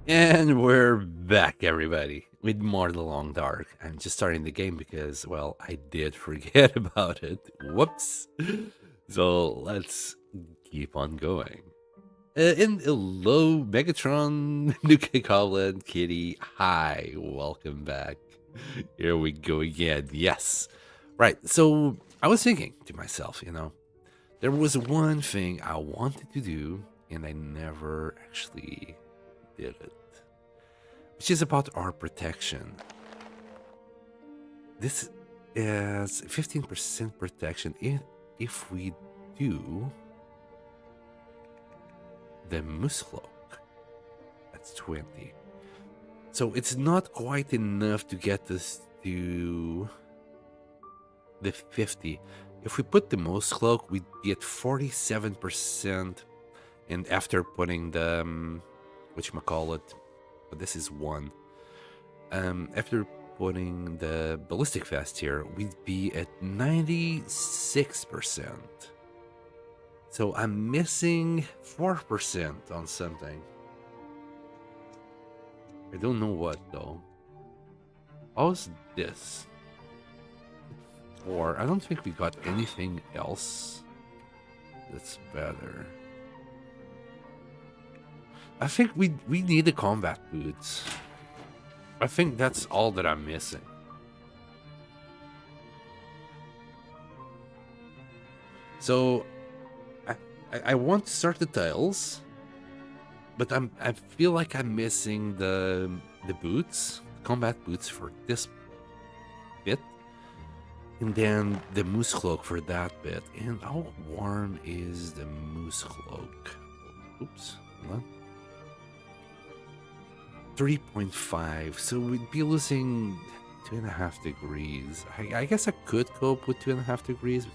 And we're back, everybody, with more The Long Dark. I'm just starting the game because, well, I did forget about it. Whoops. So let's keep on going. In hello, Megatron, Nuka Goblin, Kitty. Hi, welcome back. Here we go again. Yes. Right. So I was thinking to myself, there was one thing I wanted to do, and I never actually did it, which is about our protection. This is 15% protection if we do the moose cloak. That's 20. So it's not quite enough to get us to the 50. If we put the moose cloak, we'd be at 47%. And after putting the, whatchamacallit, but this is 1. After putting the ballistic vest here, we'd be at 96%. So I'm missing 4% on something. I don't know what though. How's this? Or I don't think we got anything else that's better. I think we need the combat boots. I think that's all that I'm missing. So I want to start the tiles, but I feel like I'm missing the boots, combat boots for this bit, and then the moose cloak for that bit. And how warm is the moose cloak? Oops, hold on. 3.5, so we'd be losing 2.5 degrees. I guess I could cope with 2.5 degrees.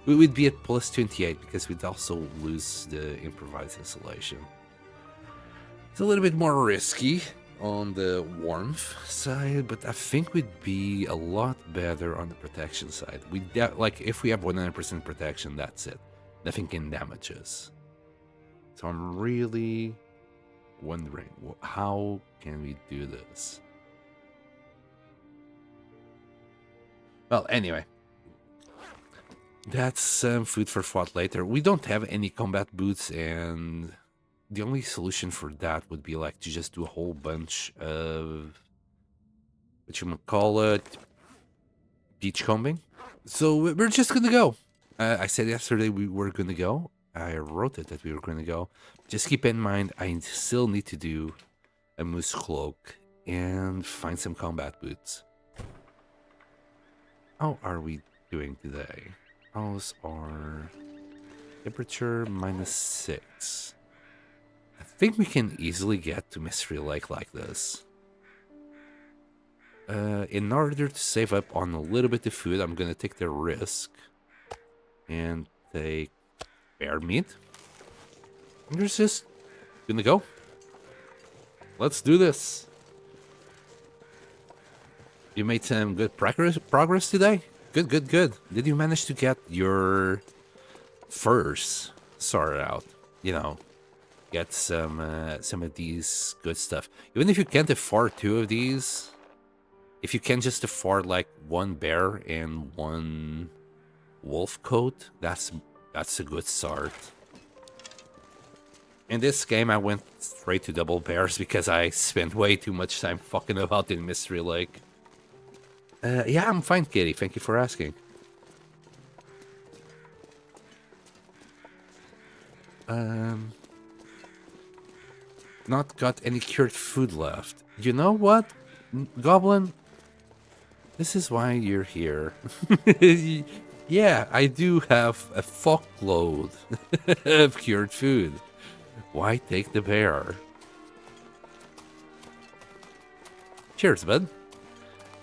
We would be at plus 28 because we'd also lose the improvised insulation. It's a little bit more risky on the warmth side, but I think we'd be a lot better on the protection side. Like if we have 100% protection, that's it. Nothing can damage us. So I'm really wondering, how can we do this? Well, anyway, that's some food for thought later. We don't have any combat boots, and the only solution for that would be like to just do a whole bunch of beach combing. So we're just gonna go. I said yesterday we were gonna go. I wrote it that we were gonna go. Just keep in mind, I still need to do a moose cloak and find some combat boots. How are we doing today? How's our temperature? -6. I think we can easily get to Mystery Lake like this. In order to save up on a little bit of food, I'm gonna take the risk and take bear meat. I'm just gonna go. Let's do this. You made some good progress today? Good, good, good. Did you manage to get your furs sorted out? Get some of these good stuff. Even if you can't afford 2 of these, if you can just afford like 1 bear and 1 wolf coat, that's a good start. In this game, I went straight to double bears because I spent way too much time fucking about in Mystery Lake. Yeah, I'm fine, Kitty. Thank you for asking. Not got any cured food left. You know what, Goblin? This is why you're here. Yeah, I do have a fuckload of cured food. Why take the bear? Cheers, bud.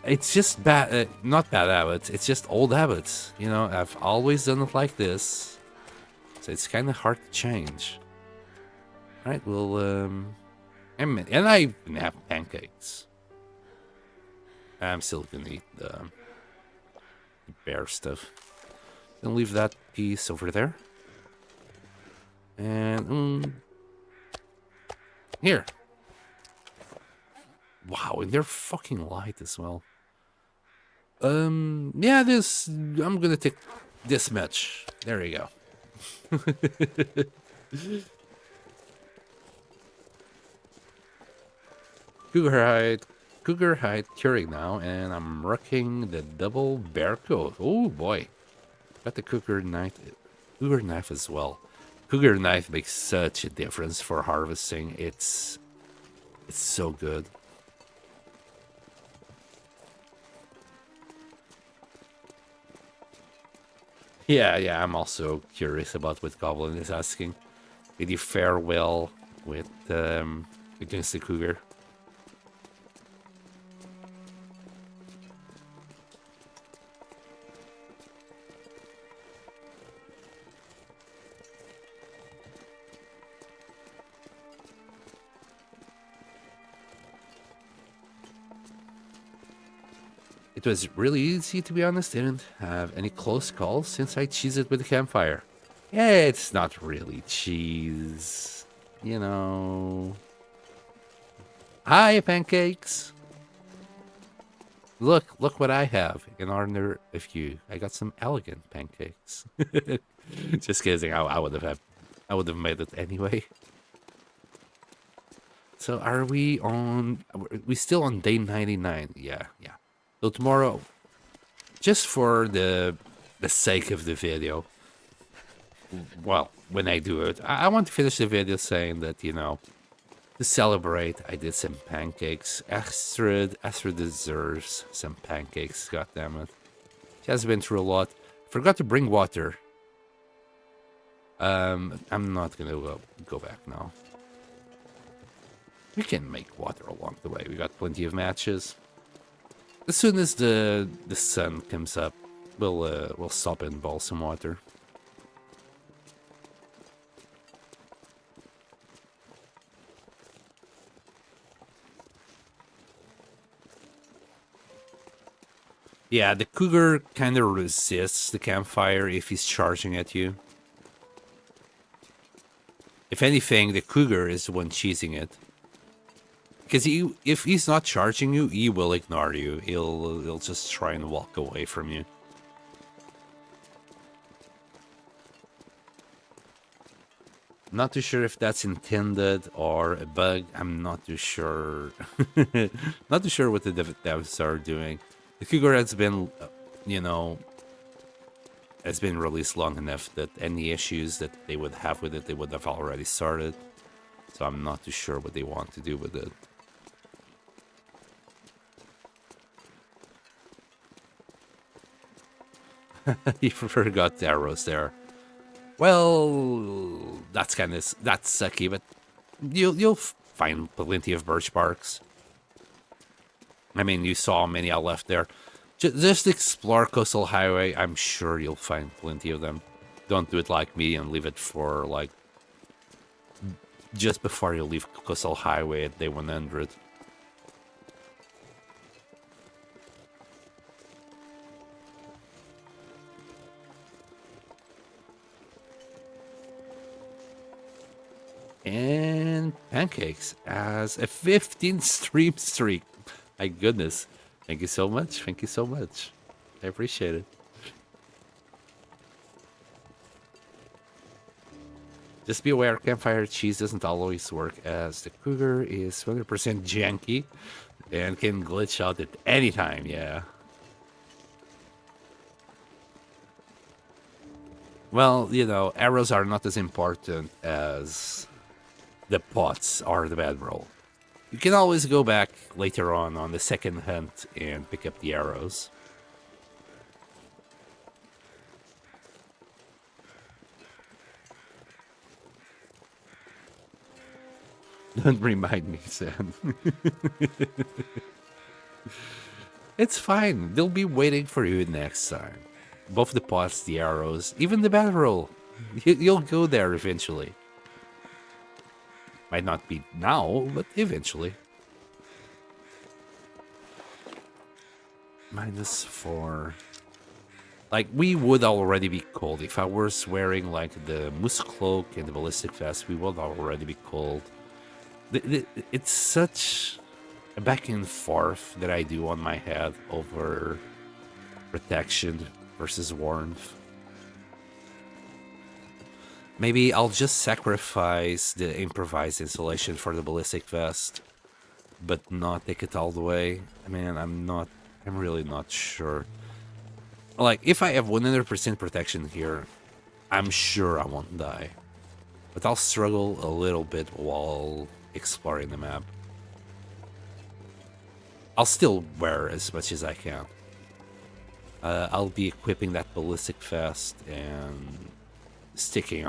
It's just bad, not bad habits. It's just old habits. I've always done it like this, so it's kind of hard to change. All right, well, and I even have pancakes. I'm still gonna eat the bear stuff. Gonna leave that piece over there. And here. Wow, and they're fucking light as well. Yeah, this I'm gonna take this match. There you go. Cougar hide curing now, and I'm rocking the double bear coat. Oh boy, got the cougar knife as well. Cougar knife makes such a difference for harvesting. It's so good. Yeah, I'm also curious about what Goblin is asking. Did you fare well with against the cougar? It was really easy, to be honest. Didn't have any close calls since I cheesed it with the campfire. Yeah, it's not really cheese, you know. Hi, pancakes. Look what I have in honor of you. I got some elegant pancakes. Just kidding. I would have made it anyway. So are we on? We still on day 99? Yeah. So tomorrow, just for the sake of the video, well, when I do it, I want to finish the video saying that, to celebrate, I did some pancakes. Astrid deserves some pancakes. God damn it, she has been through a lot. Forgot to bring water. I'm not gonna go back now. We can make water along the way. We got plenty of matches. As soon as the sun comes up, we'll stop and boil some water. Yeah, the cougar kind of resists the campfire if he's charging at you. If anything, the cougar is the one cheesing it. Because if he's not charging you, he will ignore you. He'll just try and walk away from you. Not too sure if that's intended or a bug. I'm not too sure. Not too sure what the devs are doing. The cougar has been, has been released long enough that any issues that they would have with it, they would have already started. So I'm not too sure what they want to do with it. You forgot the arrows there. Well, that's sucky, but you'll find plenty of birch barks. I mean, you saw many I left there. Just explore Coastal Highway. I'm sure you'll find plenty of them. Don't do it like me and leave it for like just before you leave Coastal Highway at day 100. And pancakes as a 15 stream streak. My goodness. Thank you so much. Thank you so much. I appreciate it. Just be aware, campfire cheese doesn't always work, as the cougar is 100% janky and can glitch out at any time, yeah. Well, arrows are not as important as the pots or the bedroll. You can always go back later on the second hunt and pick up the arrows. Don't remind me, Sam. It's fine. They'll be waiting for you next time. Both the pots, the arrows, even the bedroll. You'll go there eventually. Might not be now, but eventually. -4. Like, we would already be cold. If I was wearing, like, the moose cloak and the ballistic vest, we would already be cold. It's such... a back and forth that I do on my head over protection versus warmth. Maybe I'll just sacrifice the improvised insulation for the ballistic vest, but not take it all the way. Man, I'm really not sure. Like, if I have 100% protection here, I'm sure I won't die. But I'll struggle a little bit while exploring the map. I'll still wear as much as I can. I'll be equipping that ballistic vest and sticking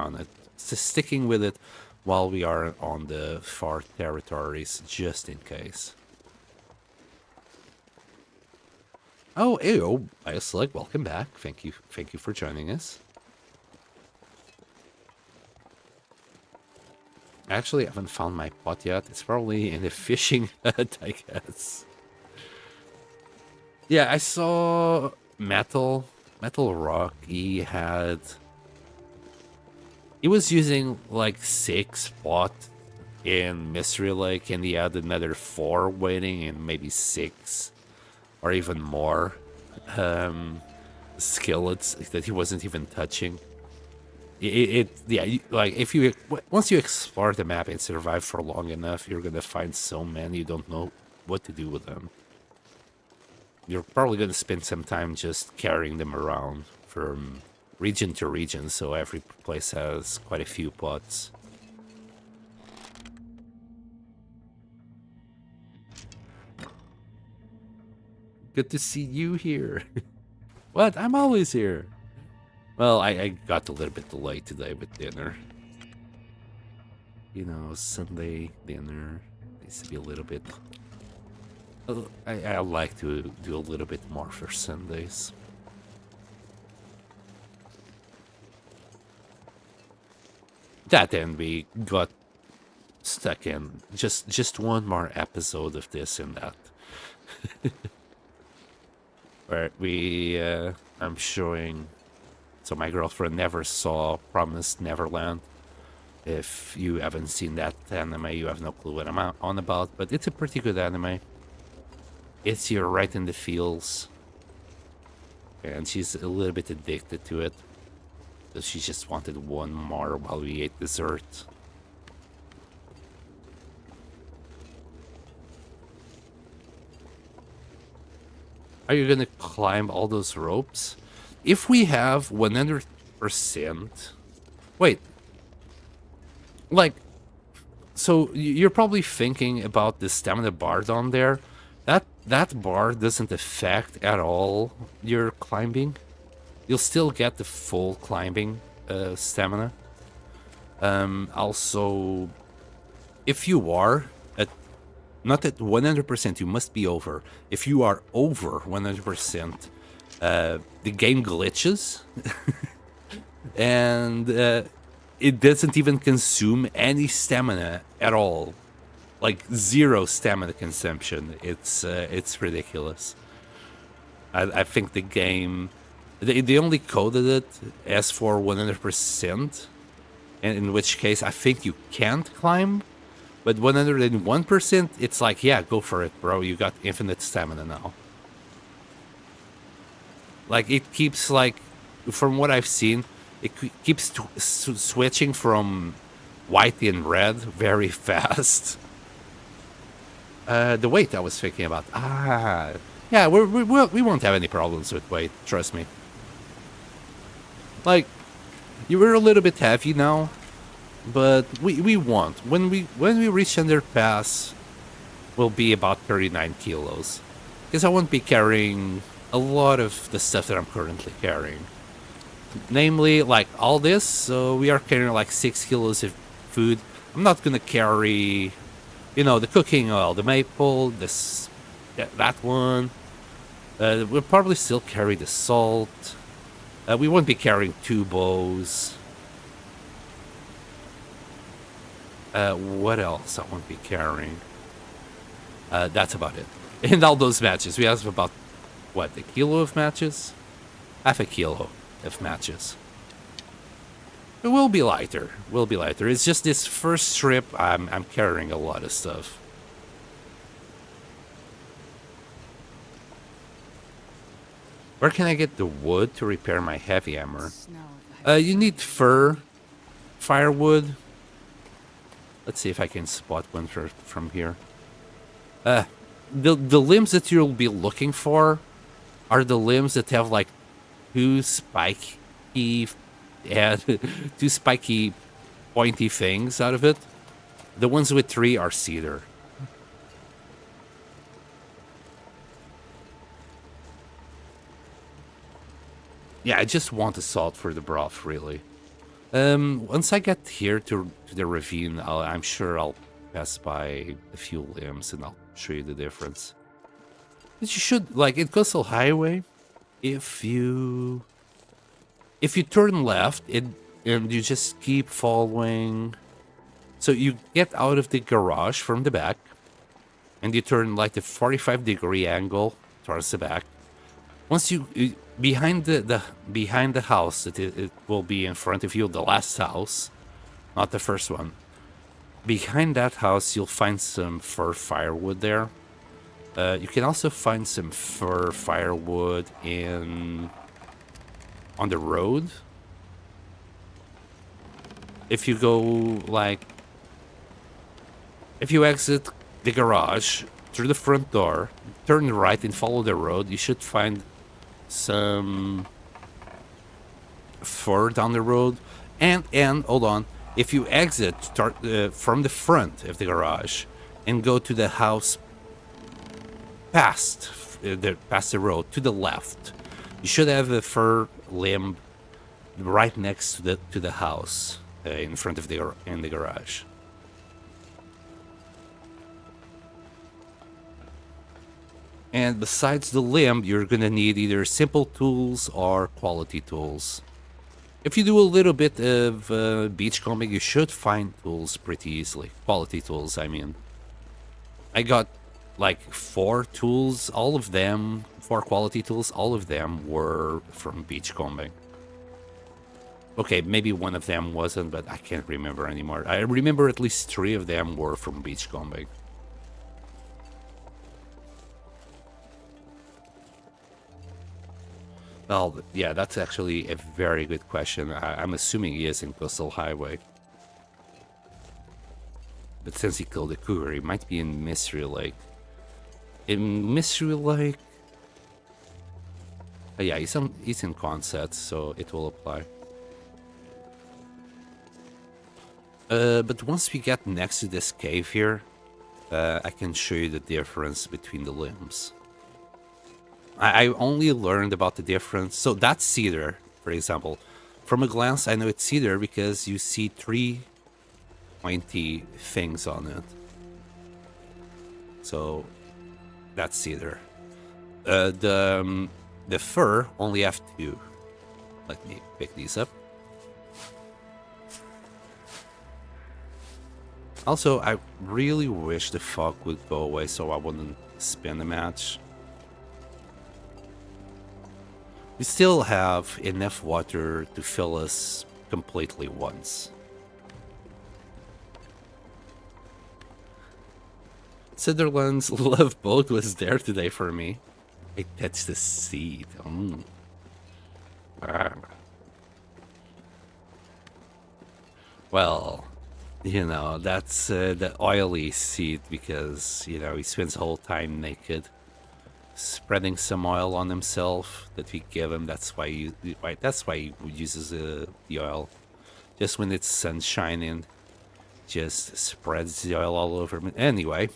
with it while we are on the far territories, just in case. Oh, ew, Bioslug, welcome back. Thank you for joining us. Actually, I haven't found my pot yet. It's probably in the fishing hut, I guess. Yeah, I saw Metal Rock. He was using like 6 pot in Mystery Lake, and he had another 4 waiting, and maybe 6 or even more skillets that he wasn't even touching. Once you explore the map and survive for long enough, you're gonna find so many you don't know what to do with them. You're probably gonna spend some time just carrying them around from region to region, so every place has quite a few pots. Good to see you here. What? I'm always here. Well, I got a little bit delayed today with dinner. You know, Sunday dinner needs to be a little bit... I like to do a little bit more for Sundays. That and we got stuck in just one more episode of this and that. Where I'm showing... So my girlfriend never saw Promised Neverland. If you haven't seen that anime, you have no clue what I'm on about, but it's a pretty good anime. It's you right in the feels. And she's a little bit addicted to it. So she just wanted one more while we ate dessert. Are you gonna climb all those ropes? If we have 100%... Wait. Like... So, you're probably thinking about the stamina bar down there. That bar doesn't affect at all your climbing. You'll still get the full climbing stamina. Also, if you are at... Not at 100%, you must be over. If you are over 100%... the game glitches and it doesn't even consume any stamina at all, like 0 stamina consumption. It's ridiculous. I think the game they only coded it as for 100%, and in which case I think you can't climb, but 101% it's like, yeah, go for it, bro, you got infinite stamina now. Like, it keeps, like, from what I've seen, it keeps switching from white and red very fast. The weight I was thinking about. Yeah, we won't have any problems with weight, trust me. Like, you were a little bit heavy now, but we won't. When we reach Underpass, we'll be about 39 kilos. Because I won't be carrying... a lot of the stuff that I'm currently carrying. Namely, like, all this, so we are carrying like 6 kilos of food. I'm not gonna carry, you know, the cooking oil, the maple, that one. We'll probably still carry the salt. We won't be carrying 2 bows. What else I won't be carrying? That's about it. And all those matches, we have about... What, a kilo of matches? Half a kilo of matches. It will be lighter. It's just this first trip, I'm carrying a lot of stuff. Where can I get the wood to repair my heavy hammer? You need fir, firewood. Let's see if I can spot one from here. The limbs that you'll be looking for are the limbs that have like two spiky, two spiky, pointy things out of it. The ones with three are cedar. Yeah, I just want the salt for the broth, really. Once I get here to the ravine, I'm sure I'll pass by a few limbs and I'll show you the difference. But you should, like, in Coastal Highway, if you turn left and you just keep following, so you get out of the garage from the back, and you turn like the 45-degree angle towards the back. Once you behind the house, it will be in front of you, the last house, not the first one. Behind that house, you'll find some fir firewood there. You can also find some fir firewood on the road. If you go like, if you exit the garage through the front door, turn right and follow the road, you should find some fur down the road. And hold on, if you exit from the front of the garage and go to the house past the road to the left, you should have a fir limb right next to the house in front of the garage. And besides the limb, you're gonna need either simple tools or quality tools. If you do a little bit of beachcombing, you should find tools pretty easily. Quality tools, I mean. I got like 4 tools, all of them, 4 quality tools, all of them were from beachcombing. Okay, maybe one of them wasn't, but I can't remember anymore. I remember at least 3 of them were from beachcombing. Well, yeah, that's actually a very good question. I'm assuming he is in Coastal Highway. But since he killed the cougar, he might be in Mystery Lake. In Mystery Lake... yeah, he's in Quonset, so it will apply. But once we get next to this cave here, I can show you the difference between the limbs. I only learned about the difference. So that's cedar, for example. From a glance, I know it's cedar because you see 3 pointy things on it. So that's cedar. The fir only have 2. Let me pick these up. Also, I really wish the fog would go away so I wouldn't spin the match. We still have enough water to fill us completely once. Ciderland's love boat was there today for me. I touched the seed. Well, you know, that's the oily seed because, you know, he spends the whole time naked, spreading some oil on himself that we give him. That's why he uses the oil. Just when it's sun shining, just spreads the oil all over him. Anyway,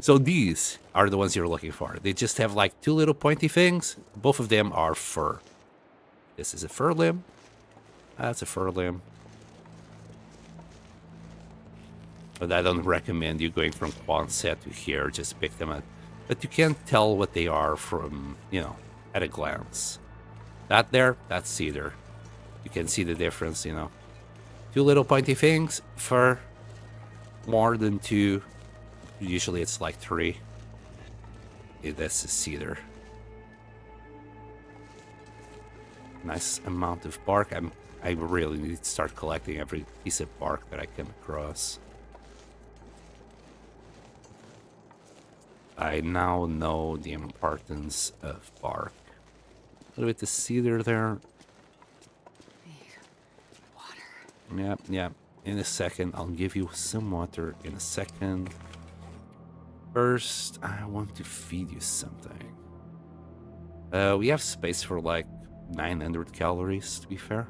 so these are the ones you're looking for. They just have like 2 little pointy things. Both of them are fur. This is a fur limb. That's a fur limb. But I don't recommend you going from Quonset to here. Just pick them up. But you can't tell what they are from, you know, at a glance. That there, that's cedar. You can see the difference, you know. 2 little pointy things, fur, more than 2. Usually it's like 3. This is cedar. Nice amount of bark. I really need to start collecting every piece of bark that I come across. I now know the importance of bark. little bit of cedar there. Yep, yep. In a second, I'll give you some water in a second. First, I want to feed you something. We have space for like 900 calories, to be fair.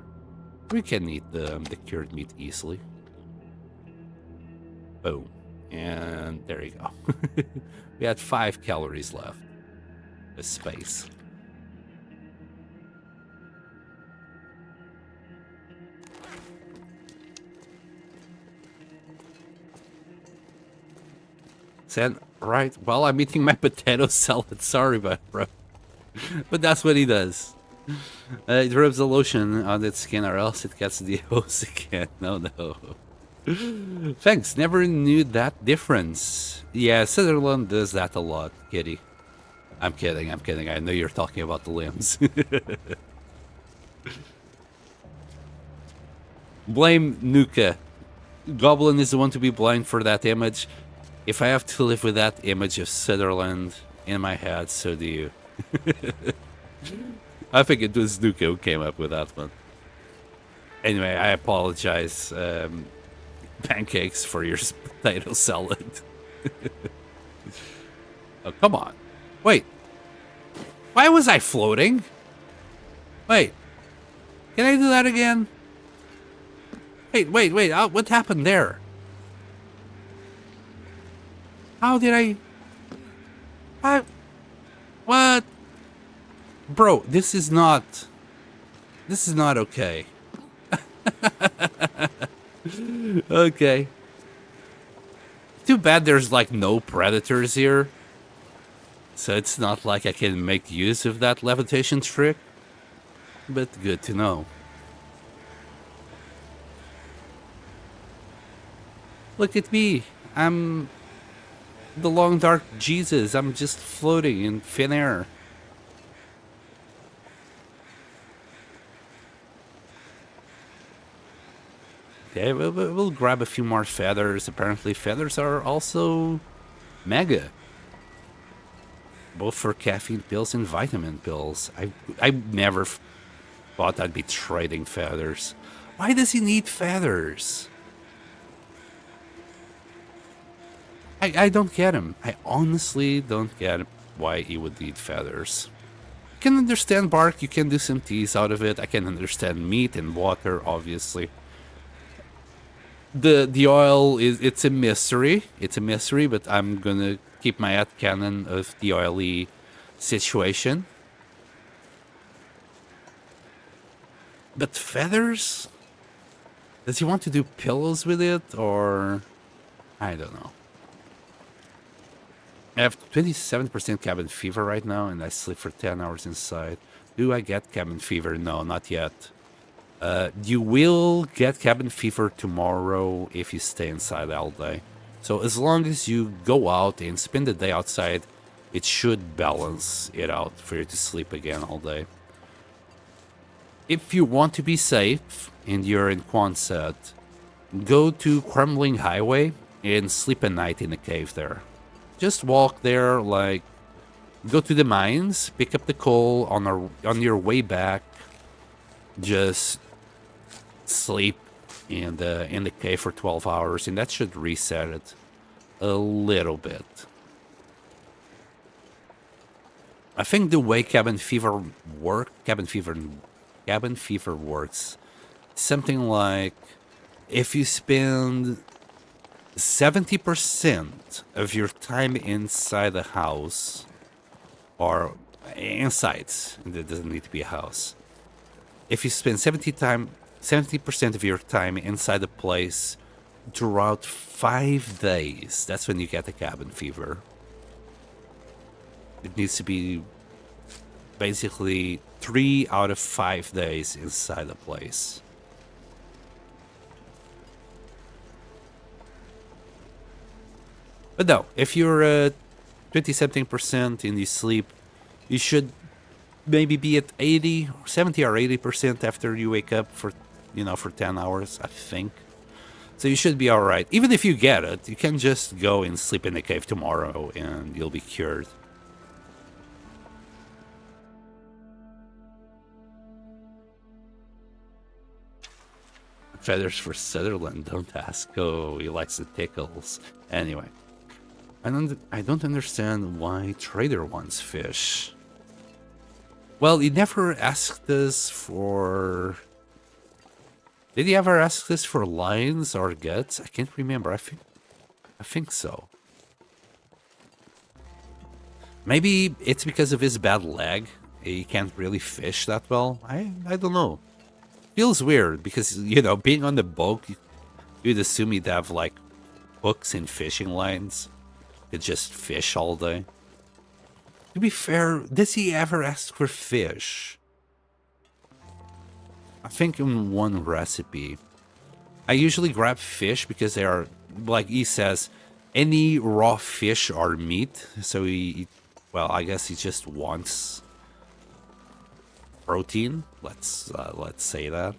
We can eat the cured meat easily. Boom. And there you go. We had 5 calories left. The space. Said, right, well, I'm eating my potato salad. Sorry, bro. But that's what he does. It rubs the lotion on its skin or else it gets the hose again. No. Thanks, never knew that difference. Yeah, Sutherland does that a lot, kitty. I'm kidding. I know you're talking about the limbs. Blame Nuka. Goblin is the one to be blamed for that image. If I have to live with that image of Sutherland in my head, so do you. I think it was Nuka who came up with that one. Anyway, I apologize. Pancakes for your potato salad. Oh, come on. Wait. Why was I floating? Wait. Can I do that again? Wait. What happened there? How did I... What? Bro, this is not okay. Okay. Too bad there's like no predators here. So it's not like I can make use of that levitation trick. But good to know. Look at me. I'm the long dark Jesus. I'm just floating in thin air. Okay, we'll grab a few more feathers. Apparently feathers are also mega. Both for caffeine pills and vitamin pills. I never thought I'd be trading feathers. Why does he need feathers? I don't get him. I honestly don't get why he would need feathers. I can understand bark. You can do some teas out of it. I can understand meat and water, obviously. The oil it's a mystery. It's a mystery, but I'm gonna keep my headcanon of the oily situation. But feathers? Does he want to do pillows with it, or I don't know. I have 27% cabin fever right now, and I sleep for 10 hours inside. Do I get cabin fever? No, not yet. You will get cabin fever tomorrow if you stay inside all day. So as long as you go out and spend the day outside, it should balance it out for you to sleep again all day. If you want to be safe and you're in Quonset, go to Crumbling Highway and sleep a night in a cave there. Just walk there, like, go to the mines, pick up the coal on your way back. Just sleep in the cave for 12 hours, and that should reset it a little bit. I think the way cabin fever works, something like if you spend 70% of your time inside the house, or inside, it doesn't need to be a house. If you spend 70% of your time inside the place throughout 5 days, that's when you get the cabin fever. It needs to be basically 3 out of 5 days inside the place. But no, if you're 20-something% and you sleep, you should maybe be at 70 or 80% after you wake up for 10 hours, I think. So you should be alright. Even if you get it, you can just go and sleep in the cave tomorrow and you'll be cured. Feathers for Sutherland, don't ask. Oh, he likes the tickles. Anyway, I don't understand why Trader wants fish. Well, he never asked us for... Did he ever ask this for lions or guts? I can't remember. I think so. Maybe it's because of his bad leg. He can't really fish that well. I don't know. Feels weird because, you know, being on the boat, you'd assume he'd have like hooks and fishing lines. Could just fish all day. To be fair, does he ever ask for fish? I think in one recipe. I usually grab fish because they are, like he says, any raw fish are meat. So well, I guess he just wants protein. Let's say that.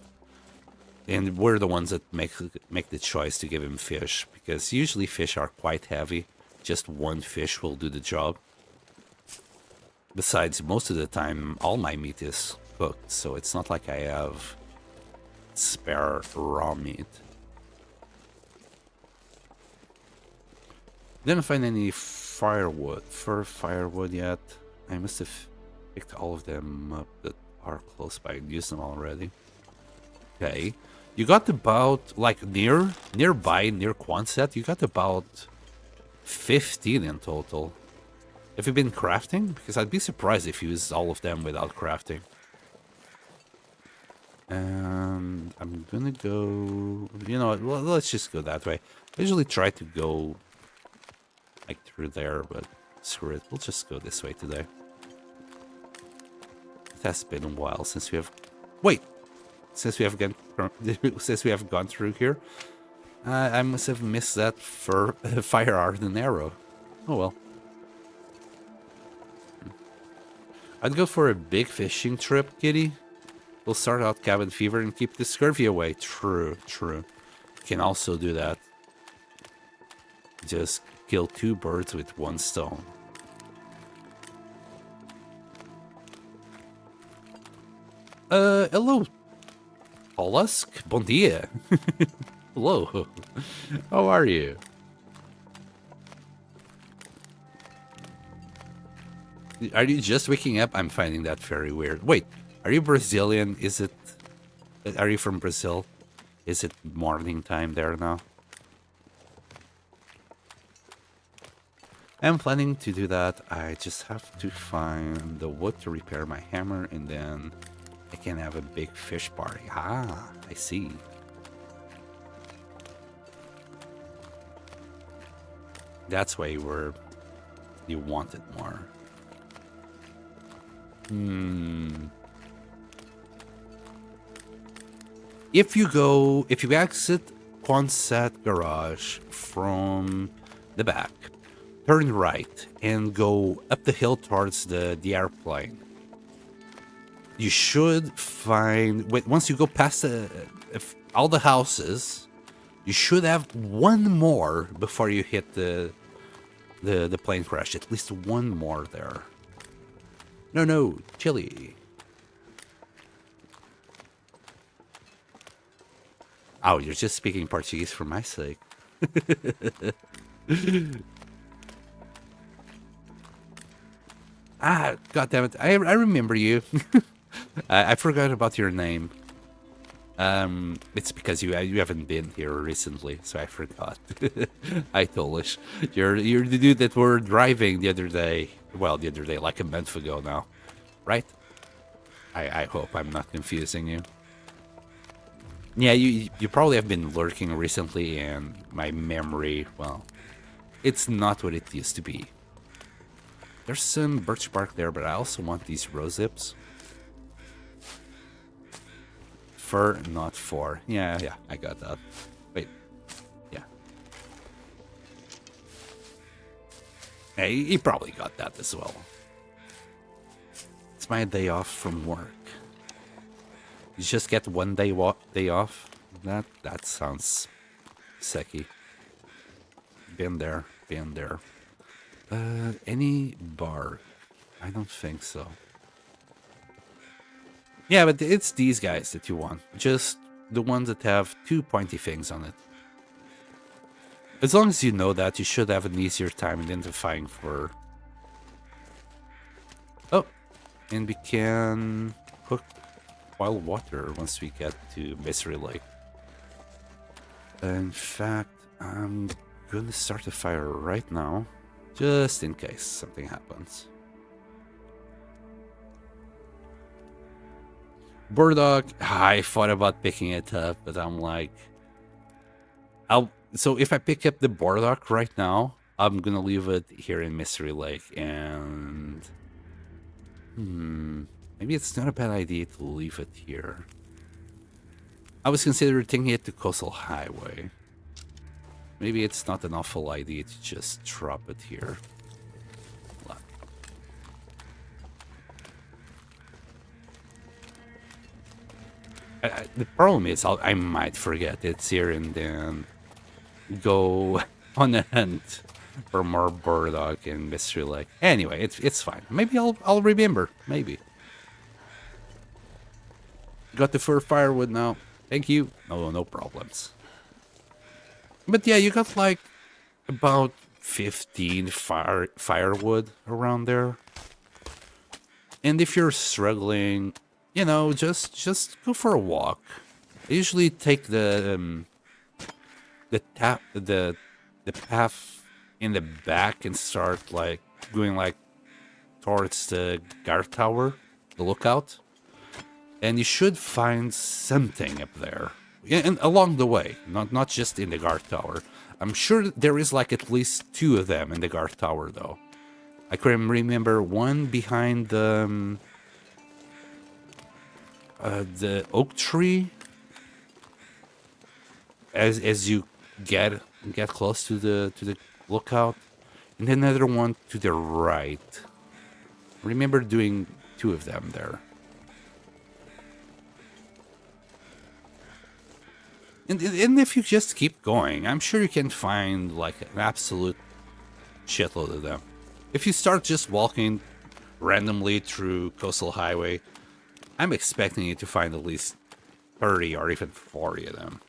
And we're the ones that make the choice to give him fish, because usually fish are quite heavy. Just one fish will do the job. Besides, most of the time, all my meat is cooked, so it's not like I have spare raw meat. Didn't find any firewood yet. I must have picked all of them up that are close by and used them already. Okay, you got about, like, nearby, near Quonset, you got about 15 in total. Have you been crafting? Because I'd be surprised if you used all of them without crafting. And I'm gonna go... You know what, well, let's just go that way. I usually try to go, like, through there, but screw it. We'll just go this way today. It has been a while since we have... Wait! Since we have gone through here. I must have missed that for fire ardent arrow. Oh well. I'd go for a big fishing trip, kitty. We'll start out cabin fever and keep the scurvy away. True, true. Can also do that. Just kill two birds with one stone. Hello. Polusk? Bon dia. Hello. How are you? Are you just waking up? I'm finding that very weird. Wait, are you Brazilian? Is it... Are you from Brazil? Is it morning time there now? I'm planning to do that. I just have to find the wood to repair my hammer, and then I can have a big fish party. Ah, I see. That's why you wanted more. If you exit Quonset Garage from the back, turn right and go up the hill towards the airplane. You should find, once you go past all the houses, you should have one more before you hit the plane crash. At least one more there. No, Chile. Oh, you're just speaking Portuguese for my sake. Ah, goddammit. I remember you. I forgot about your name. It's because you haven't been here recently, so I forgot. I Polish. You're the dude that were driving the other day. Well, the other day, like a month ago now, right? I hope I'm not confusing you. Yeah, you probably have been lurking recently, and my memory, well, it's not what it used to be. There's some birch bark there, but I also want these rose hips. Fur, not for. Yeah, I got that. Wait, yeah. Hey, he probably got that as well. It's my day off from work. You just get one day off? That sounds sucky. Been there. Any bar? I don't think so. Yeah, but it's these guys that you want. Just the ones that have two pointy things on it. As long as you know that, you should have an easier time identifying for... Oh, and we can cook boiled water once we get to Misery Lake. In fact, I'm gonna start a fire right now, just in case something happens. Burdock, I thought about picking it up, but I'm like... So if I pick up the Burdock right now, I'm gonna leave it here in Mystery Lake, and... maybe it's not a bad idea to leave it here. I was considering taking it to Coastal Highway. Maybe it's not an awful idea to just drop it here. The problem is I might forget it's here and then go on a hunt for more Burdock and Mystery Lake. Anyway, it's fine. Maybe I'll remember. Maybe. Got the fur firewood now. Thank you. No problems. But yeah, you got like about 15 firewood around there. And if you're struggling, you know, just go for a walk. I usually take the path in the back and start like going like towards the guard tower, the lookout. And you should find something up there. And along the way, not just in the guard tower. I'm sure there is like at least 2 of them in the guard tower, though. I can remember one behind the oak tree. As you get close to the lookout, and another one to the right. Remember doing 2 of them there. And if you just keep going, I'm sure you can find like an absolute shitload of them. If you start just walking randomly through Coastal Highway, I'm expecting you to find at least 30 or even 40 of them.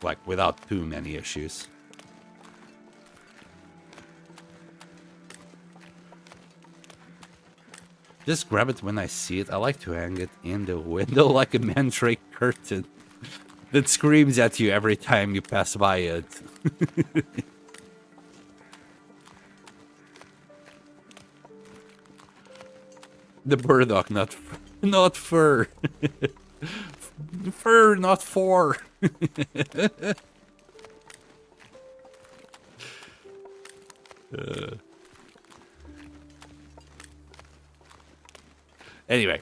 Like, without too many issues. Just grab it when I see it. I like to hang it in the window like a mandrake curtain that screams at you every time you pass by it. The burdock, not fur. Fur, not for. Anyway,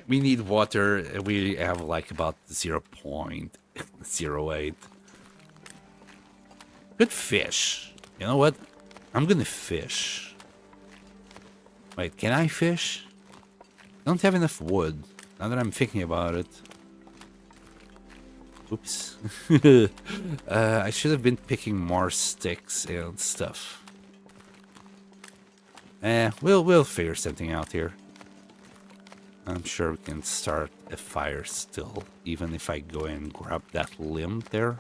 we need water. We have like about 0.08. Good fish. You know what? I'm gonna fish. Wait, can I fish? I don't have enough wood. Now that I'm thinking about it. Oops. I should have been picking more sticks and stuff. We'll figure something out here. I'm sure we can start a fire still, even if I go and grab that limb there.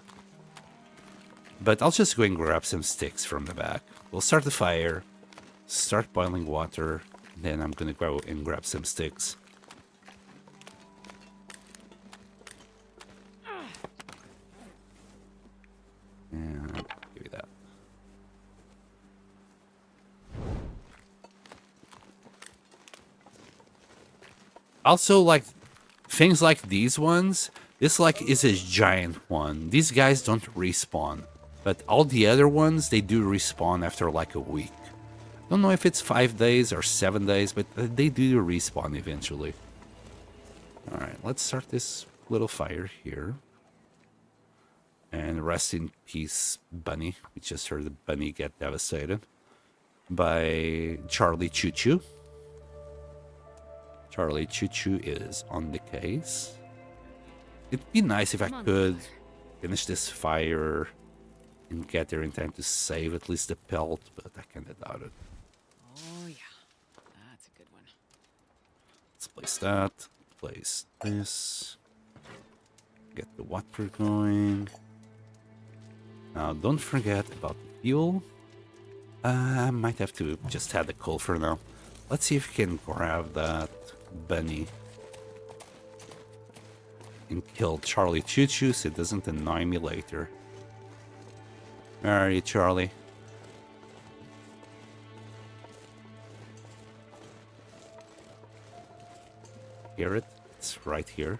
But I'll just go and grab some sticks from the back. We'll start the fire, start boiling water, then I'm gonna go and grab some sticks. And give you that. Also, like, things like these ones, this, like, is a giant one. These guys don't respawn. But all the other ones, they do respawn after, like, a week. Don't know if it's 5 days or 7 days, but they do respawn eventually. Alright, let's start this little fire here. And rest in peace, Bunny. We just heard the bunny get devastated by Charlie Choo Choo. Charlie Choo Choo is on the case. It'd be nice if I could finish this fire and get there in time to save at least the pelt, but I kind of doubt it. Oh yeah, that's a good one. Let's place that. Place this. Get the water going. Now, don't forget about the fuel. I might have to just add the coal for now. Let's see if we can grab that bunny and kill Charlie Choo Choo so it doesn't annoy me later. Where are you, Charlie? Hear it? It's right here.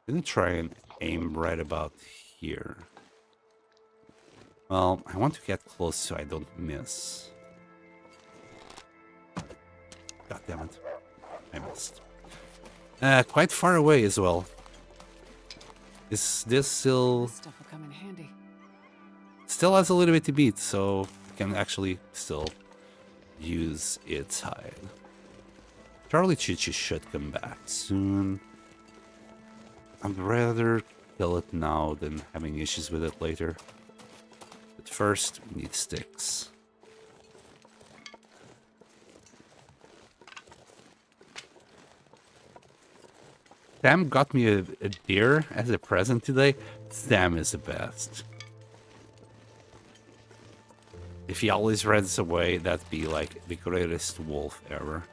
I'm gonna try and aim right about here. Well, I want to get close so I don't miss. God damn it. I missed. Quite far away as well. Is this still... Stuff will come in handy. Still has a little bit to beat, so I can actually still use its hide. Charlie Choo Choo should come back soon. I'd rather kill it now than having issues with it later. But first, we need sticks. Sam got me a deer as a present today. Sam is the best. If he always runs away, that'd be like the greatest wolf ever.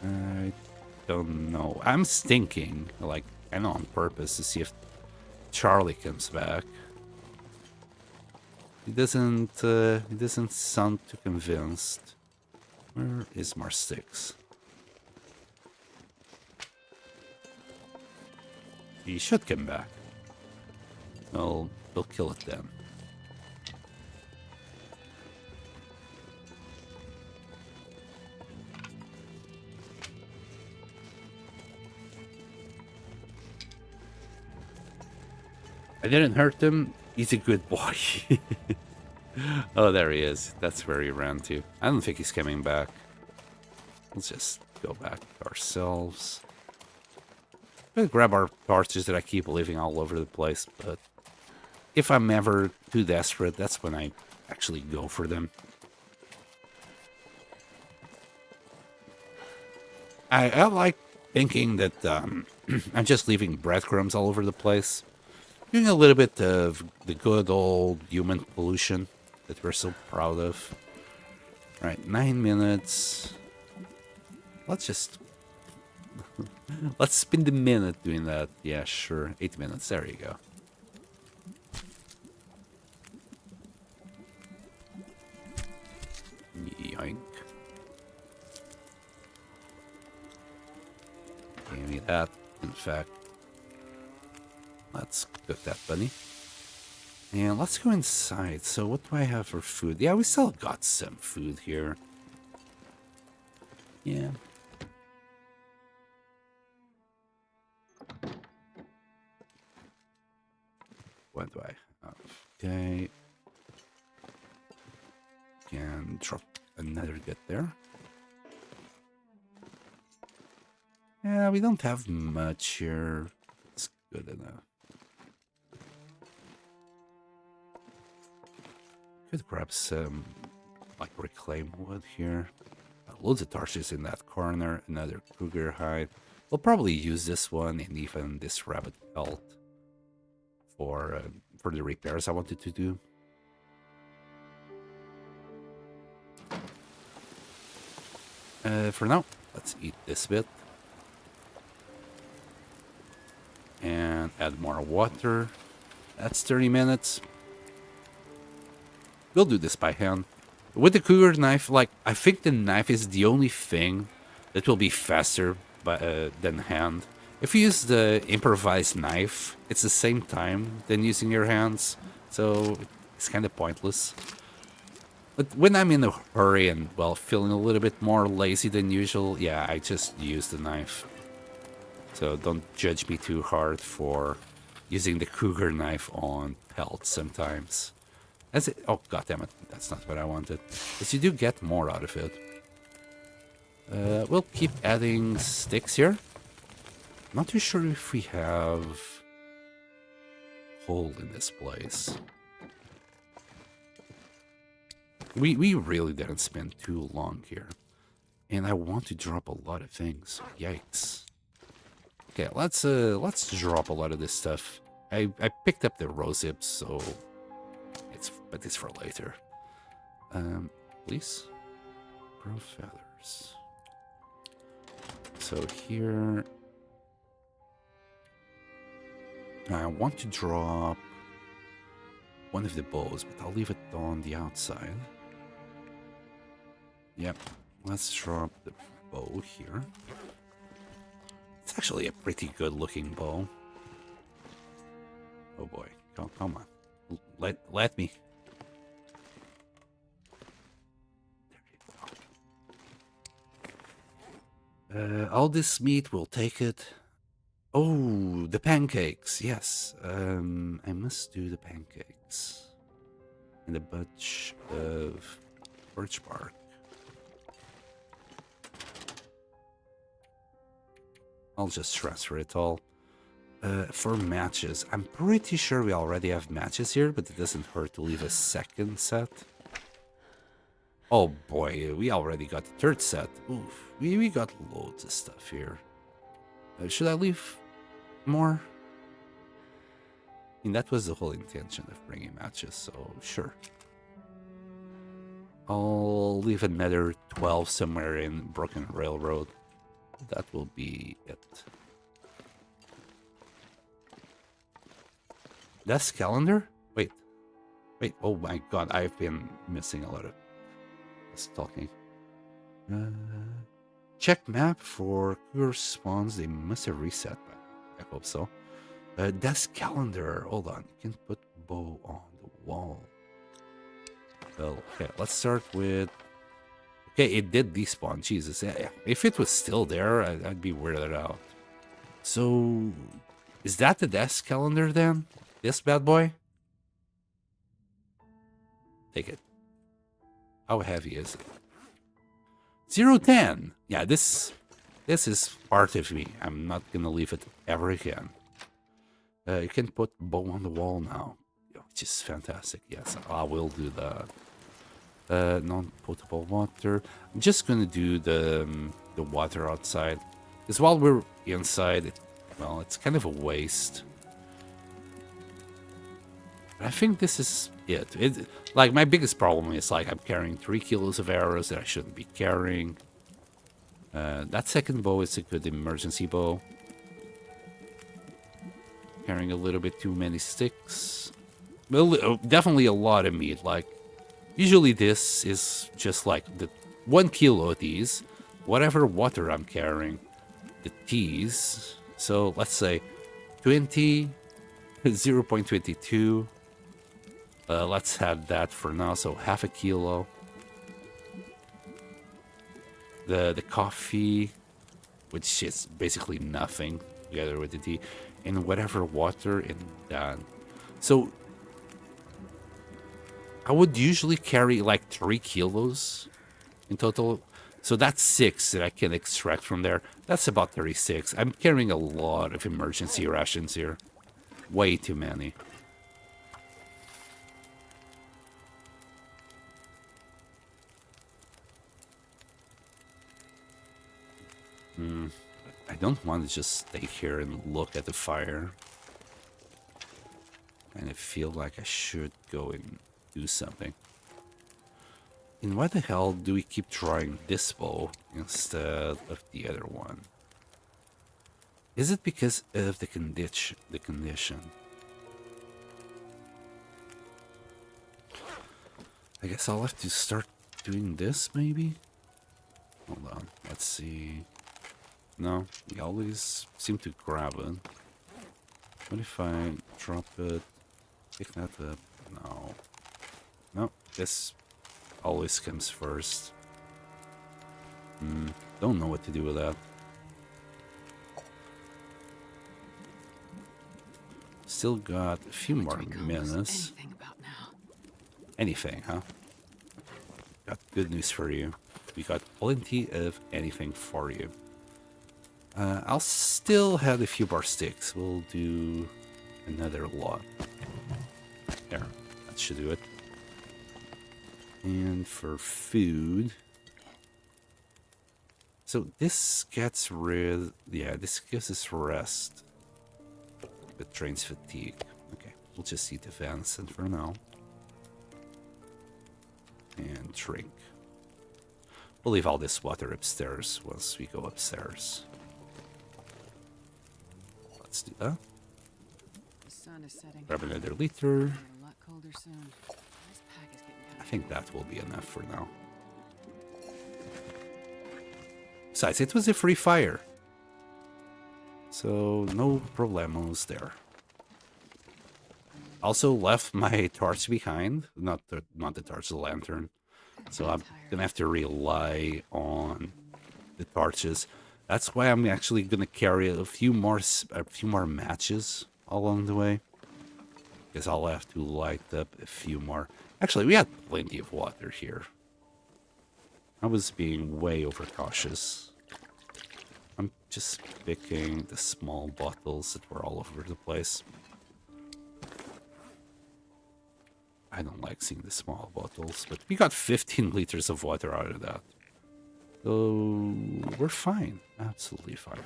I don't know. I'm stinking, like, I know on purpose to see if Charlie comes back. He doesn't sound too convinced. Where is more sticks? He should come back. Well, we'll kill it then. I didn't hurt him. He's a good boy. Oh, there he is. That's where he ran to. I don't think he's coming back. Let's just go back ourselves. We'll grab our torches that I keep leaving all over the place, but if I'm ever too desperate, that's when I actually go for them. I like thinking that I'm just leaving breadcrumbs all over the place. Doing a little bit of the good old human pollution that we're so proud of. Alright, 9 minutes. Let's just... Let's spend a minute doing that. Yeah, sure. 8 minutes. There you go. Yoink. Give me that. In fact, let's cook that bunny. And let's go inside. So what do I have for food? Yeah, we still got some food here. Yeah. What do I have? Okay. Can drop another get there. Yeah, we don't have much here. It's good enough. Could grab some, like, reclaim wood here. Loads of torches in that corner. Another cougar hide. We'll probably use this one and even this rabbit pelt for the repairs I wanted to do. For now, let's eat this bit. And add more water. That's 30 minutes. We'll do this by hand. With the cougar knife, like, I think the knife is the only thing that will be faster than hand. If you use the improvised knife, it's the same time than using your hands, so it's kind of pointless. But when I'm in a hurry and, well, feeling a little bit more lazy than usual, yeah, I just use the knife. So don't judge me too hard for using the cougar knife on pelts sometimes. Oh, goddammit, that's not what I wanted. But you do get more out of it. We'll keep adding sticks here. Not too sure if we have hole in this place. We really didn't spend too long here. And I want to drop a lot of things. Yikes. Okay, let's drop a lot of this stuff. I picked up the rose hips, so it's for later. Please. Grow feathers. So here I want to drop one of the bows, but I'll leave it on the outside. Yep, let's drop the bow here. It's actually a pretty good looking bow. Oh boy, come on. Let me. There you go. All this meat, we'll take it. Oh, the pancakes, yes. I must do the pancakes. And a bunch of birch bark. I'll just transfer it all. For matches, I'm pretty sure we already have matches here, but it doesn't hurt to leave a second set. Oh boy, we already got the third set. Oof, we got loads of stuff here. Should I leave more? I mean, that was the whole intention of bringing matches, so sure. I'll leave another 12 somewhere in Broken Railroad. That will be it. That's calendar? Wait. Oh my god, I've been missing a lot of this talking. Check map for corresponds. They must have reset, but I hope so. Desk calendar. Hold on. You can put bow on the wall. Well, okay, let's start with... Okay, it did despawn. Jesus. If it was still there, I'd be weirded out. So, is that the desk calendar then? This bad boy? Take it. How heavy is it? 010. Yeah, this is part of me. I'm not gonna leave it ever again. You can put bow on the wall now, which is fantastic. Yes, I will do that. Non-potable water. I'm just gonna do the water outside, because while we're inside, well, it's kind of a waste. But I think this is it. Like, my biggest problem is, like, I'm carrying 3 kilos of arrows that I shouldn't be carrying. That second bow is a good emergency bow. Carrying a little bit too many sticks. Well, definitely a lot of meat. Like, usually this is just like the 1 kilo of these. Whatever water I'm carrying, the teas. So let's say 20, 0.22. Let's have that for now, so half a kilo. The coffee, which is basically nothing, together with the tea, and whatever water in that. So I would usually carry like 3 kilos in total. So that's 6 that I can extract from there. That's about 36. I'm carrying a lot of emergency rations here. Way too many. I don't want to just stay here and look at the fire. And I feel like I should go and do something. And why the hell do we keep trying this bow instead of the other one? Is it because of the condition? I guess I'll have to start doing this, maybe? Hold on, let's see. No, we always seem to grab it. What if I drop it, pick that up? No. No, this always comes first. Don't know what to do with that. Still got a few more minutes. Anything, huh? Got good news for you. We got plenty of anything for you. I'll still have a few more sticks. We'll do another lot. There, that should do it. And for food... So this gets rid... Yeah, this gives us rest. But trains fatigue. Okay, we'll just eat the venison for now. And drink. We'll leave all this water upstairs once we go upstairs. Let's do that. The sun is setting. Grab another liter. Get a lot colder soon. This pack is getting kind I of think that will be enough for now. Besides, it was a free fire. So, no problemos there. Also left my torch behind. Not the torch, the lantern. So I'm gonna have to rely on the torches. That's why I'm actually gonna carry a few more matches along the way. Because I'll have to light up a few more. Actually, we had plenty of water here. I was being way overcautious. I'm just picking the small bottles that were all over the place. I don't like seeing the small bottles, but we got 15 liters of water out of that. So we're fine. Absolutely fine.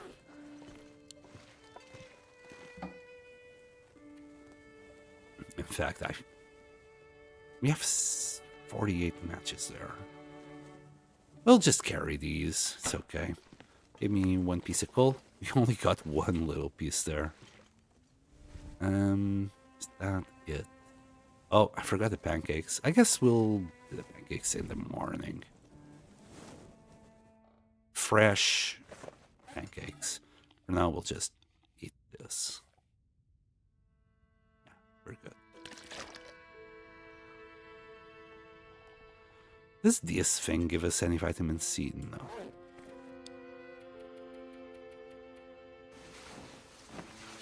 In fact, we have 48 matches there. We'll just carry these. It's okay. Give me one piece of coal. We only got one little piece there. Is that it? Oh, I forgot the pancakes. I guess we'll do the pancakes in the morning. Fresh pancakes. For now, we'll just eat this. Yeah, we're good. Does this thing give us any vitamin C? No.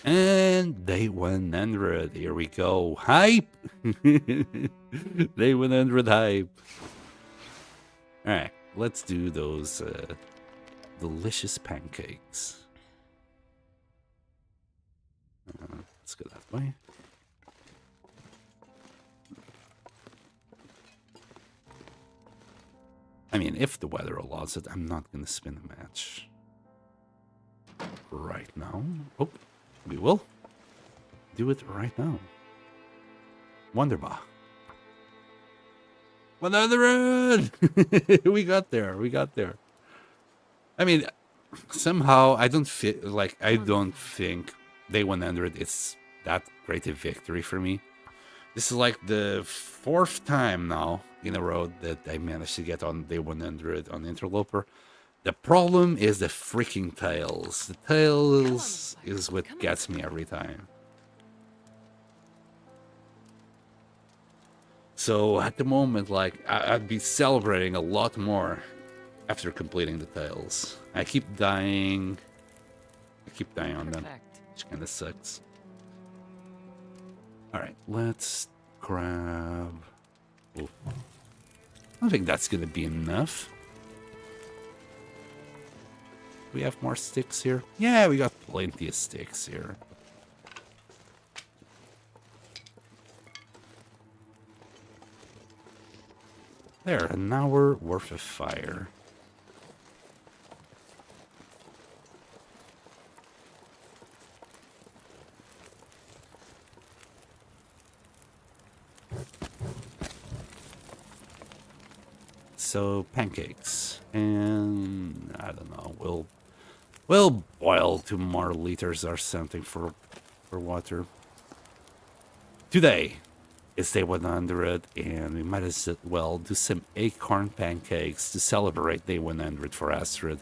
And day 100. Here we go. Hype! Day 100 hype. Alright, let's do those delicious pancakes. Let's go that way. I mean, if the weather allows it, I'm not going to spin a match right now. Oh, we will do it right now. Wonderbar. 100! We got there. We got there. I mean, somehow I don't feel like I don't think day 100 is that great a victory for me. This is like the 4th time now in a row that I managed to get on day 100 on Interloper. The problem is the freaking tails. The tails is what gets me every time. So at the moment, like, I'd be celebrating a lot more after completing the tails. I keep dying. I keep dying on them, which kind of sucks. Alright, let's grab... Oh. I don't think that's going to be enough. We have more sticks here? Yeah, we got plenty of sticks here. There, an hour worth of fire. So pancakes, and I don't know. We'll boil 2 more liters or something for water. Today is day 100, and we might as well do some acorn pancakes to celebrate day 100 for Astrid.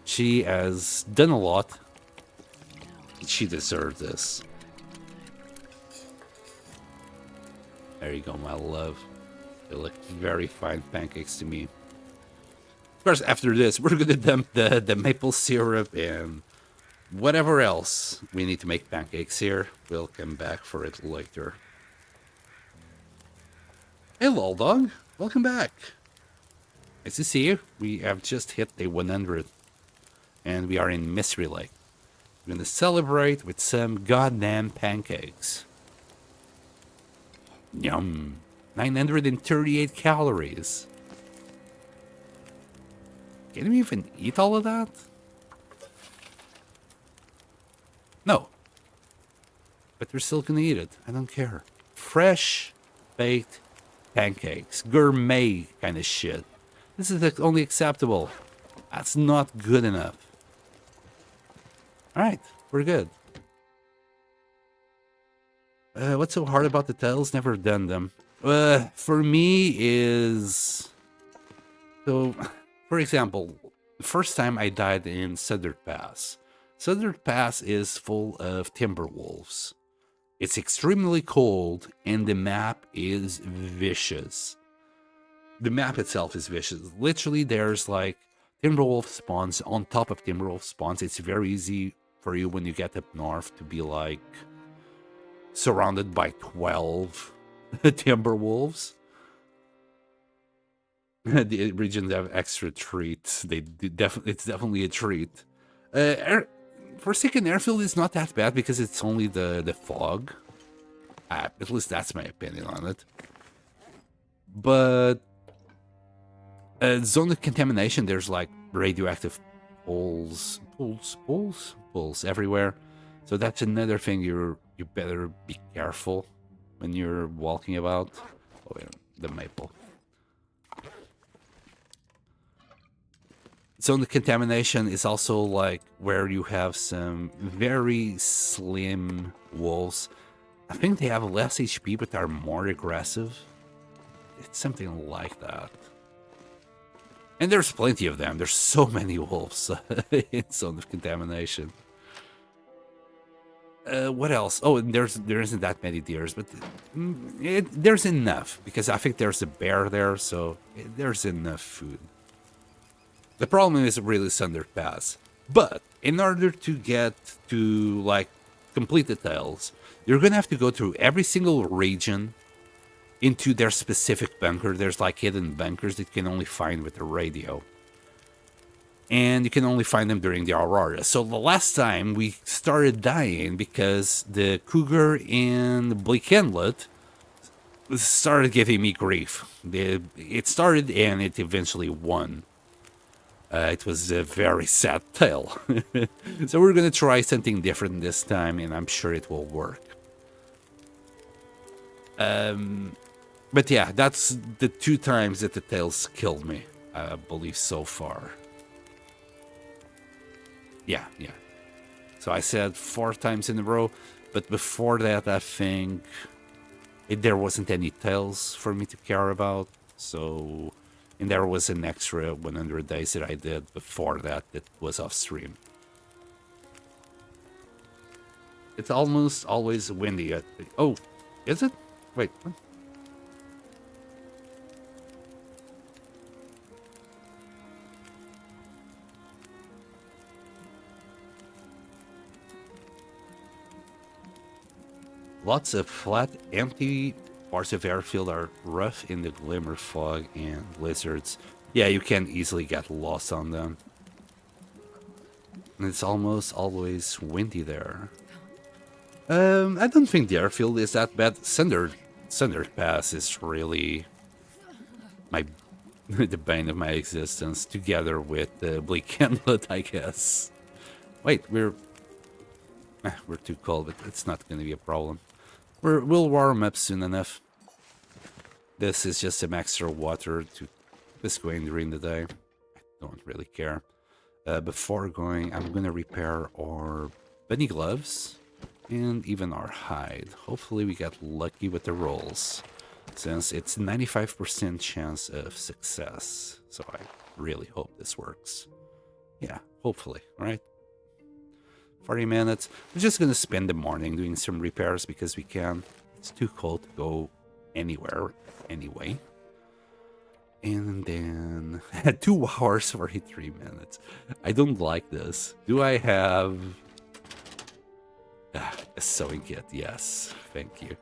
She has done a lot. She deserves this. There you go, my love. They look very fine pancakes to me. Of course, after this, we're gonna dump the maple syrup and whatever else we need to make pancakes here. We'll come back for it later. Hey, lol dog. Welcome back. Nice to see you. We have just hit day 100. And we are in Mystery Lake. We're gonna celebrate with some goddamn pancakes. Yum. 938 calories. Can we even eat all of that? No. But we're still gonna eat it. I don't care. Fresh baked pancakes. Gourmet kind of shit. This is only acceptable. That's not good enough. Alright, we're good. What's so hard about the titles? Never done them. For me is... So, for example, the first time I died in Southern Pass. Southern Pass is full of timber wolves. It's extremely cold, and the map is vicious. The map itself is vicious. Literally, there's like Timberwolf spawns on top of Timberwolf spawns. It's very easy for you when you get up north to be like surrounded by 12 Timberwolves. The regions have extra treats. It's definitely a treat. Forsaken Airfield is not that bad because it's only the fog. At least that's my opinion on it. But zone of contamination, there's like radioactive poles everywhere. So that's another thing you better be careful when you're walking about. Oh wait, the maple. Zone of contamination is also like where you have some very slim wolves. I think they have less HP but are more aggressive. It's something like that. And there's plenty of them. There's so many wolves in Zone of Contamination. What else? Oh, and there isn't that many deers, but there's enough because I think there's a bear there, so there's enough food. The problem is really Thunder Pass. But in order to get to like complete the tiles, you're gonna have to go through every single region into their specific bunker. There's like hidden bunkers that you can only find with the radio. And you can only find them during the Aurora. So the last time we started dying because the cougar in Bleak Inlet started giving me grief. It started and it eventually won. It was a very sad tale. So we're going to try something different this time, and I'm sure it will work. But yeah, that's the 2 times that the tails killed me, I believe, so far. Yeah. So I said 4 times in a row, but before that, I think there wasn't any tails for me to care about. So... And there was an extra 100 days that I did before that was off stream. It's almost always windy. Oh, is it? Wait. What? Lots of flat, empty parts of airfield are rough in the glimmer fog and blizzards. Yeah, you can easily get lost on them. And it's almost always windy there. I don't think the airfield is that bad. Thunder Pass is really the bane of my existence, together with Bleak Inlet, I guess. Wait, we're too cold, but it's not going to be a problem. We'll warm up soon enough. This is just some extra water to just going during the day. I don't really care. Before going, I'm going to repair our bunny gloves and even our hide. Hopefully we get lucky with the rolls, since it's 95% chance of success. So I really hope this works. Yeah, hopefully, right? 40 minutes. We're just going to spend the morning doing some repairs because we can. It's too cold to go anywhere anyway. And then 2 hours, 43 minutes. I don't like this. Do I have a sewing kit? Yes, thank you.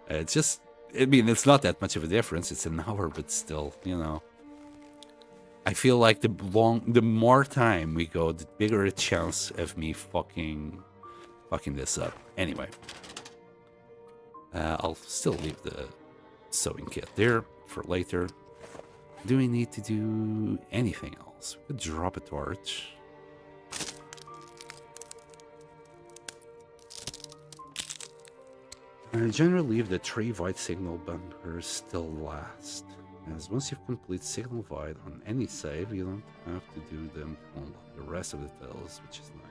It's just, I mean, it's not that much of a difference. It's an hour, but still, you know. I feel like the more time we go, the bigger a chance of me fucking this up. Anyway. I'll still leave the sewing kit there for later. Do we need to do anything else? We could drop a torch. I generally leave the 3 void signal bunkers still last, as once you've completed signal void on any save, you don't have to do them to unlock the rest of the tails, which is nice.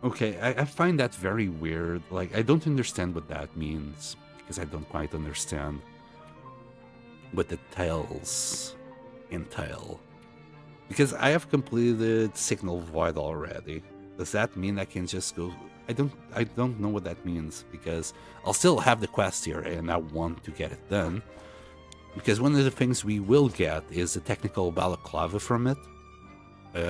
Okay, I find that very weird. Like, I don't understand what that means, because I don't quite understand what the tails entail. Because I have completed Signal Void already. Does that mean I can just go? I don't know what that means, because I'll still have the quest here and I want to get it done. Because one of the things we will get is a technical balaclava from it.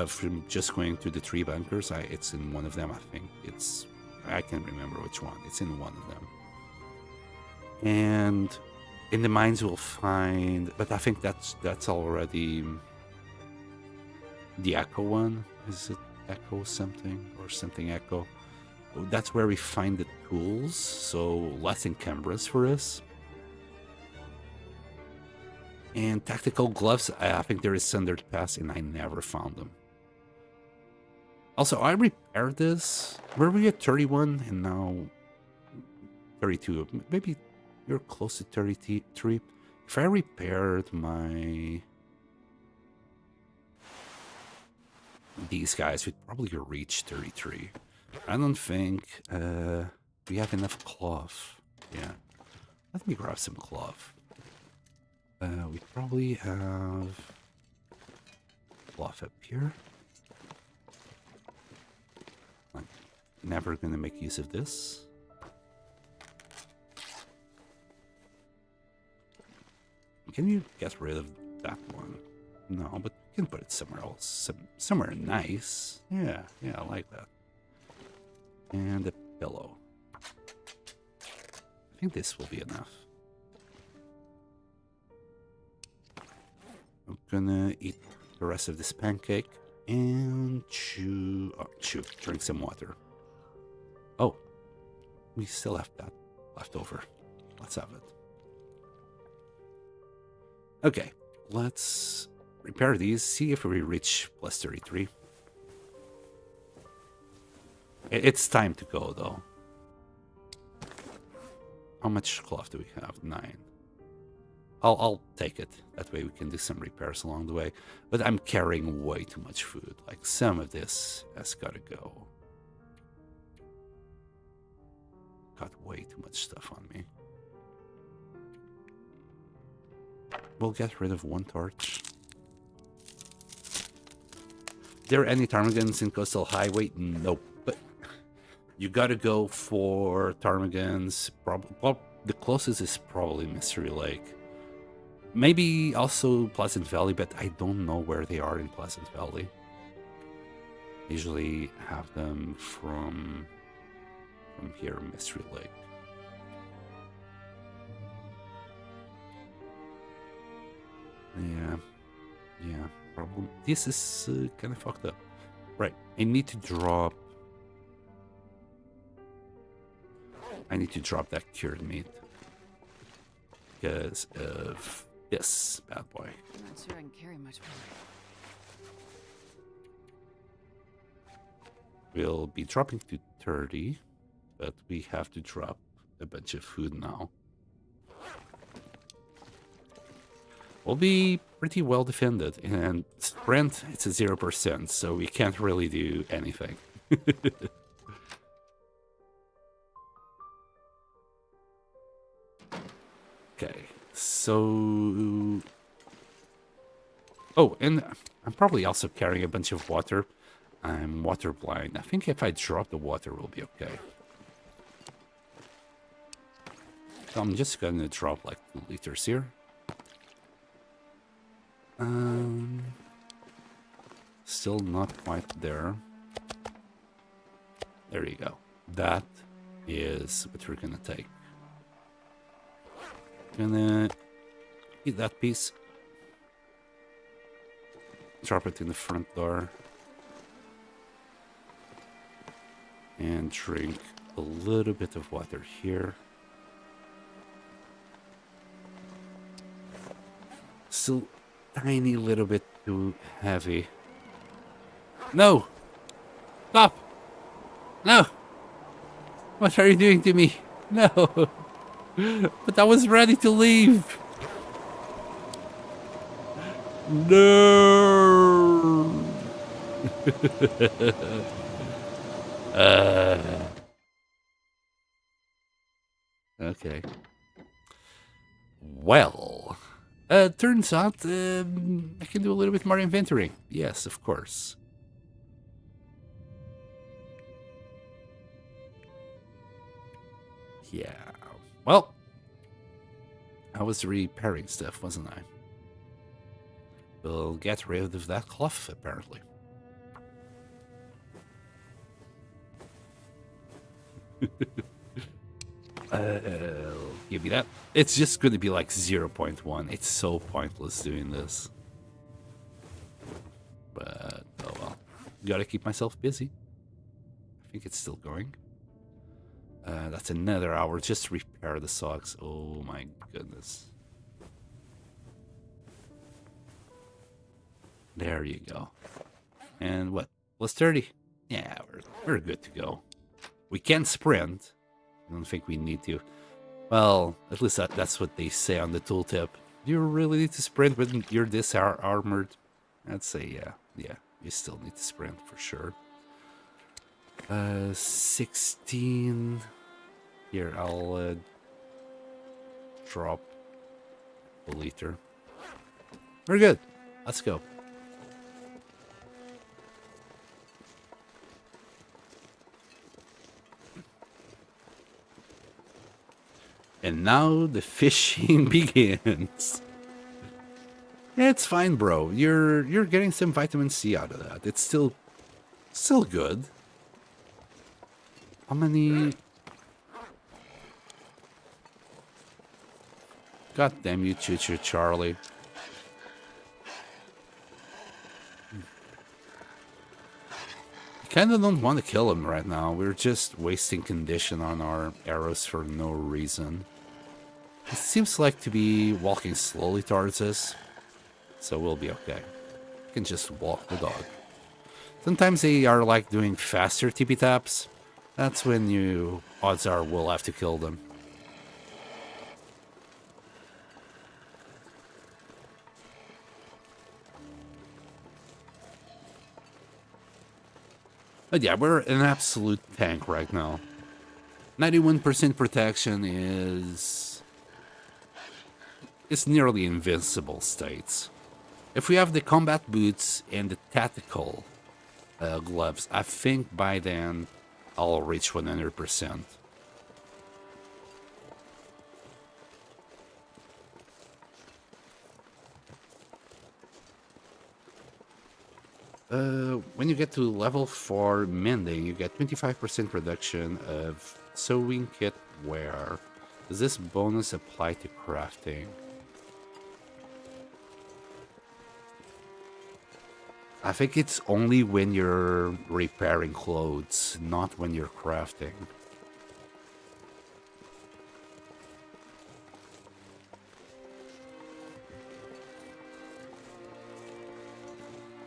From just going to the 3 bunkers. It's in one of them, I think. I can't remember which one. It's in one of them. And in the mines we'll find, but I think that's already the Echo one. Is it Echo something or something Echo? That's where we find the tools, so less encumbrance for us. And tactical gloves, I think there is Sundered Pass, and I never found them. Also, I repaired this. Were we at 31 and now 32? Maybe you're close to 33. If I repaired these guys, we'd probably reach 33. I don't think we have enough cloth. Yeah. Let me grab some cloth. We probably have cloth up here. I'm never gonna make use of this. Can you get rid of that one? No, but you can put it somewhere else. Somewhere nice. Yeah, I like that. And a pillow. I think this will be enough. I'm gonna eat the rest of this pancake and drink some water. Oh, we still have that left over. Let's have it. Okay, let's repair these, see if we reach plus 33. It's time to go, though. How much cloth do we have? 9. I'll take it. That way we can do some repairs along the way. But I'm carrying way too much food. Like, some of this has got to go. Got way too much stuff on me. We'll get rid of 1 torch. There any ptarmigans in Coastal Highway? Nope. But you gotta go for ptarmigans. Well, the closest is probably Mystery Lake. Maybe also Pleasant Valley, but I don't know where they are in Pleasant Valley. Usually have them from here, Mystery Lake. Yeah, problem. This is kind of fucked up. Right, I need to drop that cured meat because of this bad boy. I'm not sure I can carry much more. We'll be dropping to 30, but we have to drop a bunch of food now. We'll be pretty well defended, and sprint, it's a 0%, so we can't really do anything. Okay, so... Oh, and I'm probably also carrying a bunch of water. I'm water blind. I think if I drop the water, we'll be okay. So I'm just gonna drop like 2 liters here. Still not quite there. There you go. That is what we're gonna take. Gonna eat that piece. Drop it in the front door. And drink a little bit of water here. Still tiny little bit too heavy. No! Stop! No! What are you doing to me? No! But I was ready to leave! No! Okay. Well, turns out I can do a little bit more inventory. Yes, of course. Yeah. Well, I was repairing stuff, wasn't I? We'll get rid of that cloth, apparently. Give me that. It's just going to be like 0.1. It's so pointless doing this. But, oh well. Gotta keep myself busy. I think it's still going. That's another hour just to repair the socks. Oh my goodness. There you go. And what? Plus 30? Yeah, we're good to go. We can sprint. I don't think we need to. Well, at least that's what they say on the tooltip. Do you really need to sprint when you're this armored? I'd say yeah. Yeah, you still need to sprint for sure. 16. Here, I'll drop a liter. We're good. Let's go. And now the fishing begins. Yeah, it's fine, bro. You're getting some vitamin C out of that. It's still good. How many? God damn you, Choo-Choo Charlie. I kind of don't want to kill him right now. We're just wasting condition on our arrows for no reason. It seems like to be walking slowly towards us, so we'll be okay. We can just walk the dog. Sometimes they are like doing faster tippy taps. That's when you, odds are, will have to kill them. But yeah, we're an absolute tank right now. 91% protection is nearly invincible states. If we have the combat boots and the tactical gloves, I think by then I'll reach 100%. When you get to level 4 mending, you get 25% reduction of sewing kit wear. Does this bonus apply to crafting? I think it's only when you're repairing clothes, not when you're crafting.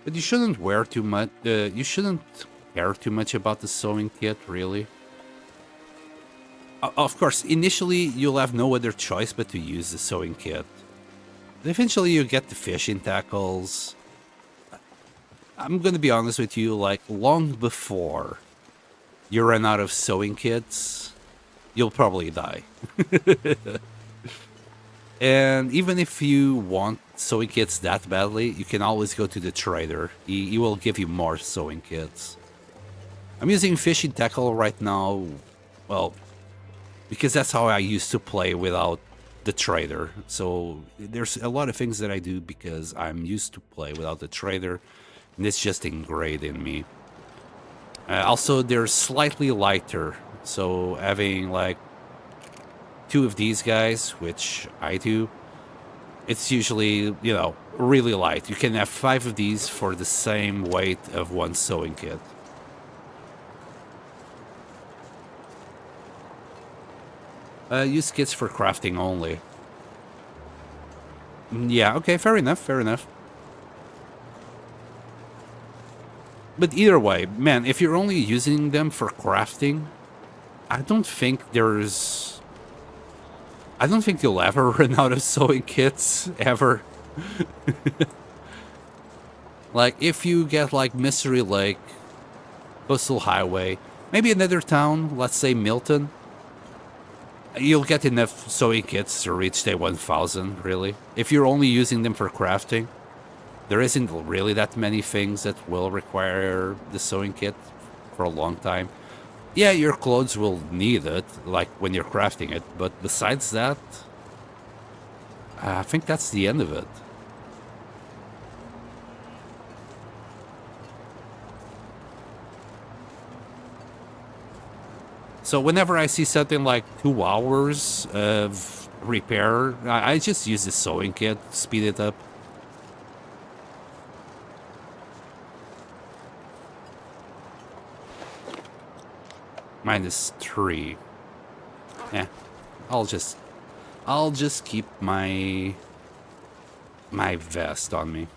But you shouldn't wear too much. You shouldn't care too much about the sewing kit, really. Of course, initially you'll have no other choice but to use the sewing kit. But eventually you get the fishing tackles. I'm gonna be honest with you, like long before you run out of sewing kits, you'll probably die. And even if you want sewing kits that badly, you can always go to the trader. He will give you more sewing kits. I'm using fishing tackle right now, well, because that's how I used to play without the trader. So there's a lot of things that I do because I'm used to play without the trader, and it's just ingrained in me. Also, they're slightly lighter, so having like 2 of these guys, which I do, it's usually, you know, really light. You can have 5 of these for the same weight of 1 sewing kit. Use kits for crafting only. Yeah, okay, fair enough, fair enough. But either way, man, if you're only using them for crafting, I don't think you'll ever run out of sewing kits, ever. Like, if you get, like, Mystery Lake, Coastal Highway, maybe another town, let's say Milton, you'll get enough sewing kits to reach day 1000, really. If you're only using them for crafting, there isn't really that many things that will require the sewing kit for a long time. Yeah, your clothes will need it, like when you're crafting it, but besides that, I think that's the end of it. So whenever I see something like 2 hours of repair, I just use the sewing kit, speed it up. -3. Yeah, I'll just keep my vest on me.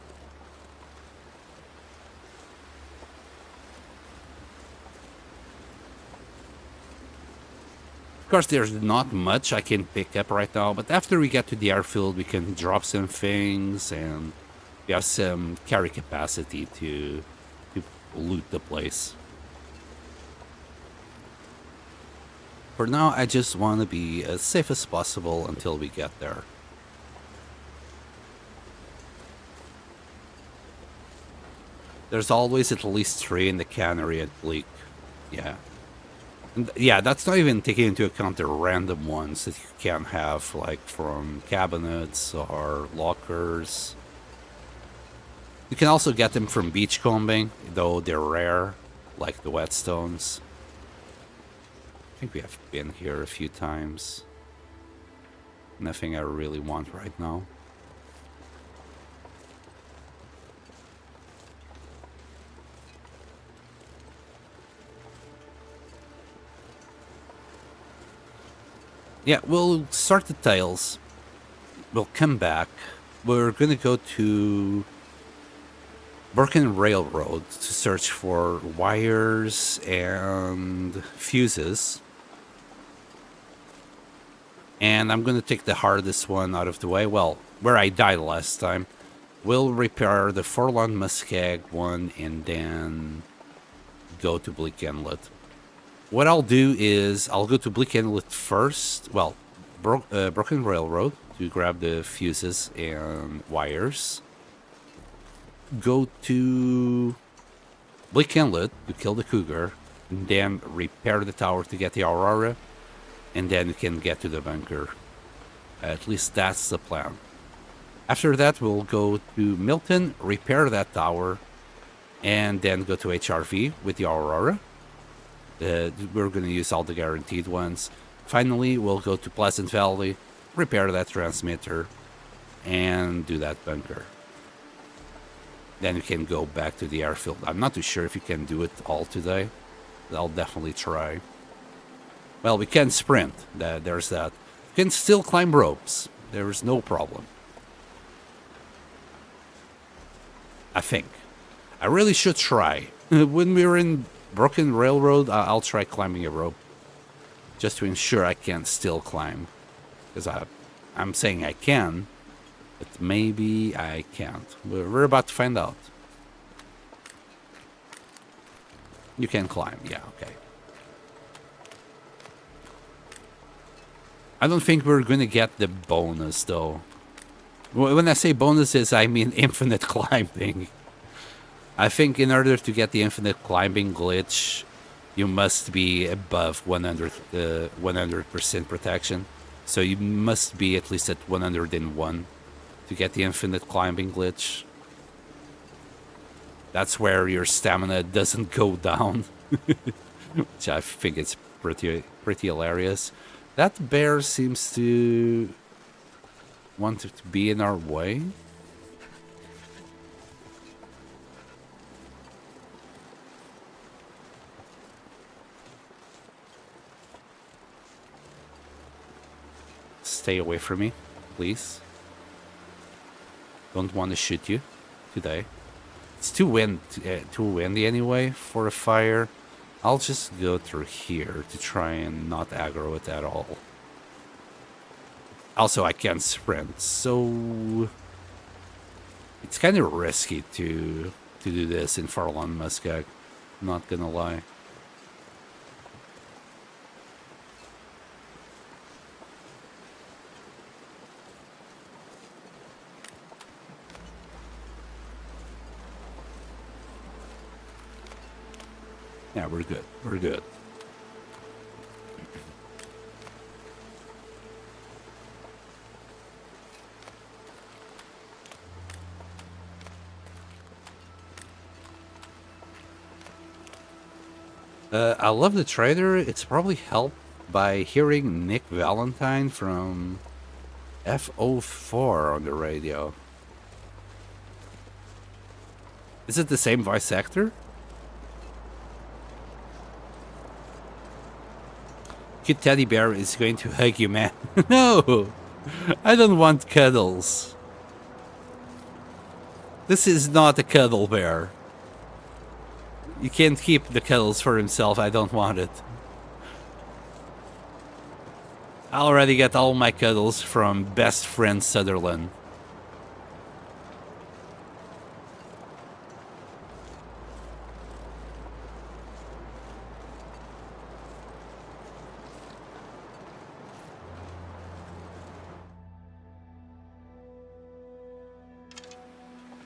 Of course, there's not much I can pick up right now, but after we get to the airfield, we can drop some things, and we have some carry capacity to loot the place. For now, I just want to be as safe as possible until we get there. There's always at least 3 in the cannery at Bleak. Yeah. And yeah, that's not even taking into account the random ones that you can have, like from cabinets or lockers. You can also get them from beachcombing, though they're rare, like the whetstones. I think we have been here a few times. Nothing I really want right now. Yeah, we'll start the tails. We'll come back. We're gonna go to Broken Railroad to search for wires and fuses. And I'm gonna take the hardest one out of the way. Well, where I died last time. We'll repair the Forlorn Muskeg one and then go to Bleak Inlet. What I'll do is I'll go to Bleak Inlet first. Well, Broken Railroad to grab the fuses and wires. Go to Bleak Inlet to kill the cougar, and then repair the tower to get the Aurora, and then we can get to the bunker. At least that's the plan. After that, we'll go to Milton, repair that tower, and then go to HRV with the Aurora. We're going to use all the guaranteed ones. Finally, we'll go to Pleasant Valley, repair that transmitter, and do that bunker. Then you can go back to the airfield. I'm not too sure if you can do it all today. I'll definitely try. Well, we can sprint. There's that. You can still climb ropes. There's no problem. I think. I really should try. When we're in Broken Railroad, I'll try climbing a rope. Just to ensure I can still climb. Because I'm saying I can. But maybe I can't. We're about to find out. You can climb. Yeah, okay. I don't think we're going to get the bonus, though. When I say bonuses, I mean infinite climbing. I think in order to get the infinite climbing glitch, you must be above 100% protection. So you must be at least at 101 to get the infinite climbing glitch. That's where your stamina doesn't go down. Which I think is pretty hilarious. That bear seems to want to be in our way. stay away from me, please. Don't want to shoot you today. It's too windy anyway for a fire. I'll just go through here to try and not aggro it at all. Also, I can't sprint, so it's kind of risky to do this in Farallon Muscat. Not gonna lie. Yeah, we're good. We're good. I love the trailer. It's probably helped by hearing Nick Valentine from F04 on the radio. Is it the same voice actor? Cute teddy bear is going to hug you, man. No! I don't want cuddles. This is not a cuddle bear. You can't keep the cuddles for himself. I don't want it. I already got all my cuddles from best friend Sutherland.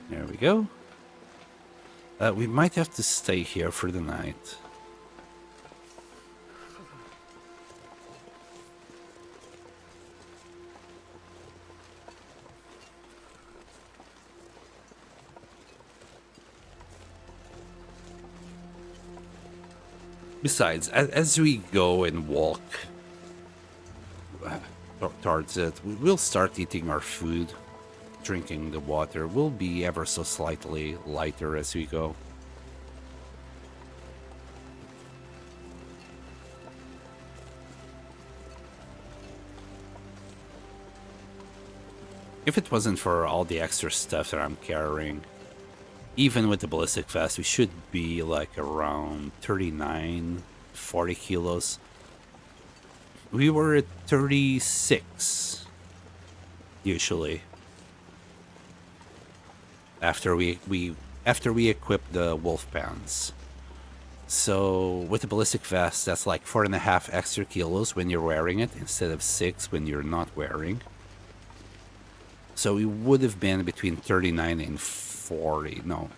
There we go. We might have to stay here for the night. Besides, as we go and walk towards it, we'll start eating our food. Drinking the water will be ever so slightly lighter as we go. If it wasn't for all the extra stuff that I'm carrying, even with the ballistic vest, we should be like around 39, 40 kilos. We were at 36 usually. After we equip the wolf pants. So with the ballistic vest, that's like 4.5 extra kilos when you're wearing it instead of 6 when you're not wearing. So we would have been between 39 and 40. No,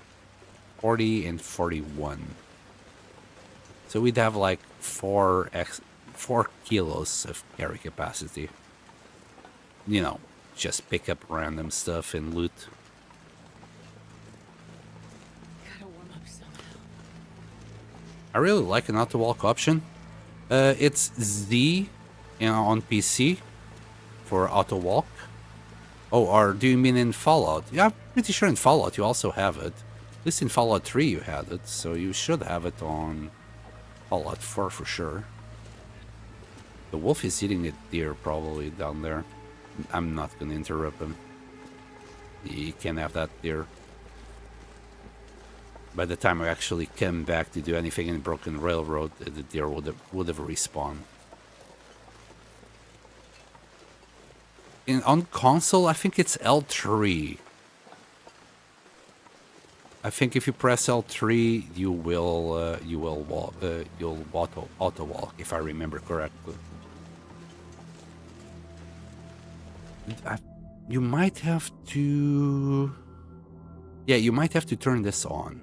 40 and 41. So we'd have like 4 kilos of carry capacity. You know, just pick up random stuff and loot. I really like an auto-walk option. It's Z on PC for auto-walk. Oh, or do you mean in Fallout? Yeah, I'm pretty sure in Fallout you also have it. At least in Fallout 3 you had it, so you should have it on Fallout 4 for sure. The wolf is eating a deer probably down there. I'm not gonna interrupt him. He can't have that deer. By the time I actually came back to do anything in Broken Railroad, the deer would have respawned. On console, I think it's L3. I think if you press L3, you'll auto walk, if I remember correctly. You might have to. Yeah, you might have to turn this on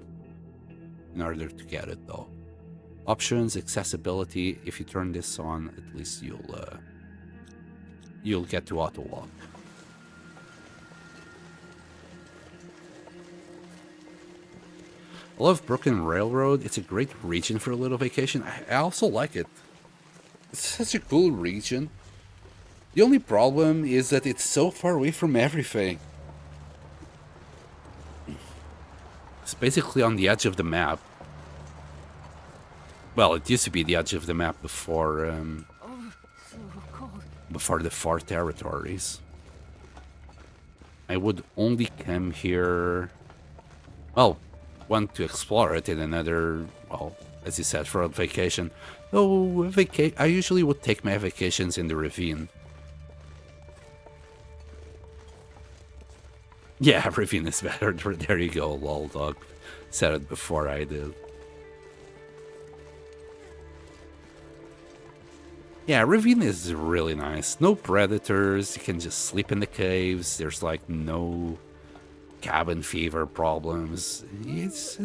in order to get it, though. Options, accessibility. If you turn this on, at least you'll get to auto walk. I love Broken Railroad. It's a great region for a little vacation. I also like it. It's such a cool region. The only problem is that it's so far away from everything. It's basically on the edge of the map. Well, it used to be the edge of the map before Oh, so cold. for the far territories. I would only come here, well, want to explore it in another, well, as you said, for a vacation. Though I usually would take my vacations in the ravine. Yeah, ravine is better. There you go, lol dog. Said it before I did. Yeah, ravine is really nice. No predators. You can just sleep in the caves. There's like no cabin fever problems. It's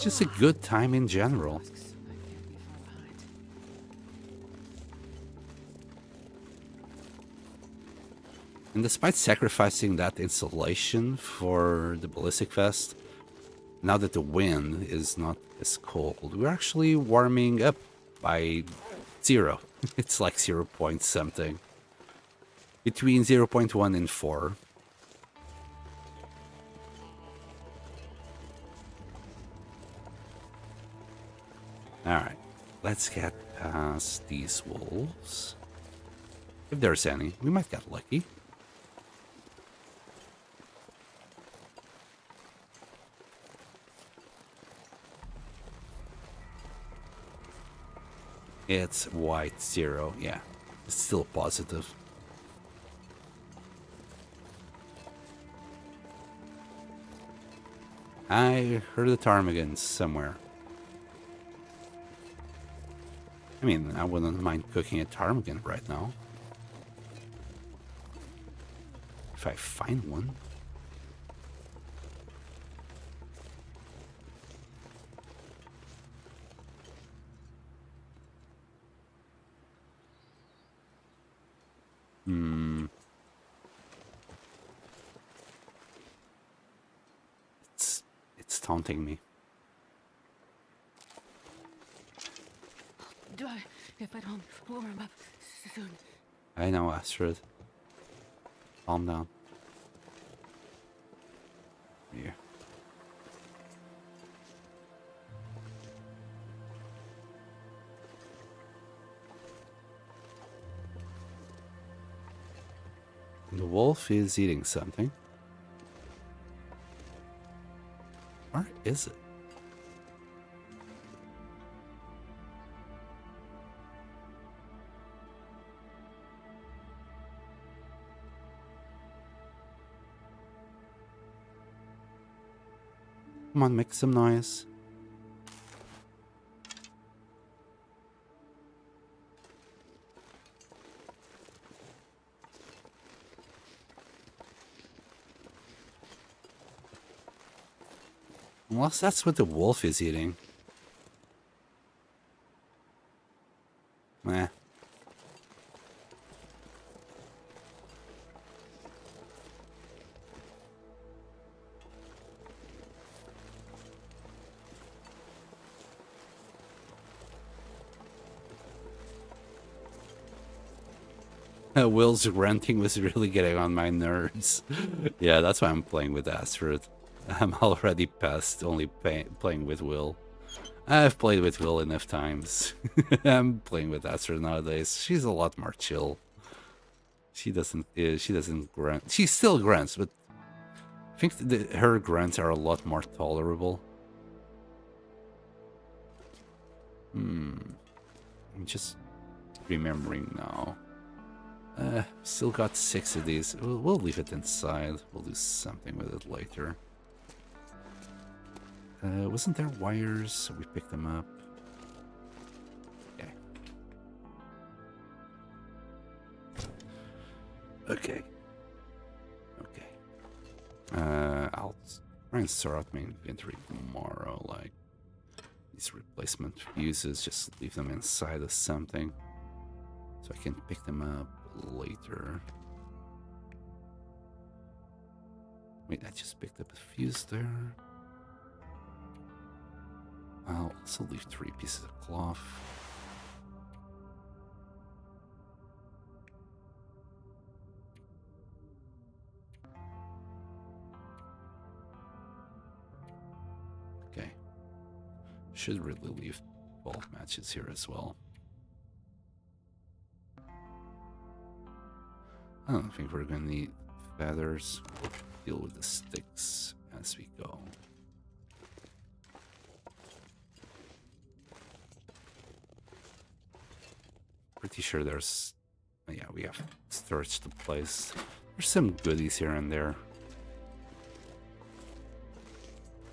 just a good time in general. Risks I can't be far behind. And despite sacrificing that insulation for the ballistic vest, now that the wind is not as cold, we're actually warming up by 0. It's like 0 point something. Between 0.1 and 4. Alright, let's get past these wolves. If there's any, we might get lucky. It's white 0, yeah. It's still positive. I heard a ptarmigan somewhere. I mean, I wouldn't mind cooking a ptarmigan right now. If I find one. It's taunting me. Do I? If I don't warm up soon. I know, Astrid. Calm down. Here. The wolf is eating something. Where is it? Come on, make some noise. Unless that's what the wolf is eating. Meh. Will's grunting was really getting on my nerves. Yeah, that's why I'm playing with Astrid. I'm already past only playing with Will. I've played with Will enough times. I'm playing with Astrid nowadays. She's a lot more chill. She doesn't grunt. She still grunts, but I think her grunts are a lot more tolerable. I'm just remembering now. Still got 6 of these. We'll leave it inside. We'll do something with it later. Wasn't there wires? So we picked them up. Okay. I'll try and sort out my inventory tomorrow. Like these replacement fuses, just leave them inside of something so I can pick them up later. Wait, I just picked up a fuse there. I'll also leave 3 pieces of cloth. Okay. Should really leave 12 matches here as well. I don't think we're gonna need feathers. We'll deal with the sticks as we go. Pretty sure there's... yeah, we have searched the place. There's some goodies here and there.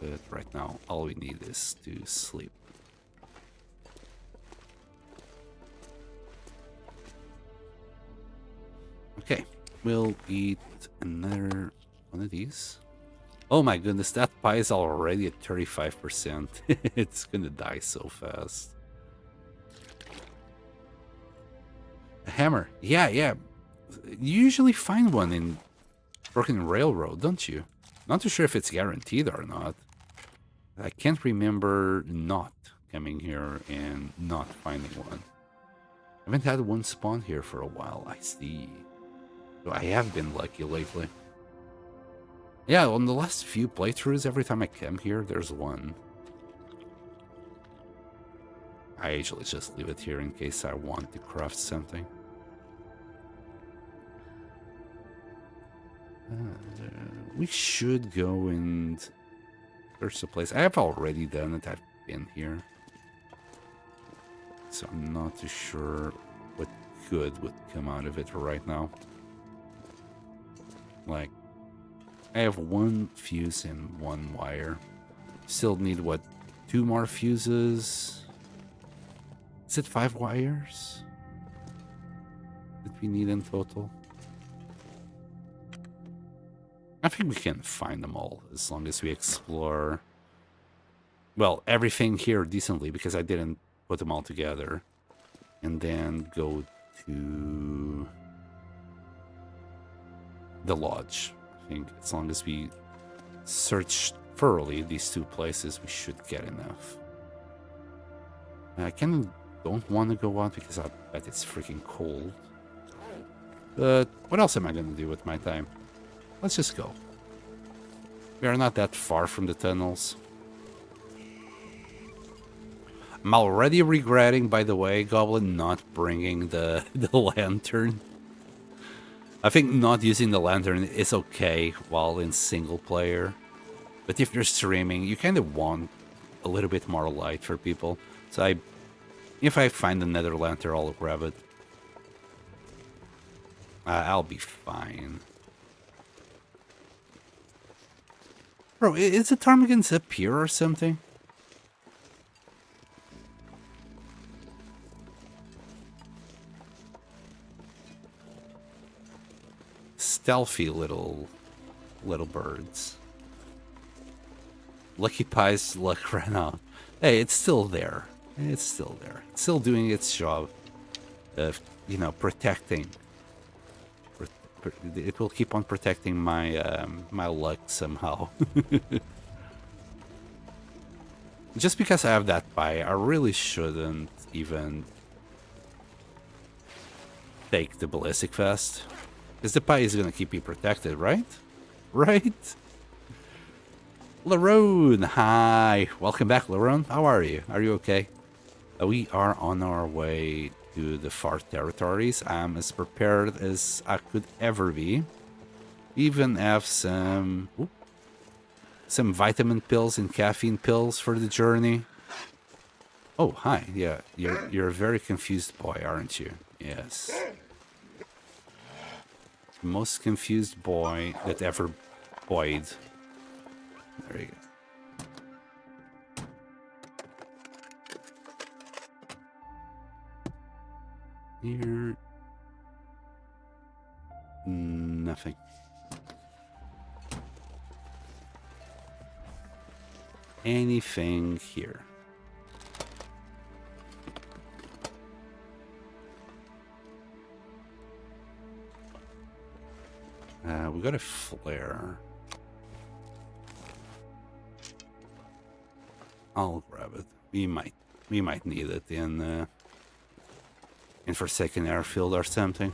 But right now, all we need is to sleep. Okay, we'll eat another one of these. Oh my goodness, that pie is already at 35%. It's gonna die so fast. A hammer. Yeah. You usually find one in Broken Railroad, don't you? Not too sure if it's guaranteed or not. I can't remember not coming here and not finding one. I haven't had one spawn here for a while, I see. So I have been lucky lately. Yeah, on the last few playthroughs, every time I come here, there's one. I usually just leave it here in case I want to craft something. We should go and search the place. I have already done it. I've been here. So I'm not too sure what good would come out of it right now. Like, I have one fuse and one wire. Still need, what, 2 more fuses? Is it 5 wires that we need in total? I think we can find them all as long as we explore, well, everything here decently, because I didn't put them all together. And then go to the lodge. I think as long as we search thoroughly these 2 places, we should get enough. I kind of don't want to go out because I bet it's freaking cold. But what else am I going to do with my time? Let's just go. We are not that far from the tunnels. I'm already regretting, by the way, Goblin, not bringing the lantern. I think not using the lantern is okay while in single player. But if you're streaming, you kind of want a little bit more light for people. So if I find another lantern, I'll grab it. I'll be fine. Bro, is the ptarmigans up here or something? Stealthy little birds. Lucky Pie's luck ran out. Hey, it's still there. It's still there. It's still doing its job of, you know, protecting. It will keep on protecting my my luck somehow. Just because I have that pie, I really shouldn't even take the ballistic vest. Because the pie is gonna keep me protected, right? Right? Larone, hi. Welcome back, Larone. How are you? Are you okay? We are on our way to the far territories. I'm as prepared as I could ever be. Even have some vitamin pills and caffeine pills for the journey. Oh, hi. Yeah, you're a very confused boy, aren't you? Yes. Most confused boy that ever boyed. There you go. Here. Nothing. Anything here? We got a flare. I'll grab it. We might need it in Forsaken Airfield or something.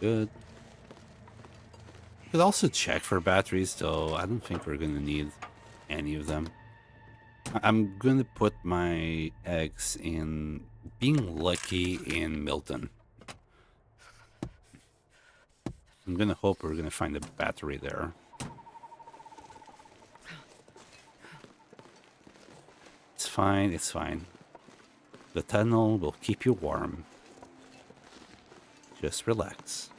Good. Could also check for batteries, though I don't think we're gonna need any of them. I'm gonna put my eggs in being lucky in Milton. I'm gonna hope we're gonna find a battery there. It's fine, it's fine. The tunnel will keep you warm. Just relax.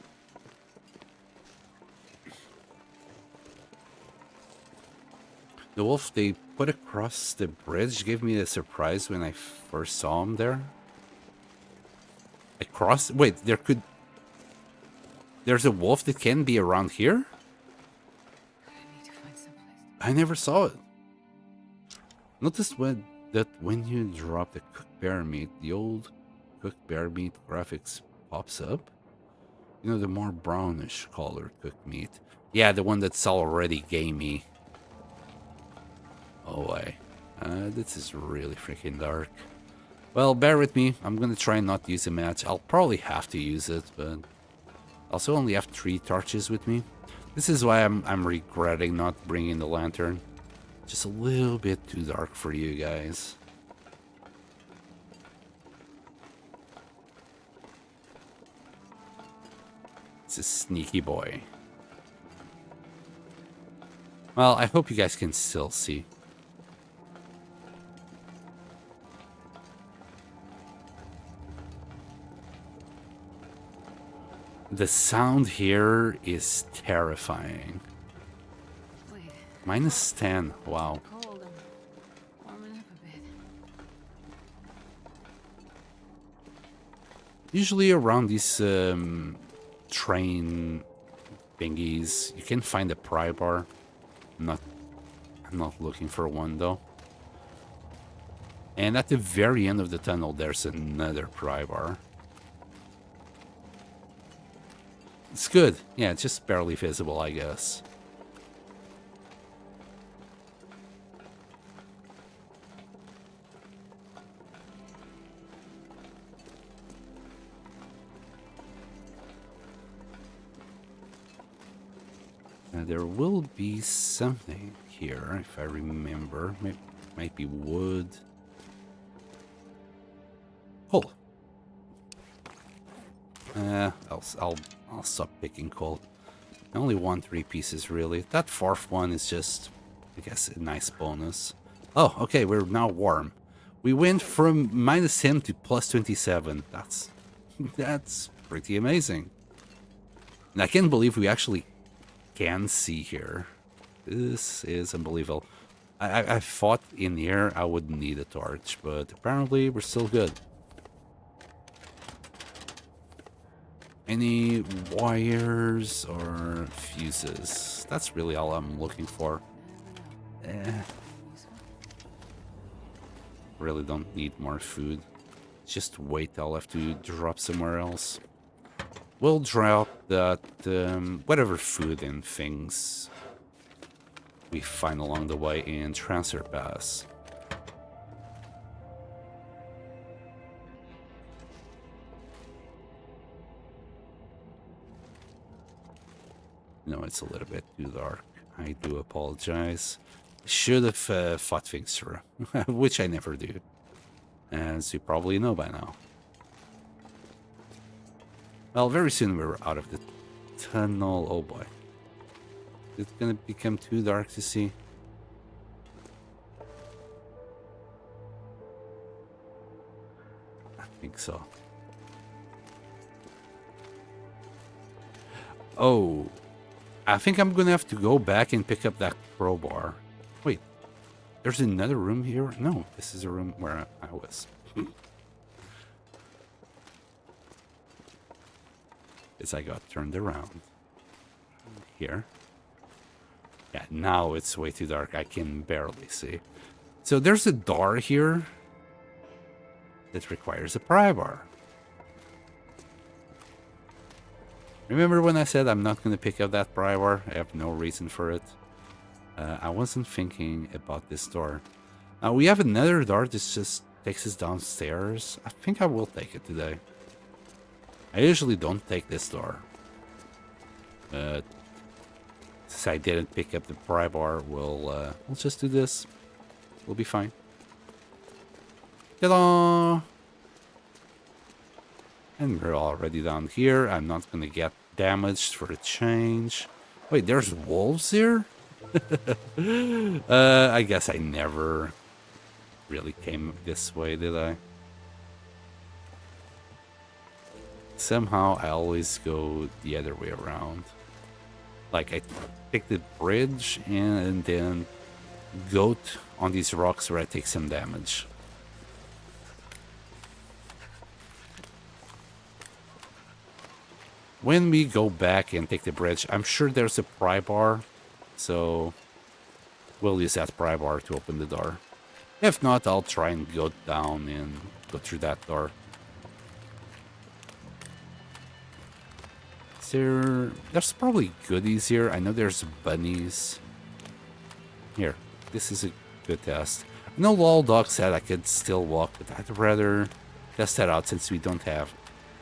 The wolf they put across the bridge gave me a surprise when I first saw him there. Across? Wait, there's a wolf that can be around here? I need to find someplace. I never saw it. Notice that when you drop the cooked bear meat, the old cooked bear meat graphics pops up. You know, the more brownish colored cooked meat. Yeah, the one that's already gamey. Oh, wait. This is really freaking dark. Well, bear with me. I'm gonna try and not use a match. I'll probably have to use it, but I also only have 3 torches with me. This is why I'm regretting not bringing the lantern. Just a little bit too dark for you guys. It's a sneaky boy. Well, I hope you guys can still see. The sound here is terrifying. Wait, -10. Wow. cold. I'm warming up a bit. Usually around these train thingies, you can find a pry bar. I'm not looking for one though. And at the very end of the tunnel, there's another pry bar. It's good. Yeah, it's just barely visible, I guess. There will be something here, if I remember. Might be wood. Coal. I'll stop picking coal. I only want 3 pieces, really. That 4th one is just, I guess, a nice bonus. Oh, okay, we're now warm. We went from -10 to +27. That's pretty amazing. And I can't believe we actually can see here. This is unbelievable. I thought in here I would need a torch, but apparently we're still good. Any wires or fuses? That's really all I'm looking for. Really don't need more food. Just wait, I'll have to drop somewhere else. We'll drop that, whatever food and things we find along the way in Transfer Pass. No, it's a little bit too dark. I do apologize. Should have thought things through, which I never do, as you probably know by now. Well, very soon we're out of the tunnel. Oh boy. It's gonna become too dark to see. I think so. Oh, I think I'm gonna have to go back and pick up that crowbar. Wait, there's another room here? No, this is a room where I was. As I got turned around. Here. Yeah, now it's way too dark. I can barely see. So there's a door here that requires a pry bar. Remember when I said I'm not going to pick up that pry bar? I have no reason for it. I wasn't thinking about this door. Now we have another door that just takes us downstairs. I think I will take it today. I usually don't take this door. But since I didn't pick up the pry bar, we'll just do this. We'll be fine. Ta-da! And we're already down here. I'm not gonna get damaged for a change. Wait, there's wolves here? I guess I never really came this way, did I? Somehow I always go the other way around. Like I take the bridge and then go on these rocks where I take some damage. When we go back and take the bridge, I'm sure there's a pry bar, so we'll use that pry bar to open the door. If not, I'll try and go down and go through that door. There's probably goodies here. I know there's bunnies. Here, this is a good test. I know Lol Dog said I could still walk, but I'd rather test that out since we don't have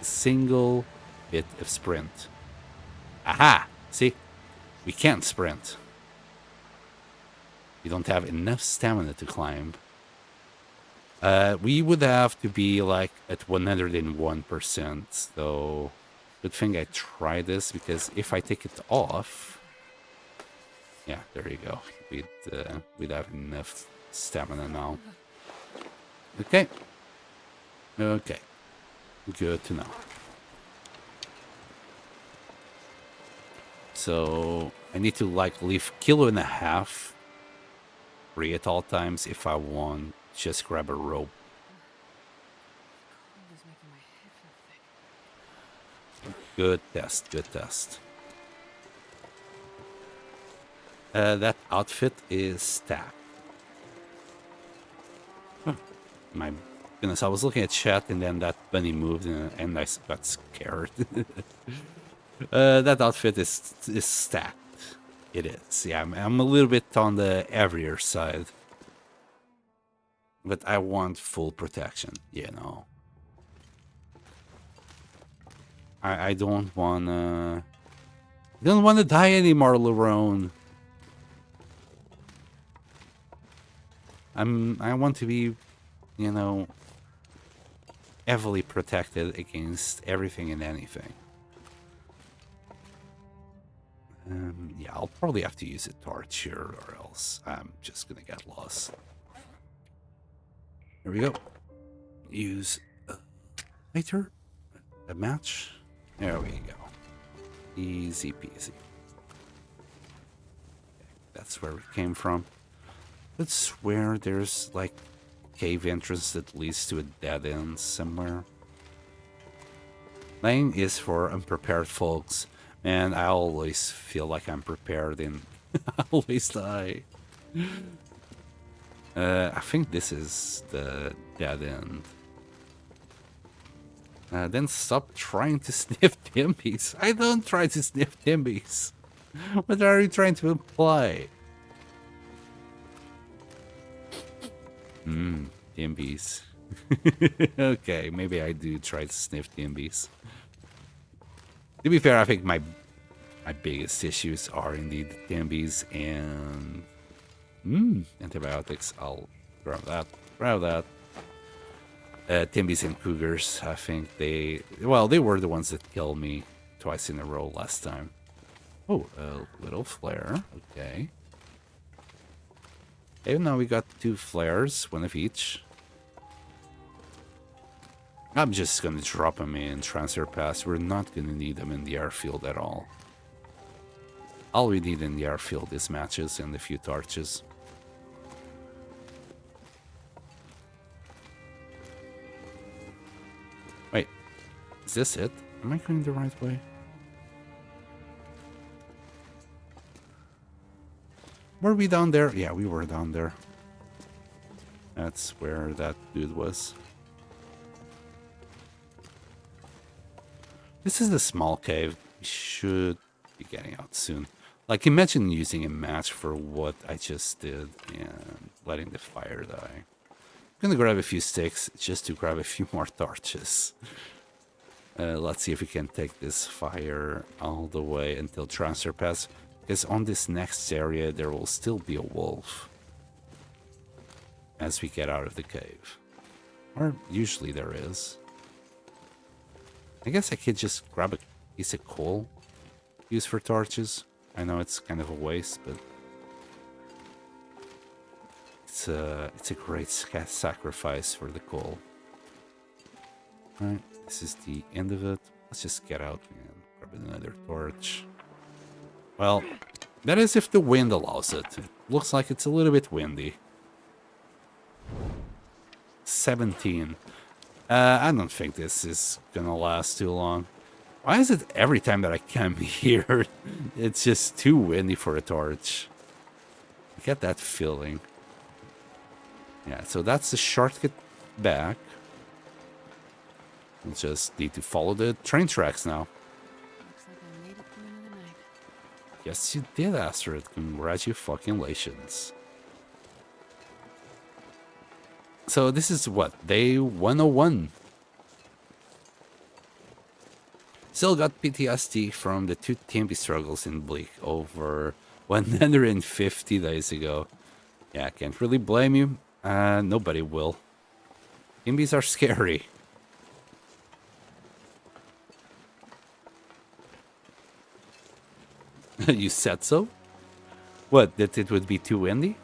a single bit of sprint. Aha! See? We can't sprint. We don't have enough stamina to climb. We would have to be like at 101%, though. Good thing I tried this, because if I take it off... Yeah, there you go. We'd have enough stamina now. Okay. Okay. Good to know. So I need to like leave 1.5 kilos free at all times if I want. Just grab a rope. Cold is making my head feel thick. Good test. Good test. That outfit is stacked. Huh. My goodness, I was looking at chat and then that bunny moved and I got scared. That outfit is stacked. It is. Yeah, I'm a little bit on the heavier side. But I want full protection, you know. I don't wanna... I don't wanna die anymore, Lerone. I want to be, you know, heavily protected against everything and anything. Yeah, I'll probably have to use a torch here, or else I'm just gonna get lost. Here we go. Use a lighter, a match. There we go. Easy peasy. Okay, that's where we came from. I swear there's like cave entrance that leads to a dead end somewhere. Lane is for unprepared folks. Man, I always feel like I'm prepared and I always die. I think this is the dead end. Then stop trying to sniff Timbies. I don't try to sniff Timbies. What are you trying to imply? Timbies. Okay, maybe I do try to sniff Timbies. To be fair, I think my biggest issues are indeed Timbies and antibiotics. I'll grab that. Grab that. Timbies and Cougars, I think they were the ones that killed me twice in a row last time. Oh, a little flare. Okay. Even now we got 2 flares, 1 of each. I'm just gonna drop them in transfer pass. We're not gonna need them in the airfield at all. All we need in the airfield is matches and a few torches. Wait, is this it? Am I going the right way? Were we down there? Yeah, we were down there. That's where that dude was. This is the small cave. We should be getting out soon. Like, imagine using a match for what I just did and letting the fire die. I'm gonna grab a few sticks just to grab a few more torches. Let's see if we can take this fire all the way until transfer pass. Because on this next area, there will still be a wolf as we get out of the cave. Or usually there is. I guess I could just grab a piece of coal, use for torches. I know it's kind of a waste, but it's a great sacrifice for the coal. Alright, this is the end of it. Let's just get out and grab another torch. Well, that is if the wind allows it. It looks like it's a little bit windy. 17. I don't think this is gonna last too long. Why is it every time that I come here, it's just too windy for a torch? I get that feeling. Yeah, so that's the shortcut back. We'll just need to follow the train tracks now. Looks like I made it through another night. Yes, you did, Astrid. Congratulations. So this is what? Day 101. Still got PTSD from the two TMP struggles in Bleak over 150 days ago. Yeah, I can't really blame you. Nobody will. TMPs are scary. You said so? What, that it would be too windy?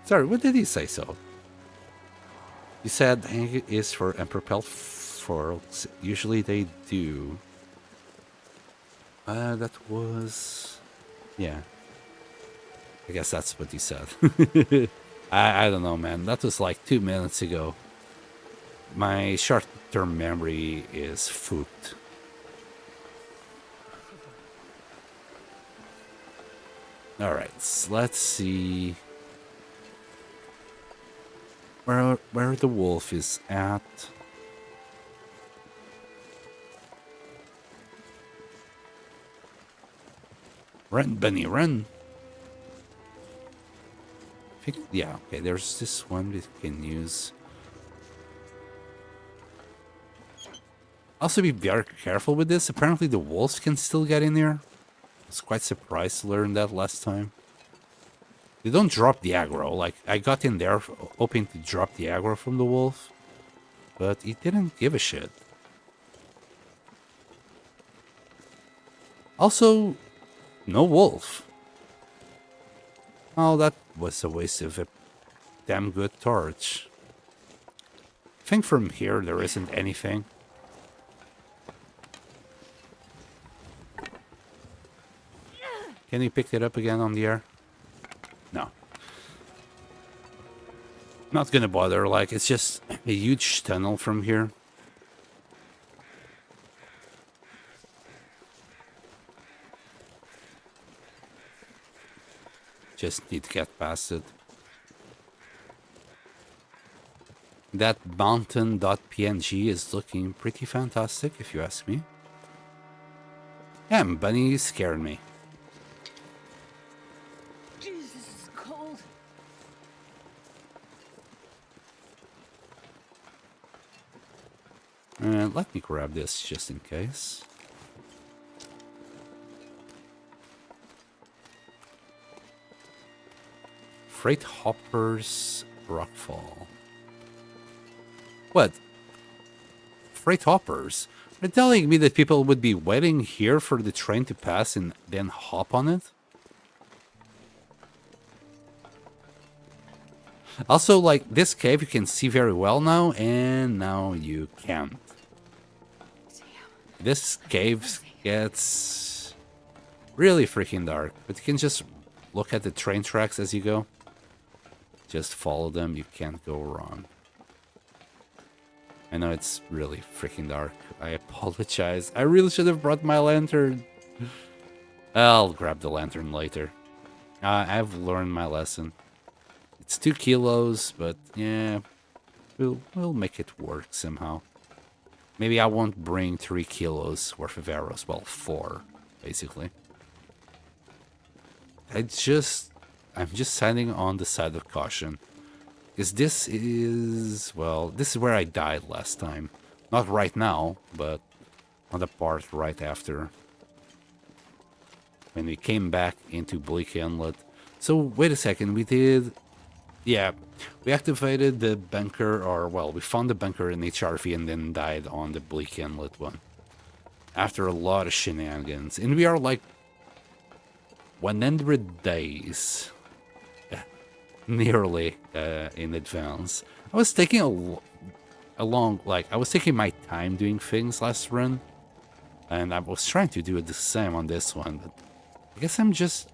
Sorry, what did he say so? You said hang is for unpropelled forks. Usually they do. That was... Yeah. I guess that's what he said. I don't know, man. That was like 2 minutes ago. My short-term memory is fooped. Alright, so let's see... Where the wolf is at. Run, bunny, run. I think, yeah, okay, there's this one we can use. Also be very careful with this. Apparently the wolves can still get in there. I was quite surprised to learn that last time. They don't drop the aggro. Like, I got in there hoping to drop the aggro from the wolf, but he didn't give a shit. Also, no wolf. Oh, that was a waste of a damn good torch. I think from here there isn't anything. Can you pick it up again on the air? No. Not gonna bother, like, it's just a huge tunnel from here. Just need to get past it. That mountain.png is looking pretty fantastic, if you ask me. Damn, bunny scared me. Jesus, this is cold. Let me grab this just in case. Freight hoppers, rockfall. What? Freight hoppers? Are you telling me that people would be waiting here for the train to pass and then hop on it? Also, like, this cave you can see very well now, and now you can't. This cave gets really freaking dark, but you can just look at the train tracks as you go. Just follow them, you can't go wrong. I know it's really freaking dark. I apologize. I really should have brought my lantern. I'll grab the lantern later. I've learned my lesson. It's 2 kilos, but yeah, we'll make it work somehow. Maybe I won't bring 3 kilos worth of arrows. Well, 4, basically. I'm just standing on the side of caution. Because this is, well, this is where I died last time. Not right now, but on the part right after. When we came back into Bleak Inlet. So, wait a second, we did... Yeah, we activated the bunker, or, well, we found the bunker in HRV and then died on the Bleak Inlet one. After a lot of shenanigans. And we are like 100 days nearly in advance. I was taking I was taking my time doing things last run. And I was trying to do it the same on this one, but I guess I'm just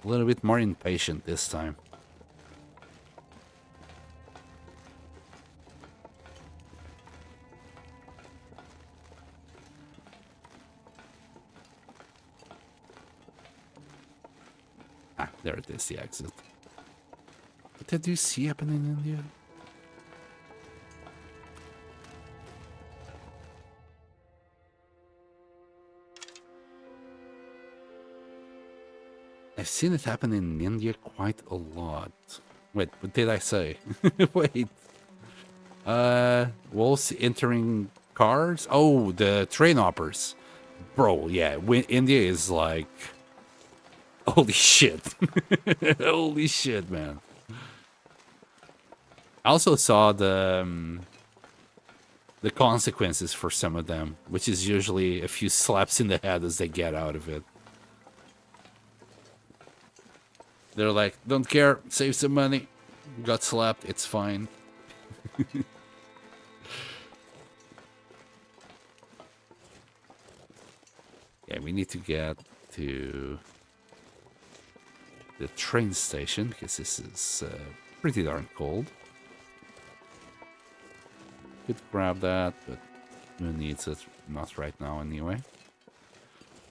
a little bit more impatient this time. Ah, there it is, the exit. What did you see happening in India? I've seen it happen in India quite a lot. Wait, what did I say? Wait. Wolves entering cars? Oh, the train hoppers. Bro, yeah, India is like... Holy shit. Holy shit, man. I also saw the consequences for some of them, which is usually a few slaps in the head as they get out of it. They're like, don't care, save some money. Got slapped, it's fine. Yeah, we need to get to the train station because this is pretty darn cold. Could grab that, but who needs it? Not right now, anyway.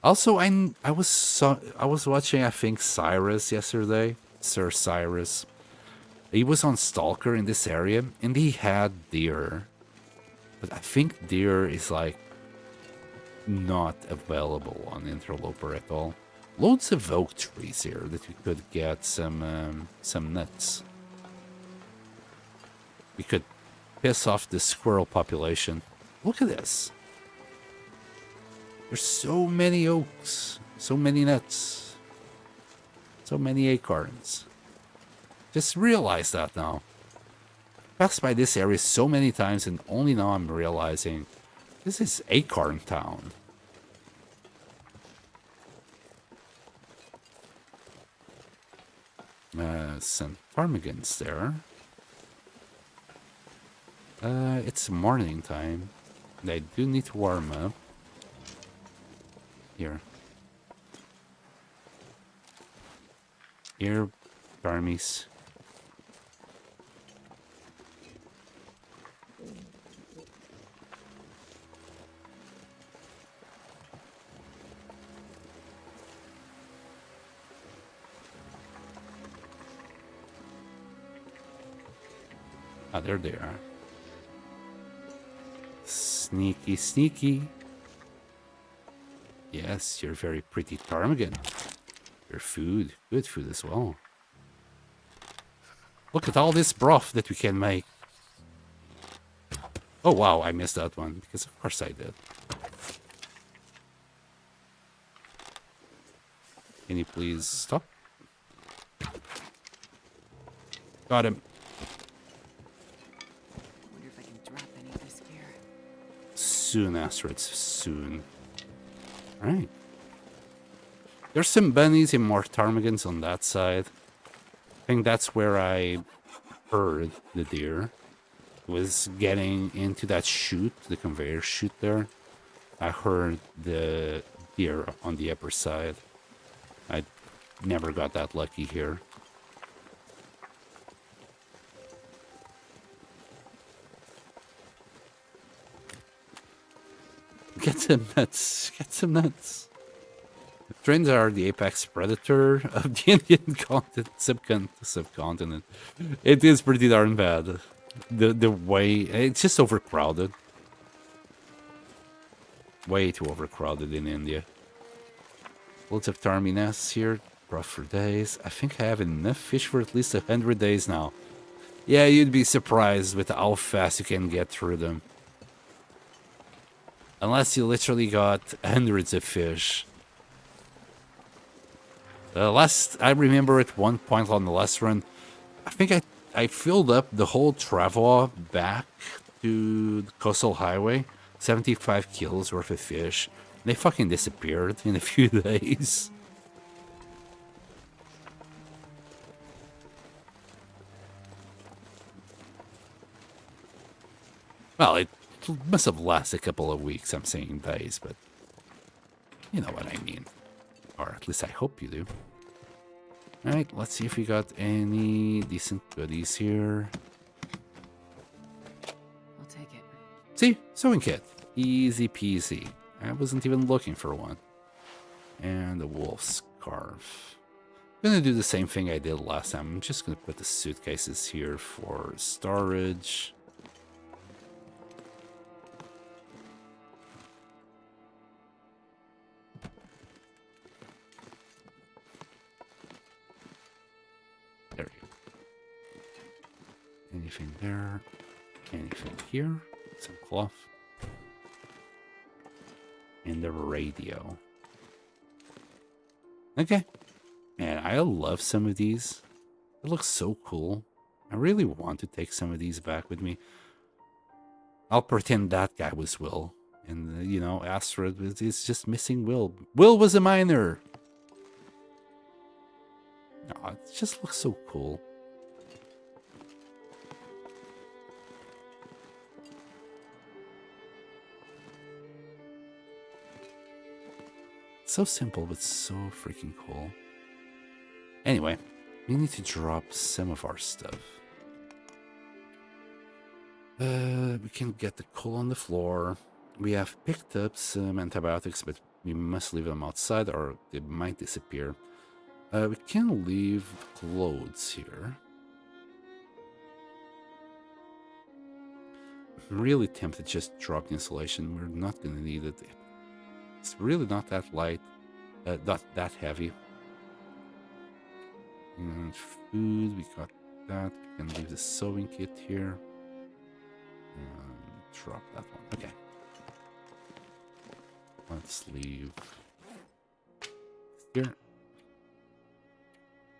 Also, I was watching, I think, Cyrus yesterday, Sir Cyrus. He was on Stalker in this area, and he had deer. But I think deer is like not available on Interloper at all. Loads of oak trees here that we could get some nuts. We could piss off the squirrel population. Look at this. There's so many oaks, so many nuts, so many acorns. Just realize that now. Passed by this area so many times and only now I'm realizing this is Acorn Town. Some ptarmigans there. It's morning time. They do need to warm up. Here. Here, Barmies. Ah, there they are. Sneaky, sneaky. Yes, you're very pretty ptarmigan. Your food, good food as well. Look at all this broth that we can make. Oh wow, I missed that one, because of course I did. Can you please stop? Got him. Wonder if I can drop any of this gear. Soon, Asteroids, soon. Right. There's some bunnies and more ptarmigans on that side. I think that's where I heard the deer. Was getting into that chute, the conveyor chute there. I heard the deer on the upper side. I never got that lucky here. Get some nuts. Get some nuts. Trains are the apex predator of the Indian subcontinent. It is pretty darn bad. The way... It's just overcrowded. Way too overcrowded in India. Lots of ptarmigan nests here. Rough for days. I think I have enough fish for at least 100 days now. Yeah, you'd be surprised with how fast you can get through them. Unless you literally got hundreds of fish. I remember at one point on the last run, I think I filled up the whole travel back to the coastal highway, 75 kilos worth of fish. They fucking disappeared in a few days. Well, it must have lasted a couple of weeks, I'm saying days, but you know what I mean. Or at least I hope you do. Alright, let's see if we got any decent goodies here. I'll take it. See? Sewing kit. Easy peasy. I wasn't even looking for one. And a wolf scarf. I'm gonna do the same thing I did last time. I'm just gonna put the suitcases here for storage. There you go. Anything there? Anything here? Some cloth. And the radio. Okay. Man, I love some of these. It looks so cool. I really want to take some of these back with me. I'll pretend that guy was Will. And, you know, Astrid is just missing Will. Will was a miner! Oh, it just looks so cool. So simple, but so freaking cool. Anyway, we need to drop some of our stuff. We can get the coal on the floor. We have picked up some antibiotics, but we must leave them outside or they might disappear. We can leave clothes here. I'm really tempted to just drop the insulation. We're not going to need it. It's really not that light, not that heavy. And food, we got that. We can leave the sewing kit here. And drop that one. Okay. Let's leave here.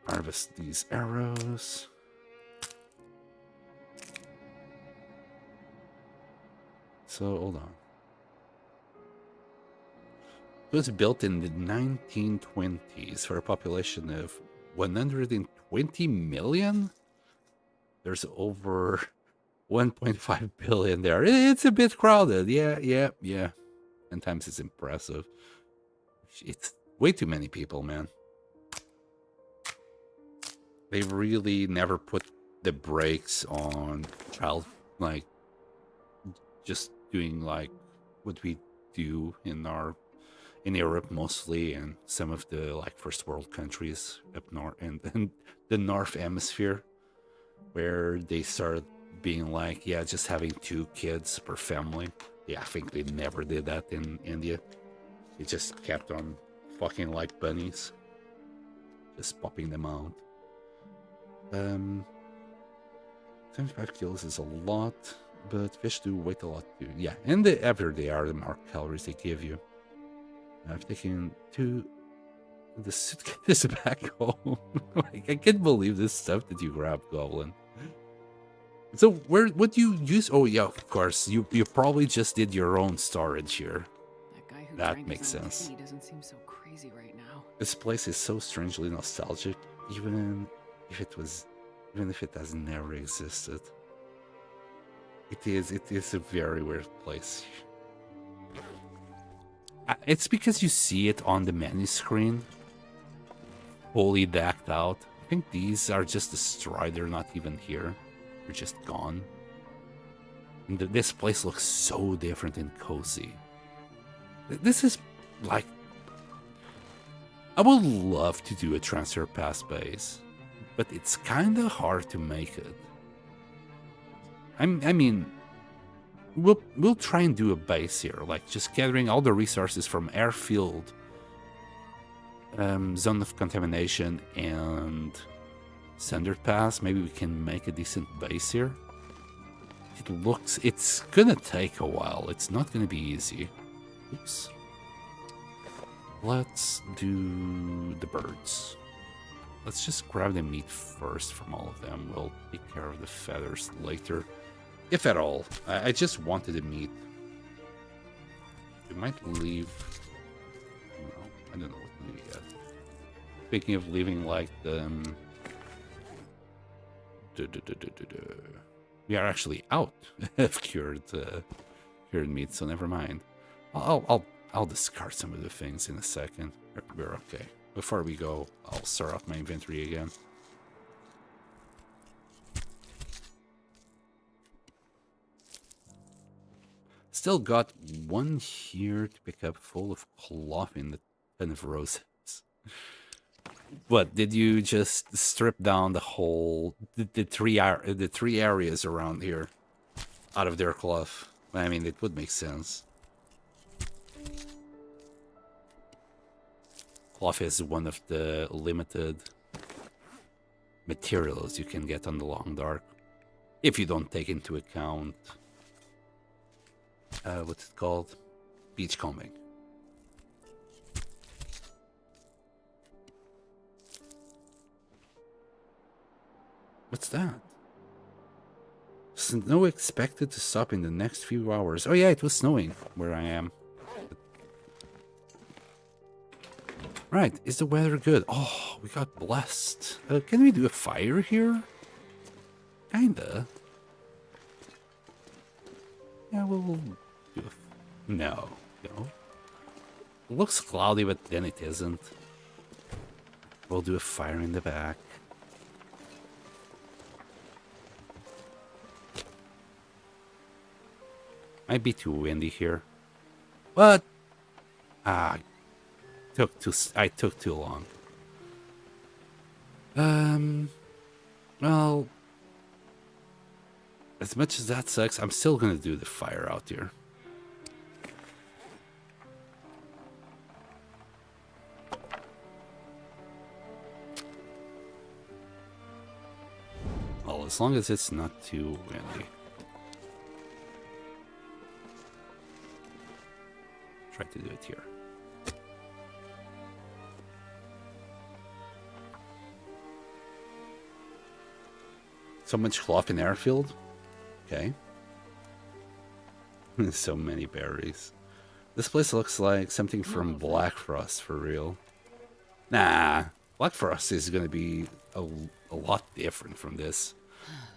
Harvest these arrows. So, hold on. It was built in the 1920s for a population of 120 million. There's over 1.5 billion there. It's a bit crowded. Yeah. 10 times it's impressive. It's way too many people, man. They really never put the brakes on child, like, just doing like what we do in Europe mostly, and some of the like first world countries up north and the North Hemisphere, where they started being like, yeah, just having 2 kids per family. Yeah, I think they never did that in India. They just kept on fucking like bunnies, just popping them out. 75 kilos is a lot, but fish do weight a lot too. Yeah, and the heavier they are, the more calories they give you. I've taken 2 the suitcase back home. Like, I can't believe this stuff that you grabbed, Goblin. So what do you use? Oh yeah, of course. You probably just did your own storage here. That makes sense. He doesn't seem so crazy right now. This place is so strangely nostalgic, even if it has never existed. It is a very weird place. It's because you see it on the menu screen, fully decked out. I think these are just destroyed. They're not even here. They're just gone. And this place looks so different and cozy. This is like... I would love to do a transfer pass base, but it's kind of hard to make it. I mean... We'll try and do a base here, like just gathering all the resources from airfield, zone of contamination, and Standard pass. Maybe we can make a decent base here. It's gonna take a while. It's not gonna be easy. Oops. Let's do the birds. Let's just grab the meat first from all of them. We'll take care of the feathers later. If at all. I just wanted the meat. We might leave... No, I don't know what to do yet. Speaking of leaving, like, the... We are actually out of cured meat, so never mind. I'll discard some of the things in a second. We're okay. Before we go, I'll start off my inventory again. Still got one here to pick up full of cloth in the ton of roses. What, did you just strip down the whole the three areas around here out of their cloth? I mean, it would make sense. Cloth is one of the limited materials you can get on the Long Dark, if you don't take into account what's it called? Beachcombing. What's that? Snow expected to stop in the next few hours. Oh yeah, it was snowing where I am. Right, is the weather good? Oh, we got blessed. Can we do a fire here? Kinda. Yeah, we'll do a... No. It looks cloudy, but then it isn't. We'll do a fire in the back. Might be too windy here. What? I took too long. Well, as much as that sucks, I'm still gonna do the fire out here. Well, as long as it's not too windy. Try to do it here. So much cloth in airfield. Okay. So many berries. This place looks like something from Black Frost for real. Nah, Black Frost is gonna be a lot different from this.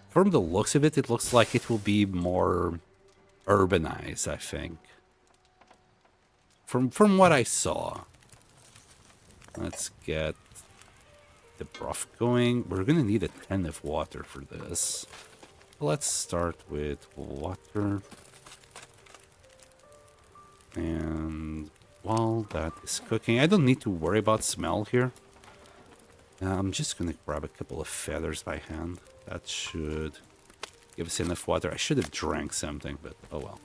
From the looks of it, it looks like it will be more urbanized, I think. From what I saw. Let's get the broth going. We're gonna need a ton of water for this. Let's start with water. And while that is cooking, I don't need to worry about smell here. I'm just gonna grab a couple of feathers by hand. That should give us enough water. I should have drank something, but oh well.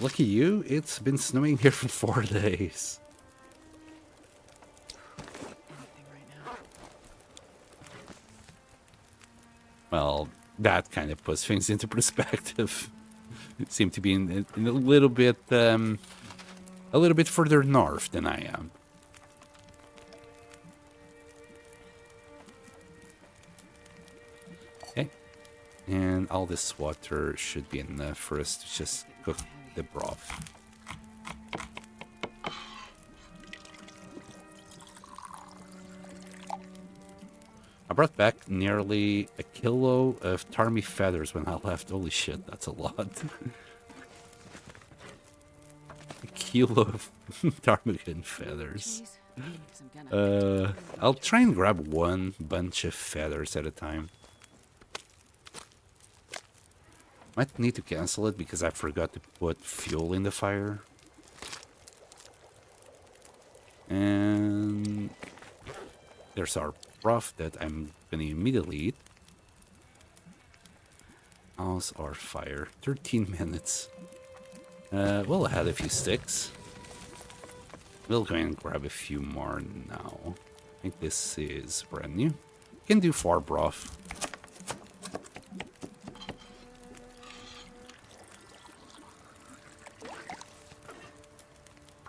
Lucky you, it's been snowing here for 4 days. Well, that kind of puts things into perspective. It seemed to be in a little bit further north than I am. Okay, and all this water should be enough for us to just cook the broth. I brought back nearly a kilo of Tarmy feathers when I left. Holy shit, that's a lot. A kilo of ptarmigan feathers. I'll try and grab one bunch of feathers at a time. Might need to cancel it because I forgot to put fuel in the fire. And there's our broth that I'm gonna immediately eat. How's our fire? 13 minutes. We'll add a few sticks. We'll go and grab a few more now. I think this is brand new. can do 4 broth.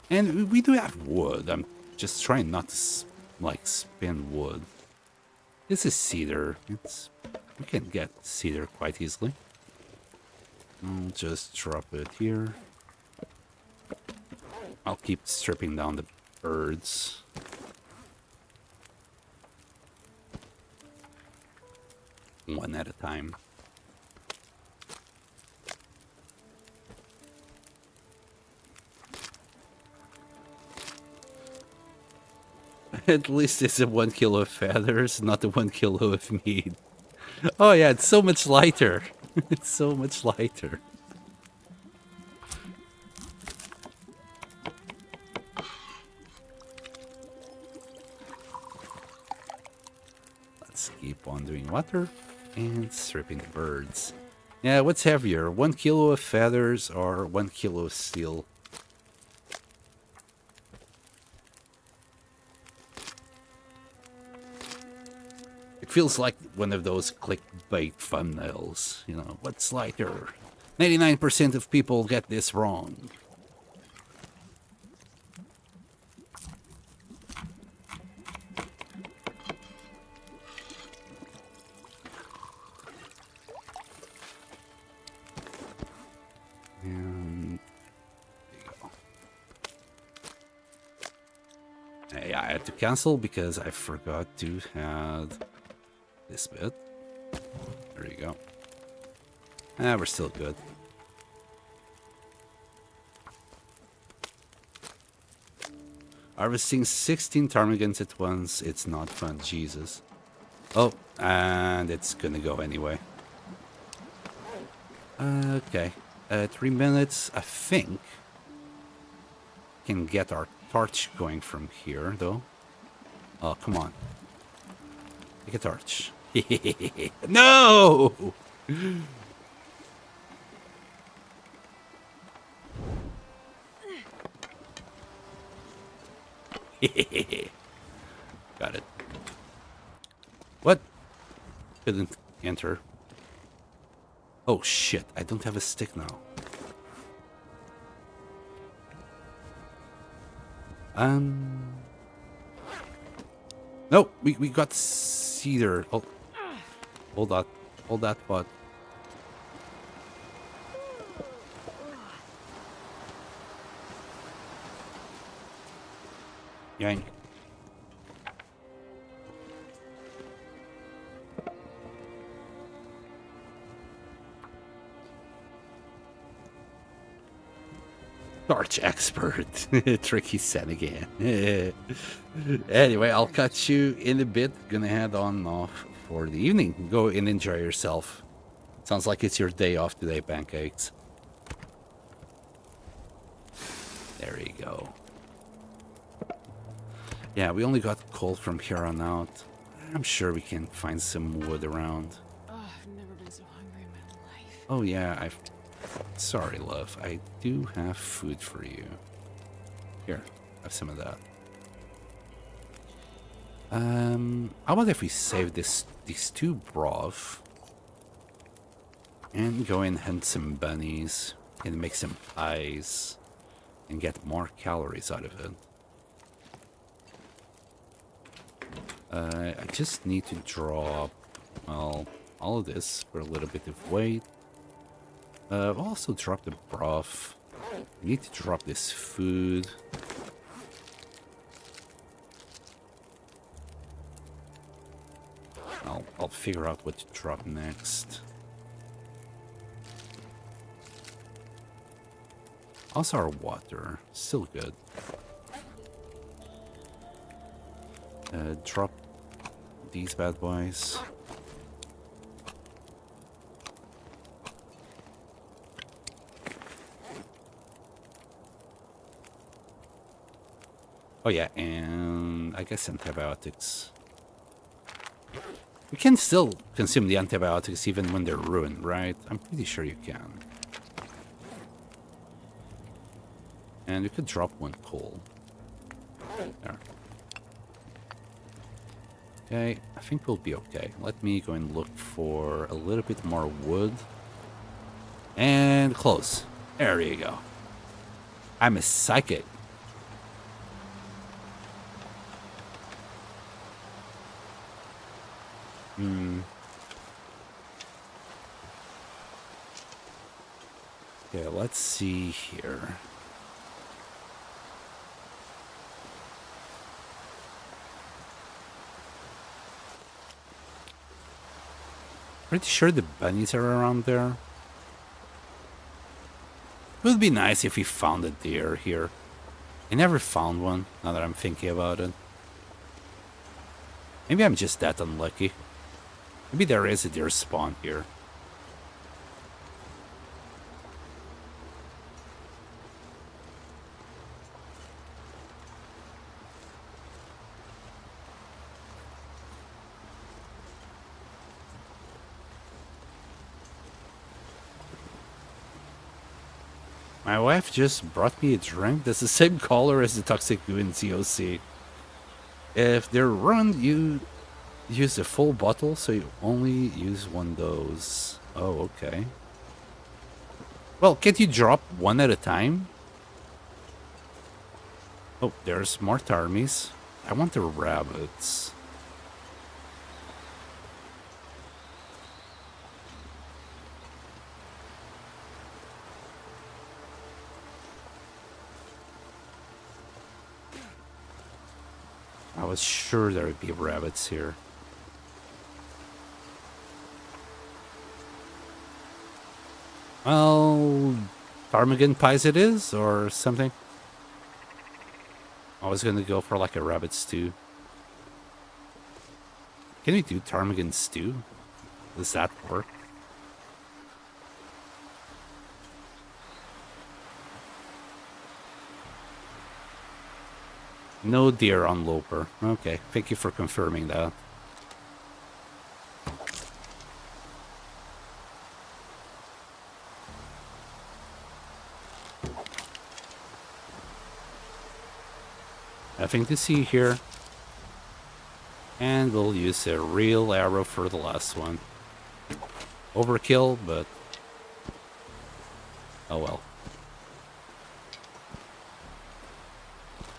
And we do have wood. I'm just trying not to like spin wood. This is cedar. We can get cedar quite easily. I'll just drop it here. I'll keep stripping down the birds. One at a time. At least it's a 1 kilo of feathers, not a 1 kilo of meat. Oh yeah, it's so much lighter. It's so much lighter. Let's keep on doing water and stripping the birds. Yeah, what's heavier, 1 kilo of feathers or 1 kilo of steel? It feels like one of those clickbait thumbnails. You know, what's lighter? 99% of people get this wrong. And there you go. Hey, I had to cancel because I forgot to have this bit. There you go. We're still good. Harvesting 16 ptarmigans at once. It's not fun, Jesus. Oh, and it's gonna go anyway. Okay. 3 minutes, I think. Can get our torch going from here, though. Oh, come on. Take a torch. No! Got it. What? Couldn't enter. Oh shit, I don't have a stick now. No, we got cedar. Oh, hold that. Hold that pot. Yank. Torch expert. Tricky Sen again. Anyway, I'll catch you in a bit. Gonna head on off for the evening. Go and enjoy yourself. Sounds like it's your day off today, Pancakes. There you go. Yeah, we only got coal from here on out. I'm sure we can find some wood around. Oh, I've never been so hungry in my life. Oh yeah, sorry, love. I do have food for you. Here, have some of that. How about if we save these 2 broth and go and hunt some bunnies and make some pies and get more calories out of it. I just need to drop, well, all of this for a little bit of weight. I'll also drop the broth. I need to drop this food. I'll figure out what to drop next. Also our water, still good. Drop these bad boys. Oh yeah, and I guess antibiotics. We can still consume the antibiotics even when they're ruined, right? I'm pretty sure you can. And we could drop 1 coal. There. Okay, I think we'll be okay. Let me go and look for a little bit more wood. And close. There you go. I'm a psychic. Okay, let's see here. Pretty sure the bunnies are around there. It would be nice if we found a deer here. I never found one, now that I'm thinking about it. Maybe I'm just that unlucky. Maybe there is a deer spawn here. My wife just brought me a drink that's the same color as the toxic goo in COC. If they're ruined, you use a full bottle, so you only use one of those. Oh, okay. Well, can't you drop one at a time? Oh, there's more tarmies. I want the rabbits. I was sure there would be rabbits here. Well, ptarmigan pies it is, or something. I was gonna go for like a rabbit stew. Can we do ptarmigan stew? Does that work? No deer on Loper. Okay, thank you for confirming that. Nothing to see here. And we'll use a real arrow for the last one. Overkill, but... oh well.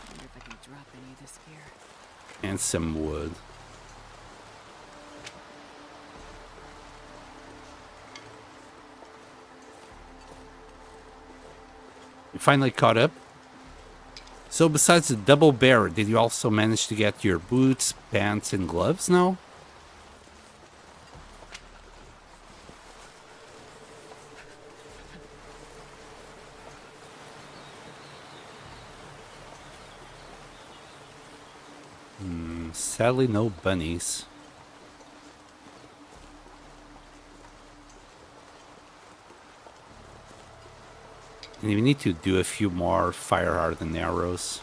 Wonder if I can drop any of this gear. And some wood. You finally caught up? So besides the double bear, did you also manage to get your boots, pants, and gloves now? Sadly, no bunnies. And we need to do a few more fire hardened arrows.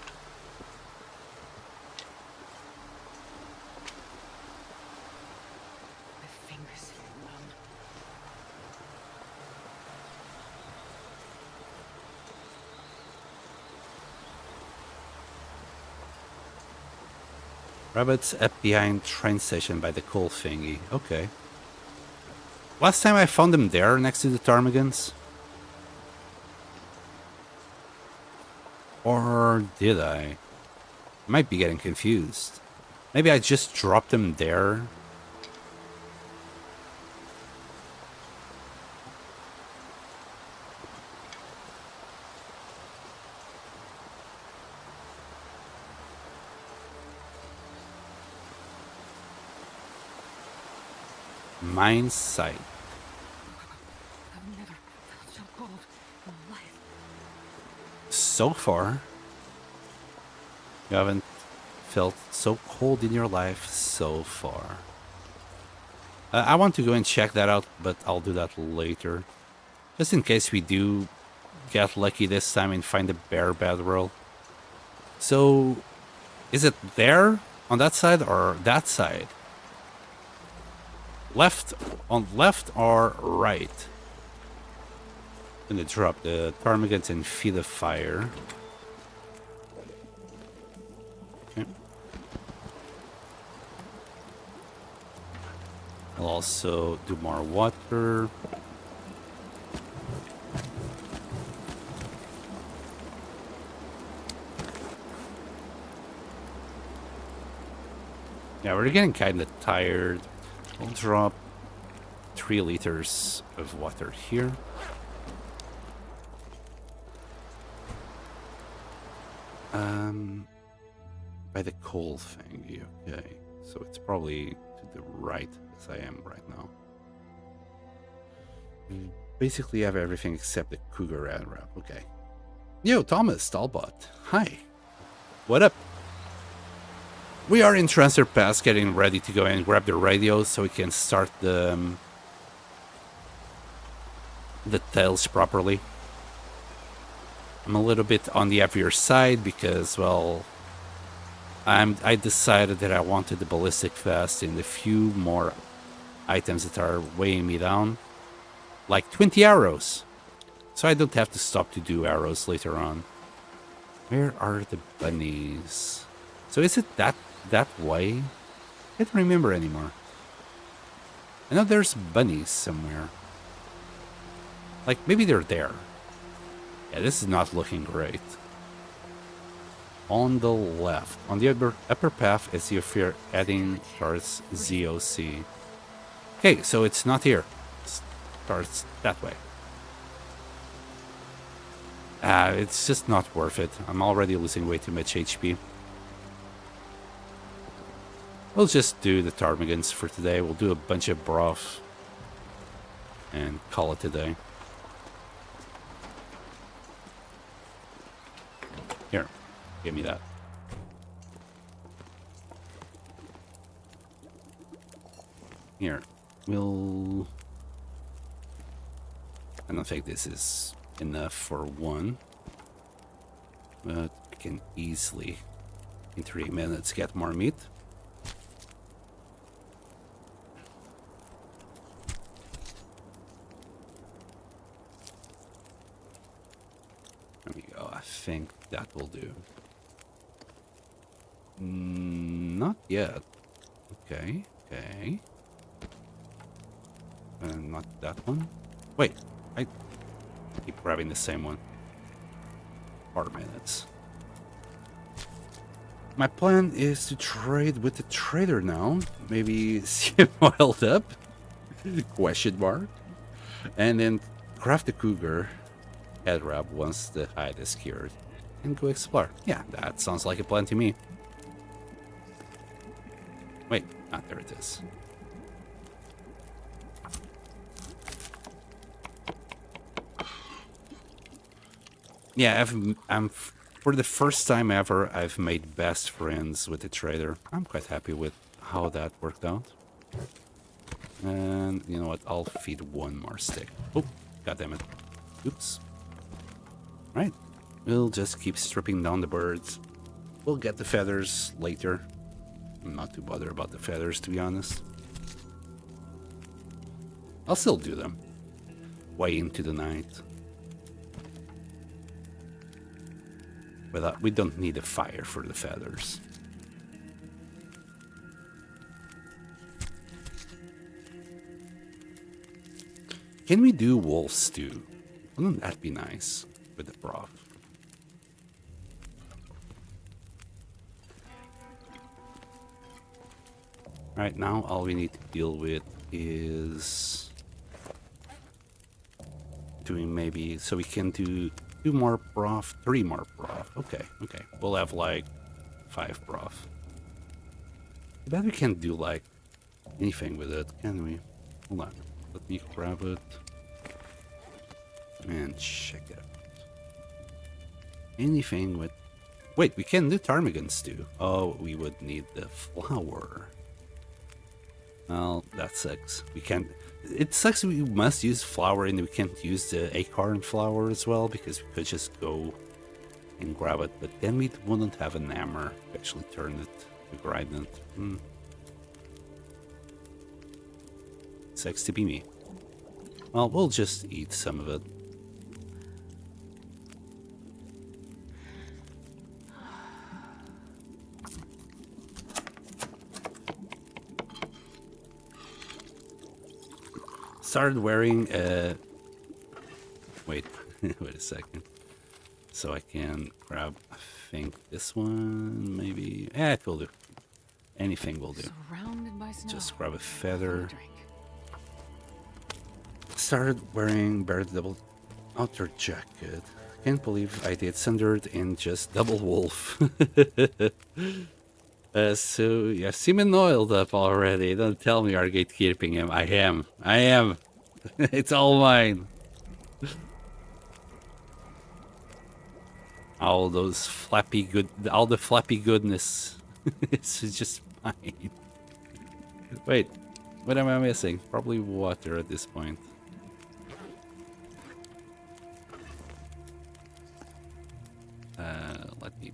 My fingers feel numb. Rabbits up behind train station by the coal thingy. Okay. Last time I found them there next to the ptarmigans. Or did I? Might be getting confused. Maybe I just dropped them there. Mine site. I've never felt so cold in my life. So far, you haven't felt so cold in your life so far. I want to go and check that out, but I'll do that later. Just in case we do get lucky this time and find a bear bedroll. So, is it there on that side or that side? Left or right? I'm gonna drop the ptarmigans and feed the fire. Okay. I'll also do more water. Yeah, we're getting kind of tired. I'll drop 3 liters of water here. By the coal thing, okay. So it's probably to the right as I am right now. Basically have everything except the cougar ad wrap, okay. Yo, Thomas Talbot. Hi. What up? We are in transfer pass getting ready to go and grab the radio so we can start the tails properly. I'm a little bit on the heavier side because, well, I decided that I wanted the ballistic vest and a few more items that are weighing me down, like 20 arrows, so I don't have to stop to do arrows later on. Where are the bunnies? So is it that way? I can't remember anymore. I know there's bunnies somewhere. Like, maybe they're there. Yeah, this is not looking great. On the left, on the upper path, as if you're heading towards ZOC. Okay, so it's not here. It starts that way. It's just not worth it. I'm already losing way too much HP. We'll just do the ptarmigans for today. We'll do a bunch of broth and call it a day. Here, give me that. Here, we'll... I don't think this is enough for one, but I can easily, in 3 minutes, get more meat. There we go. I think that will do. Not yet. Okay, okay. Not that one. Wait, I keep grabbing the same one. 4 minutes. My plan is to trade with the trader now. Maybe see him oiled up. Question mark. And then craft the cougar head wrap once the hide is cured. And go explore. Yeah, that sounds like a plan to me. Wait, there it is. Yeah, I'm for the first time ever, I've made best friends with the trader. I'm quite happy with how that worked out. And you know what? I'll feed one more stick. Oh, goddammit. Oops. Right. We'll just keep stripping down the birds. We'll get the feathers later. I'm not too bothered about the feathers, to be honest. I'll still do them. Way into the night. But we don't need a fire for the feathers. Can we do wolf stew? Wouldn't that be nice with the broth? Right now, all we need to deal with is doing maybe so we can do 2 more broth, 3 more broth. Okay, okay. We'll have like 5 broth. I bet we can't do like anything with it, can we? Hold on. Let me grab it and check it out. Anything with... Wait, we can do ptarmigan stew. Oh, we would need the flour. Well, that sucks. We can't... It sucks we must use flour and we can't use the acorn flour as well, because we could just go and grab it, but then we wouldn't have an hammer to actually turn it, to grind it. Sucks to be me. Well, we'll just eat some of it. Started wearing wait, wait a second. So I can grab, I think this one, maybe. It will do. Anything will do. Surrounded by snow. Just grab a feather. Drink. Started wearing bare double outer jacket. Can't believe I did centered in just double wolf. So yeah, semen oiled up already. Don't tell me you're gatekeeping him. I am. I am. It's all mine. All those flappy good, all the flappy goodness. It's just mine. Wait, what am I missing? Probably water at this point. Let me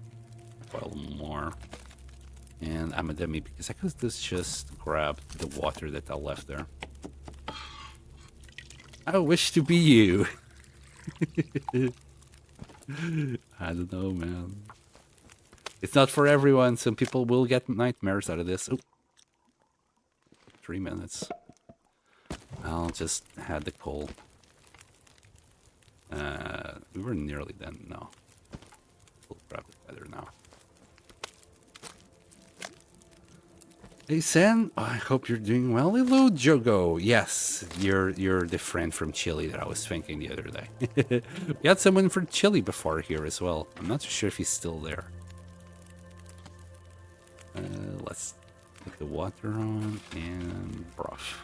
boil more. And I'm a dummy because I could just grab the water that I left there. I wish to be you. I don't know, man. It's not for everyone. Some people will get nightmares out of this. Oh. 3 minutes. I'll just add the coal. We were nearly done. No. We'll grab it better now. Hey, Sen. I hope you're doing well. Hello, Jogo. Yes, you're the friend from Chile that I was thinking the other day. We had someone from Chile before here as well. I'm not sure if he's still there. Let's put the water on and broth.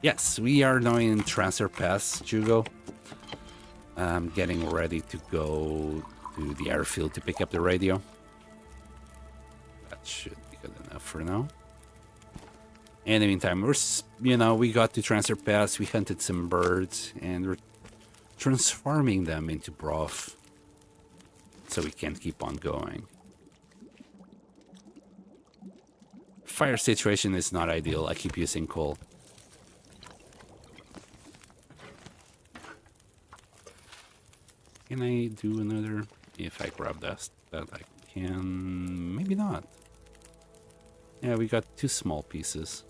Yes, we are now in Transfer Pass, Jugo. I'm getting ready to go to the airfield to pick up the radio. That should be good enough for now. In the meantime, we got to Transfer Pass, we hunted some birds, and we're transforming them into broth. So we can keep on going. Fire situation is not ideal. I keep using coal. Can I do another? If I grab that I can. Maybe not. Yeah, we got 2 small pieces.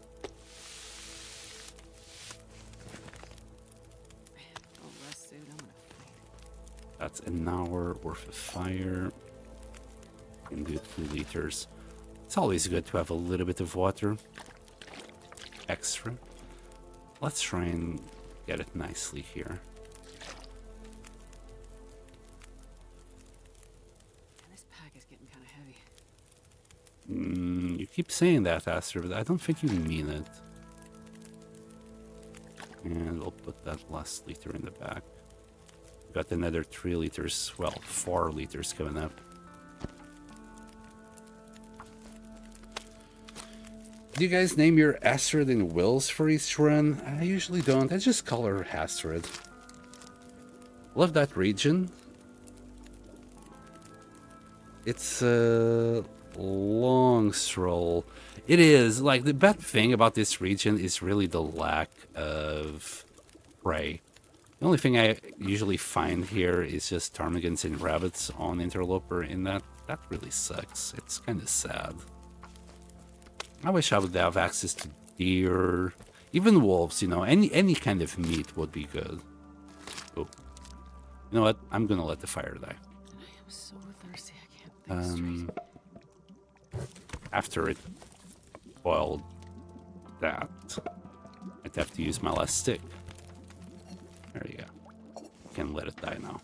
That's an hour worth of fire. Can do 2 liters. It's always good to have a little bit of water extra. Let's try and get it nicely here. This pack is getting kind of heavy. You keep saying that, Aster, but I don't think you mean it. And we'll put that last liter in the back. Got another 3 liters, well, 4 liters coming up. Do you guys name your Astrid in Wills for each run? I usually don't. I just call her Astrid. Love that region. It's a long stroll. It is. Like, the bad thing about this region is really the lack of prey. The only thing I usually find here is just ptarmigans and rabbits on Interloper, and that really sucks. It's kind of sad. I wish I would have access to deer, even wolves, any kind of meat would be good. Oh. You know what? I'm gonna let the fire die. I am so thirsty, I can't think straight. After it boiled that, I'd have to use my last stick. There you go. Can let it die now.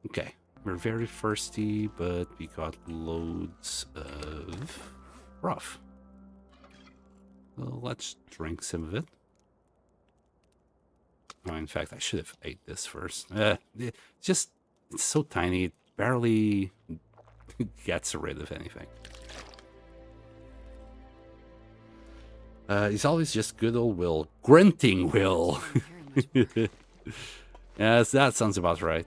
Okay. We're very thirsty, but we got loads of broth. Well, let's drink some of it. Oh, in fact, I should have ate this first. It's so tiny, it barely gets rid of anything. He's always just good old Will. Grunting Will. Yes, that sounds about right.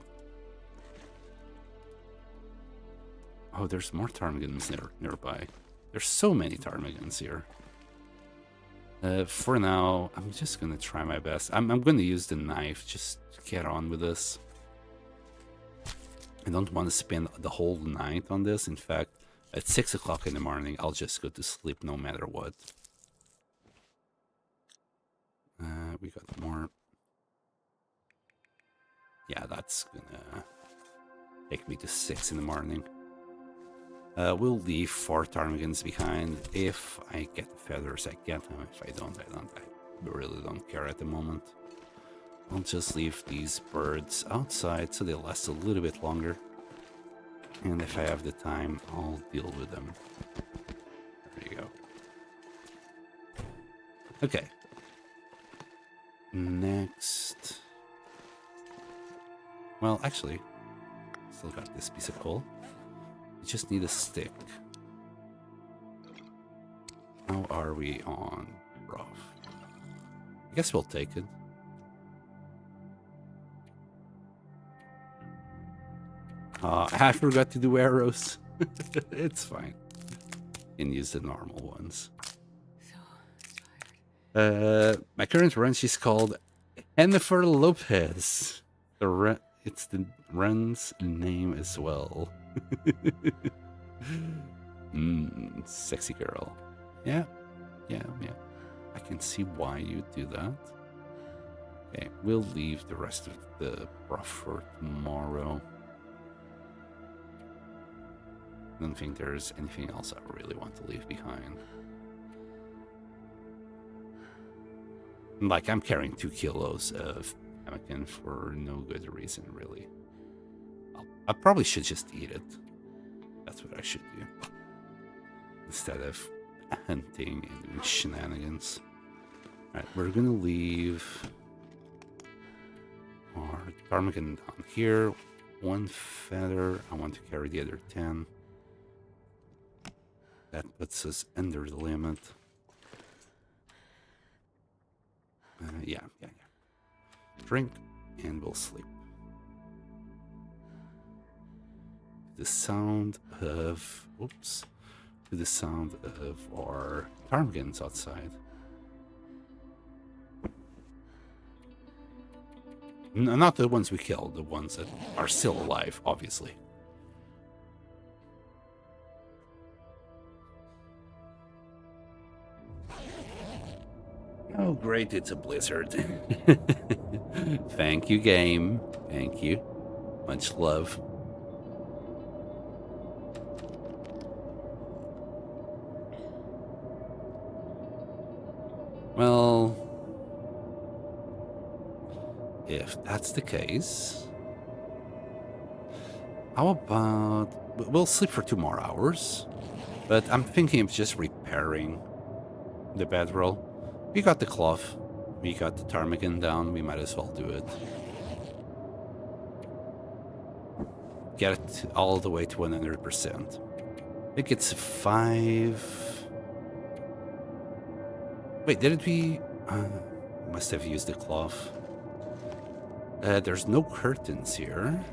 Oh, there's more ptarmigans nearby. There's so many ptarmigans here. For now, I'm just gonna try my best. I'm gonna use the knife just to get on with this. I don't want to spend the whole night on this. In fact, at 6 o'clock in the morning, I'll just go to sleep no matter what. we got more. Yeah, that's gonna take me to 6 in the morning. We'll leave 4 ptarmigans behind. If I get the feathers, I get them. If I don't, I don't. I really don't care at the moment. I'll just leave these birds outside so they last a little bit longer. And if I have the time, I'll deal with them. There you go. Okay. Next. Well, actually, still got this piece of coal. We just need a stick. How are we on rough? I guess we'll take it. I forgot to do arrows. It's fine. Can use the normal ones. My current ranch is called Jennifer Lopez. It's the run's name as well. Sexy girl. Yeah. I can see why you do that. Okay, we'll leave the rest of the rough for tomorrow. I don't think there's anything else I really want to leave behind. Like, I'm carrying 2 kilos of pemmican for no good reason, really. I probably should just eat it. That's what I should do. Instead of hunting and doing shenanigans. Alright, we're gonna leave our ptarmigan down here. 1 feather. I want to carry the other 10. That puts us under the limit. Yeah. Drink and we'll sleep. The sound of... Oops. To the sound of our ptarmigans outside. Not the ones we killed, the ones that are still alive, obviously. Oh, great, it's a blizzard. Thank you, game. Thank you. Much love. Well, if that's the case, how about... We'll sleep for 2 more hours, but I'm thinking of just repairing the bedroll. We got the cloth, we got the ptarmigan down, we might as well do it. Get it all the way to 100%. I think it's 5... Wait, didn't we... must have used the cloth. There's no curtains here.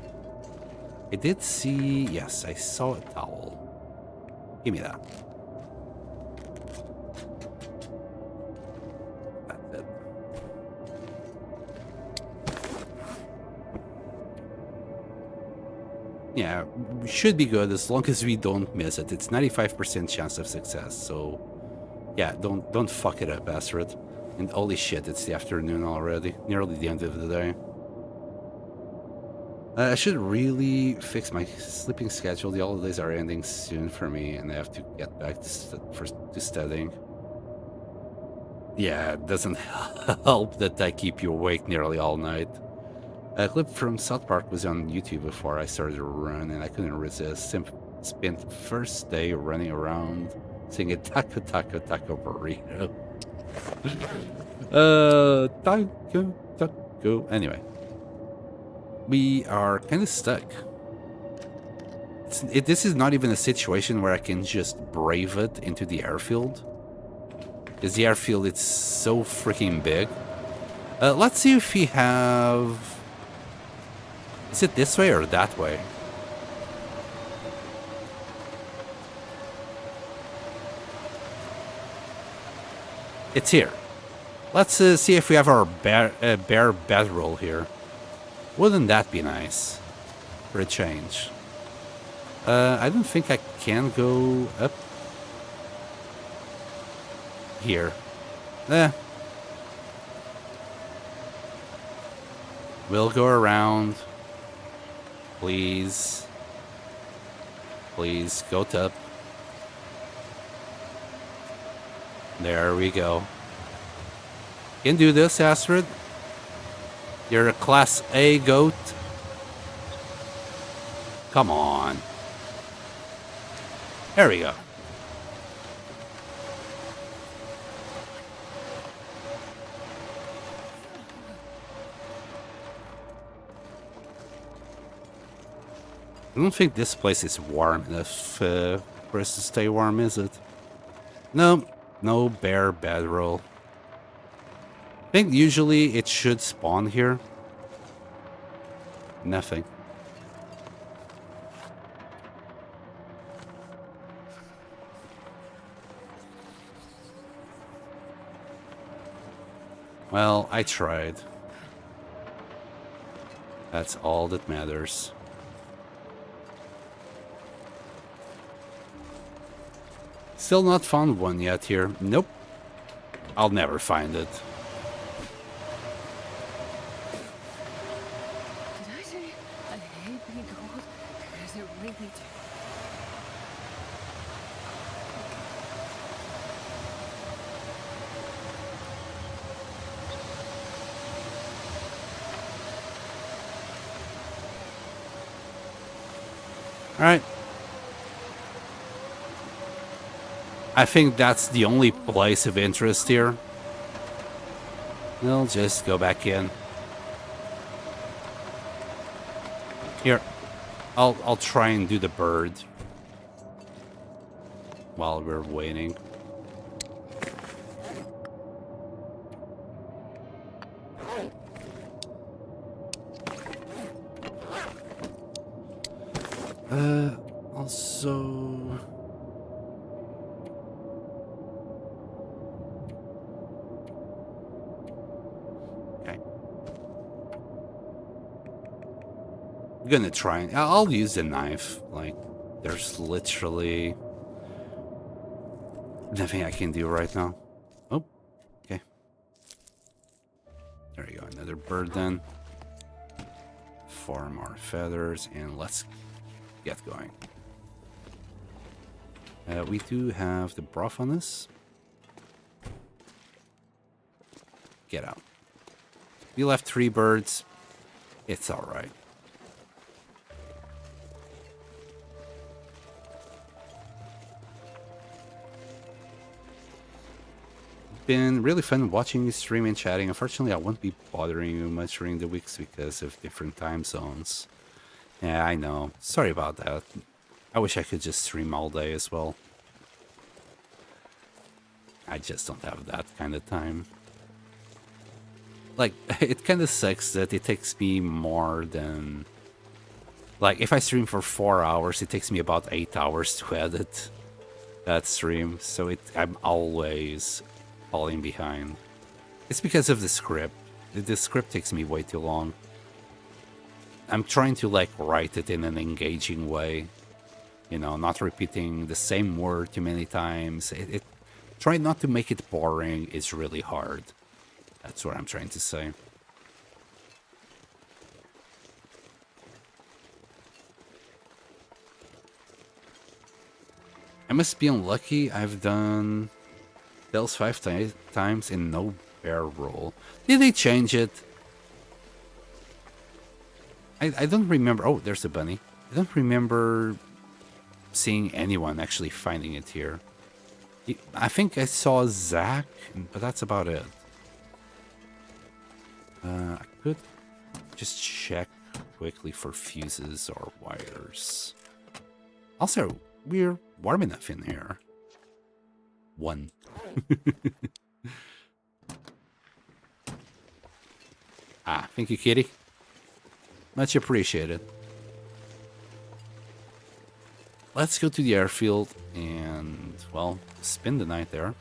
I did see... Yes, I saw a towel. Give me that. That's it. Yeah, we should be good as long as we don't miss it. It's 95% chance of success, so... Yeah, don't fuck it up, Astrid. And holy shit, it's the afternoon already. Nearly the end of the day. I should really fix my sleeping schedule. The holidays are ending soon for me, and I have to get back to studying. Yeah, it doesn't help that I keep you awake nearly all night. A clip from South Park was on YouTube before I started to run, and I couldn't resist. Spent first day running around singing taco, taco, taco burrito. Taco, taco. Anyway. We are kind of stuck. This is not even a situation where I can just brave it into the airfield. Because the airfield, it's so freaking big. Let's see if we have... Is it this way or that way? It's here. Let's see if we have our bare bedroll here. Wouldn't that be nice? For a change. I don't think I can go up here. We'll go around. Please. Please, go up. There we go. Can do this, Astrid. You're a Class A goat. Come on. There we go. I don't think this place is warm enough for us to stay warm, is it? No, no bear bedroll. I think usually it should spawn here. Nothing. Well, I tried. That's all that matters. Still not found one yet here. Nope. I'll never find it. Did I say I hate being cold? Is it really true? All right. I think that's the only place of interest here. We'll just go back in. Here, I'll try and do the bird while we're waiting. Also. I'm gonna try and I'll use the knife. Like, there's literally nothing I can do right now. Oh, okay. There you go, another bird then. 4 more feathers, and let's get going. We do have the broth on this. Get out. We left 3 birds. It's alright. Been really fun watching you stream and chatting. Unfortunately, I won't be bothering you much during the weeks because of different time zones. Yeah, I know. Sorry about that. I wish I could just stream all day as well. I just don't have that kind of time. Like, it kind of sucks that it takes me more than... Like, if I stream for 4 hours, it takes me about 8 hours to edit that stream. So I'm always falling behind. It's because of the script. The script takes me way too long. I'm trying to, like, write it in an engaging way. You know, not repeating the same word too many times. Trying not to make it boring is really hard. That's what I'm trying to say. I must be unlucky. I've done Tales 5 times in no bear roll. Did they change it? I don't remember. Oh, there's a bunny. I don't remember seeing anyone actually finding it here. I think I saw Zach, but that's about it. I could just check quickly for fuses or wires. Also, we're warm enough in here. 1. Thank you, kitty. Much appreciated. Let's go to the airfield and, well, spend the night there.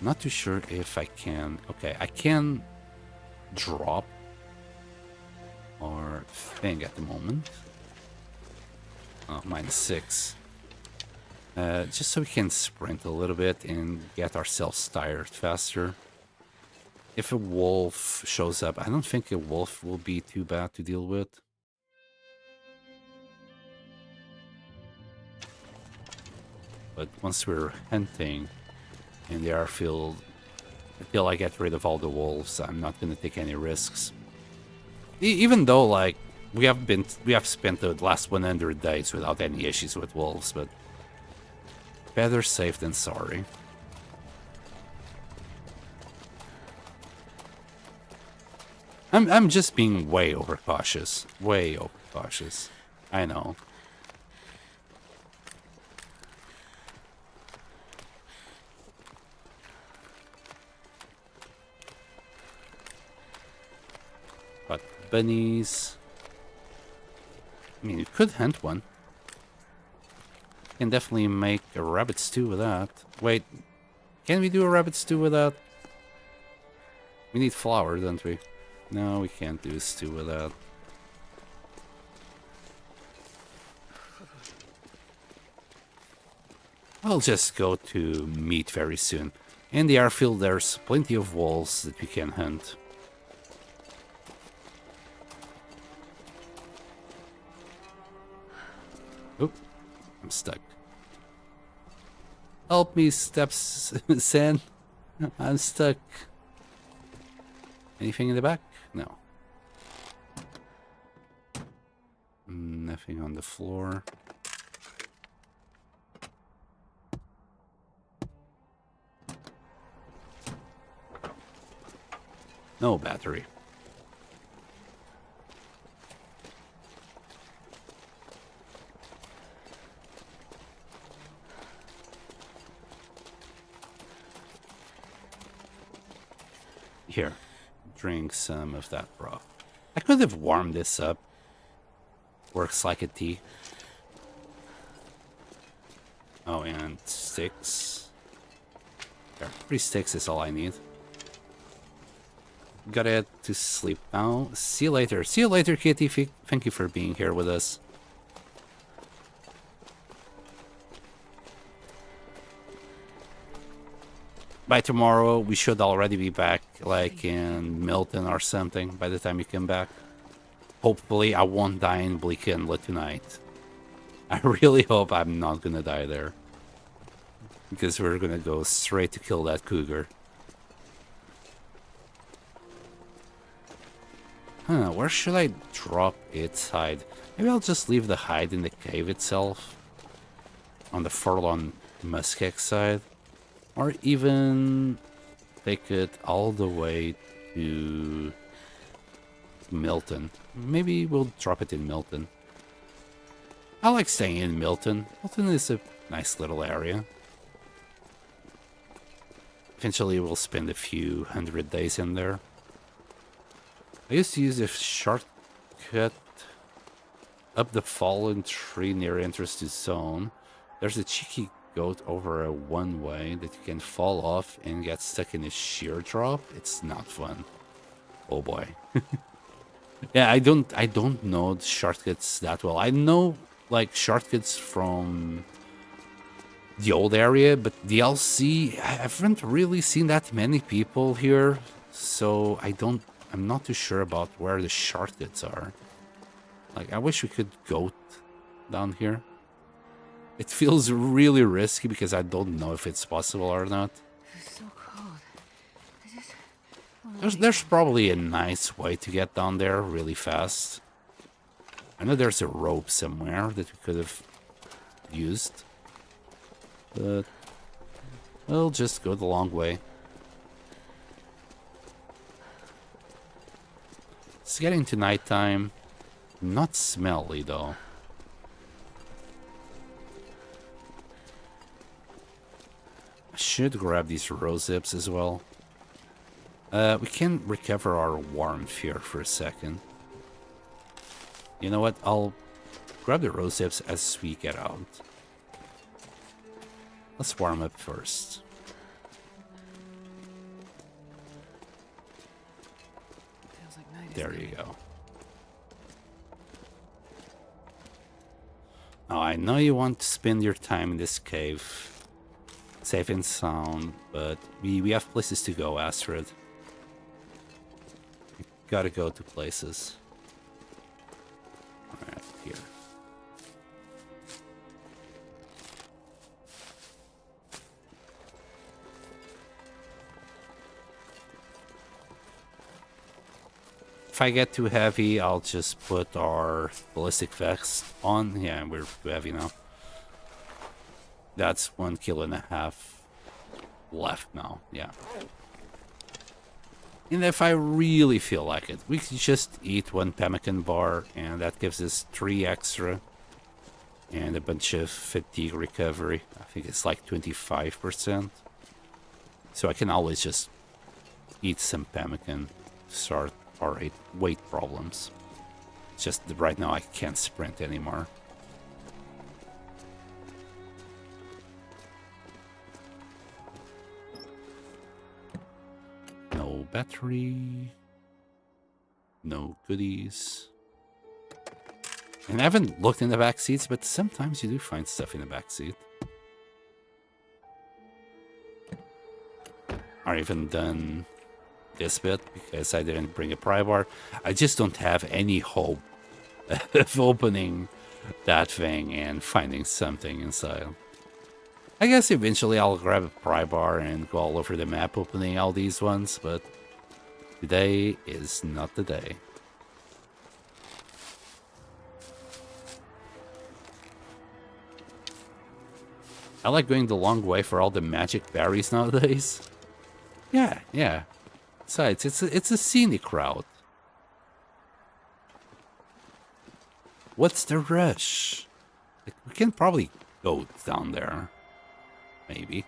Not too sure if I can... Okay, I can drop our thing at the moment. Oh, -6. Just so we can sprint a little bit and get ourselves tired faster. if a wolf shows up, I don't think a wolf will be too bad to deal with. But once we're hunting in the airfield, until I get rid of all the wolves, I'm not going to take any risks. Even though, like, we have spent the last 100 days without any issues with wolves, but better safe than sorry. I'm just being way overcautious. Way overcautious. I know. But bunnies. I mean, you could hunt one. Can definitely make a rabbit stew with that. Wait, can we do a rabbit stew with that? We need flour, don't we? No, we can't do a stew with that. I'll just go to meat very soon. In the airfield, there's plenty of wolves that we can hunt. Oop, I'm stuck. Help me, Steps, Sen. I'm stuck. Anything in the back? No. Nothing on the floor. No battery. Here, drink some of that broth. I could have warmed this up. Works like a tea. Oh, and sticks. There, 3 sticks is all I need. Gotta head to sleep now. See you later. See you later, Kitty. Thank you for being here with us. By tomorrow, we should already be back, like in Milton or something, by the time you come back. Hopefully, I won't die in Bleak Inlet tonight. I really hope I'm not gonna die there. Because we're gonna go straight to kill that cougar. Huh, where should I drop its hide? Maybe I'll just leave the hide in the cave itself. On the Furlong Muskeg side. Or even take it all the way to Milton. Maybe we'll drop it in Milton. I like staying in Milton. Milton is a nice little area. Eventually we'll spend a few 100 days in there. I used to use a shortcut up the fallen tree near entrance to zone. There's a cheeky goat over a one-way that you can fall off and get stuck in a sheer drop. It's not fun. Oh boy. Yeah, I don't know the shortcuts that well. I know like shortcuts from the old area, but DLC, I haven't really seen that many people here, so I'm not too sure about where the shortcuts are. Like, I wish we could goat down here. It feels really risky because I don't know if it's possible or not. It's so cold. There's probably a nice way to get down there really fast. I know there's a rope somewhere that we could have used. But we'll just go the long way. It's getting to nighttime. Not smelly though. I should grab these rose zips as well. We can recover our warmth here for a second. You know what? I'll grab the rose zips as we get out. Let's warm up first. Feels like night, There isn't you it? go. Now, I know you want to spend your time in this cave, safe and sound, but we have places to go, Astrid. gotta go to places. Alright, here. If I get too heavy, I'll just put our ballistic vest on. Yeah, we're too heavy now. That's 1.5 kills left now, yeah. And if I really feel like it, we can just eat 1 pemmican bar, and that gives us 3 extra. And a bunch of fatigue recovery. I think it's like 25%. So I can always just eat some pemmican to start our weight problems. It's just that right now I can't sprint anymore. No battery. No goodies. And I haven't looked in the back seats, but sometimes you do find stuff in the back seat. I even done this bit because I didn't bring a pry bar. I just don't have any hope of opening that thing and finding something inside. I guess eventually I'll grab a pry bar and go all over the map opening all these ones, but today is not the day. I like going the long way for all the magic berries nowadays. Yeah, yeah. Besides, it's a scenic route. What's the rush? We can probably go down there. Maybe.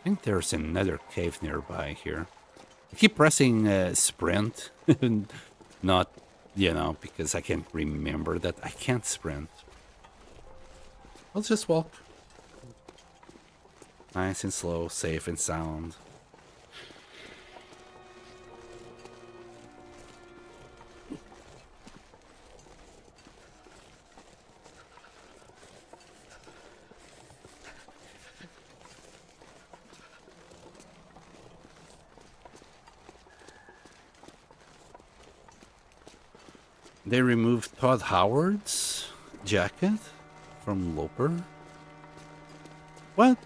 I think there's another cave nearby here. I keep pressing sprint, not, you know, because I can't remember that I can't sprint. I'll just walk. Nice and slow, safe and sound. They removed Todd Howard's jacket from Loper. What?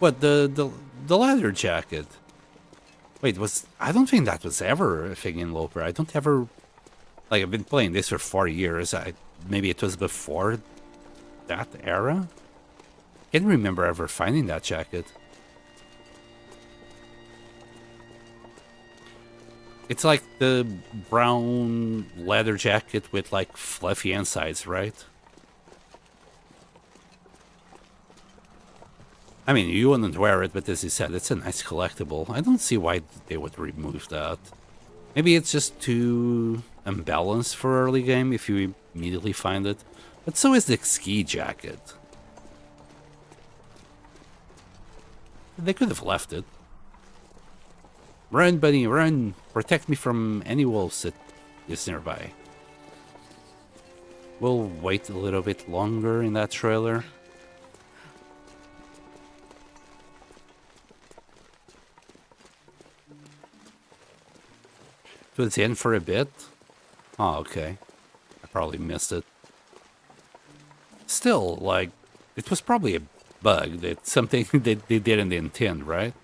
What, the leather jacket? Wait, I don't think that was ever a thing in Loper. I don't ever, like, I've been playing this for 4 years. Maybe it was before that era. Can't remember ever finding that jacket. It's like the brown leather jacket with like fluffy insides, right? I mean, you wouldn't wear it, but as you said, it's a nice collectible. I don't see why they would remove that. Maybe it's just too unbalanced for early game if you immediately find it. But so is the ski jacket. They could have left it. Run, bunny, run! Protect me from any wolves that is nearby. We'll wait a little bit longer in that trailer. It was in for a bit? Oh, okay. I probably missed it. Still, like, it was probably a bug, that something that they didn't intend, right?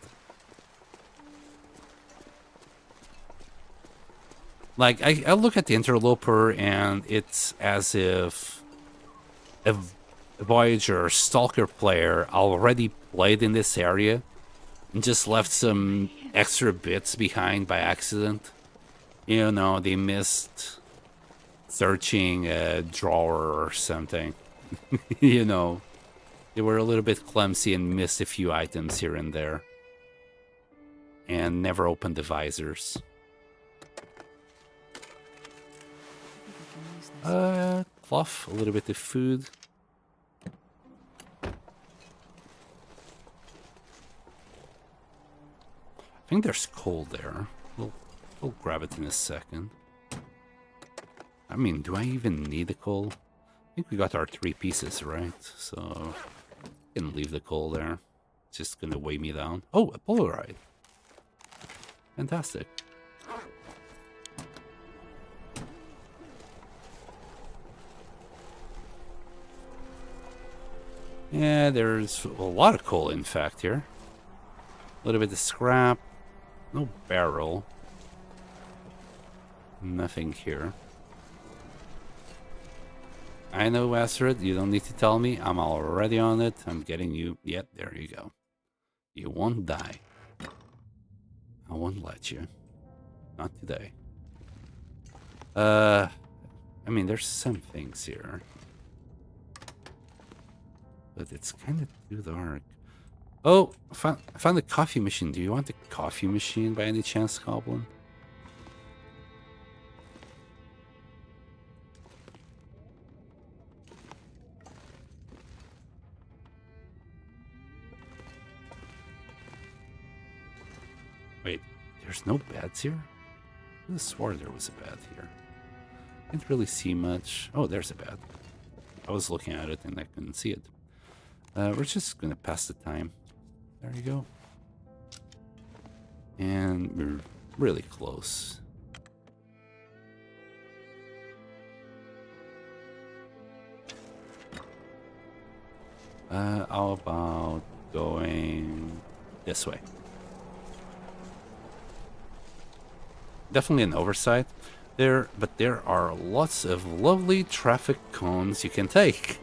Like, I look at the Interloper and it's as if a Voyager or Stalker player already played in this area and just left some extra bits behind by accident. You know, they missed searching a drawer or something. You know, they were a little bit clumsy and missed a few items here and there. And never opened the visors. Cloth, a little bit of food. I think there's coal there. We'll grab it in a second. I mean, do I even need the coal? think we got our 3 pieces, right? So, I can leave the coal there. It's just gonna weigh me down. Oh, a Polaroid. Fantastic. Yeah, there's a lot of coal, in fact, here. A little bit of scrap. No barrel. Nothing here. I know, Astrid, you don't need to tell me. I'm already on it. I'm getting you. Yep, there you go. You won't die. I won't let you. Not today. I mean, there's some things here. But it's kind of too dark. Oh, I found a coffee machine. Do you want a coffee machine by any chance, Goblin? Wait, there's no beds here? I could have swore there was a bed here. Can't really see much. Oh, there's a bed. I was looking at it and I couldn't see it. We're just gonna pass the time. There you go. And we're really close. How about going this way? Definitely an oversight there, but there are lots of lovely traffic cones you can take.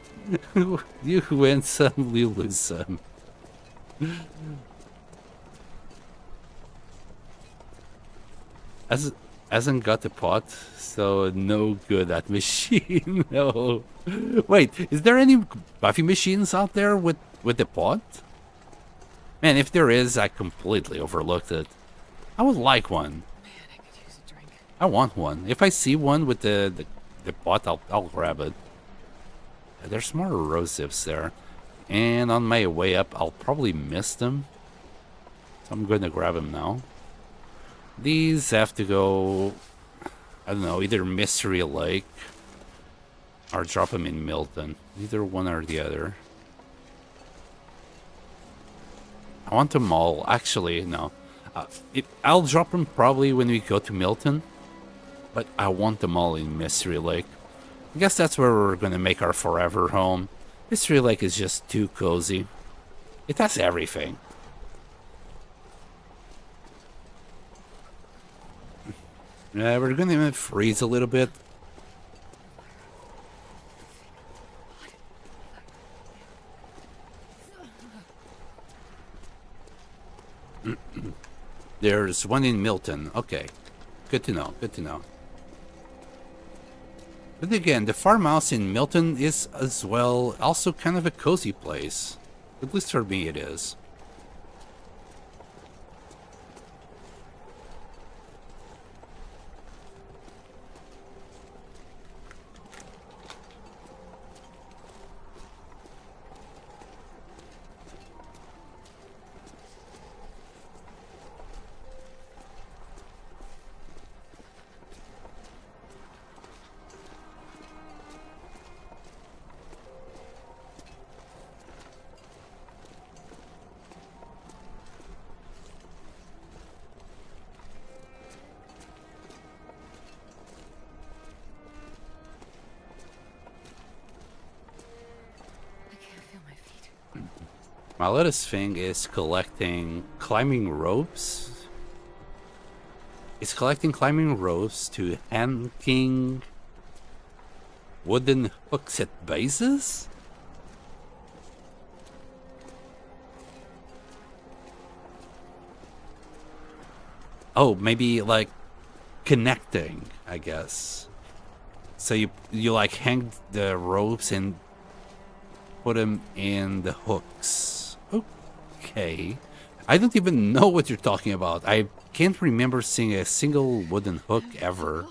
You win some, you lose some. Hasn't got the pot, so no good at machine. No. Wait, is there any coffee machines out there with the pot? Man, if there is, I completely overlooked it. I would like one. Man, I could use a drink. I want one. If I see one with the pot, I'll grab it. There's more rose zips there. And on my way up, I'll probably miss them. So I'm going to grab them now. These have to go, I don't know, either Mystery Lake or drop them in Milton. Either one or the other. I want them all. Actually, no. I'll drop them probably when we go to Milton. But I want them all in Mystery Lake. I guess that's where we're going to make our forever home. Mystery Lake is just too cozy. It has everything. We're going to freeze a little bit. There's one in Milton. Okay. Good to know. Good to know. But again, the farmhouse in Milton is as well also kind of a cozy place. At least for me it is. My latest thing is collecting climbing ropes. It's collecting climbing ropes to hanging wooden hooks at bases? Oh, maybe like connecting, I guess. So you like hang the ropes and put them in the hooks. Okay. I don't even know what you're talking about. I can't remember seeing a single wooden hook ever.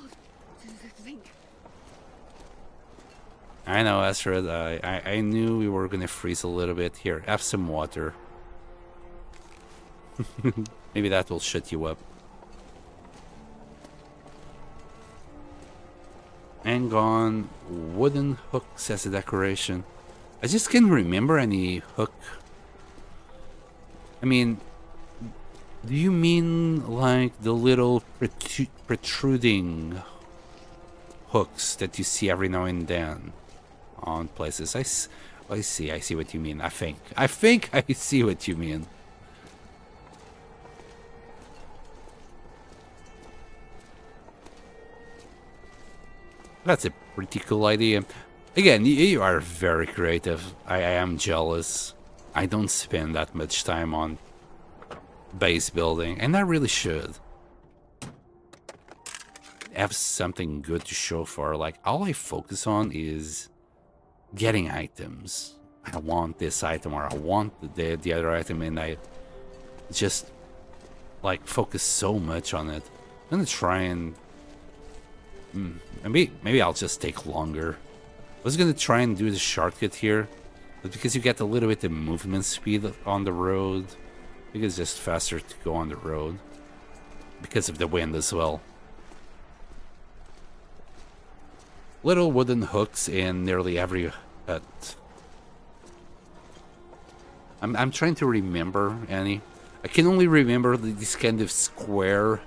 I know, Astrid. I knew we were gonna freeze a little bit. Here, have some water. Maybe that will shut you up. Hang on. Wooden hooks as a decoration. I just can't remember any hook. I mean, do you mean like the little protruding hooks that you see every now and then on places? I see what you mean. I think I see what you mean. That's a pretty cool idea. Again, you are very creative. I am jealous. I don't spend that much time on base building, and I really should have something good to show for. Like, all I focus on is getting items. I want this item, or I want the other item, and I just like focus so much on it. I'm gonna try and maybe I'll just take longer. I was gonna try and do the shortcut here, but because you get a little bit of movement speed on the road, I think it's just faster to go on the road because of the wind as well. Little wooden hooks in nearly every hut. I'm trying to remember any. I can only remember these kind of square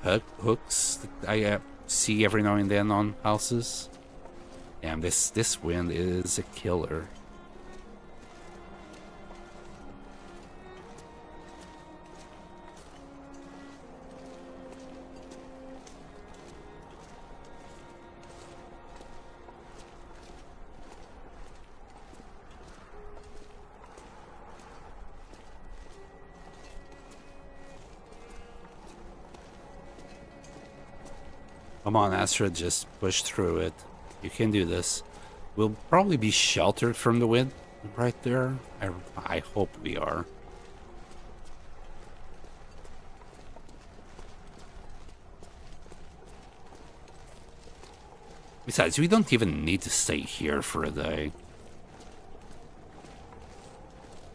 hooks that I see every now and then on houses. Damn, this wind is a killer. Come on, Astra, just push through it. You can do this. We'll probably be sheltered from the wind right there. I hope we are. Besides, we don't even need to stay here for a day.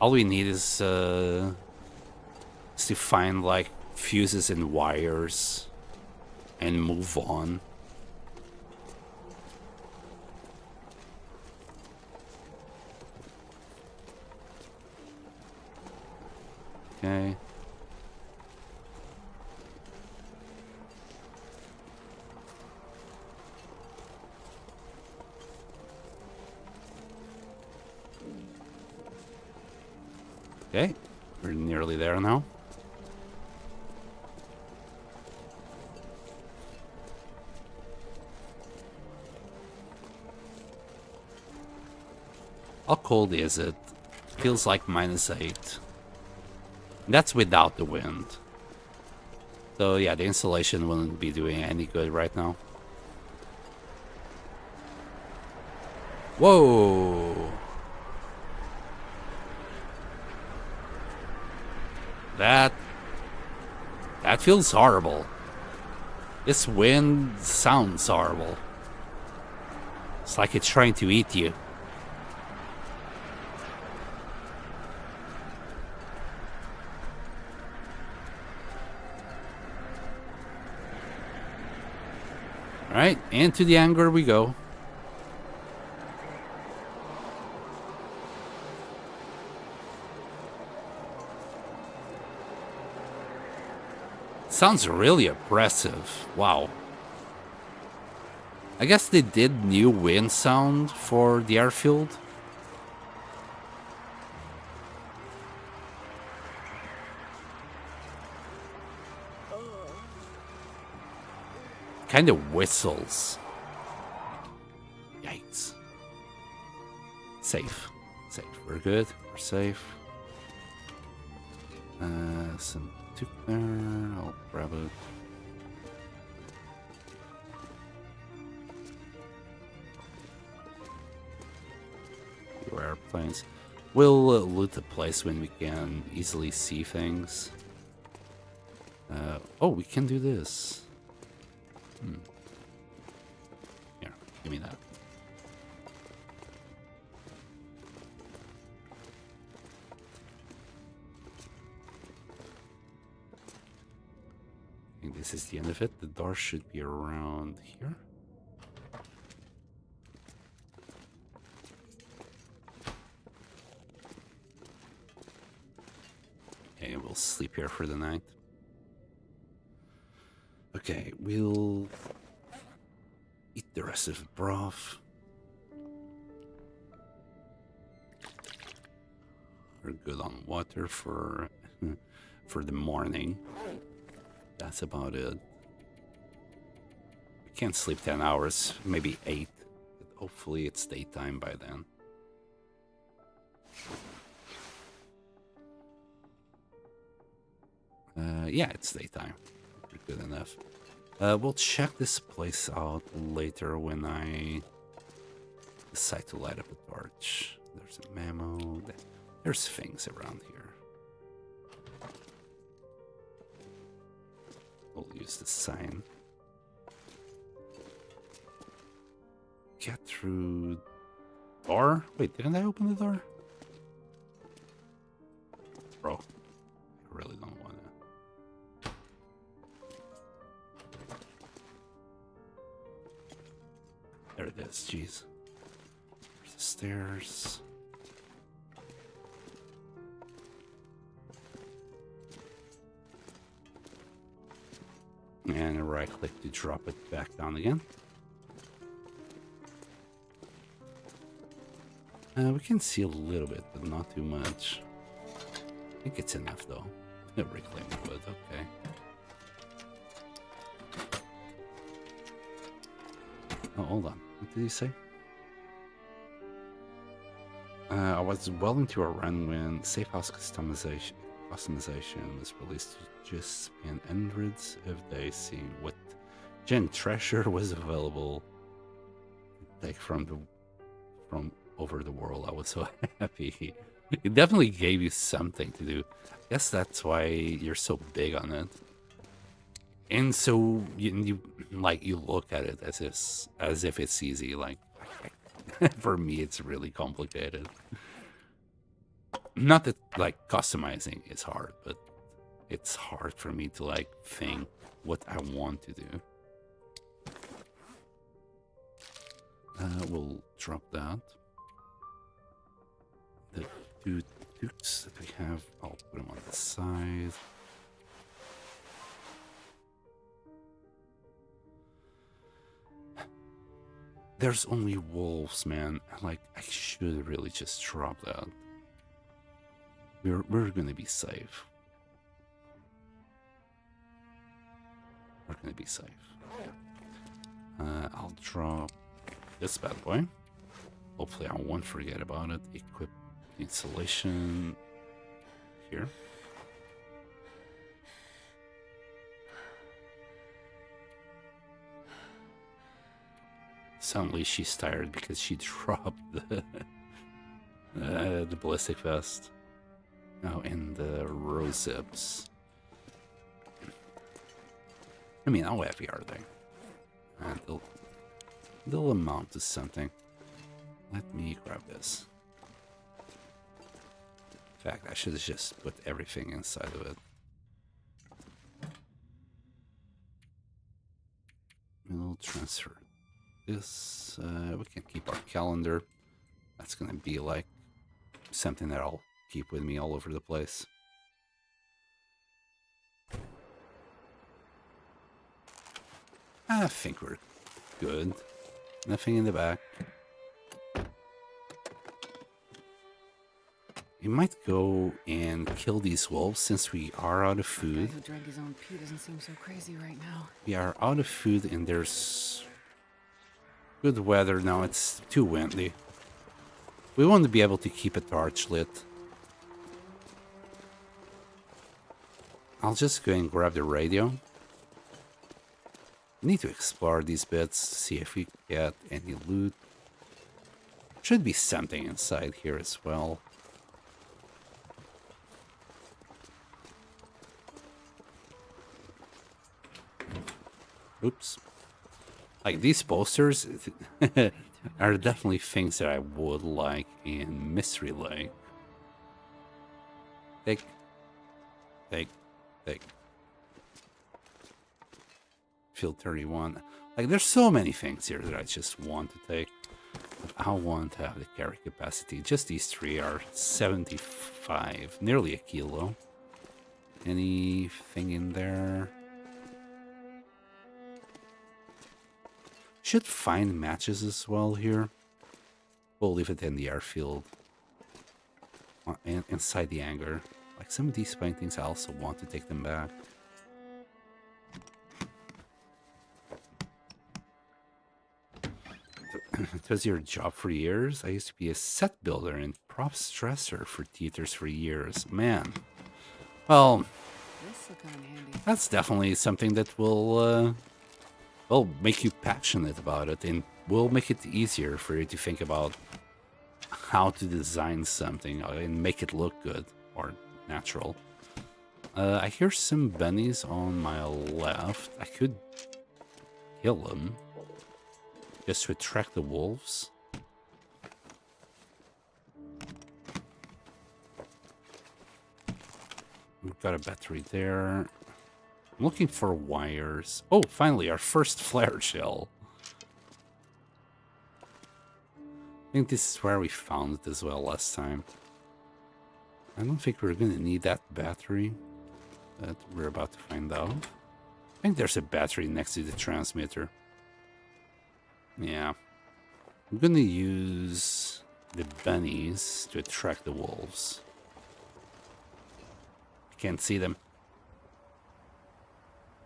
All we need is to find, like, fuses and wires and move on. Okay. Okay, we're nearly there now. How cold is it? Feels like -8. That's without the wind. So yeah, the insulation wouldn't be doing any good right now. Whoa! That feels horrible. This wind sounds horrible. It's like it's trying to eat you. Alright, into the hangar we go. Sounds really oppressive. Wow. I guess they did new wind sound for the airfield. Kind of whistles. Yikes. Safe. Safe. We're good. We're safe. Some tube there. I'll grab it. Few airplanes. We'll loot the place when we can easily see things. Oh, we can do this. Here, give me that. I think this is the end of it. The door should be around here. we'll sleep here for the night. Okay, we'll eat the rest of the broth. We're good on water for for the morning. That's about it. We can't sleep 10 hours, maybe 8. But hopefully it's daytime by then. Yeah, it's daytime. Good enough. We'll check this place out later when I decide to light up a torch. There's a memo. There's things around here. We'll use the sign. Get through door? Wait, didn't I open the door? Bro, I really don't want to. There it is, jeez. There's the stairs. And right click to drop it back down again. We can see a little bit, but not too much. I think it's enough though. Reclaim wood, okay. Oh, hold on. What did he say? I was well into a run when Safe House customization was released to just spend hundreds of days seeing what gen treasure was available to take from over the world. I was so happy. It definitely gave you something to do. I guess that's why you're so big on it. And so you look at it as if it's easy. Like for me, it's really complicated. Not that like customizing is hard, but it's hard for me to like think what I want to do. We'll drop that. The two dukes that we have, I'll put them on the side. There's only wolves, man. Like, I should really just drop that. We're gonna be safe. We're gonna be safe. I'll drop this bad boy. Hopefully I won't forget about it. Equip insulation here. Suddenly she's tired because she dropped the ballistic vest. Oh, and the rose zips. I mean, how heavy are they? They'll amount to something. Let me grab this. In fact, I should have just put everything inside of it. We'll transfer this. We can keep our calendar. That's gonna be like something that I'll keep with me all over the place. I think we're good. Nothing in the back. We might go and kill these wolves since we are out of food. The guy who drank his own pee doesn't seem so crazy right now. We are out of food and there's good weather now. It's too windy. We won't be able to keep a torch lit. I'll just go and grab the radio. Need to explore these bits, see if we get any loot. Should be something inside here as well. Oops. Like these posters are definitely things that I would like in Mystery Lake. Take. Field 31. Like, there's so many things here that I just want to take. But I want to have the carry capacity. Just these three are 75, nearly a kilo. anything in there? Should find matches as well here. We'll leave it in the airfield. Inside the hangar. Like some of these paintings, I also want to take them back. It was your job for years. I used to be a set builder and props dresser for theaters for years. Man. Well, that's definitely something that will make you passionate about it, and will make it easier for you to think about how to design something and make it look good or natural. I hear some bunnies on my left. I could kill them just to attract the wolves. We've got a battery there. I'm looking for wires. Oh, finally, our first flare shell. I think this is where we found it as well last time. I don't think we're going to need that battery, but we're about to find out. I think there's a battery next to the transmitter. Yeah. I'm going to use the bunnies to attract the wolves. I can't see them.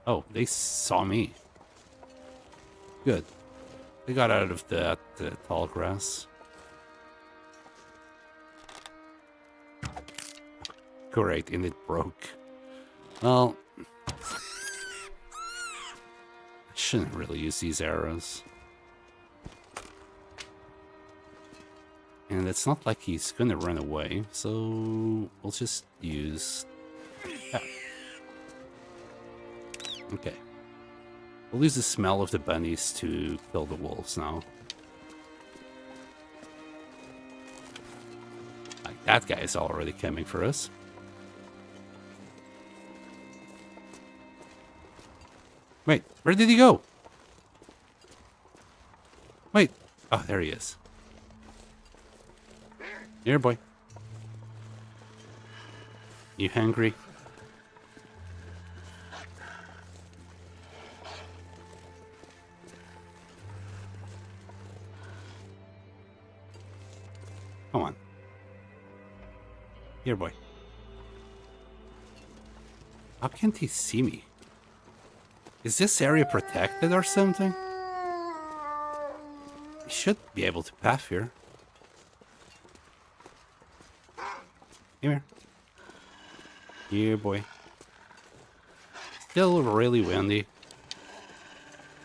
Oh, they saw me. Good. They got out of that tall grass. Great, and it broke. Well, I shouldn't really use these arrows. And it's not like he's gonna run away, so we'll just use that. Okay. We'll use the smell of the bunnies to kill the wolves now. Like, that guy is already coming for us. Wait, where did he go? Wait. Oh, there he is. Here, boy. You hungry? Come on. Here, boy. How can't he see me? Is this area protected or something? He should be able to path here. Come here. Here, boy. Still really windy.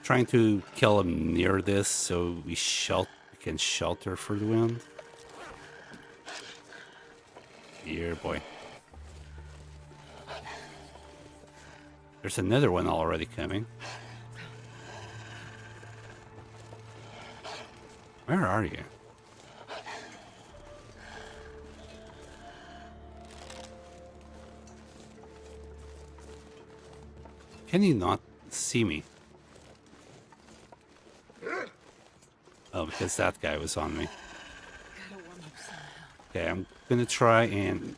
Trying to kill him near this so we can shelter for the wind. Here, boy. There's another one already coming. Where are you? Can you not see me? Oh, because that guy was on me. Okay, I'm gonna try and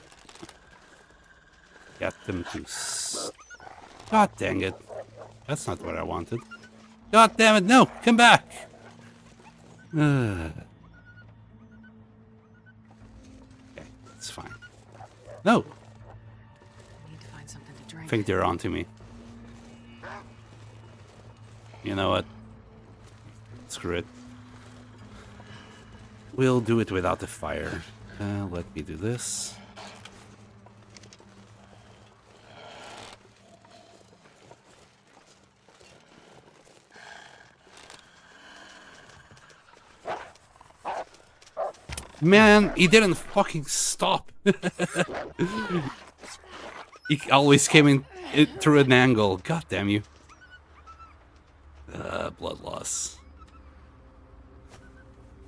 get them to... God dang it. That's not what I wanted. God damn it, no! Come back! Okay, it's fine. No! Need to find something to drink. I think they're onto me. You know what? Screw it. We'll do it without the fire. Let me do this. Man, he didn't fucking stop. He always came in through an angle. God damn you. Blood loss.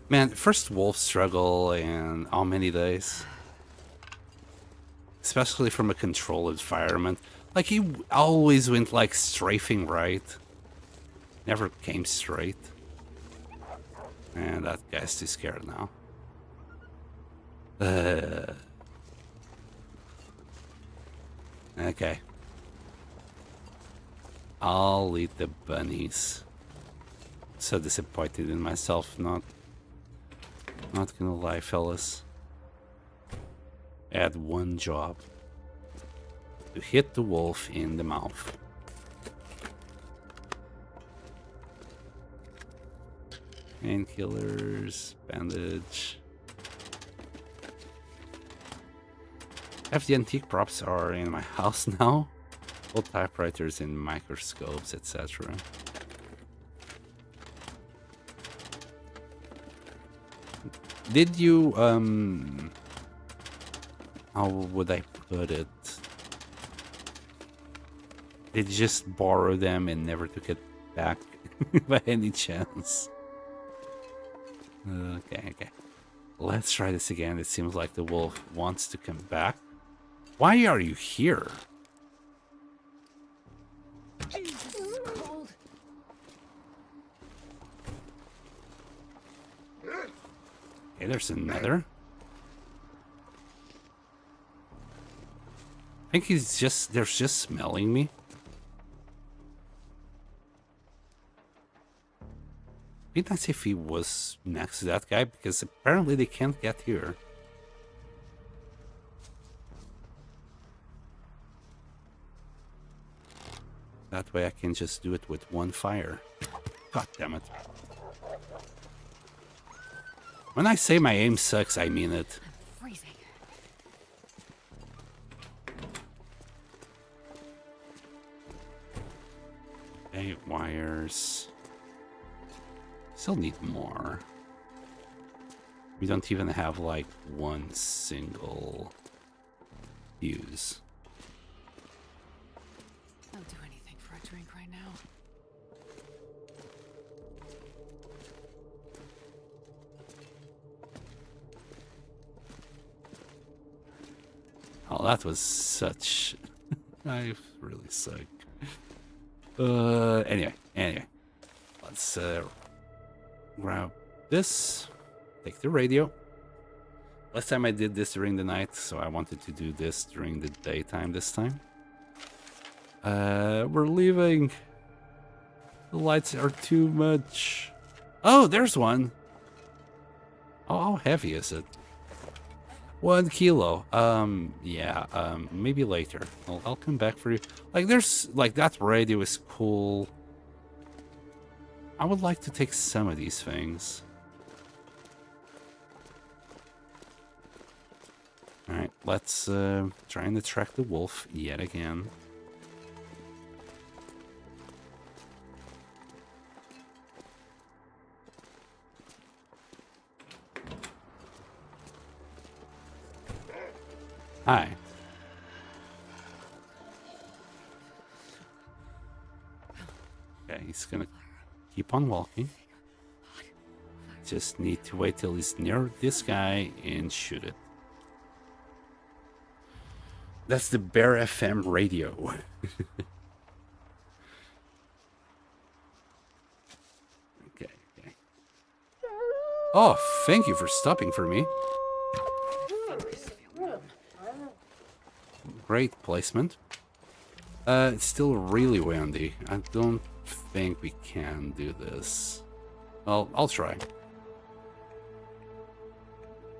Man, first wolf struggle in how many days? Especially from a controlled environment. Like, he always went like strafing right. Never came straight. And that guy's too scared now. Okay. I'll eat the bunnies. So disappointed in myself, not gonna lie, fellas. I had one job. To hit the wolf in the mouth. Painkillers, bandage. Half the antique props are in my house now. Old typewriters and microscopes, etc. Did you, how would I put it? Did you just borrow them and never took it back by any chance? Okay. Let's try this again. It seems like the wolf wants to come back. Why are you here? Jesus, cold. Okay, there's another. I think they're just smelling me. Be nice if he was next to that guy, because apparently they can't get here. That way I can just do it with one fire. God damn it. When I say my aim sucks, I mean it. I'm freezing. Okay, wires. Still need more. We don't even have like one single fuse. I'll do anything for a drink right now. Oh, that was such... I really suck. Anyway. Let's grab this. Take the radio. Last time I did this during the night, so I wanted to do this during the daytime this time. We're leaving. The lights are too much. Oh, there's one. Oh, how heavy is it? 1 kilo. Yeah, maybe later. I'll come back for you. Like, there's, like, that radio is cool. I would like to take some of these things. Alright, let's, try and attract the wolf yet again. Hi. Okay, he's gonna keep on walking. Just need to wait till he's near this guy and shoot it. That's the Bear FM radio. Okay. Oh, thank you for stopping for me. Great placement. It's still really windy. I don't think we can do this. Well, I'll try.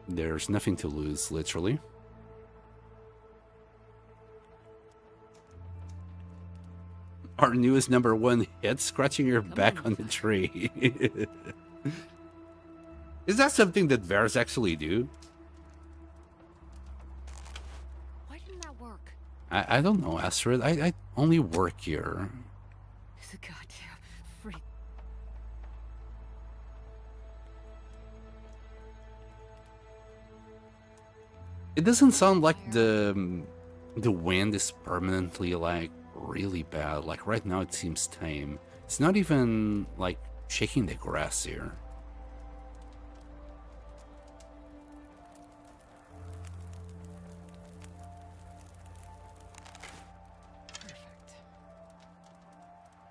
There's nothing to lose, literally. Our newest #1 hit, scratching your back on the tree. Is that something that bears actually do? I don't know, Astrid. I only work here. It's a goddamn freak. It doesn't sound like the wind is permanently, like, really bad. Like, right now it seems tame. It's not even, like, shaking the grass here.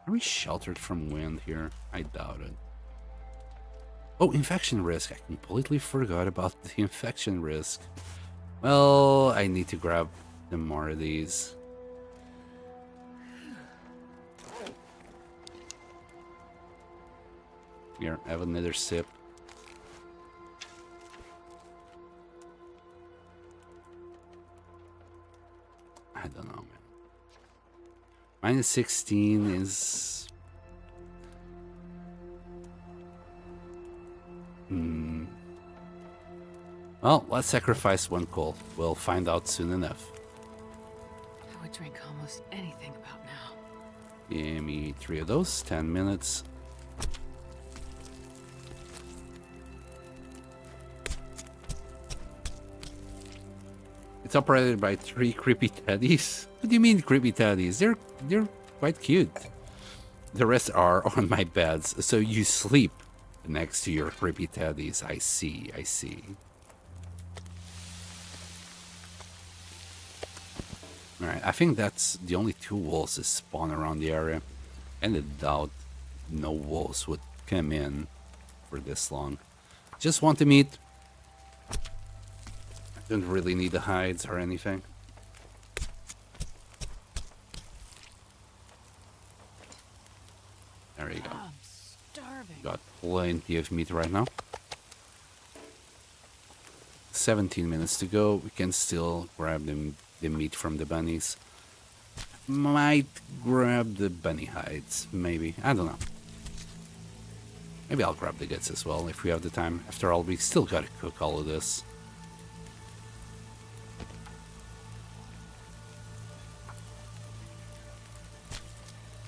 Are we sheltered from wind here? I doubt it. Oh, infection risk. I completely forgot about the infection risk. Well, I need to grab some more of these. Here, have another sip. I don't know, man. Minus 16 is... Well, let's sacrifice one coal. We'll find out soon enough. I would drink almost anything about now. Give me 3 of those, 10 minutes. It's operated by 3 creepy teddies. What do you mean creepy teddies? They're quite cute. The rest are on my beds, so you sleep next to your creepy teddies. I see, I see. Alright, I think that's the only 2 wolves that spawn around the area. And I doubt no wolves would come in for this long. Just want to meet. I don't really need the hides or anything. There you go. I'm starving. Got plenty of meat right now. 17 minutes to go. We can still grab the meat from the bunnies. Might grab the bunny hides, maybe. I don't know. Maybe I'll grab the guts as well if we have the time. After all, we still gotta cook all of this.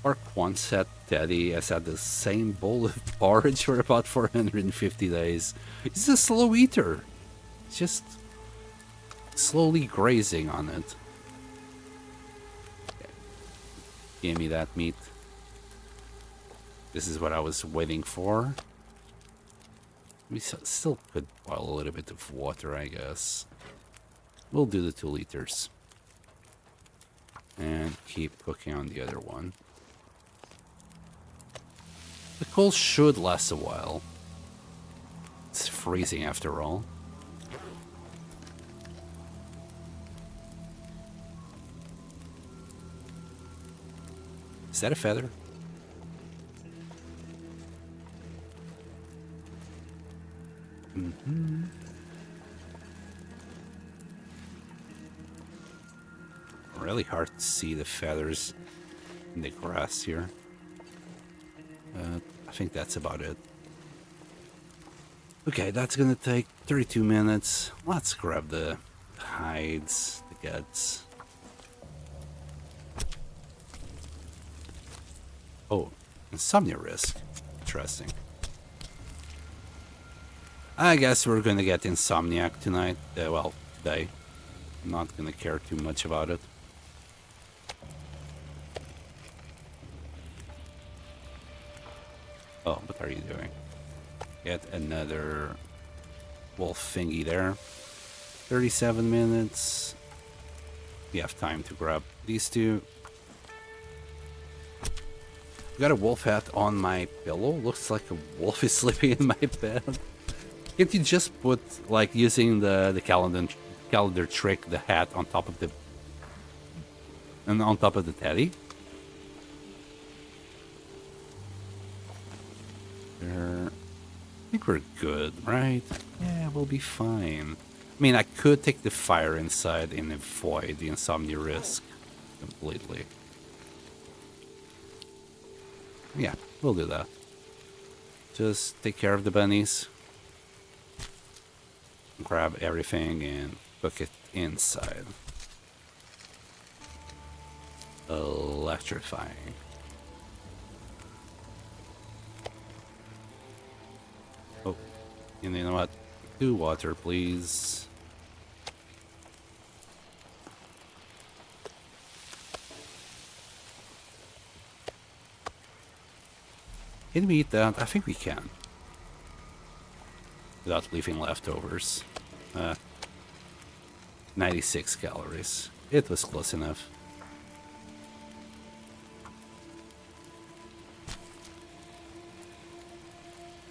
Our Quonset Teddy has had the same bowl of porridge for about 450 days. He's a slow eater. He's just slowly grazing on it. Okay. Give me that meat. This is what I was waiting for. We still could boil a little bit of water, I guess. We'll do the 2 liters. And keep cooking on the other one. The coal should last a while. It's freezing after all. Is that a feather? Mm-hmm. Really hard to see the feathers in the grass here. I think that's about it. Okay, that's gonna take 32 minutes. Let's grab the hides, the guts. Oh, insomnia risk. Interesting. I guess we're gonna get insomniac tonight. Well, today. I'm not gonna care too much about it. Oh, what are you doing? Get another wolf thingy there. 37 minutes. We have time to grab these 2. Got a wolf hat on my pillow. Looks like a wolf is sleeping in my bed. Can't you just put, like, using the calendar trick, the hat on top of the teddy? I think we're good, right? Yeah, we'll be fine. I mean, I could take the fire inside and avoid the insomnia risk completely. Yeah, we'll do that. Just take care of the bunnies. Grab everything and cook it inside. Electrifying. Oh, and you know what? 2 water, please. Can we eat that? I think we can. Without leaving leftovers. 96 calories. It was close enough.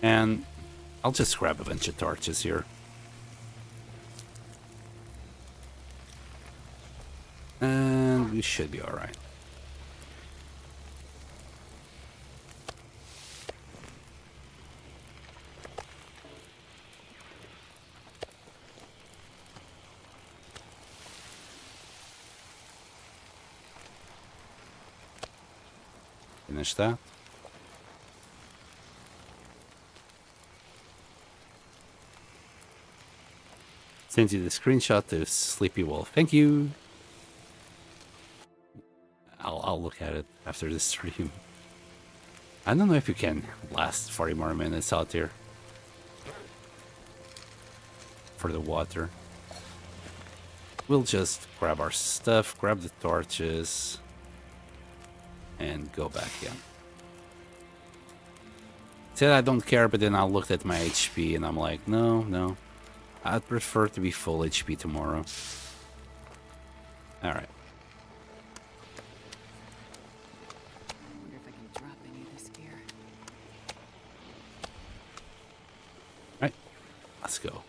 And I'll just grab a bunch of torches here. And we should be alright. finish that. Send you the screenshot to Sleepy Wolf. Thank you. I'll look at it after the stream. I don't know if you can last 40 more minutes out here for the water. We'll just grab our stuff, grab the torches, and go back in. Said I don't care, but then I looked at my HP and I'm like, no. I'd prefer to be full HP tomorrow. Alright. Wonder if I can drop any of this gear. Alright. Let's go.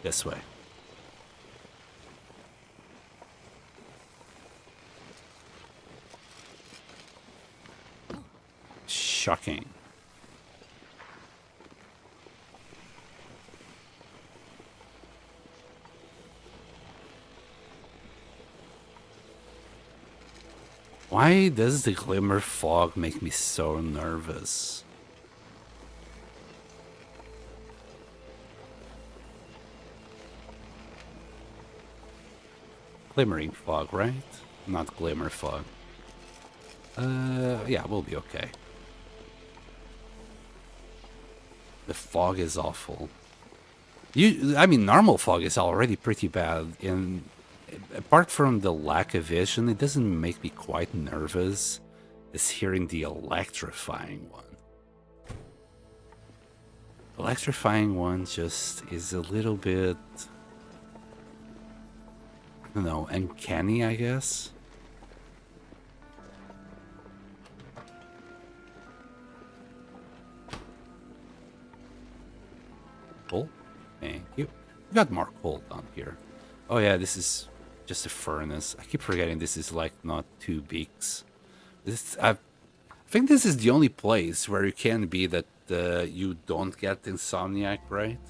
This way. Shocking. Why does the glimmer fog make me so nervous? Glimmering fog, right? Not glimmer fog. Yeah, we'll be okay. The fog is awful. I mean, normal fog is already pretty bad. And apart from the lack of vision, it doesn't make me quite nervous as hearing the electrifying one. Electrifying one just is a little bit, I don't know, uncanny, I guess. Coal? Thank you. We got more coal down here. Oh yeah, this is just a furnace. I keep forgetting this is like not 2 beaks. I think this is the only place where you can be that you don't get insomniac, right?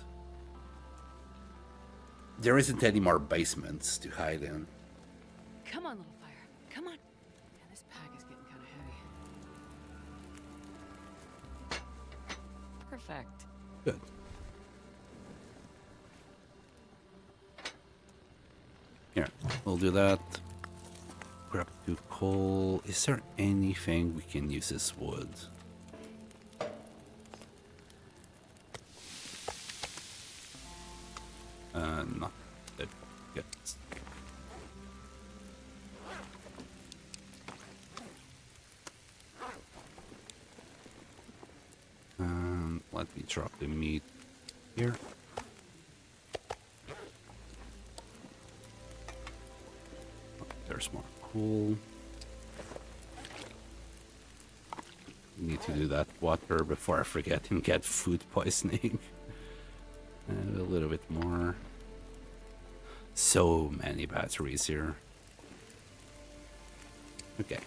There isn't any more basements to hide in. Come on, little fire. Come on. Yeah, this pack is getting kind of heavy. Perfect. Good. Here, we'll do that. Grab 2 coal. Is there anything we can use as wood? Not that good. Let me drop the meat here. There's more coal. Need to do that water before I forget and get food poisoning. And a little bit more. So many batteries here. Okay.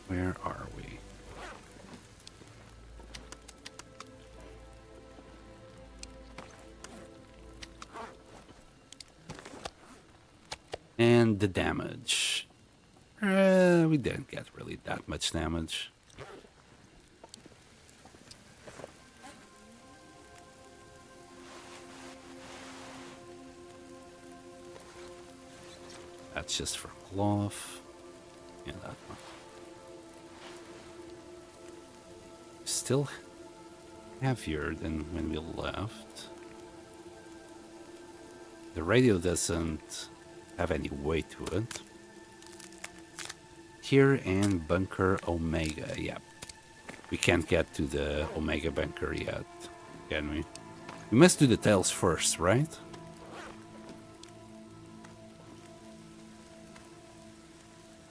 Where are we? And the damage. We didn't get really that much damage. That's just for cloth. And that one. Still heavier than when we left. The radio doesn't have any weight to it. Here and Bunker Omega, yeah. We can't get to the Omega bunker yet, can we? We must do the tails first, right?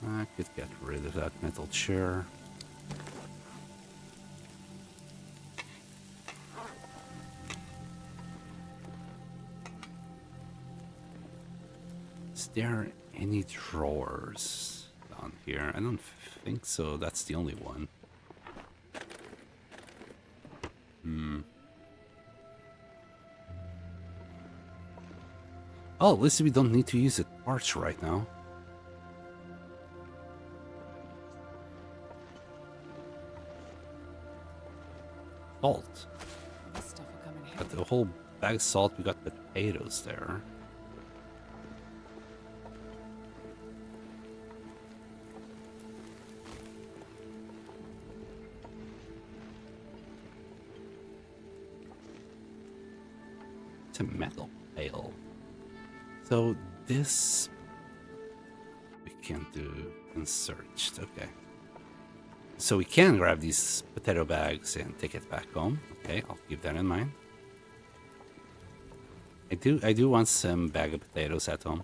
I could get rid of that metal chair. Is there any drawers down here? I don't think so. That's the only one. Oh, at least we don't need to use a torch right now. salt. This stuff will come in Got handy. the whole bag of salt. We got potatoes there. It's a metal pail. So this we can't do unsearched. Okay. So we can grab these potato bags and take it back home. Okay, I'll keep that in mind. I do want some bag of potatoes at home.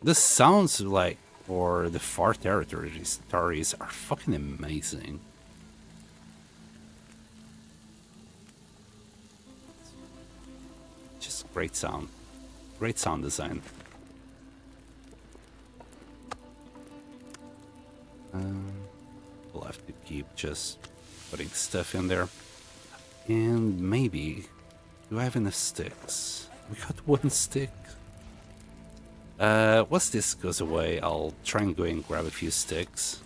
The sounds like for the far territories are fucking amazing. Just great sound. Great sound design. We'll have to keep just putting stuff in there. And maybe... Do I have enough sticks? We got one stick. Once this goes away, I'll try and go and grab a few sticks.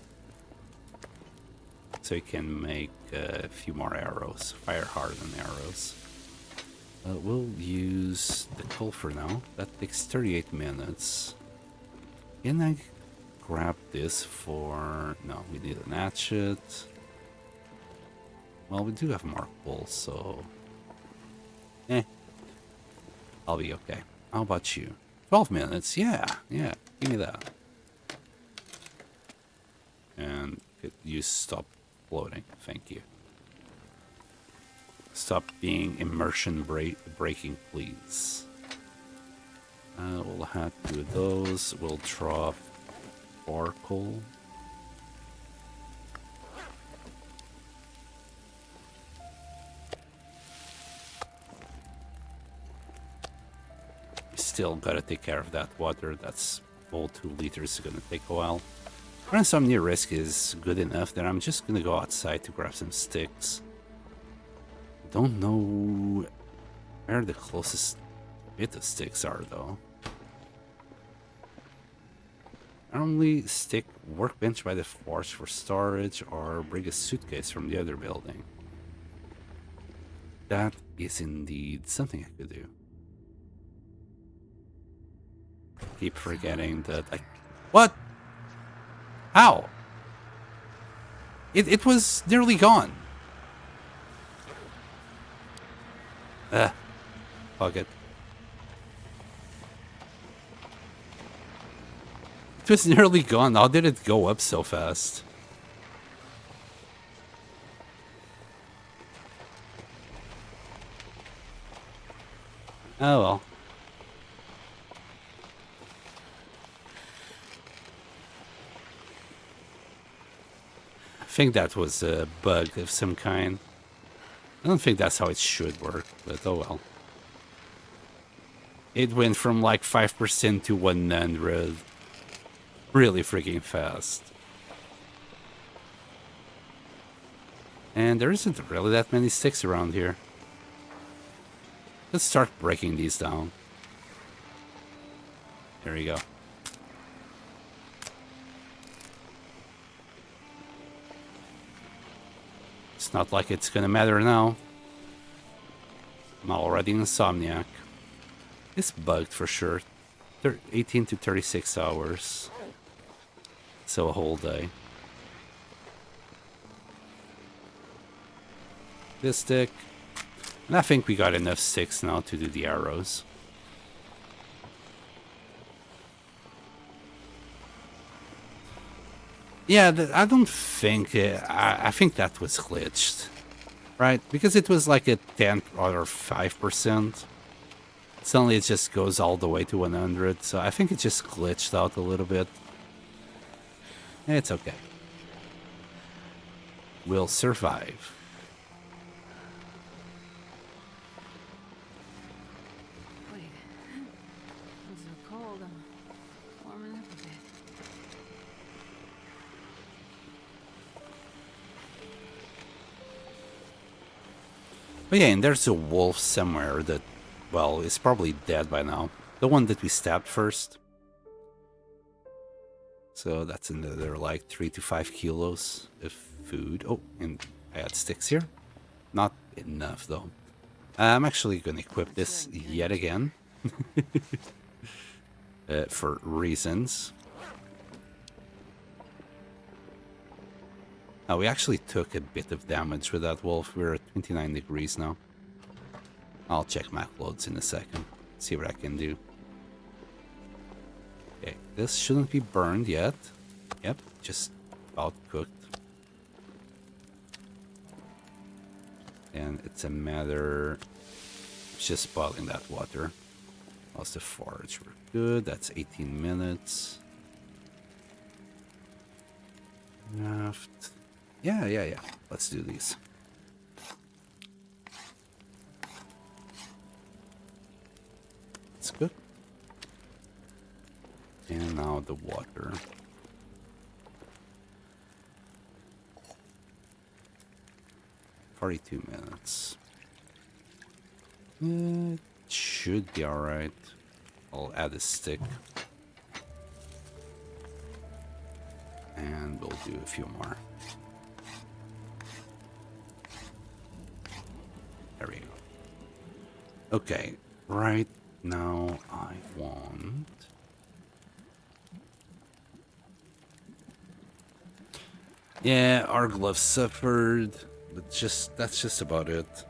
So you can make a few more arrows. Fire hardened arrows. We'll use the coal for now. That takes 38 minutes. Can I grab this for... No, we need an hatchet. Well, we do have more coal, so... I'll be okay. How about you? 12 minutes, yeah, give me that. And could you stop floating? Thank you. Stop being immersion breaking, please. We'll have 2 of those. We'll drop 4 coal. Still gotta take care of that water. That's all 2 liters is gonna take a while. Running some near risk is good enough that I'm just gonna go outside to grab some sticks. Don't know where the closest bit of sticks are though. Normally stick workbench by the forge for storage or bring a suitcase from the other building. That is indeed something I could do. Keep forgetting that I... What? How? It was nearly gone. Fuck it. It was nearly gone. How did it go up so fast? Oh well. I think that was a bug of some kind. I don't think that's how it should work, but oh well. It went from like 5% to 100 really freaking fast. And there isn't really that many sticks around here. Let's start breaking these down. There you go. It's not like it's gonna matter now. I'm already insomniac. It's bugged for sure. 18 to 36 hours. So a whole day. This stick. And I think we got enough sticks now to do the arrows. Yeah, I don't think... I think that was glitched. Right? Because it was like a 10 or 5%. Suddenly it just goes all the way to 100. So I think it just glitched out a little bit. It's okay. We'll survive. Wait. It's so cold. I'm warming up a bit. But yeah, and there's a wolf somewhere that, well, is probably dead by now. The one that we stabbed first. So that's another like 3 to 5 kilos of food. Oh, and I had sticks here. Not enough though. I'm actually going to equip this yet again. For reasons. We actually took a bit of damage with that wolf. We're at 29 degrees now. I'll check my loads in a second. See what I can do. Okay, this shouldn't be burned yet. Yep, just about cooked. And it's a matter of just boiling that water. How's the forage? We're good. That's 18 minutes. Enough. Yeah. Let's do these. That's good. And now the water. "42 minutes. It should be alright. I'll add a stick. And we'll do a few more. There we go. Okay, right now I want... Yeah, our gloves suffered, but that's just about it.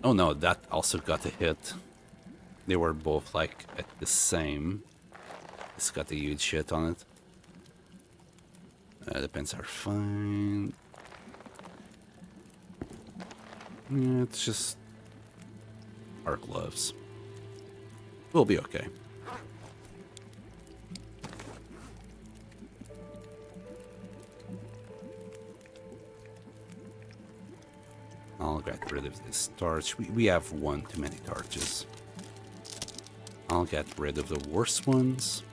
Oh no, that also got a hit. They were both like at the same. It's got a huge hit on it. The pens are fine. Yeah, it's just our gloves. We'll be okay. I'll get rid of this torch. We have one too many torches. I'll get rid of the worst ones.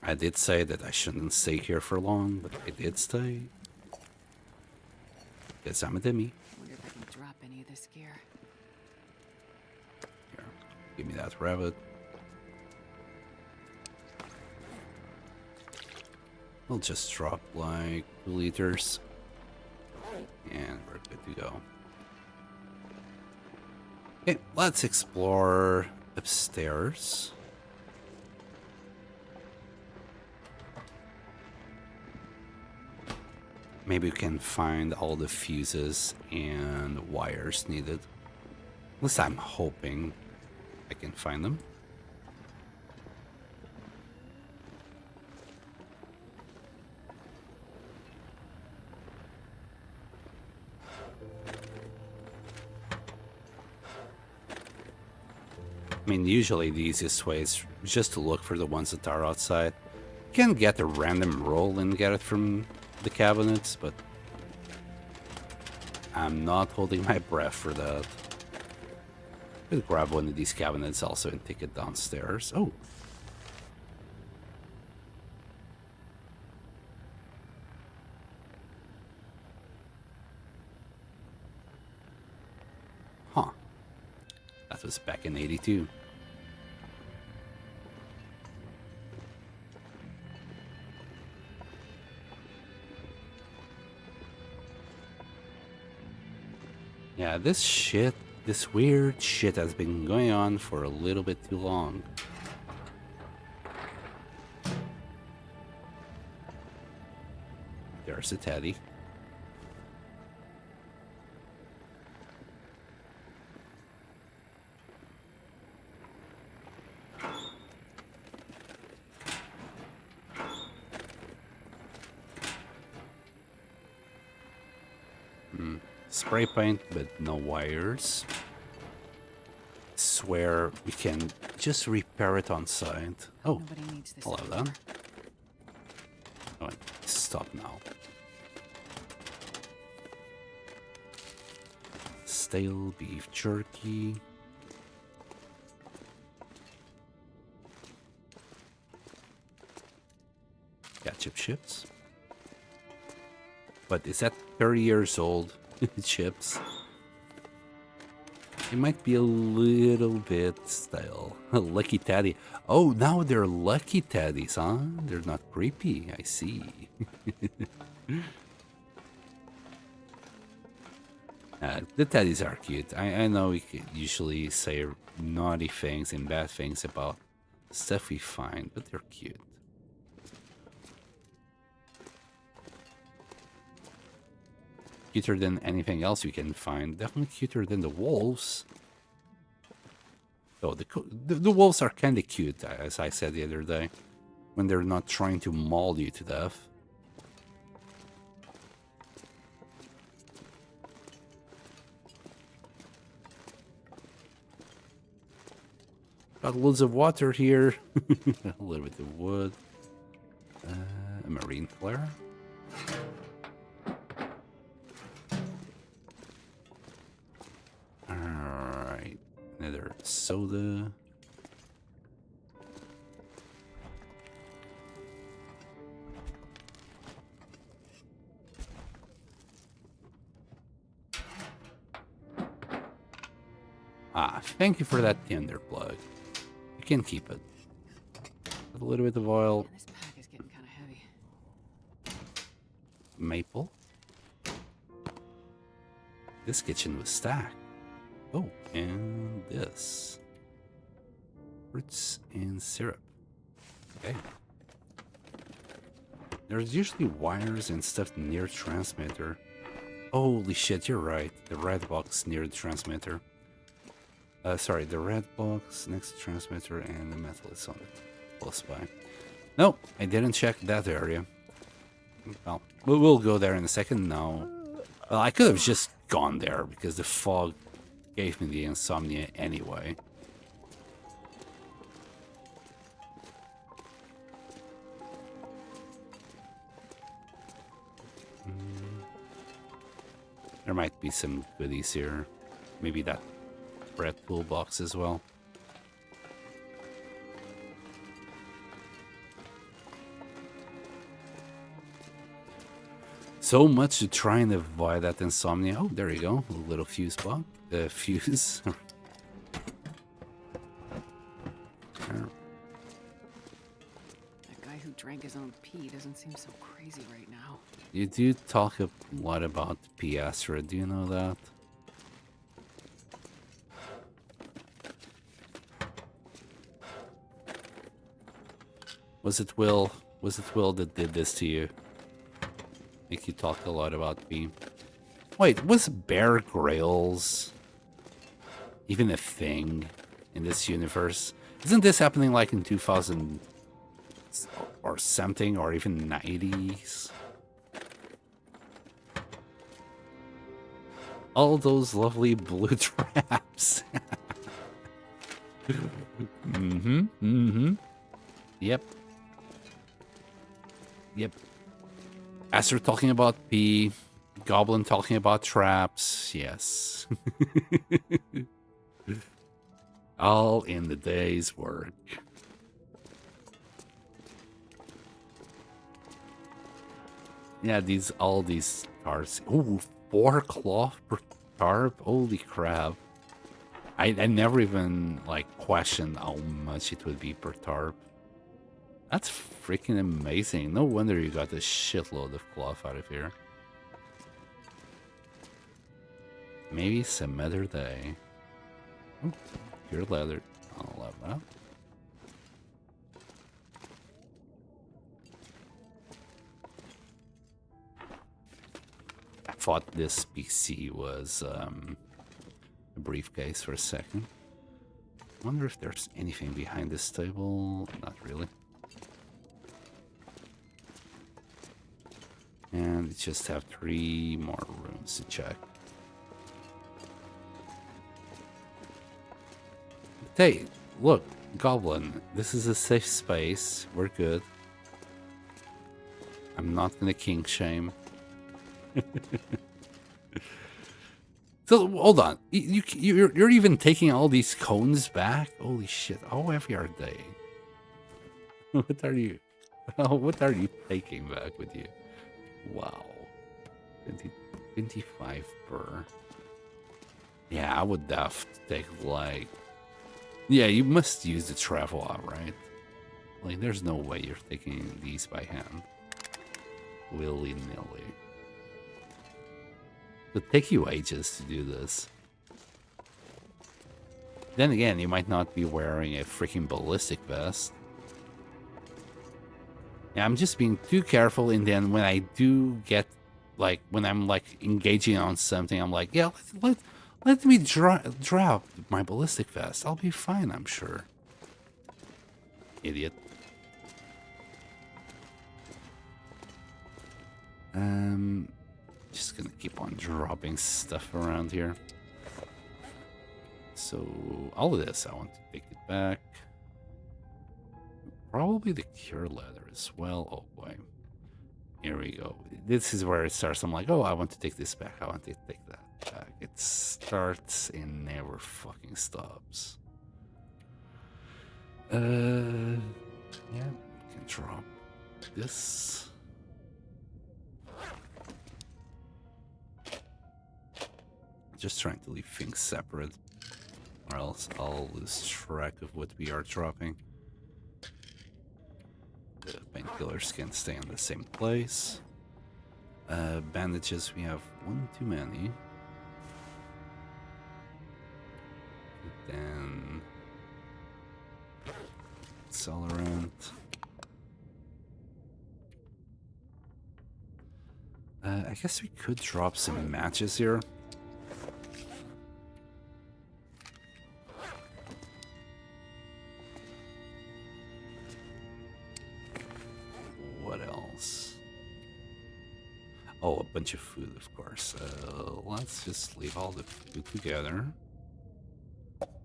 I did say that I shouldn't stay here for long, but I did stay. Because I'm a dummy. Wonder if I can drop any of this gear. Here, give me that rabbit. I'll just drop like 2 liters. And we're good to go. Okay, let's explore upstairs. Maybe we can find all the fuses and wires needed. At least I'm hoping I can find them. I mean, usually the easiest way is just to look for the ones that are outside. You can get a random roll and get it from the cabinets, but I'm not holding my breath for that. Could grab one of these cabinets also and take it downstairs. Oh. Huh. That was back in 82. Yeah, this weird shit has been going on for a little bit too long. There's a teddy. Spray paint, but no wires. Swear we can just repair it on site. Oh, I'll have that. Oh, stop now. Stale beef jerky. Ketchup chips. but is that 30 years old? Chips. It might be a little bit stale. Lucky Teddy. Oh, now they're Lucky Teddies, huh? They're not creepy. I see. The teddies are cute. I know we could usually say naughty things and bad things about stuff we find, but they're cute. Cuter than anything else you can find. Definitely cuter than the wolves. Oh, the wolves are kind of cute, as I said the other day, when they're not trying to maul you to death. Got loads of water here. A little bit of wood. A marine flare. Alright. Another soda. Ah, thank you for that tinder plug. You can keep it. With a little bit of oil. This pack is getting kind of heavy. Maple. This kitchen was stacked. Oh, and this. Fruits and syrup. Okay. There's usually wires and stuff near the transmitter. Holy shit, you're right. The red box near the transmitter. Sorry, the red box next to the transmitter and the metal is on it. Close by. No, I didn't check that area. Well, we'll go there in a second now. Well, I could have just gone there because the fog gave me the insomnia anyway. There might be some goodies here. Maybe that red toolbox as well. So much to try and avoid that insomnia. Oh, there you go. A little fuse box. Fuse. That guy who drank his own pee doesn't seem so crazy right now. You do talk a lot about pee, Astra. Do you know that? Was it Will? Was it Will that did this to you? Make you talk a lot about pee. Wait, was Bear Grylls even a thing in this universe? Isn't this happening like in 2000 or something, or even 90s? All those lovely blue traps. Yep. Yep. Aster talking about pee. Goblin talking about traps. Yes. All in the day's work. Yeah, all these tarps. Ooh, 4 cloth per tarp. Holy crap. I never even like questioned how much it would be per tarp. That's freaking amazing. No wonder you got a shitload of cloth out of here. Maybe some other day. Oh, pure leather. I'll love that. I thought this PC was a briefcase for a second. Wonder if there's anything behind this table. Not really. And we just have 3 more rooms to check. Hey, look, Goblin, this is a safe space. We're good. I'm not gonna kink shame. So, hold on. You're even taking all these cones back? Holy shit, how heavy are they? What are you taking back with you? Wow. 20, 25 per. Yeah, I would have to take like... Yeah, you must use the travel out, right? Like, there's no way you're taking these by hand. Willy-nilly. It would take you ages to do this. Then again, you might not be wearing a freaking ballistic vest. Yeah, I'm just being too careful, and then when I do get, like, when I'm, like, engaging on something, I'm like, yeah, let me drop my ballistic vest. I'll be fine, I'm sure. Idiot. Just gonna keep on dropping stuff around here. So, all of this, I want to take it back. Probably the cure leather as well. Oh boy. Here we go. This is where it starts. I'm like, oh, I want to take this back. I want to take that back. It starts and never fucking stops. Yeah, we can drop this. Just trying to leave things separate, or else I'll lose track of what we are dropping. The painkillers can stay in the same place. Bandages, we have one too many. Then accelerant. I guess we could drop some matches here. What else? Oh, a bunch of food, of course. Let's just leave all the food together.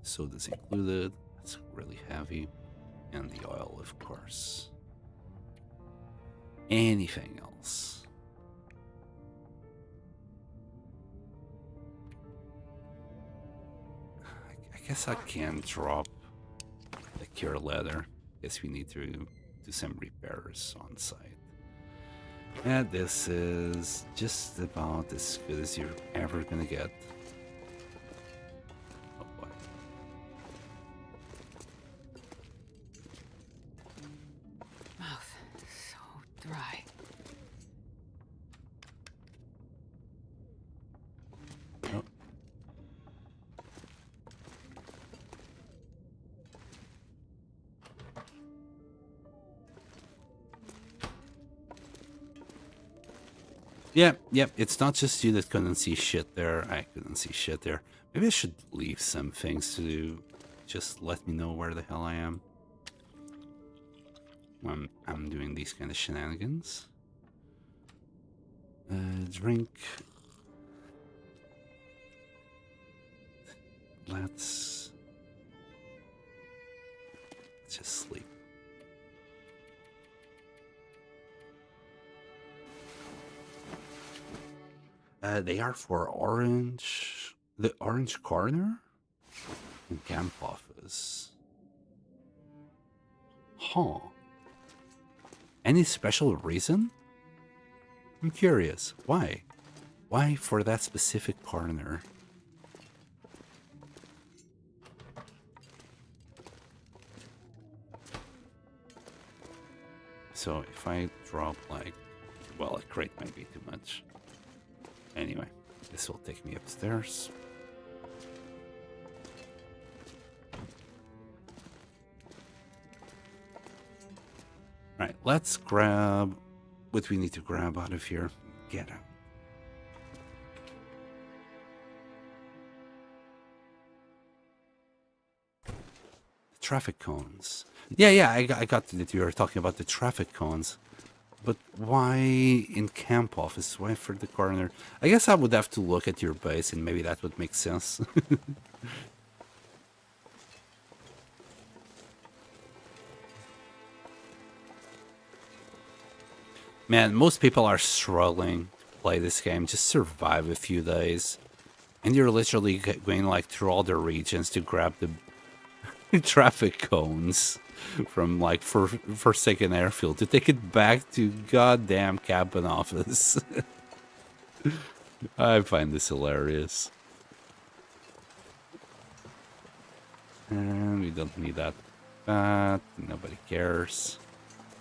Soda's included. That's really heavy. And the oil, of course. Anything else? I guess I can drop the cure leather. Guess we need to do some repairs on site. And this is just about as good as you're ever gonna get. Oh boy. Mouth so dry. Oh. Yep, it's not just you that couldn't see shit there. I couldn't see shit there. Maybe I should leave some things to do. Just let me know where the hell I am when I'm doing these kind of shenanigans. Drink. Let's just sleep. They are for orange. The orange corner? In camp office. Huh. Any special reason? I'm curious. Why? Why for that specific corner? So if I drop like... Well, a crate might be too much. Anyway, this will take me upstairs. Alright, let's grab what we need to grab out of here. Get out. Traffic cones. Yeah, I got that you were talking about the traffic cones. But why in camp office? Why for the corner? I guess I would have to look at your base and maybe that would make sense. Man, most people are struggling to play this game. Just survive a few days. And you're literally going like through all the regions to grab the traffic cones from like Forsaken Airfield to take it back to goddamn cabin office. I find this hilarious. And we don't need that. Nobody cares.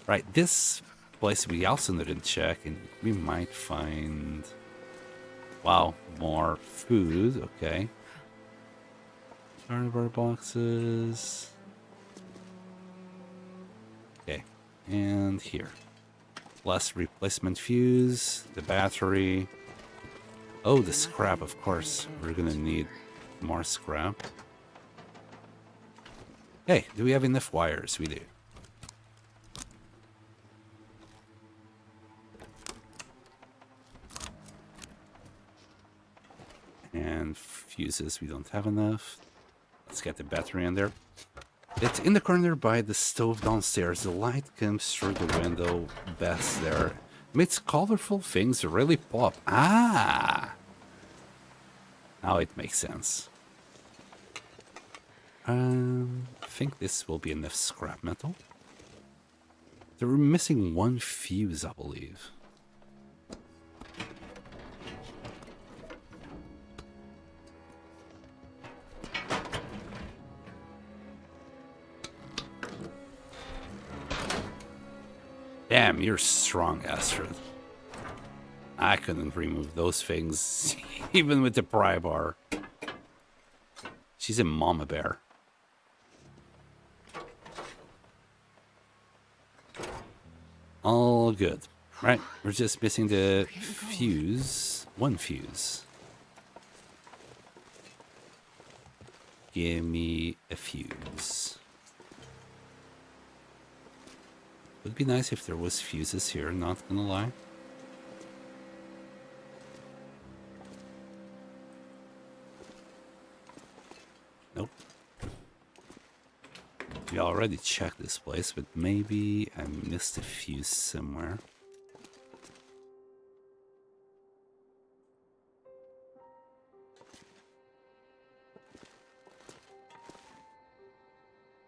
Right, this place we also didn't check, and we might find... Wow, more food, okay. Carnivore boxes. Okay, and here. Plus replacement fuse, the battery. Oh, the scrap, of course. We're gonna need more scrap. Hey, do we have enough wires? We do. And fuses, we don't have enough. Let's get the battery in there. It's in the corner by the stove downstairs. The light comes through the window best there. Makes colorful things really pop. Ah! Now it makes sense. I think this will be enough scrap metal. They're missing one fuse, I believe. Damn, you're strong, Astrid. I couldn't remove those things, even with the pry bar. She's a mama bear. All good. Right, we're just missing the fuse. One fuse. Give me a fuse. Would be nice if there was fuses here, not gonna lie. Nope. We already checked this place, but maybe I missed a fuse somewhere.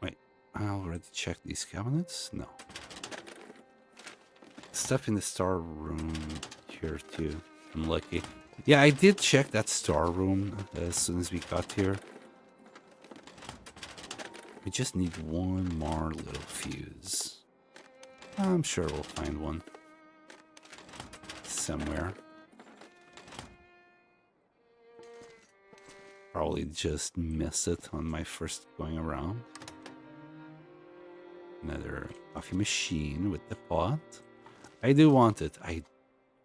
Wait, I already checked these cabinets? No. Stuff in the store room here too. I'm lucky. Yeah, I did check that store room as soon as we got here. We just need one more little fuse. I'm sure we'll find one somewhere. Probably just missed it on my first going around. Another coffee machine with the pot. I do want it. I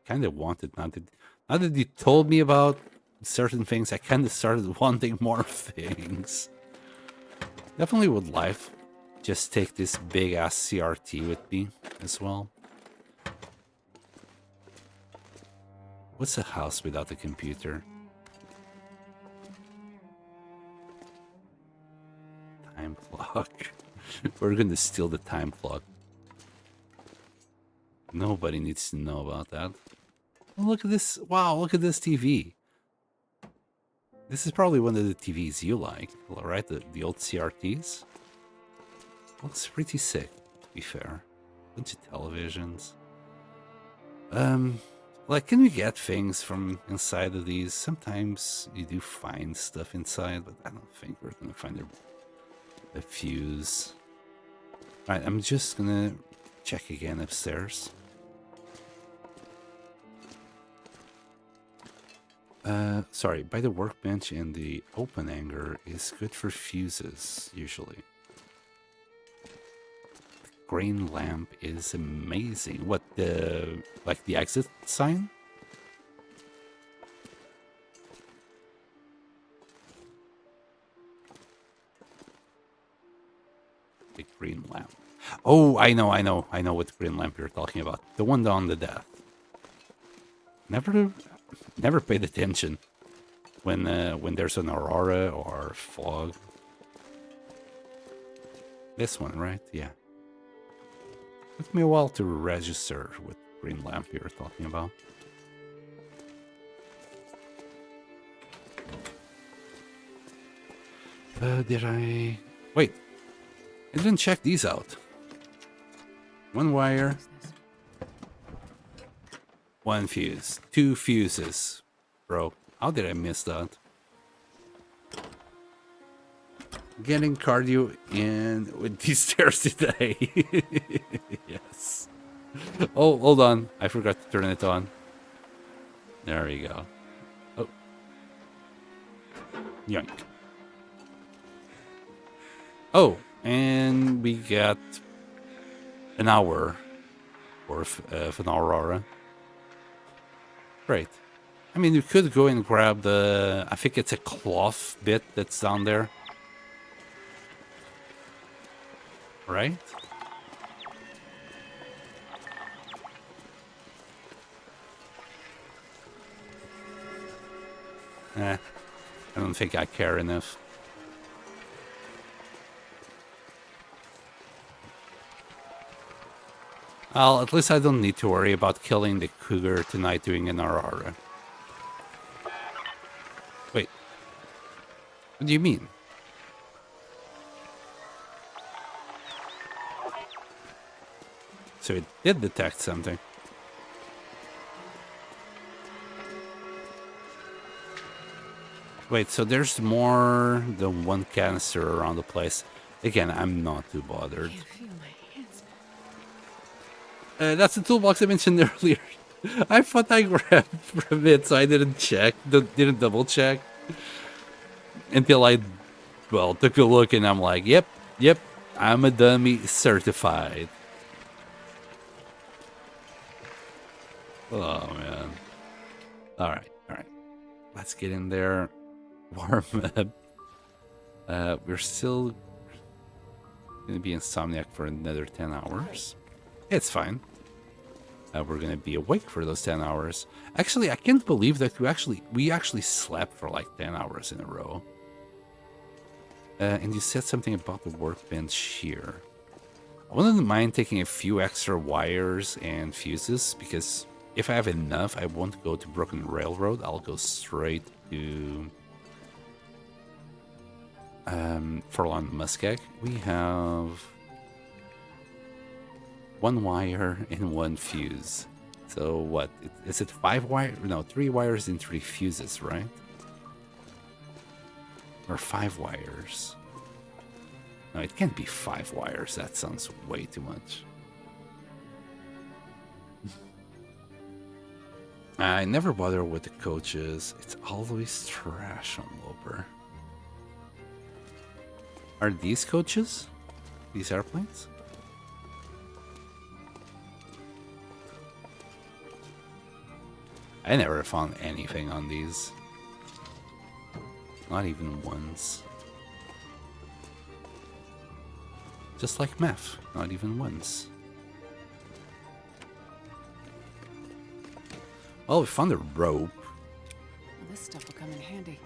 kind of want it. Now that you told me about certain things, I kind of started wanting more things. Definitely would life just take this big ass CRT with me as well. What's a house without a computer? Time clock. We're gonna steal the time clock. Nobody needs to know about that. Oh, look at this. Wow, look at this TV. This is probably one of the TVs you like, right? The old CRTs. Looks pretty sick, to be fair. Bunch of televisions. Like, can we get things from inside of these? Sometimes you do find stuff inside, but I don't think we're gonna find a fuse. All right, I'm just gonna check again upstairs. Sorry, by the workbench and the open hanger is good for fuses, usually. The green lamp is amazing. What, like the exit sign? The green lamp. Oh, I know what green lamp you're talking about. The one down the death. Never paid attention when there's an aurora or fog. This one, right? Yeah. Took me a while to register what green lamp you're talking about. Did I... Wait. I didn't check these out. One wire. One fuse. 2 fuses. Bro, how did I miss that? Getting cardio in with these stairs today. Yes. Oh, hold on. I forgot to turn it on. There we go. Oh. Yoink. Oh, and we got an hour worth of an Aurora. Great. I mean, you could go and grab the... I think it's a cloth bit that's down there. Right? I don't think I care enough. Well, at least I don't need to worry about killing the cougar tonight doing an Aurora. Wait. What do you mean? So it did detect something. Wait, so there's more than one canister around the place. Again, I'm not too bothered. I can't feel my hands. That's the toolbox I mentioned earlier. I thought I grabbed from it, so I didn't check, didn't double check. Until I, well, took a look and I'm like, yep, I'm a dummy certified. Oh, man. All right. Let's get in there. Warm up. We're still going to be insomniac for another 10 hours. It's fine. We're going to be awake for those 10 hours. Actually, I can't believe that we actually slept for like 10 hours in a row. And you said something about the workbench here. I wouldn't mind taking a few extra wires and fuses, because if I have enough, I won't go to Broken Railroad. I'll go straight to Forlorn Muskeg. We have 1 wire and 1 fuse. So what? Is it 5 wires? No, 3 wires and 3 fuses, right? Or 5 wires? No, it can't be 5 wires. That sounds way too much. I never bother with the coaches. It's always trash on Loper. Are these coaches? These airplanes? I never found anything on these. Not even once. Just like meth, not even once. Well, we found a rope. Well, this stuff will come in handy.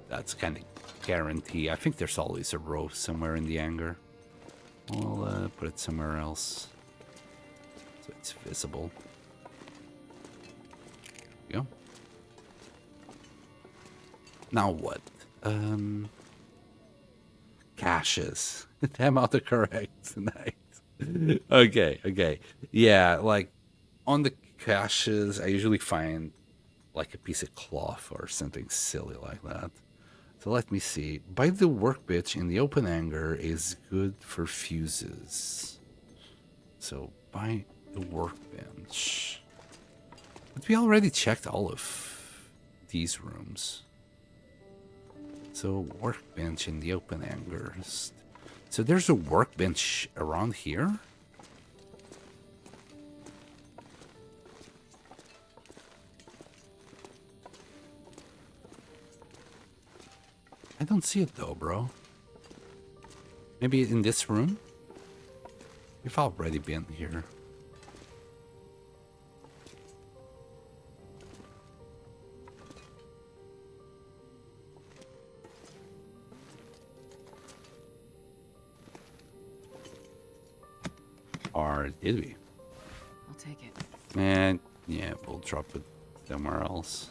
That's kind of guarantee. I think there's always a rope somewhere in the hangar. We'll put it somewhere else so it's visible. There we go. Now what? Caches. I'm autocorrect tonight. Okay. Yeah, like on the caches, I usually find like a piece of cloth or something silly like that. So let me see. By the workbench in the open hangar is good for fuses. So by the workbench. But we already checked all of these rooms. So workbench in the open hangars. So there's a workbench around here? I don't see it though, bro. Maybe in this room? We've already been here. Or did we? I'll take it. And yeah, we'll drop it somewhere else.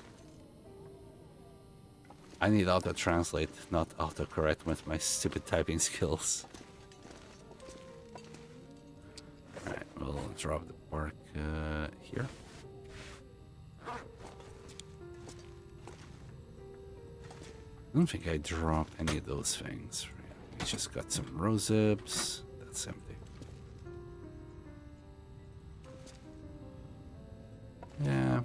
I need auto-translate, not auto-correct with my stupid typing skills. drop the bark here. I don't think I dropped any of those things. We just got some rosehips. That's empty. Yeah.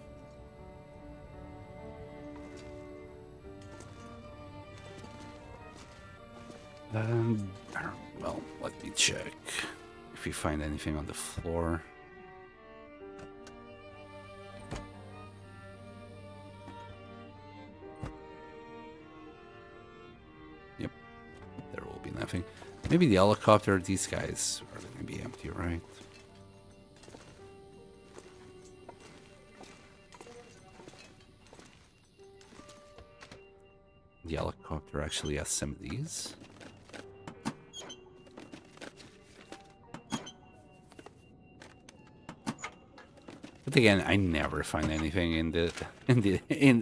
Well, let me check if we find anything on the floor. Yep, there will be nothing. Maybe the helicopter, these guys are going to be empty, right? The helicopter actually has some of these. But again, I never find anything in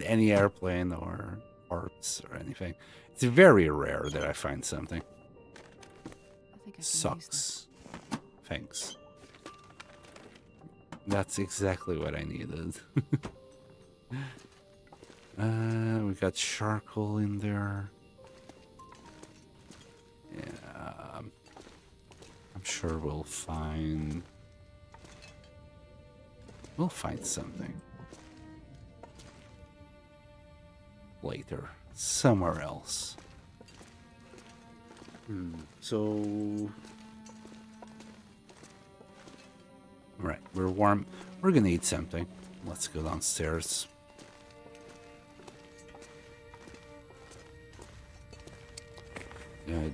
any airplane or parts or anything. It's very rare that I find something. I think I can use Sucks. Thanks. That's exactly what I needed. We got charcoal in there. Yeah, I'm sure we'll find something later somewhere else. So right, we're warm. We're gonna eat something. Let's go downstairs.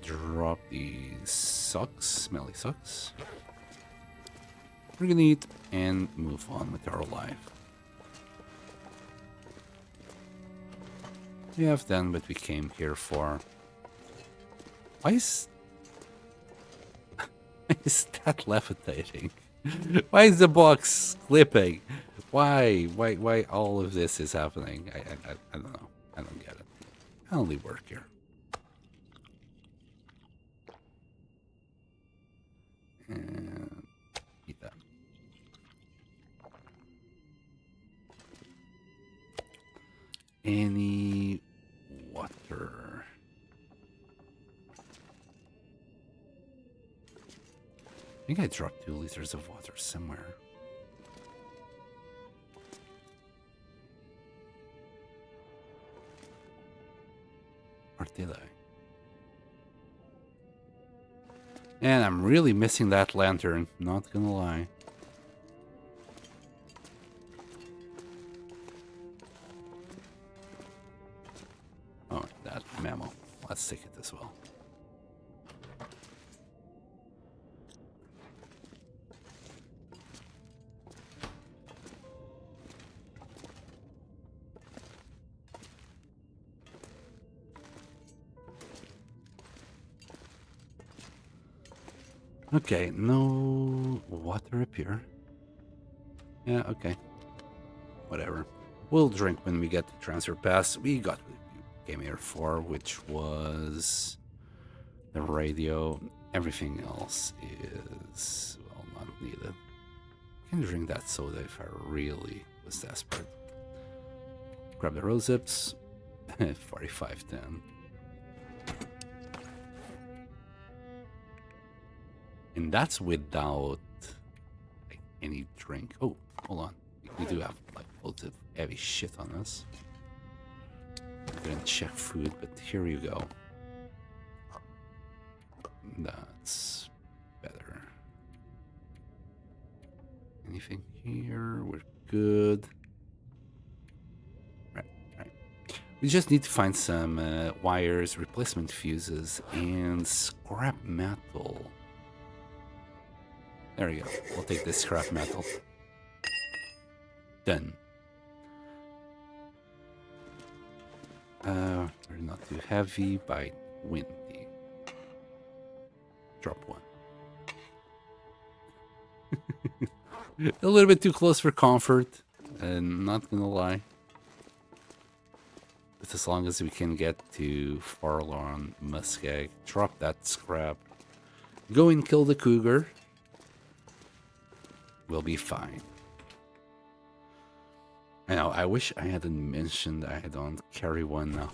Drop the socks, smelly socks. We're gonna eat and move on with our life. We have done what we came here for. Why is that levitating? Why is the box clipping? Why all of this is happening? I don't know. I don't get it. I only work here. And eat that. Any water? I think I dropped 2 liters of water somewhere. Or did I? And I'm really missing that lantern, not gonna lie. Oh, that memo. Let's take it as well. Okay, no water up here. Yeah, okay. Whatever. We'll drink when we get the transfer pass. We got what we came here for, which was the radio. Everything else is, well, not needed. I can drink that soda if I really was desperate. Grab the rosehips. 4510. And that's without like any drink. Oh, hold on. We do have like loads of heavy shit on us. I'm gonna check food, but here you go. That's better. Anything here? We're good. Right. We just need to find some wires, replacement fuses, and scrap metal. There we go. We'll take this scrap metal. Done. We're not too heavy, but windy. Drop 1. A little bit too close for comfort, and not gonna lie. But as long as we can get to Farlon, Muskeg, drop that scrap. Go and kill the cougar. We'll be fine. I know, I wish I hadn't mentioned I don't carry one now.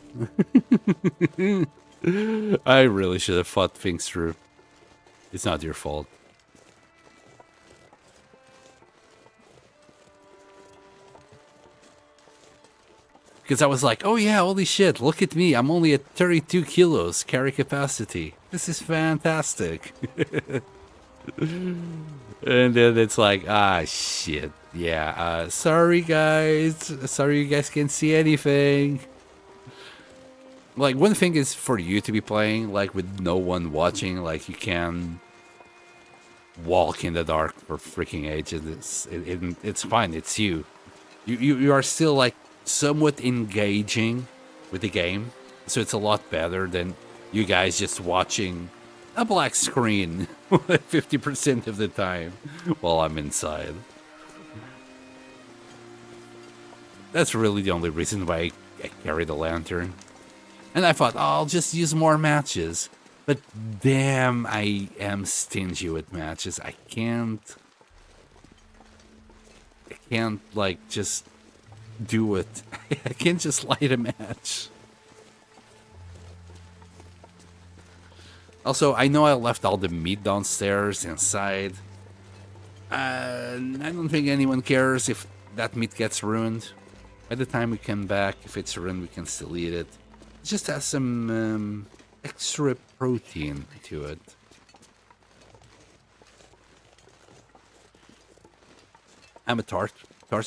I really should have thought things through. It's not your fault. Because I was like, oh yeah, holy shit, look at me. I'm only at 32 kilos carry capacity. This is fantastic. And then it's like, ah, shit. Yeah, sorry guys. Sorry you guys can't see anything. Like, one thing is for you to be playing, like, with no one watching. Like, you can walk in the dark for freaking ages. It's fine. It's you. You are still, like, somewhat engaging with the game. So it's a lot better than you guys just watching a black screen 50% of the time while I'm inside. That's really the only reason why I carry the lantern. And I thought, oh, I'll just use more matches. But damn, I am stingy with matches. I can't, like, just do it. I can't just light a match. Also, I know I left all the meat downstairs inside. I don't think anyone cares if that meat gets ruined. By the time we come back, if it's ruined, we can still eat it. It just has some extra protein to it. I'm a torch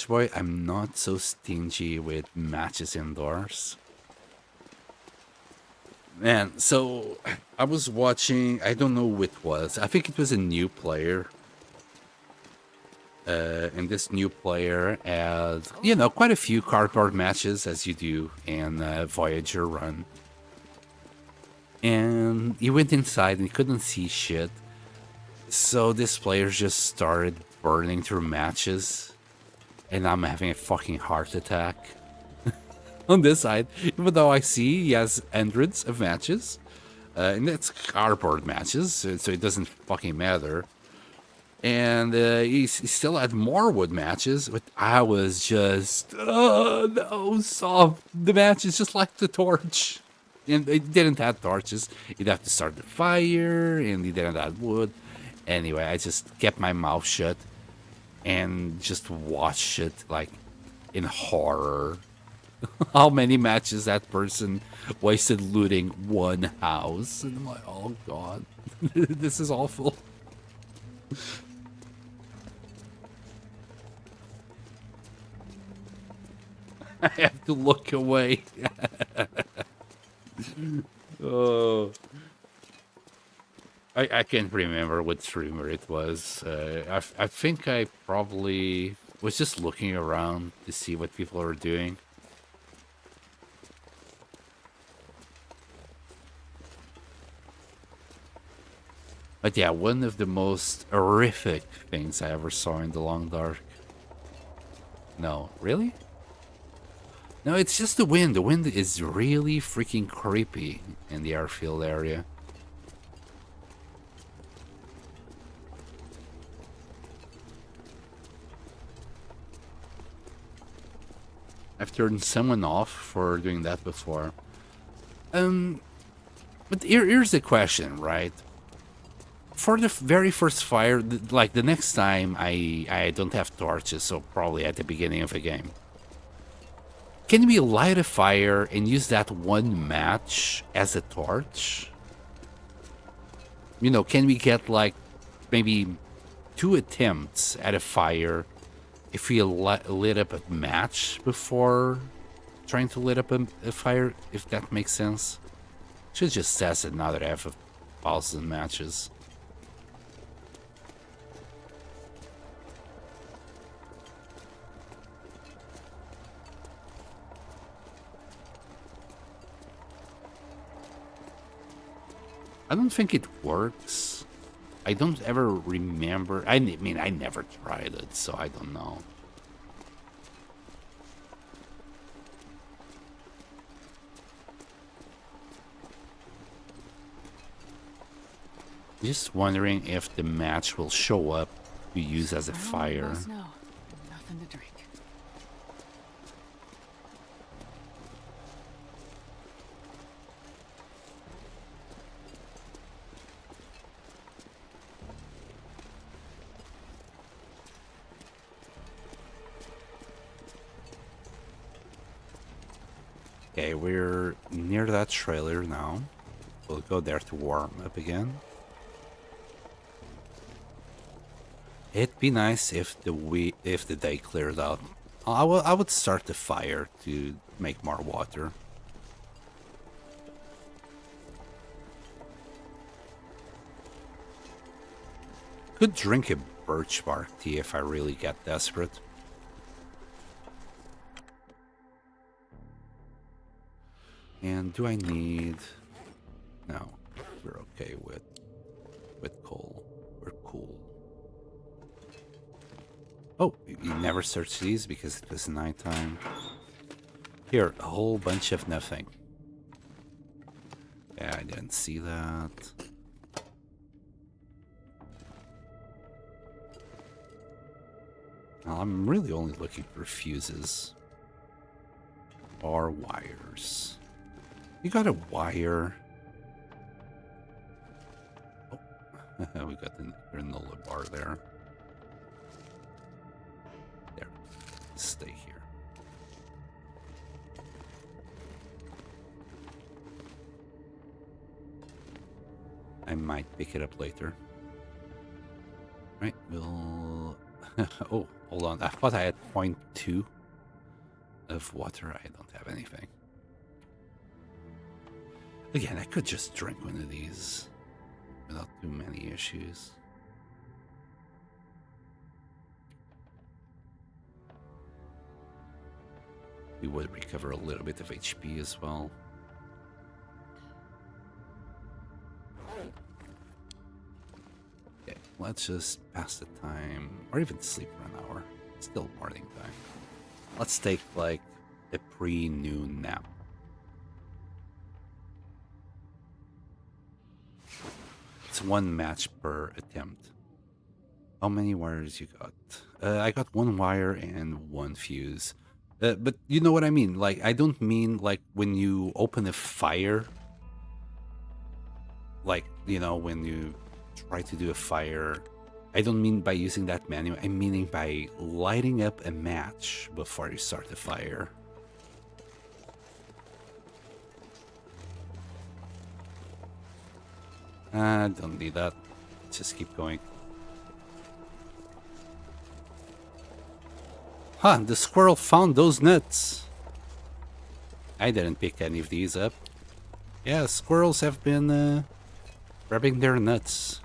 boy. I'm not so stingy with matches indoors. Man, so I was watching, I don't know who it was. I think it was a new player. And this new player had, you know, quite a few cardboard matches, as you do in Voyager Run. And he went inside and he couldn't see shit. So this player just started burning through matches. And I'm having a fucking heart attack. On this side, even though I see he has hundreds of matches. And it's cardboard matches, so it doesn't fucking matter. And he still had more wood matches, but I was just, oh no, soft. The match is just like the torch. And it didn't have torches. You'd have to start the fire, and he didn't have wood. Anyway, I just kept my mouth shut and just watched it, like, in horror. How many matches that person wasted looting one house. And I'm like, oh god, this is awful. I have to look away. Oh, I can't remember what streamer it was. I think I probably was just looking around to see what people are doing. But yeah, one of the most horrific things I ever saw in the long dark. No, really? No, it's just the wind. The wind is really freaking creepy in the airfield area. I've turned someone off for doing that before. But here's the question, right? For the very first fire, like the next time I don't have torches, so probably at the beginning of a game. Can we light a fire and use that one match as a torch? You know, can we get like maybe 2 attempts at a fire if we lit up a match before trying to lit up a fire, if that makes sense? Should just test it now that I have 1,000 matches. I don't think it works. I don't ever remember. I mean, I never tried it, so I don't know. Just wondering if the match will show up to use as a fire. No, nothing to drink. Okay, we're near that trailer now. We'll go there to warm up again. It'd be nice if the day cleared out. I would start the fire to make more water. Could drink a birch bark tea if I really get desperate. And do I need... No, we're okay with coal. We're cool. Oh, you never searched these because it was nighttime. Here, a whole bunch of nothing. Yeah, I didn't see that. Now, I'm really only looking for fuses. Or wires. You got a wire. Oh, we got the granola bar there. There. Stay here. I might pick it up later. Right, we'll... oh, hold on. I thought I had 0.2 of water. I don't have anything. Again, I could just drink one of these without too many issues. We would recover a little bit of HP as well. Okay, let's just pass the time, or even sleep for an hour. It's still morning time. Let's take like a pre-noon nap. It's 1 match per attempt. How many wires you got? I got 1 wire and 1 fuse. But you know what I mean? Like, I don't mean like when you open a fire. Like, you know, when you try to do a fire. I don't mean by using that menu. I'm meaning by lighting up a match before you start the fire. I don't need that. Just keep going. Huh, the squirrel found those nuts. I didn't pick any of these up. Yeah, squirrels have been grabbing their nuts.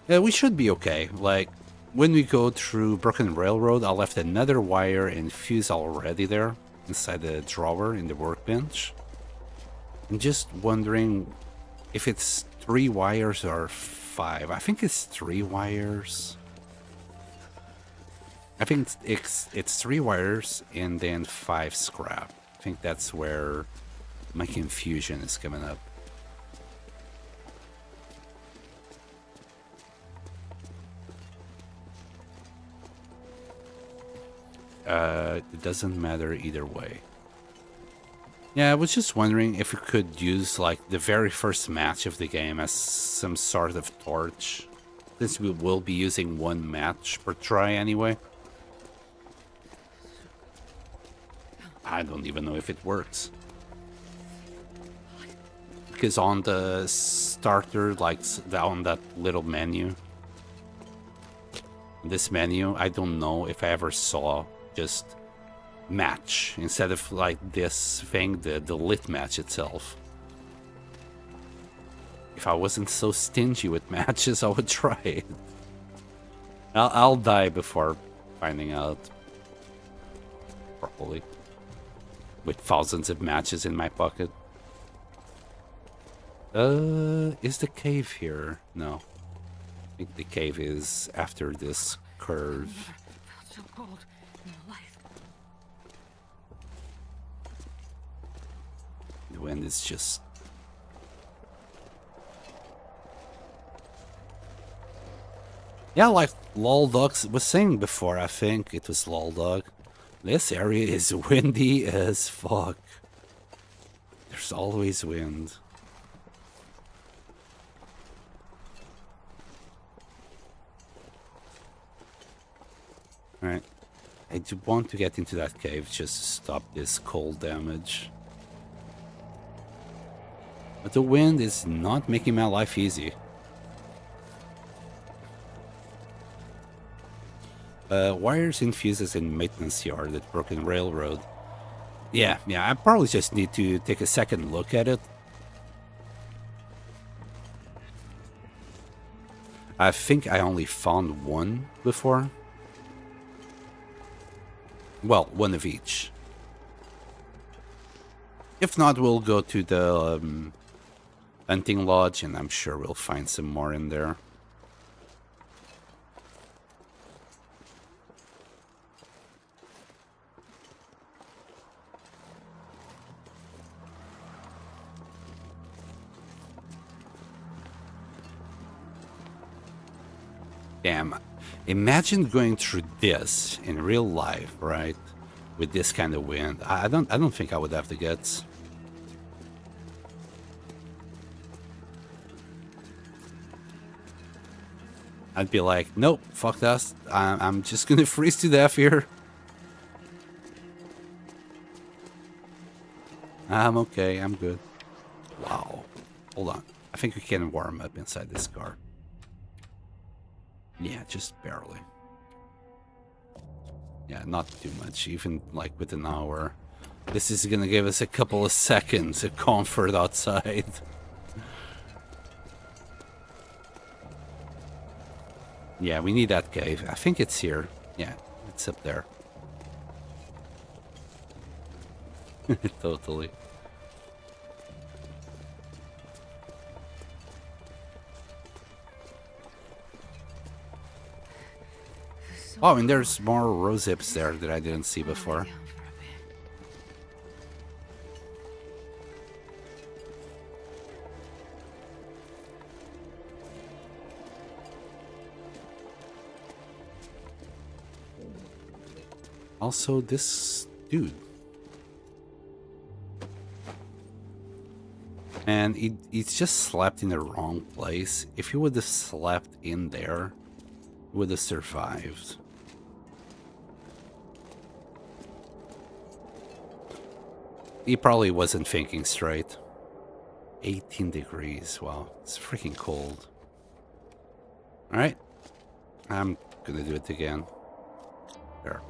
Yeah, we should be okay. Like, when we go through Broken Railroad, I left another wire and fuse already there, inside the drawer in the workbench. I'm just wondering if it's 3 wires or 5. I think it's 3 wires. I think it's 3 wires and then 5 scrap. I think that's where my confusion is coming up. It doesn't matter either way. Yeah, I was just wondering if we could use like the very first match of the game as some sort of torch, since we will be using 1 match per try anyway. I don't even know if it works. Because on the starter, like on that little menu, this menu, I don't know if I ever saw just match instead of like this thing, the lit match itself. If I wasn't so stingy with matches, I would try it. I'll die before finding out. Probably. With thousands of matches in my pocket. Is the cave here? No. I think the cave is after this curve. Felt so cold in my life. The wind is just Yeah, like Loldog was saying before, I think it was Loldog. This area is windy as fuck. There's always wind. Alright. I do want to get into that cave just to stop this cold damage. But the wind is not making my life easy. Wires in fuses in maintenance yard at Broken Railroad. Yeah, I probably just need to take a second look at it. I think I only found one before. Well, one of each. If not, we'll go to the hunting lodge, and I'm sure we'll find some more in there. Damn. Imagine going through this in real life, right? With this kind of wind. I don't think I would have the guts. I'd be like, nope, fuck that. I'm just gonna freeze to death here. I'm okay, I'm good. Wow. Hold on. I think we can warm up inside this car. Yeah, just barely. Yeah, not too much, even like with an hour. This is gonna give us a couple of seconds of comfort outside. Yeah, we need that cave. I think it's here. Yeah, it's up there. Totally. Oh, and there's more rose hips there that I didn't see before. Also, this dude. And he's just slept in the wrong place. If he would have slept in there, he would have survived. He probably wasn't thinking straight. 18 degrees. Wow, it's freaking cold. Alright. I'm gonna do it again. There.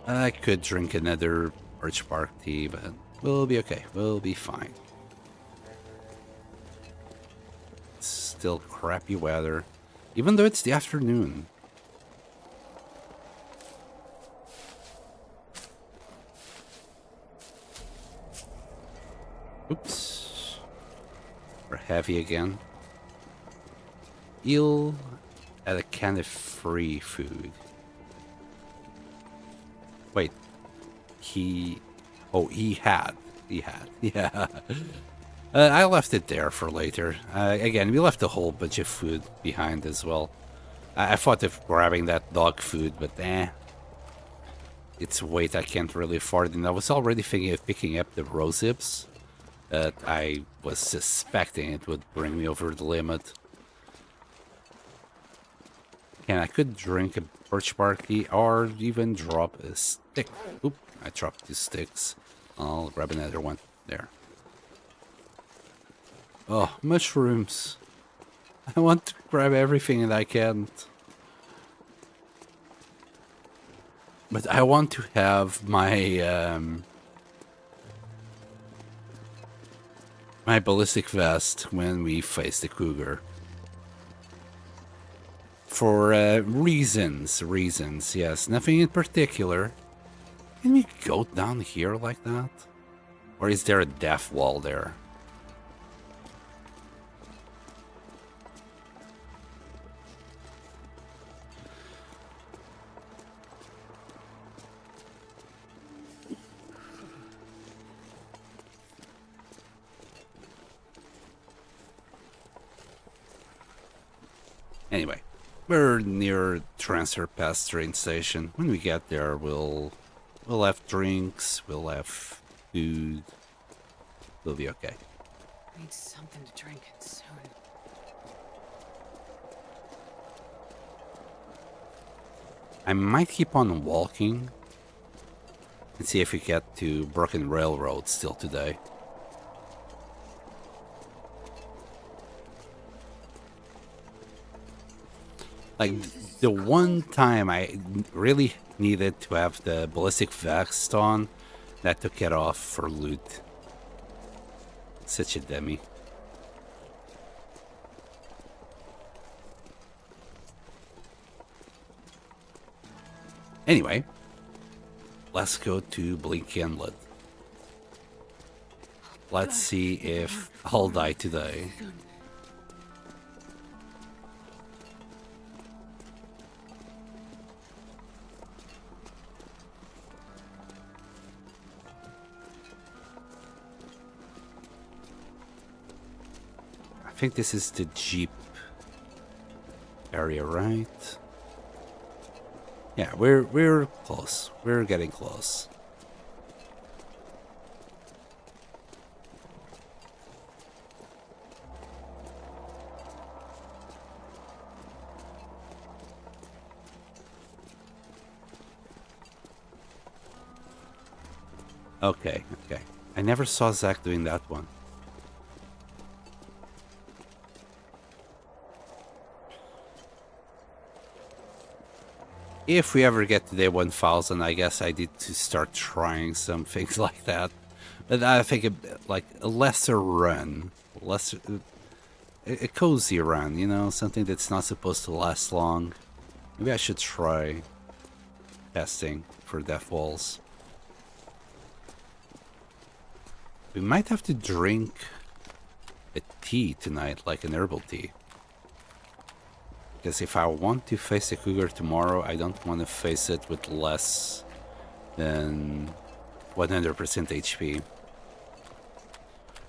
I could drink another birch bark tea, but we'll be okay. We'll be fine. It's still crappy weather, even though it's the afternoon. Oops. We're heavy again. Eel at a can of free food. Wait. Oh, he had. Yeah. I left it there for later. Again, we left a whole bunch of food behind as well. I thought of grabbing that dog food, but its weight I can't really afford. And I was already thinking of picking up the rose hips. That I was suspecting it would bring me over the limit. And I could drink a birch bark tea or even drop a stick. Oop, I dropped 2 sticks. I'll grab another one. There. Oh, mushrooms. I want to grab everything that I can. But I want to have my my ballistic vest when we face the cougar. For reasons, yes. Nothing in particular. Can we go down here like that? Or is there a death wall there? Anyway, We're near Transfer Pass train station. When we get there, we'll have drinks, we'll have food. We'll be okay. Need something to drink soon. I might keep on walking and see if we get to Broken Railroad still today. Like, the one time I really needed to have the ballistic vest on, that took it off for loot. Such a demi. Anyway, let's go to Blink Inlet. Let's see if I'll die today. I think this is the Jeep area, right? Yeah, we're close. We're getting close. Okay, okay. I never saw Zach doing that one. If we ever get to day 1000, I guess I need to start trying some things like that. But I think like a lesser run, a cozy run, you know, something that's not supposed to last long. Maybe I should try testing for death walls. We might have to drink a tea tonight, like an herbal tea. Because if I want to face a cougar tomorrow, I don't want to face it with less than 100% HP. It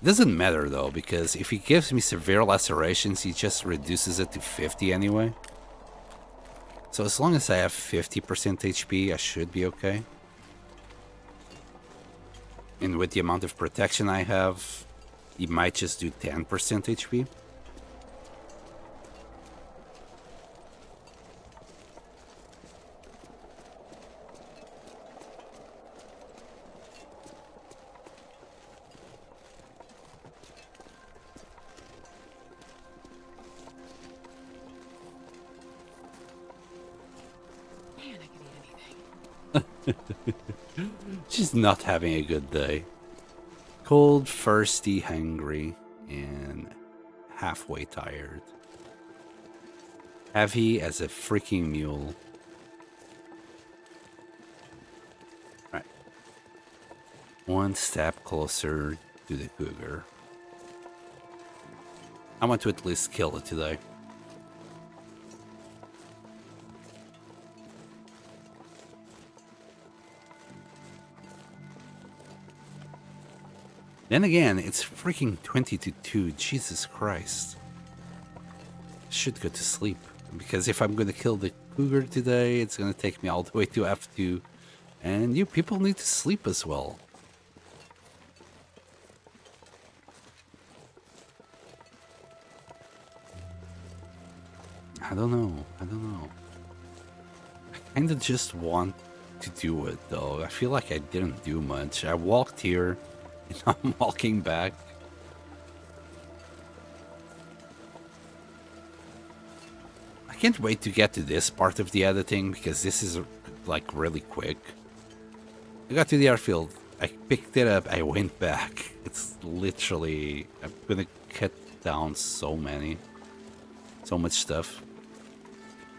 doesn't matter though, because if he gives me severe lacerations, he just reduces it to 50 anyway. So as long as I have 50% HP, I should be okay. And with the amount of protection I have, he might just do 10% HP. She's not having a good day. Cold, thirsty, hungry, and halfway tired. Heavy as a freaking mule. Right. One step closer to the cougar. I want to at least kill it today. Then again, it's freaking 20 to 2. Jesus Christ. Should go to sleep. Because if I'm going to kill the cougar today, it's going to take me all the way to F2. And you people need to sleep as well. I don't know. I kind of just want to do it though. I feel like I didn't do much. I walked here. And I'm walking back. I can't wait to get to this part of the editing because this is like really quick. I got to the airfield. I picked it up. I went back. It's literally... I'm gonna cut down so much stuff.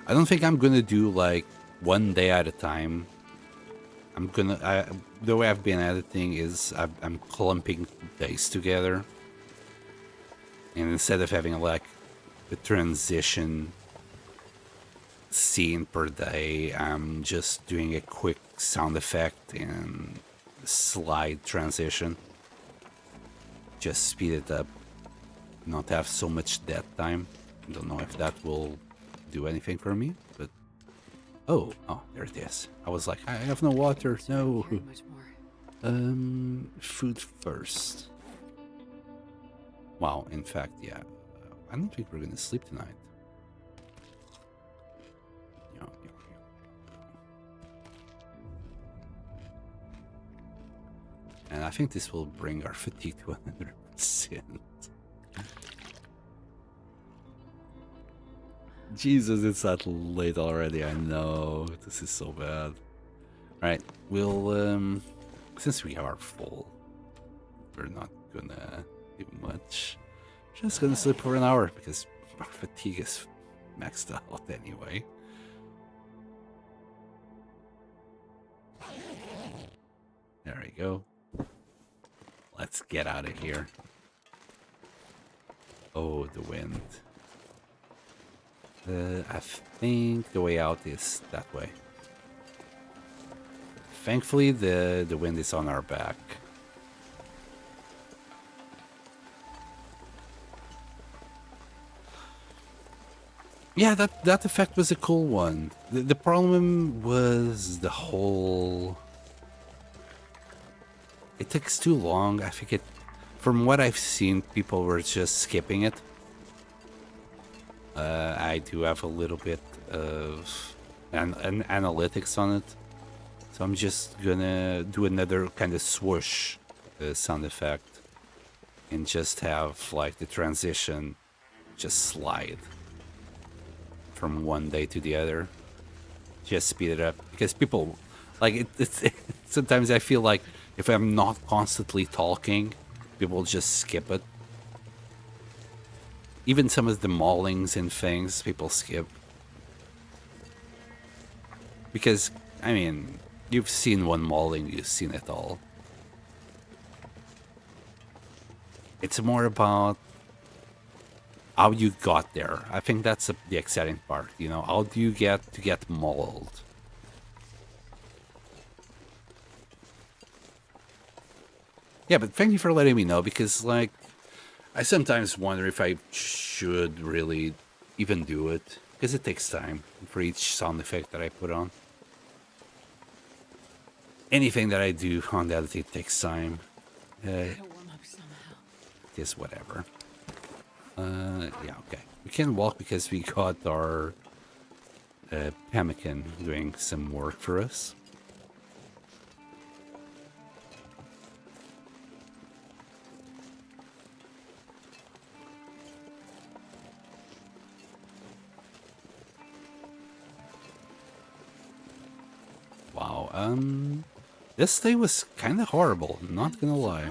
I don't think I'm gonna do like one day at a time. The way I've been editing is I'm clumping days together. And instead of having like a transition scene per day, I'm just doing a quick sound effect and slide transition. Just speed it up, not have so much dead time. I don't know if that will do anything for me, but... Oh, there it is. I was like, I have no water, no. Carry much more. Food first. Wow, in fact, yeah. I don't think we're gonna sleep tonight. Yeah. And I think this will bring our fatigue to 100%. Jesus, it's that late already. I know. This is so bad. Alright, we'll, since we are full, we're not gonna do much. Just gonna sleep for an hour because our fatigue is maxed out anyway. There we go. Let's get out of here. Oh, the wind. I think the way out is that way. Thankfully, the wind is on our back. Yeah, that effect was a cool one. The problem was the whole... It takes too long. I think from what I've seen, people were just skipping it. I do have a little bit of an analytics on it. So I'm just gonna do another kind of swoosh sound effect. And just have like the transition just slide from one day to the other. Just speed it up. Because people, like, sometimes I feel like if I'm not constantly talking, people just skip it. Even some of the maulings and things, people skip. Because, I mean, you've seen one mauling, you've seen it all. It's more about how you got there. I think that's the exciting part, you know? How do you get to get mauled? Yeah, but thank you for letting me know, because, like, I sometimes wonder if I should really even do it, because it takes time for each sound effect that I put on. Anything that I do on that, it takes time. Gotta warm up somehow. Just whatever. Yeah, okay. We can walk because we got our pemmican doing some work for us. Wow, this day was kind of horrible, not gonna lie.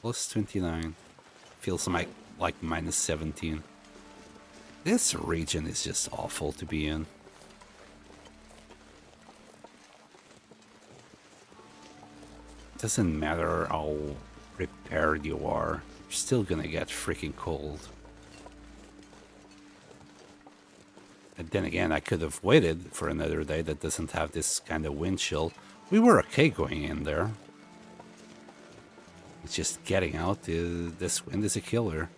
Plus 29. Feels like minus 17. This region is just awful to be in. Doesn't matter how prepared you are, you're still gonna get freaking cold. And then again, I could have waited for another day that doesn't have this kind of wind chill. We were okay going in there. It's just getting out. This wind is a killer.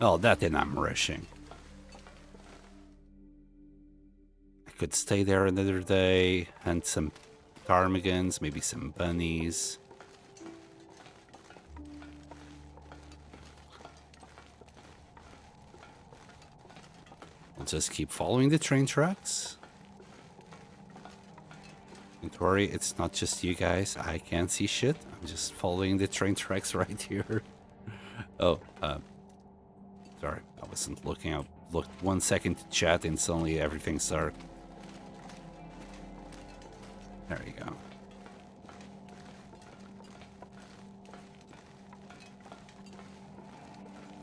Well, that then I'm rushing. Could stay there another day, hunt some ptarmigans, maybe some bunnies. I'll just keep following the train tracks. Don't worry, it's not just you guys. I can't see shit. I'm just following the train tracks right here. Oh, sorry, I wasn't looking. I looked 1 second to chat and suddenly everything's dark. There you go.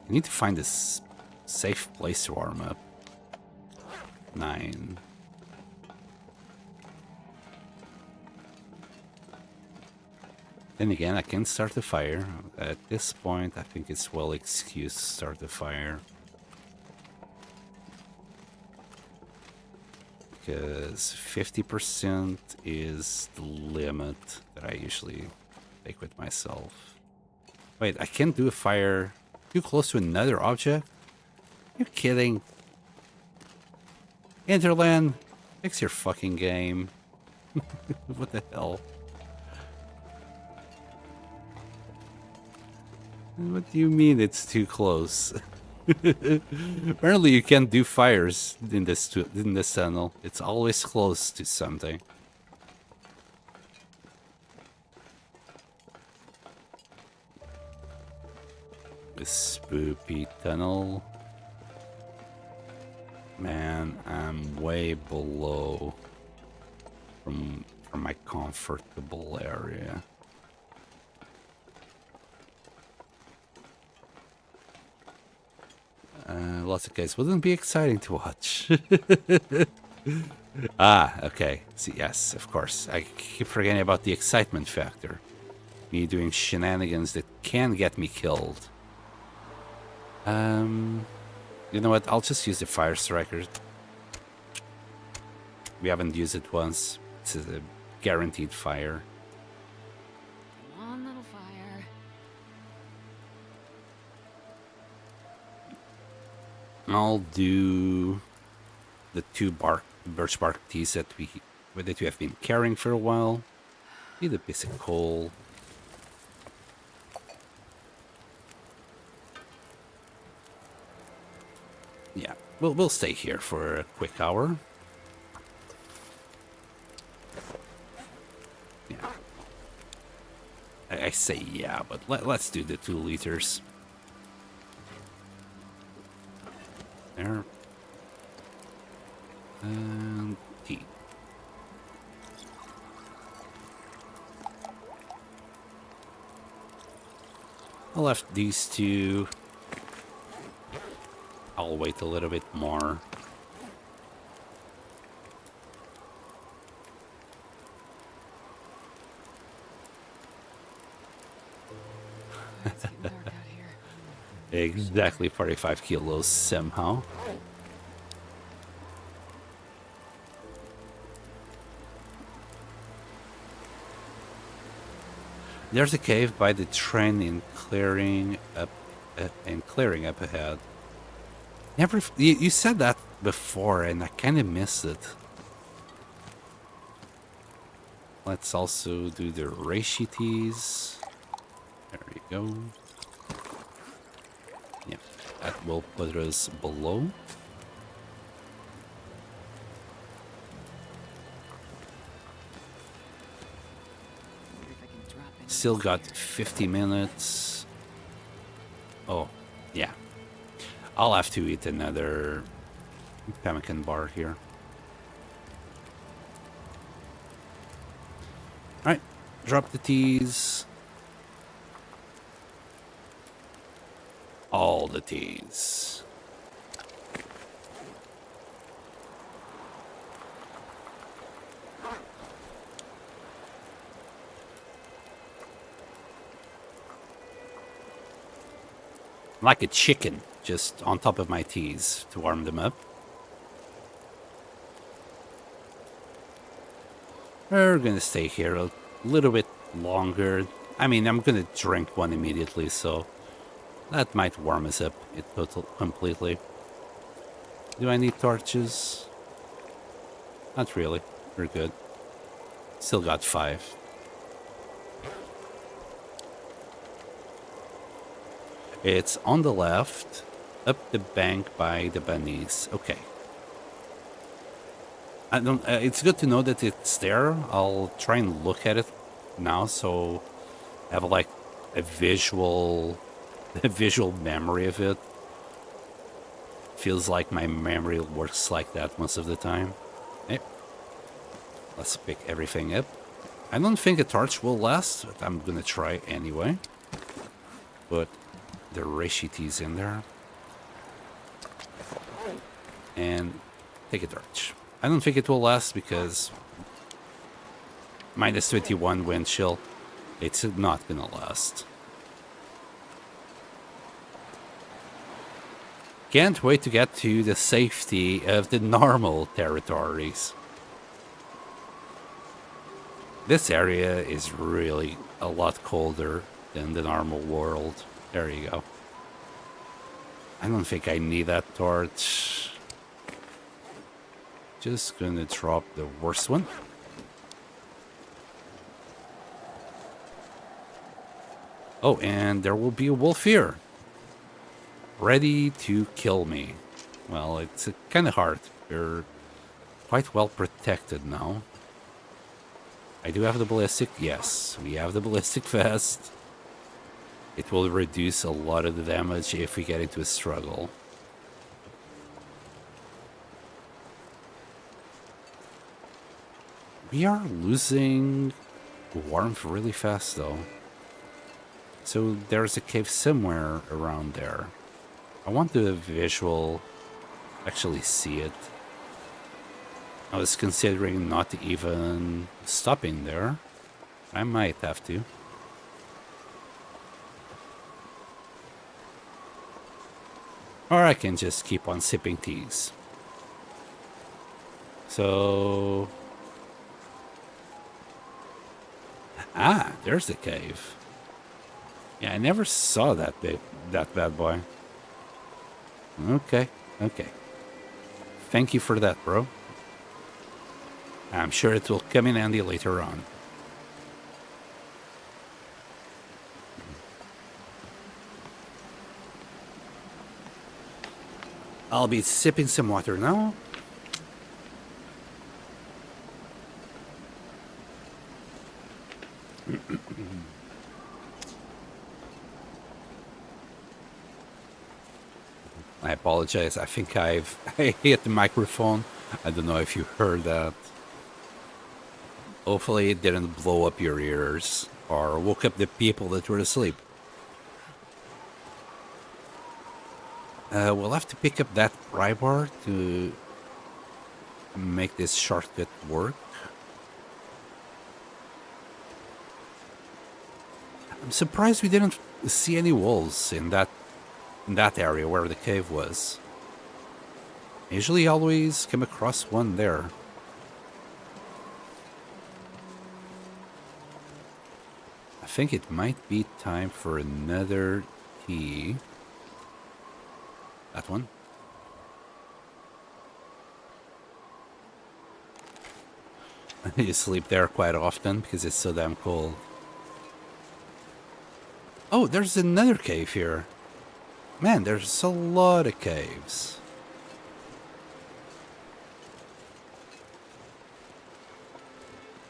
I need to find this safe place to warm up. 9. Then again, I can start the fire. At this point, I think it's well excused to start the fire. Because 50% is the limit that I usually take with myself. Wait, I can't do a fire too close to another object? You're kidding. Interland, fix your fucking game. What the hell? What do you mean it's too close? Apparently you can't do fires in this tunnel. It's always close to something. This spooky tunnel. Man, I'm way below from my comfortable area. Lots of guys wouldn't be exciting to watch. Okay. See, yes, of course. I keep forgetting about the excitement factor. Me doing shenanigans that can get me killed. You know what? I'll just use the fire striker. We haven't used it once. It's a guaranteed fire. Come on, little fire. I'll do the two birch bark teas that we have been carrying for a while. Need a piece of coal. Yeah, we'll stay here for a quick hour. Yeah. I say yeah, but let's do the 2 liters. There. And tea. I left these two. I'll wait a little bit more. It's getting dark out here. Exactly 45 kilos somehow. There's a cave by the train in clearing up ahead. You said that before and I kind of missed it. Let's also do the Reishitis. There you go. Yeah, that will put us below. Still got 50 minutes. Oh, yeah. I'll have to eat another pemmican bar here. Alright, drop the teas. All the teas. Like a chicken, just on top of my teas to warm them up. We're gonna stay here a little bit longer. I mean, I'm gonna drink one immediately, so that might warm us up completely. Do I need torches? Not really. We're good. Still got 5. It's on the left, up the bank by the bunnies. Okay. I don't. It's good to know that it's there. I'll try and look at it now, so I have like a visual memory of it. Feels like my memory works like that most of the time. Hey, let's pick everything up. I don't think a torch will last, but I'm gonna try anyway. But the Reishitis in there. And take a torch. I don't think it will last because minus 21 wind chill. It's not gonna last. Can't wait to get to the safety of the normal territories. This area is really a lot colder than the normal world. There you go. I don't think I need that torch. Just gonna drop the worst one. Oh, and there will be a wolf here. Ready to kill me. Well, it's kind of hard. They're quite well protected now. I do have the ballistic. Yes, we have the ballistic vest. It will reduce a lot of the damage if we get into a struggle. We are losing warmth really fast, though. So there's a cave somewhere around there. I want the visual actually see it. I was considering not even stopping there. I might have to. Or I can just keep on sipping teas. So... Ah, there's the cave. Yeah, I never saw that bad boy. Okay. Thank you for that, bro. I'm sure it will come in handy later on. I'll be sipping some water now. I apologize. I think I hit the microphone. I don't know if you heard that. Hopefully it didn't blow up your ears or woke up the people that were asleep. We'll have to pick up that pry bar to make this shortcut work. I'm surprised we didn't see any wolves in that area where the cave was. Usually always come across one there. I think it might be time for another tea. That one. You sleep there quite often because it's so damn cold. Oh, there's another cave here. Man, there's a lot of caves.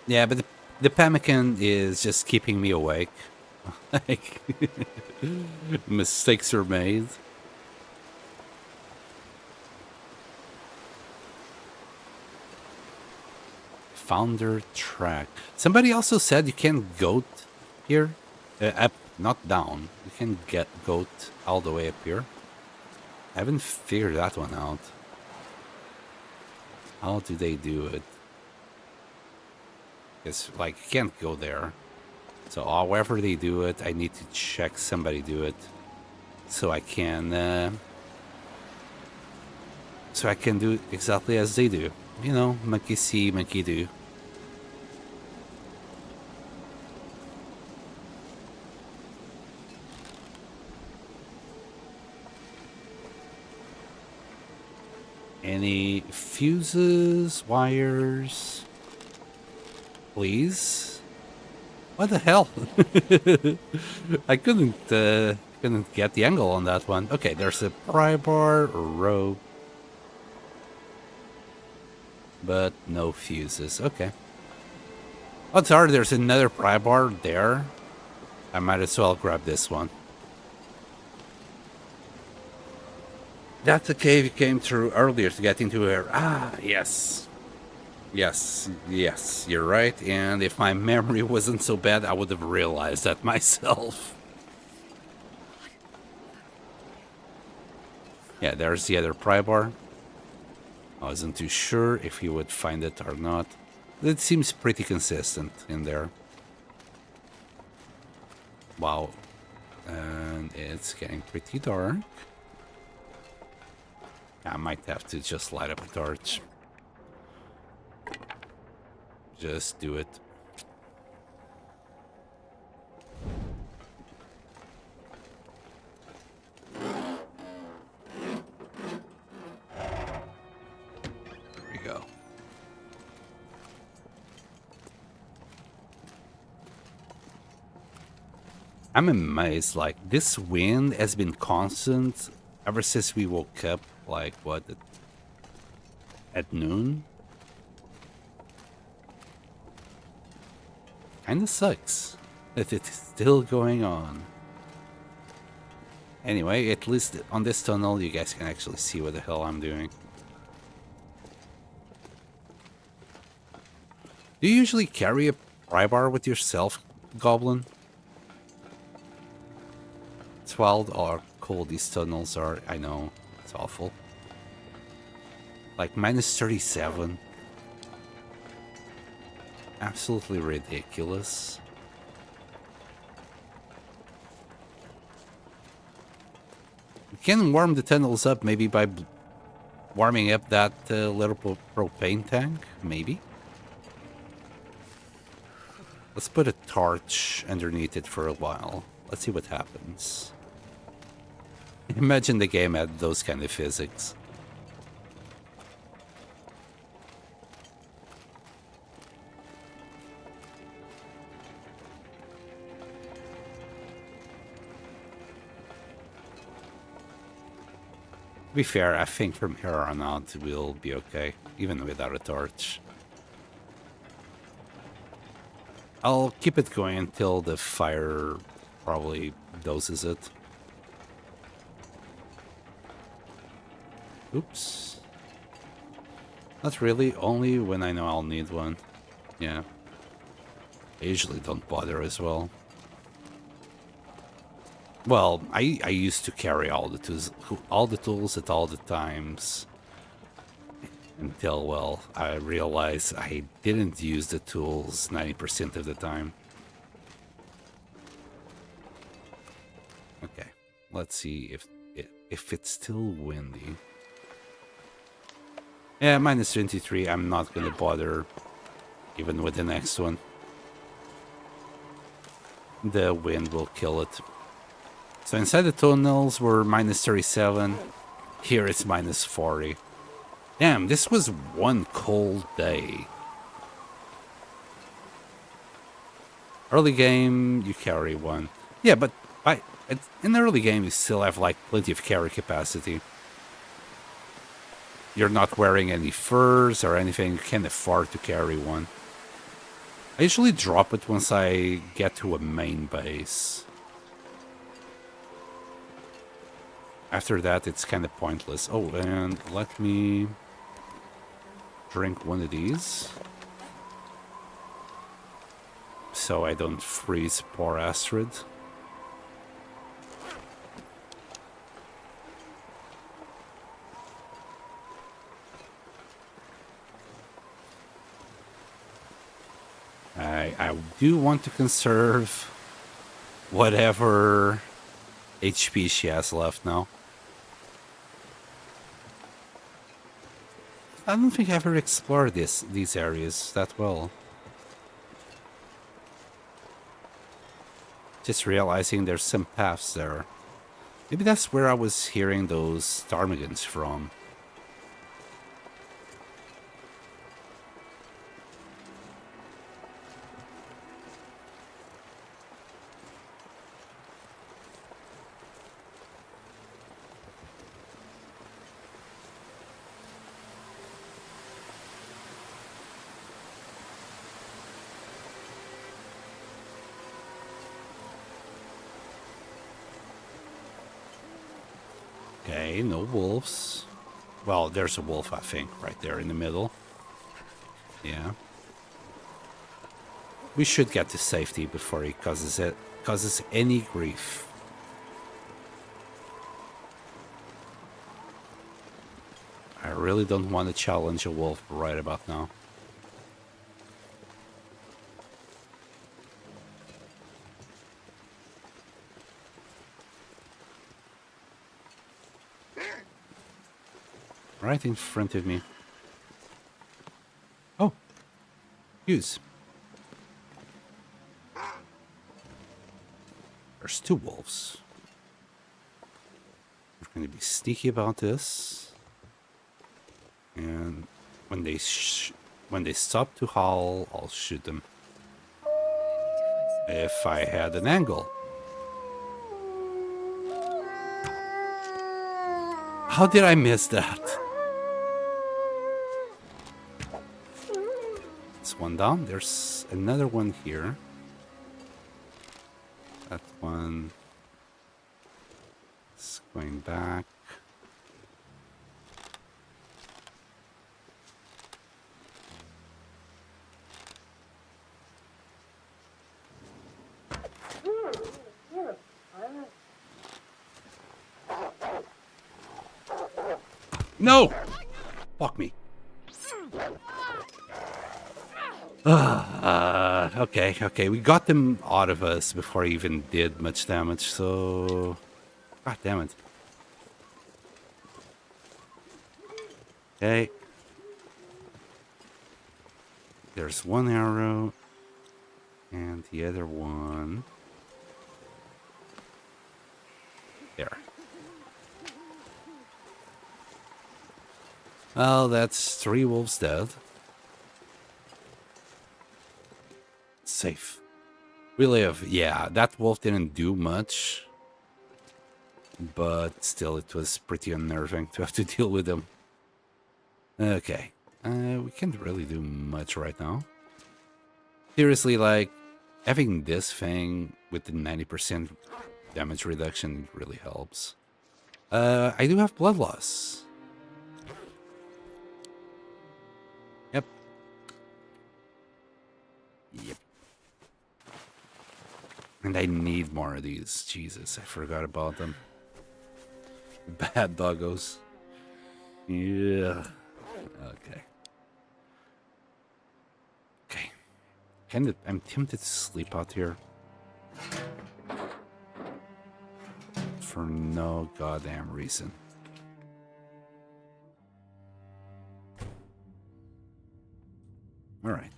Yeah, but the pemmican is just keeping me awake. Like, mistakes are made. Founder track. Somebody also said you can goat here. Up, not down. You can get goat all the way up here. I haven't figured that one out. How do they do it? It's like you can't go there. So however they do it, I need to check somebody do it, so I can do exactly as they do. You know, monkey see, monkey do. Any fuses, wires? Please? What the hell? I couldn't get the angle on that one. Okay, there's a pry bar, a rope, but no fuses. Okay. Odds are there's another pry bar there. I might as well grab this one. That's the cave you came through earlier to get into here. Ah, yes. Yes, you're right. And if my memory wasn't so bad, I would have realized that myself. Yeah, there's the other pry bar. I wasn't too sure if you would find it or not. It seems pretty consistent in there. Wow. And it's getting pretty dark. I might have to just light up a torch. Just do it. There we go. I'm amazed, like, this wind has been constant ever since we woke up, like, what, at noon? Kinda sucks that it's still going on. Anyway, at least on this tunnel, you guys can actually see what the hell I'm doing. Do you usually carry a pry bar with yourself, Goblin? It's wild or cold these tunnels are. I know, it's awful. Like -37. Absolutely ridiculous. You can warm the tunnels up maybe by warming up that little propane tank, maybe. Let's put a torch underneath it for a while. Let's see what happens. Imagine the game had those kind of physics. To be fair, I think from here on out we'll be okay, even without a torch. I'll keep it going until the fire probably doses it. Oops. Not really, only when I know I'll need one. Yeah. I usually don't bother as well. Well, I used to carry all the tools at all the times. Until, well, I realized I didn't use the tools 90% of the time. Okay, let's see if it's still windy. Yeah, -23, I'm not gonna bother even with the next one. The wind will kill it. So inside the tunnels we're -37. Here it's -40. Damn, this was one cold day. Early game, you carry one. Yeah, but in the early game you still have like plenty of carry capacity. You're not wearing any furs or anything, you can't afford to carry one. I usually drop it once I get to a main base. After that, it's kind of pointless. Oh, and let me drink one of these. So I don't freeze poor Astrid. I do want to conserve whatever HP she has left now. I don't think I've ever explored these areas that well. Just realizing there's some paths there. Maybe that's where I was hearing those ptarmigans from. Okay, no wolves. Well, there's a wolf, I think, right there in the middle. Yeah. We should get to safety before he causes any grief. I really don't want to challenge a wolf right about now. right in front of me. Oh, use. There's 2 wolves. We're going to be sneaky about this. And when they stop to howl, I'll shoot them. If I had an angle. How did I miss that? It's one down. There's another one here. That one is going back. No! Fuck me. Okay. We got them out of us before he even did much damage, so... God damn it. Okay. There's one arrow. And the other one... There. Well, that's 3 wolves dead. Safe. We live. Yeah, that wolf didn't do much. But still, it was pretty unnerving to have to deal with him. Okay. We can't really do much right now. Seriously, like, having this thing with the 90% damage reduction really helps. I do have blood loss. Yep. And I need more of these. Jesus, I forgot about them. Bad doggos. Yeah. Okay. I'm tempted to sleep out here. For no goddamn reason. Alright.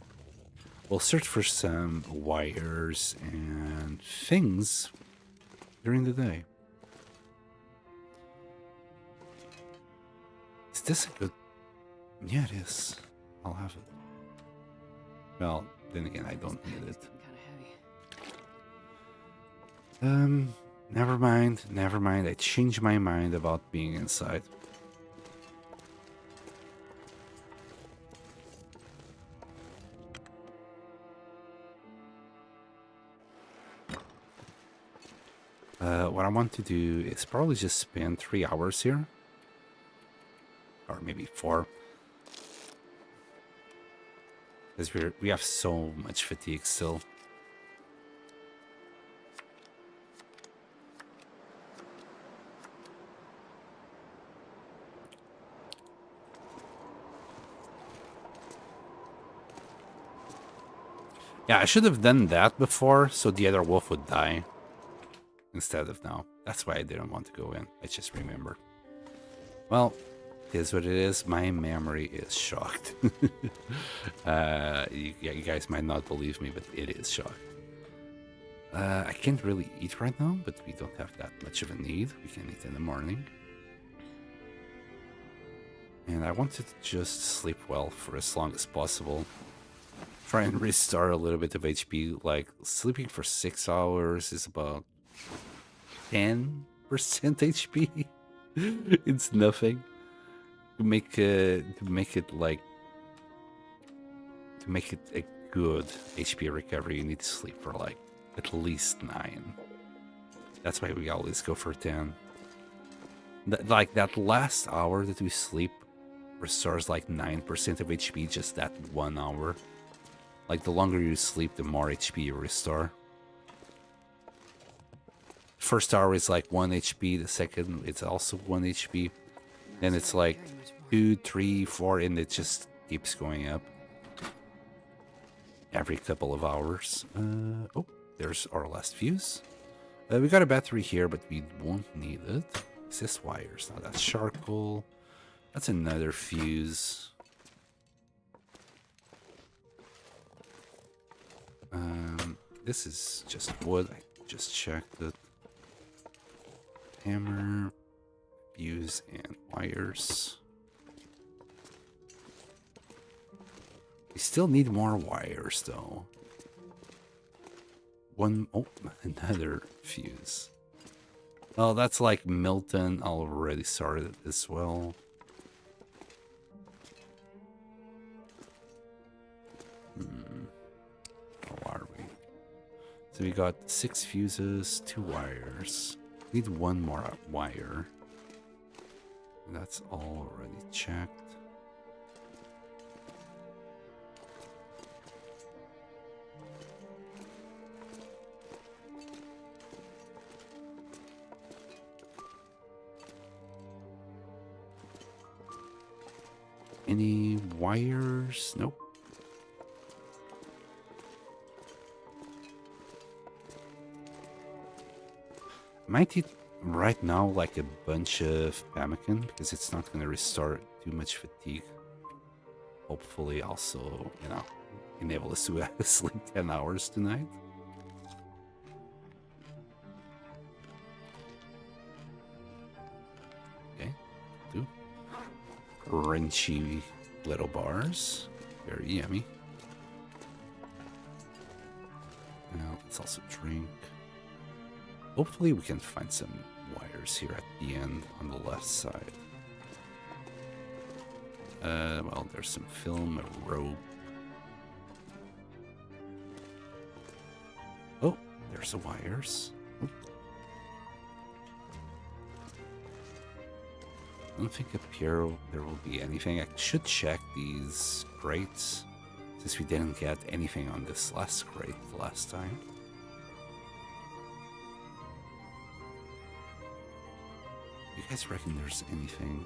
We'll search for some wires and things during the day. Is this a good... Yeah, it is. I'll have it. Well, then again, I don't need it. Never mind. I changed my mind about being inside. What I want to do is probably just spend 3 hours here. Or maybe 4. Because we have so much fatigue still. Yeah, I should have done that before, so the other wolf would die. Instead of now. That's why I didn't want to go in. I just remember. Well, it is what it is. My memory is shocked. You guys might not believe me, but it is shocked. I can't really eat right now, but we don't have that much of a need. We can eat in the morning. And I wanted to just sleep well for as long as possible. Try and restore a little bit of HP. Like, sleeping for 6 hours is about 10% HP. It's nothing. To make it a good HP recovery, you need to sleep for like at least 9. That's why we always go for 10. Like that last hour that we sleep restores like 9% of HP, just that 1 hour. Like the longer you sleep, the more HP you restore. First hour is like 1 HP, the second it's also 1 HP. Then it's like 2, 3, 4, and it just keeps going up. Every couple of hours. Oh, there's our last fuse. We got a battery here, but we won't need it. It's just wires. Now that's charcoal. That's another fuse. This is just wood. I just checked it. Hammer, fuse, and wires. We still need more wires, though. Oh, another fuse. Oh, that's like Milton already started as well. How are we? So we got 6 fuses, 2 wires. Need 1 more wire. That's already checked. Any wires? Nope. Might need right now like a bunch of pemmican because it's not going to restore too much fatigue. Hopefully also, you know, enable us to sleep 10 hours tonight. Okay, 2 crunchy little bars. Very yummy. Now let's also drink. Hopefully we can find some wires here at the end on the left side. Well, there's some film, a rope. Oh, there's the wires. Oh. I don't think up here there will be anything. I should check these crates, since we didn't get anything on this last crate the last time. You guys reckon there's anything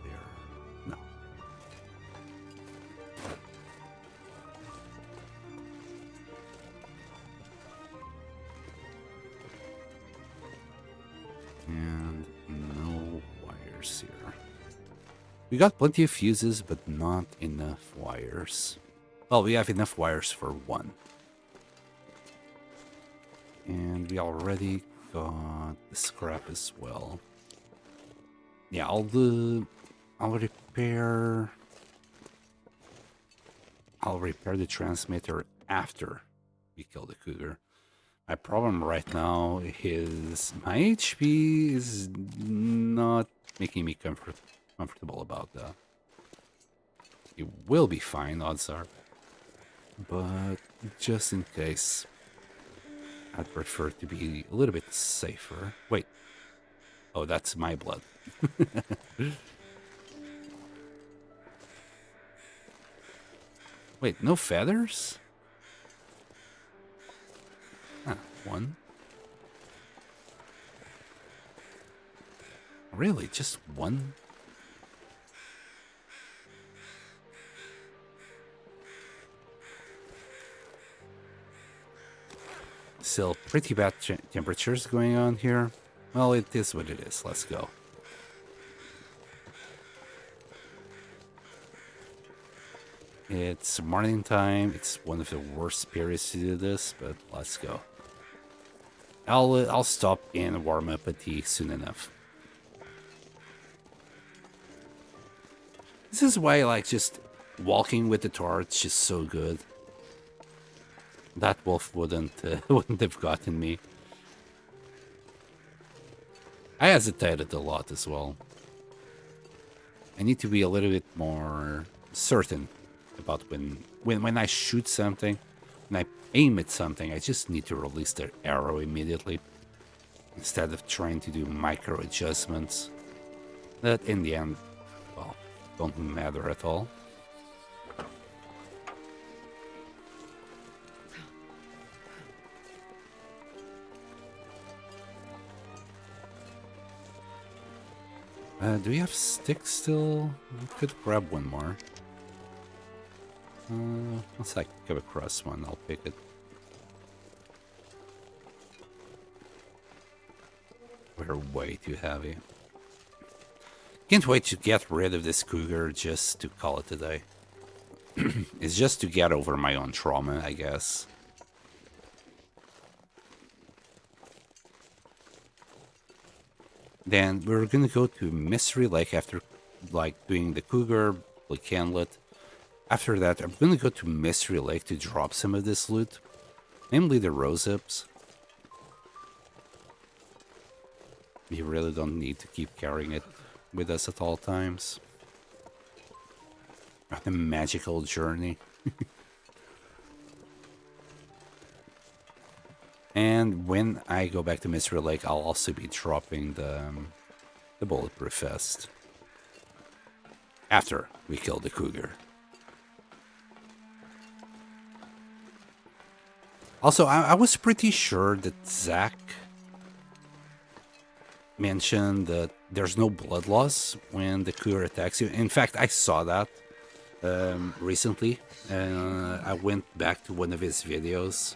there? No. And no wires here. We got plenty of fuses, but not enough wires. Well, we have enough wires for 1. And we already got the scrap as well. Yeah, I'll repair the transmitter after we kill the cougar. My problem right now is my HP is not making me comfortable about that. It will be fine, odds are. But just in case, I'd prefer to be a little bit safer. Wait. Oh, that's my blood. Wait, no feathers? Ah, 1. Really? Just 1? Still pretty bad temperatures going on here. Well, it is what it is. Let's go. It's morning time. It's one of the worst periods to do this, but let's go. I'll stop and warm up a tea soon enough. This is why I like just walking with the torch is so good. That wolf wouldn't have gotten me. I hesitated a lot as well. I need to be a little bit more certain about when I shoot something, when I aim at something, I just need to release the arrow immediately instead of trying to do micro adjustments that in the end, well, don't matter at all. Do we have sticks still? We could grab one more. Once I come across one, I'll pick it. We're way too heavy. Can't wait to get rid of this cougar just to call it a day. It's just to get over my own trauma, I guess. Then we're gonna go to Mystery Lake after, like, doing the cougar, Blue Canlet. After that, I'm gonna go to Mystery Lake to drop some of this loot, namely the rose hips. We really don't need to keep carrying it with us at all times. On a magical journey. And when I go back to Mystery Lake, I'll also be dropping the bulletproof vest. After we kill the cougar. Also, I was pretty sure that Zach mentioned that there's no blood loss when the cougar attacks you. In fact, I saw that recently. I went back to one of his videos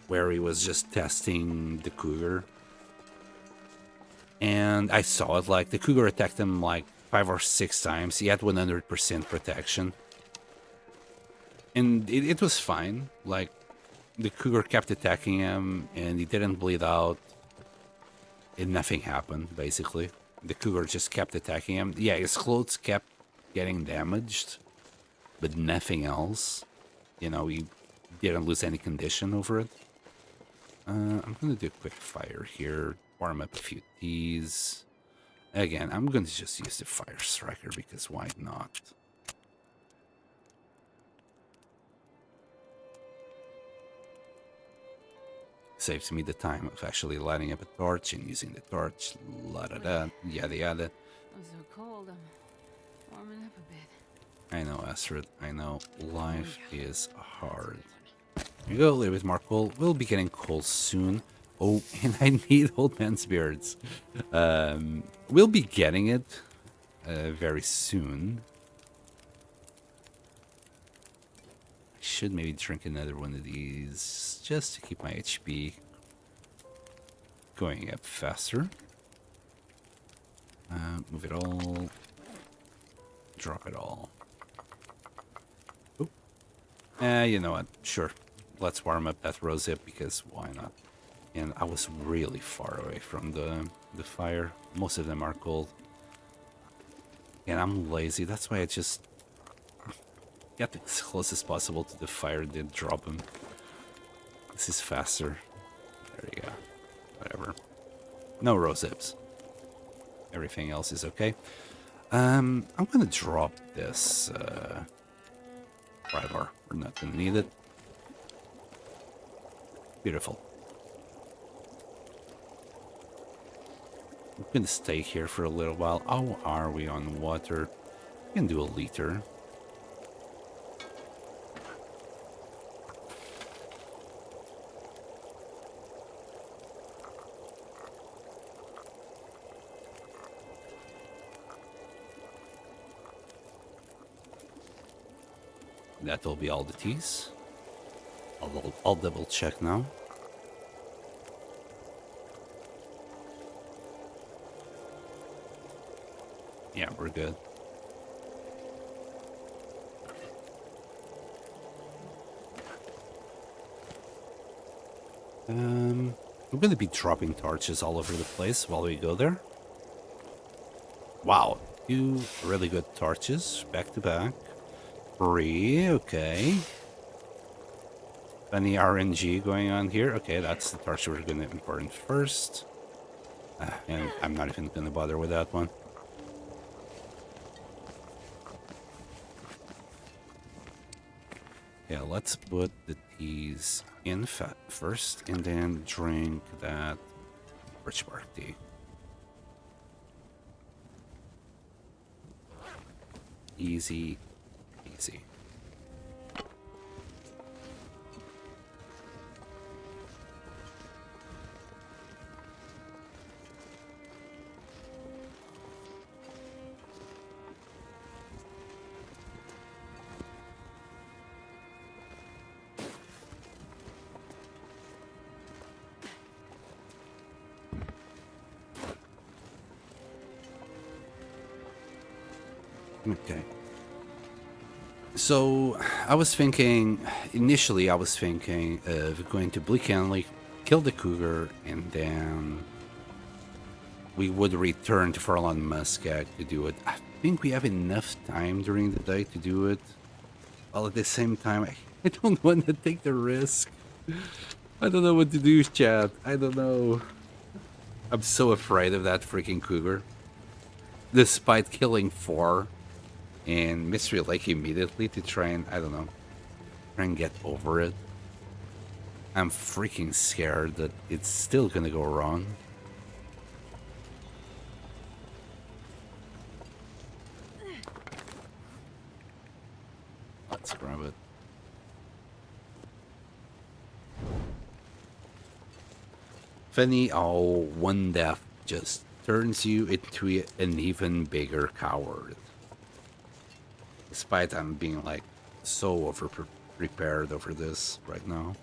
where he was just testing the cougar. And I saw it, like, the cougar attacked him like 5 or 6 times. He had 100% protection. And it was fine. Like, the cougar kept attacking him and he didn't bleed out. And nothing happened, basically. The cougar just kept attacking him. Yeah, his clothes kept getting damaged, but nothing else. You know, he didn't lose any condition over it. I'm gonna do a quick fire here, warm up a few teas. Again, I'm gonna just use the fire striker because why not? Saves me the time of actually lighting up a torch and using the torch, yada yada. It was so cold, I'm warming up a bit. I know, Astrid, I know. Life is hard. Here you go, a little bit more coal. We'll be getting coal soon. Oh, and I need old man's beards. We'll be getting it very soon. I should maybe drink another one of these just to keep my HP going up faster. Move it all. Drop it all. Oh. You know what? Sure. Let's warm up that rosehip because why not? And I was really far away from the fire. Most of them are cold. And I'm lazy. That's why I just get as close as possible to the fire, then drop them. This is faster. There you go. Whatever. No rosehips. Everything else is okay. I'm gonna drop this pry bar. We're not gonna need it. Beautiful. I'm gonna stay here for a little while. How are we on water? We can do a liter. That'll be all the teas. I'll double check now. Yeah, we're good. I'm gonna be dropping torches all over the place while we go there. Wow, 2 really good torches back to back. 3, okay. Any RNG going on here? Okay, that's the torch we're gonna import first. And I'm not even gonna bother with that one. Yeah, let's put the teas in fat first and then drink that birch bark tea. Easy, easy. Okay. So I was thinking, initially I was thinking of going to Bleak Alley, kill the cougar, and then we would return to Farland Muscat to do it. I think we have enough time during the day to do it. While at the same time, I don't want to take the risk. I don't know what to do, chat. I don't know. I'm so afraid of that freaking cougar. Despite killing 4 and Mystery Lake immediately to try and, I don't know, try and get over it. I'm freaking scared that it's still gonna go wrong. Let's grab it. Fanny, oh, one death just turns you into an even bigger coward. Despite I'm being like so prepared over this right now.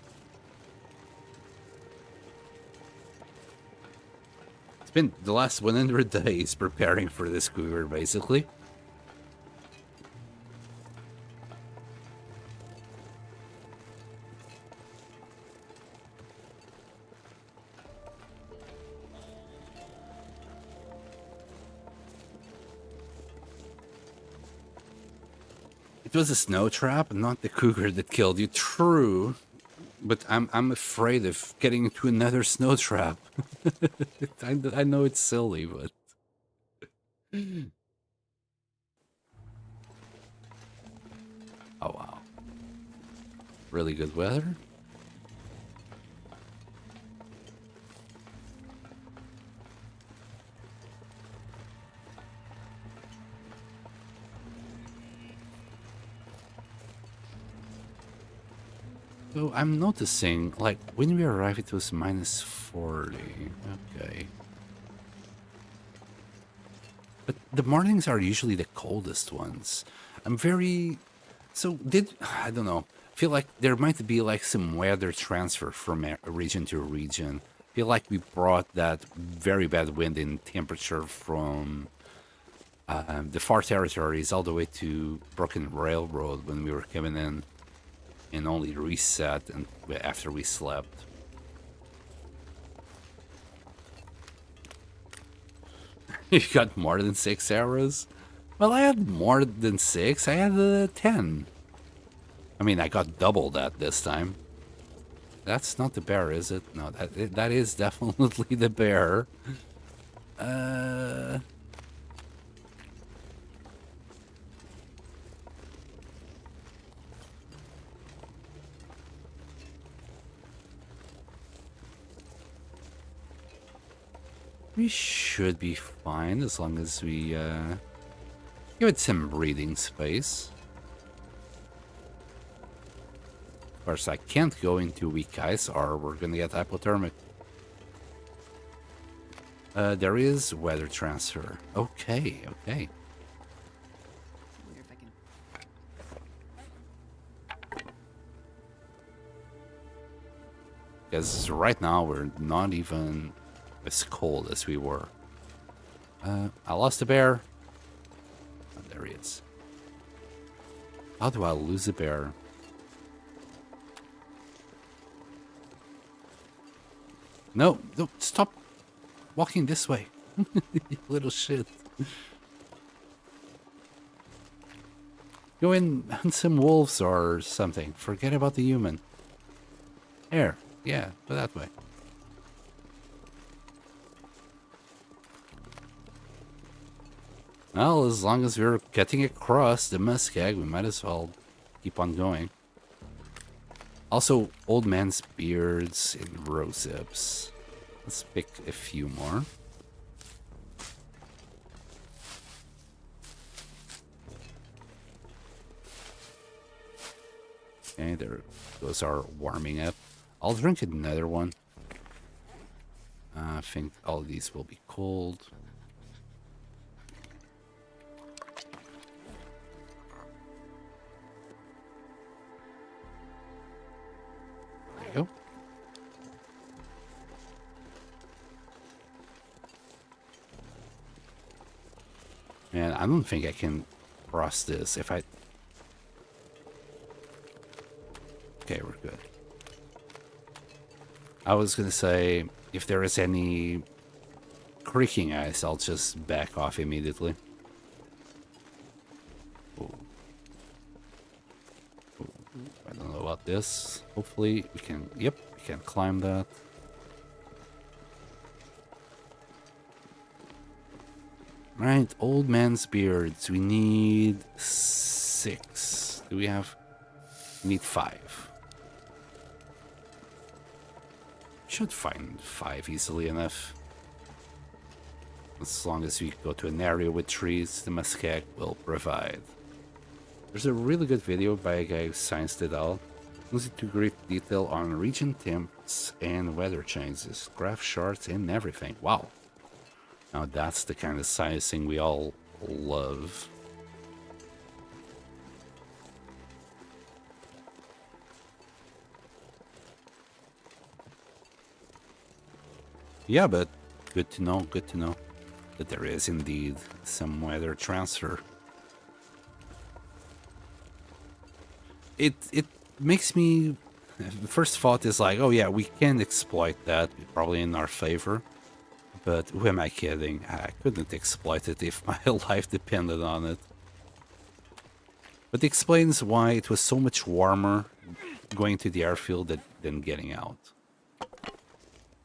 It's been the last 100 days preparing for this cougar, basically. It was a snow trap, not the cougar that killed you. True, but I'm afraid of getting into another snow trap. I know it's silly, but oh wow, really good weather. So I'm noticing, like, when we arrived, it was minus 40. Okay. But the mornings are usually the coldest ones. I'm very... So I don't know. Feel like there might be like some weather transfer from region to region. Feel like we brought that very bad wind in temperature from the far territories all the way to Broken Railroad when we were coming in. And only reset and after we slept. You got more than 6 arrows? Well, I had more than 6. I had 10. I mean, I got double that this time. That's not the bear, is it? No, that is definitely the bear. We should be fine as long as we give it some breathing space. Of course, I can't go into weak ice or we're gonna get hypothermic. There is weather transfer. Okay, okay. Wonder if I can. Because right now we're not even as cold as we were. I lost a bear. Oh, there he is. How do I lose a bear? No, no, stop walking this way. You little shit. Go and hunt some wolves or something. Forget about the human. There. Yeah, go that way. Well, as long as we're getting across the muskeg, we might as well keep on going. Also, old man's beards and rose hips. Let's pick a few more. Okay, there those are warming up. I'll drink another one. I think all of these will be cold. There you go. Man, I don't think I can cross this. If I... Okay, we're good. I was gonna say, if there is any creaking ice, I'll just back off immediately. Ooh. Ooh. I don't know about this. Hopefully we can... Yep, we can climb that. Right, old man's beards. We need 6. Do we have... We need 5. Should find 5 easily enough. As long as we go to an area with trees, the muskeg will provide. There's a really good video by a guy who scienced it out. Goes into great detail on region temps and weather changes, graph charts and everything. Wow. Now that's the kind of sciencing we all love. Yeah, but good to know that there is indeed some weather transfer. It makes me... The first thought is like, oh yeah, we can exploit that, probably in our favor. But who am I kidding? I couldn't exploit it if my life depended on it. But it explains why it was so much warmer going to the airfield than getting out.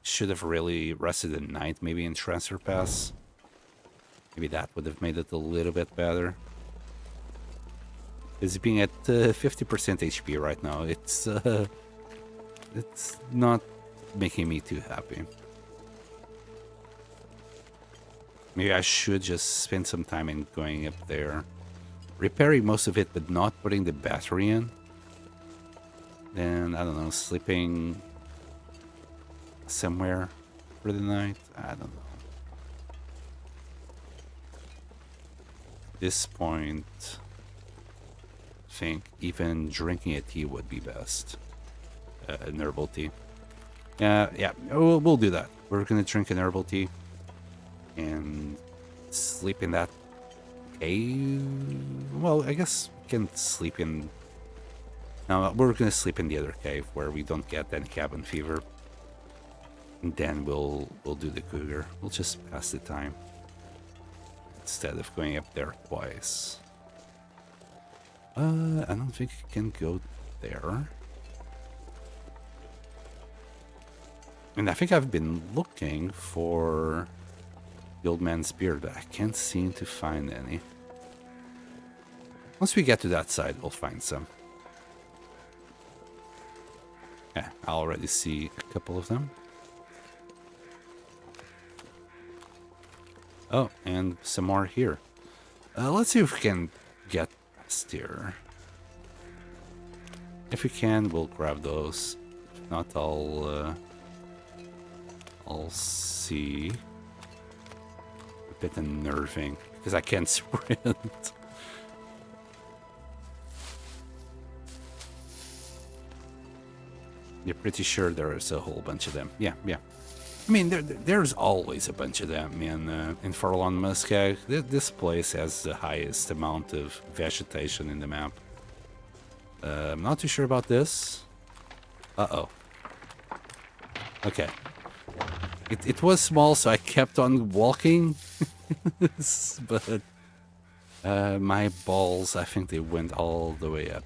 Should have really rested at night, maybe in Transfer Pass. Maybe that would have made it a little bit better. It's being at 50% HP right now. It's not making me too happy. Maybe I should just spend some time in going up there, repairing most of it, but not putting the battery in. Then I don't know, sleeping somewhere for the night. I don't know. At this point, I think even drinking a tea would be best. An herbal tea. Yeah, we'll do that. We're gonna drink an herbal tea and sleep in that cave. Well, I guess we can sleep in... No, we're gonna sleep in the other cave where we don't get any cabin fever. And then we'll do the cougar. We'll just pass the time instead of going up there twice. I don't think I can go there. And I think I've been looking for the old man's beard, but I can't seem to find any. Once we get to that side, we'll find some. Yeah, I already see a couple of them. Oh, and some more here. Let's see if we can get past here. If we can, we'll grab those. If not, I'll see. A bit unnerving because I can't sprint. You're pretty sure there's a whole bunch of them. Yeah. I mean, there's always a bunch of them in Farallon Muskeg. This place has the highest amount of vegetation in the map. I'm not too sure about this. Uh-oh. Okay. It was small, so I kept on walking. But my balls, I think they went all the way up.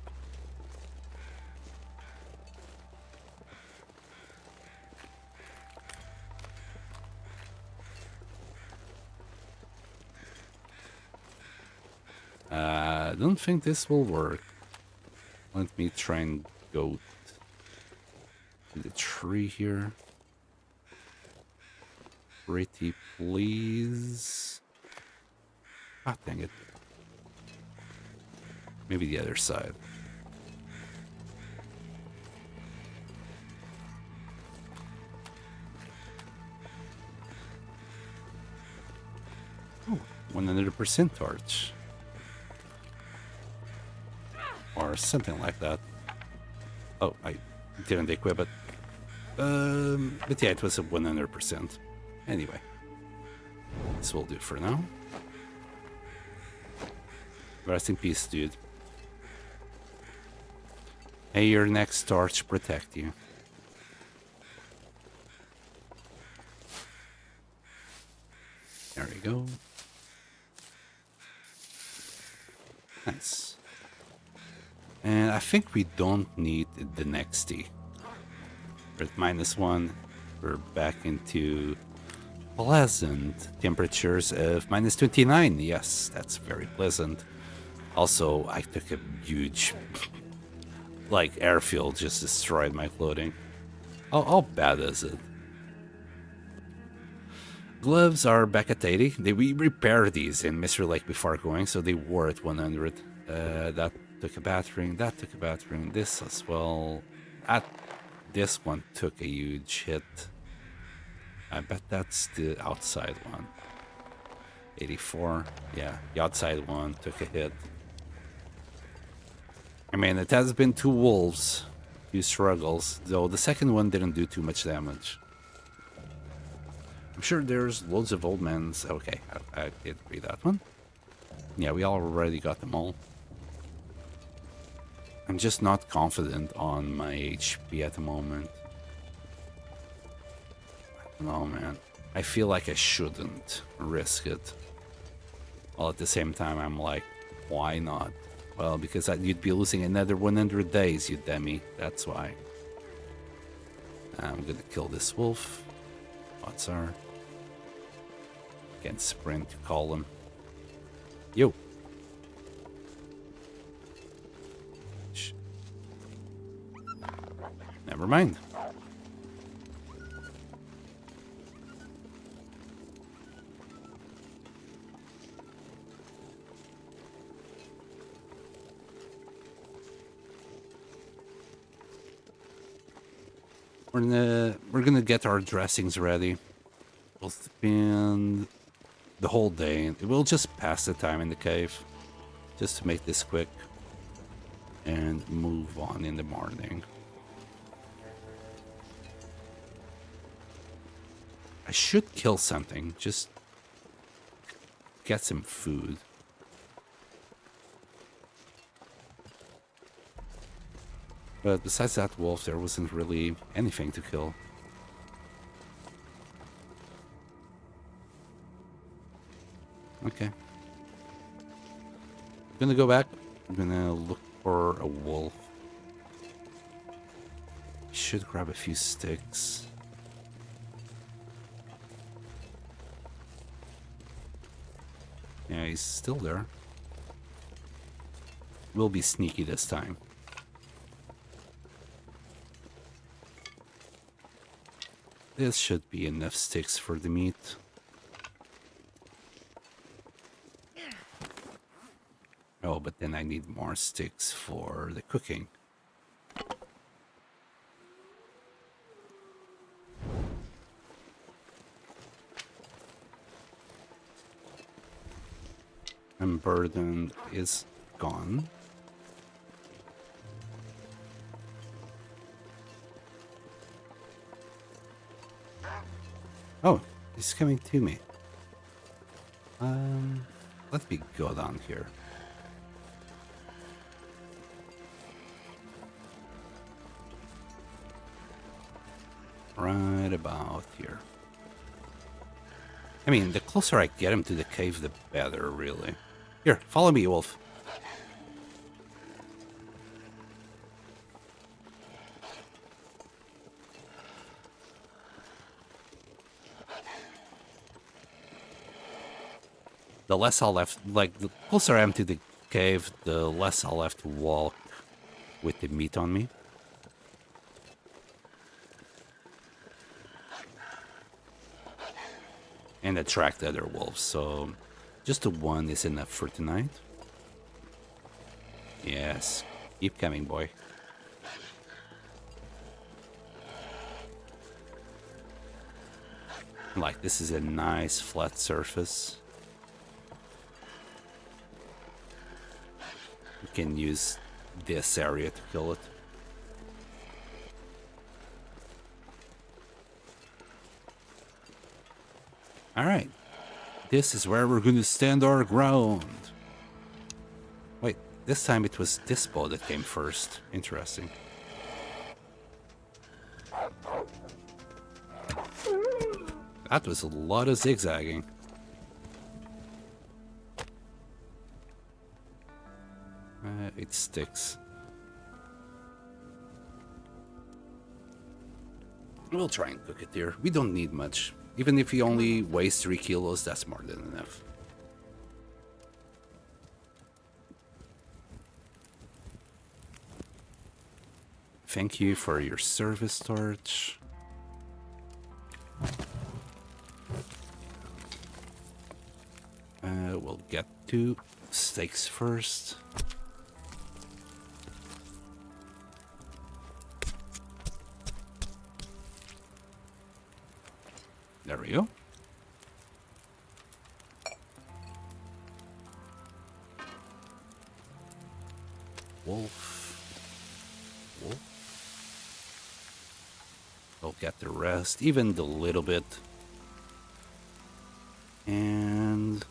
I don't think this will work. Let me try and go to the tree here. Pretty please. Ah, dang it. Maybe the other side. Oh, 100% torch. Or something like that. Oh, I didn't equip it. But yeah, it was a 100%. Anyway, this will do for now. Rest in peace, dude. May your next torch protect you. There we go. Nice. And I think we don't need the next T. We're at -1. We're back into pleasant temperatures of -29. Yes, that's very pleasant. Also, I took a huge, like, airfield just destroyed my clothing. How bad is it? Gloves are back at 80. We repaired these in Mystery Lake before going, so they were at 100. That took a battering. That took a battering. This as well. This one took a huge hit. I bet that's the outside one. 84. Yeah, the outside one took a hit. I mean, it has been 2 wolves, 2 struggles, though the second one didn't do too much damage. I'm sure there's loads of old men. Okay, I did read that one. Yeah, we already got them all. I'm just not confident on my HP at the moment. I don't know, man. I feel like I shouldn't risk it. While at the same time, I'm like, why not? Well, because you'd be losing another 100 days, you dummy. That's why. I'm gonna kill this wolf. Odds are. Can't sprint to call him. Yo. Never mind. We're gonna get our dressings ready. We'll spend the whole day. We'll just pass the time in the cave, just to make this quick, and move on in the morning. I should kill something. Just get some food. But besides that wolf, there wasn't really anything to kill. Okay. I'm gonna go back. I'm gonna look for a wolf. Should grab a few sticks. Yeah, he's still there. We'll be sneaky this time. This should be enough sticks for the meat. Oh, but then I need more sticks for the cooking. Unburdened is gone. Oh, he's coming to me. Let me go down here. Right about here. I mean, the closer I get him to the cave, the better, really. Here, follow me, wolf. The less I'll have, like, the closer I am to the cave, the less I'll have to walk with the meat on me. And attract other wolves, so just the one is enough for tonight. Yes, keep coming, boy. Like, this is a nice flat surface. You can use this area to kill it. Alright. This is where we're going to stand our ground. This time it was this bow that came first. Interesting. That was a lot of zigzagging. It sticks. We'll try and cook it here. We don't need much. Even if he only weighs 3 kilos, that's more than enough. Thank you for your service, Torch. We'll get 2 steaks first. There we go. Wolf. Wolf. I'll get the rest, even the little bit. And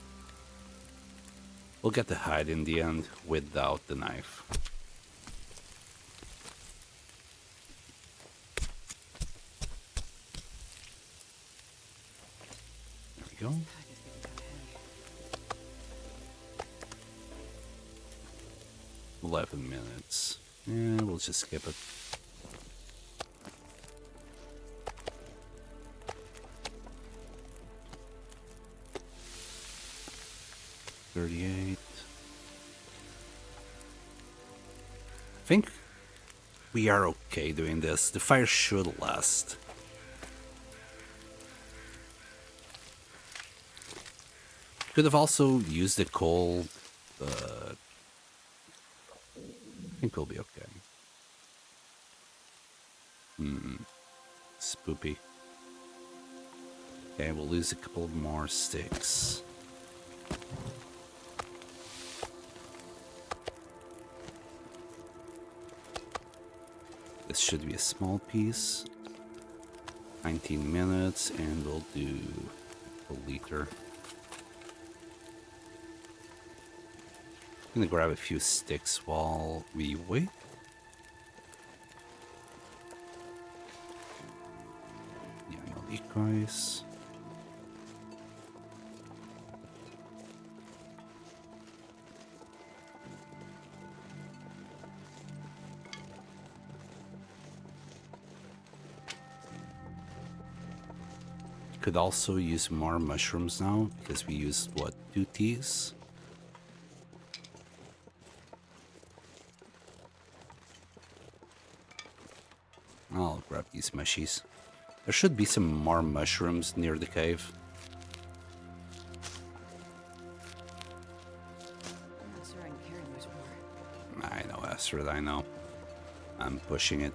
we'll get the hide in the end without the knife. There we go. 11 minutes. Yeah, we'll just skip it. I think we are okay doing this. The fire should last. Could have also used the coal, but I think we'll be okay. Spoopy. Okay, we'll lose a couple more sticks. This should be a small piece. 19 minutes, and we'll do a liter. I'm gonna grab a few sticks while we wait. Yeah, no decoys. Could also use more mushrooms now because we used what, 2 teas? I'll grab these mushies. There should be some more mushrooms near the cave. I'm not sure I can carry much more. I know, Astrid, I know. I'm pushing it.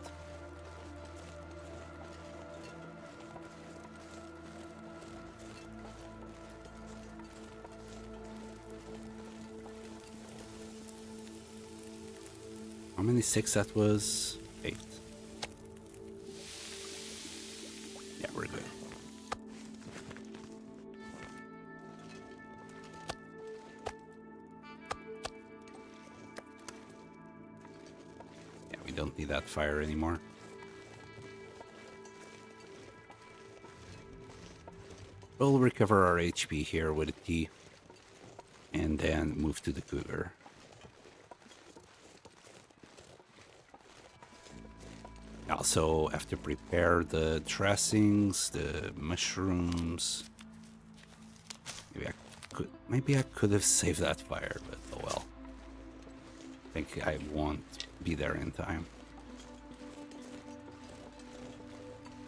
How many sticks that was? 8. Yeah, we're good. Yeah, we don't need that fire anymore. We'll recover our HP here with a tea and then move to the cooler. Also have to prepare the dressings, the mushrooms. Maybe I could have saved that fire, but oh well. I think I won't be there in time.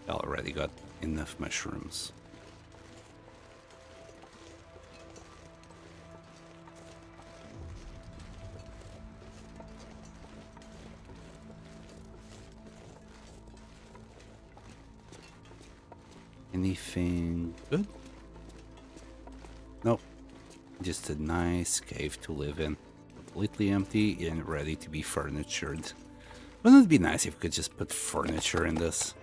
I already got enough mushrooms. Anything good? Nope. Just a nice cave to live in. Completely empty and ready to be furnitured. Wouldn't it be nice if we could just put furniture in this?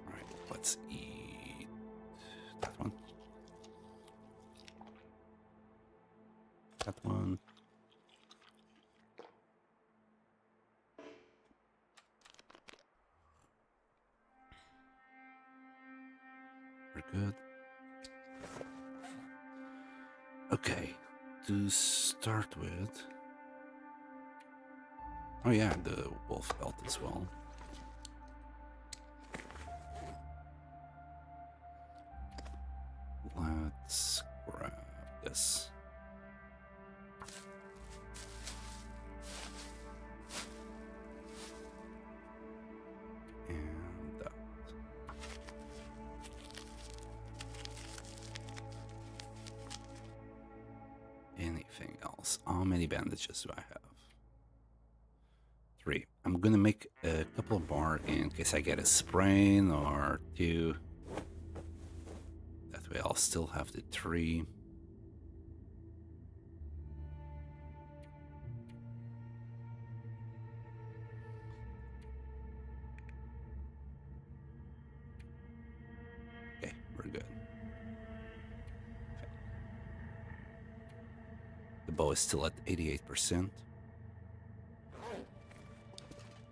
Alright, let's eat that one. that one. We're good. Okay, to start with. Oh yeah, the wolf belt as well. Let's grab this. And that. Anything else? How many bandages do I have? 3. I'm gonna make a couple more in case I get a sprain or 2. That way I'll still have the 3. Okay, we're good. The bow is still at 88%.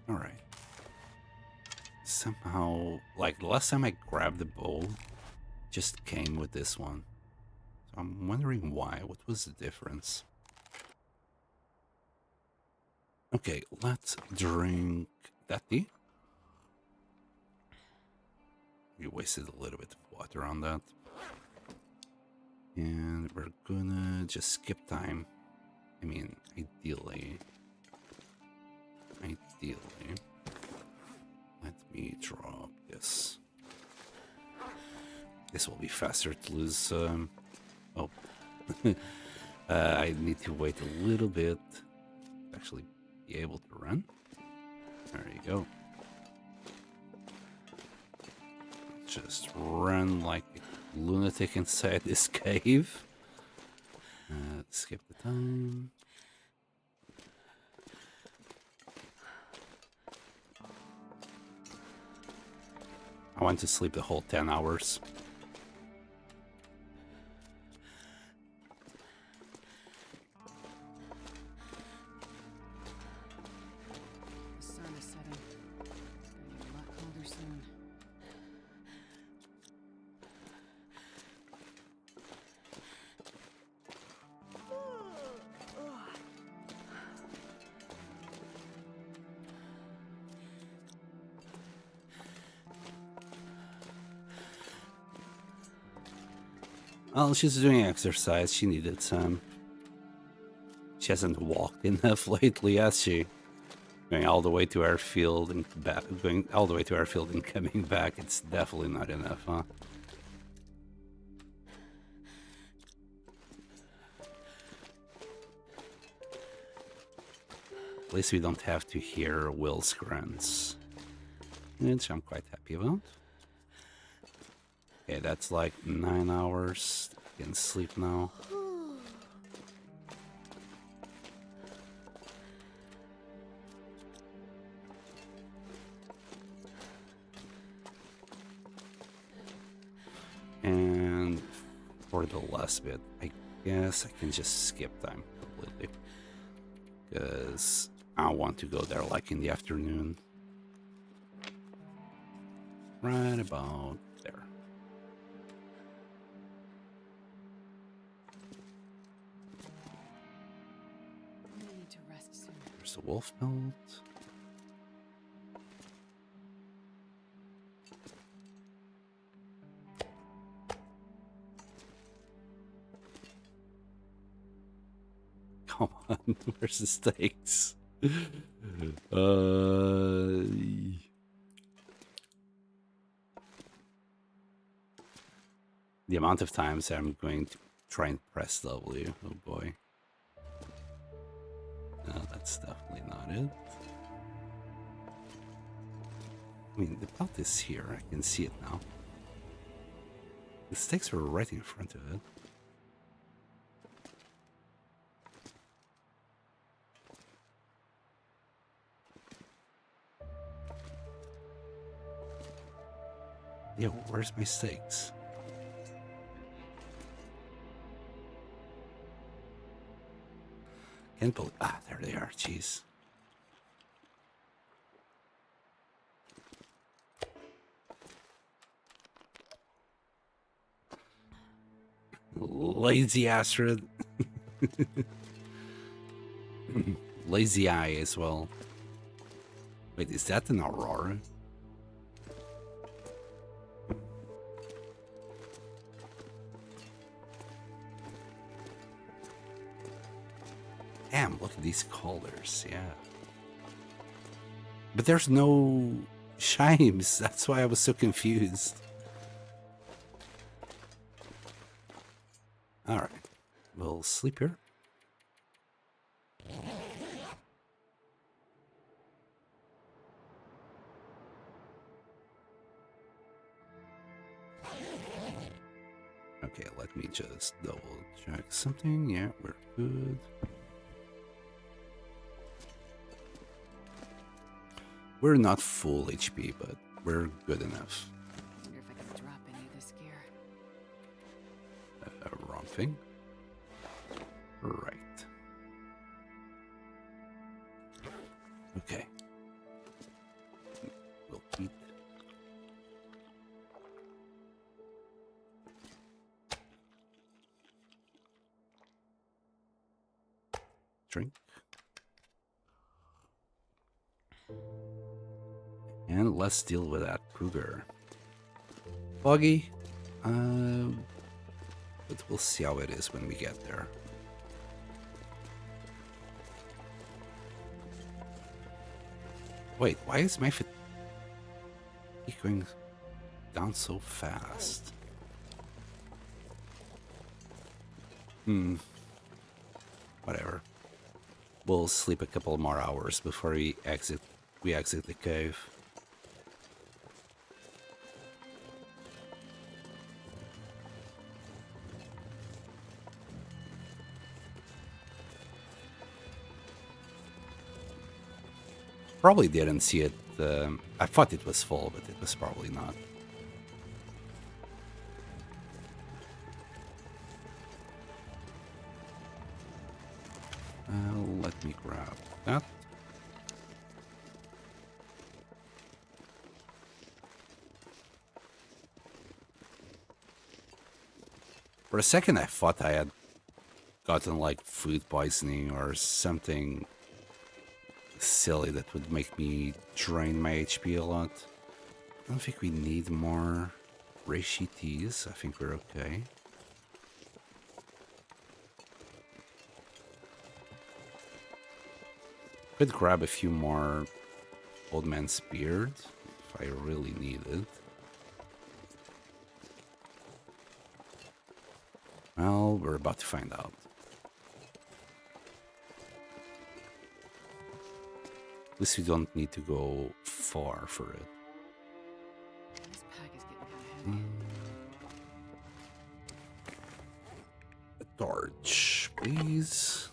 Alright. Somehow, like the last time I grabbed the bow, just came with this one. So I'm wondering why. What was the difference? Okay, let's drink that tea. We wasted a little bit of water on that. And we're gonna just skip time. I mean, ideally. Let me drop this. This will be faster to lose. Oh. I need to wait a little bit to actually be able to run. There you go. Just run like a lunatic inside this cave. Skip the time. I want to sleep the whole 10 hours. The sun is setting. It's gonna get a lot colder soon. Well, she's doing exercise. She needed some. She hasn't walked enough lately, has she? Going all the way to our field and back, going all the way to our field and coming back. It's definitely not enough, huh? At least we don't have to hear Will's grunts, which I'm quite happy about. Okay, that's like 9 hours. You can sleep now. And for the last bit, I guess I can just skip time completely. Because I want to go there like in the afternoon. Right about there. I need to rest soon. There's the wolf belt. Come on, where's the stakes? The amount of times I'm going to try and press W. Oh boy. No, that's definitely not it. I mean, the belt is here. I can see it now. The stakes were right in front of it. Yo, where's my stakes? Can't believe... Ah, there they are. Jeez. Lazy Astrid. Lazy Eye as well. Wait, is that an Aurora? Damn, look at these colors, yeah. But there's no chimes. That's why I was so confused. Alright, we'll sleep here. Okay, let me just double check something. Yeah, we're good. We're not full HP, but we're good enough. I wonder if I can drop any of this gear. Wrong thing. Right. Okay. We'll eat. Drink. And let's deal with that cougar. Buggy. But we'll see how it is when we get there. Wait, why is my fatigue going down so fast? Whatever. We'll sleep a couple more hours before we exit the cave. Probably didn't see it. I thought it was full, but it was probably not. Let me grab that. For a second, I thought I had gotten like food poisoning or something silly that would make me drain my HP a lot. I don't think we need more reishi teas. I think we're okay. Could grab a few more Old Man's Beard if I really need it. Well, we're about to find out. At least we don't need to go far for it. This pack is getting kind of heavy. A torch, please.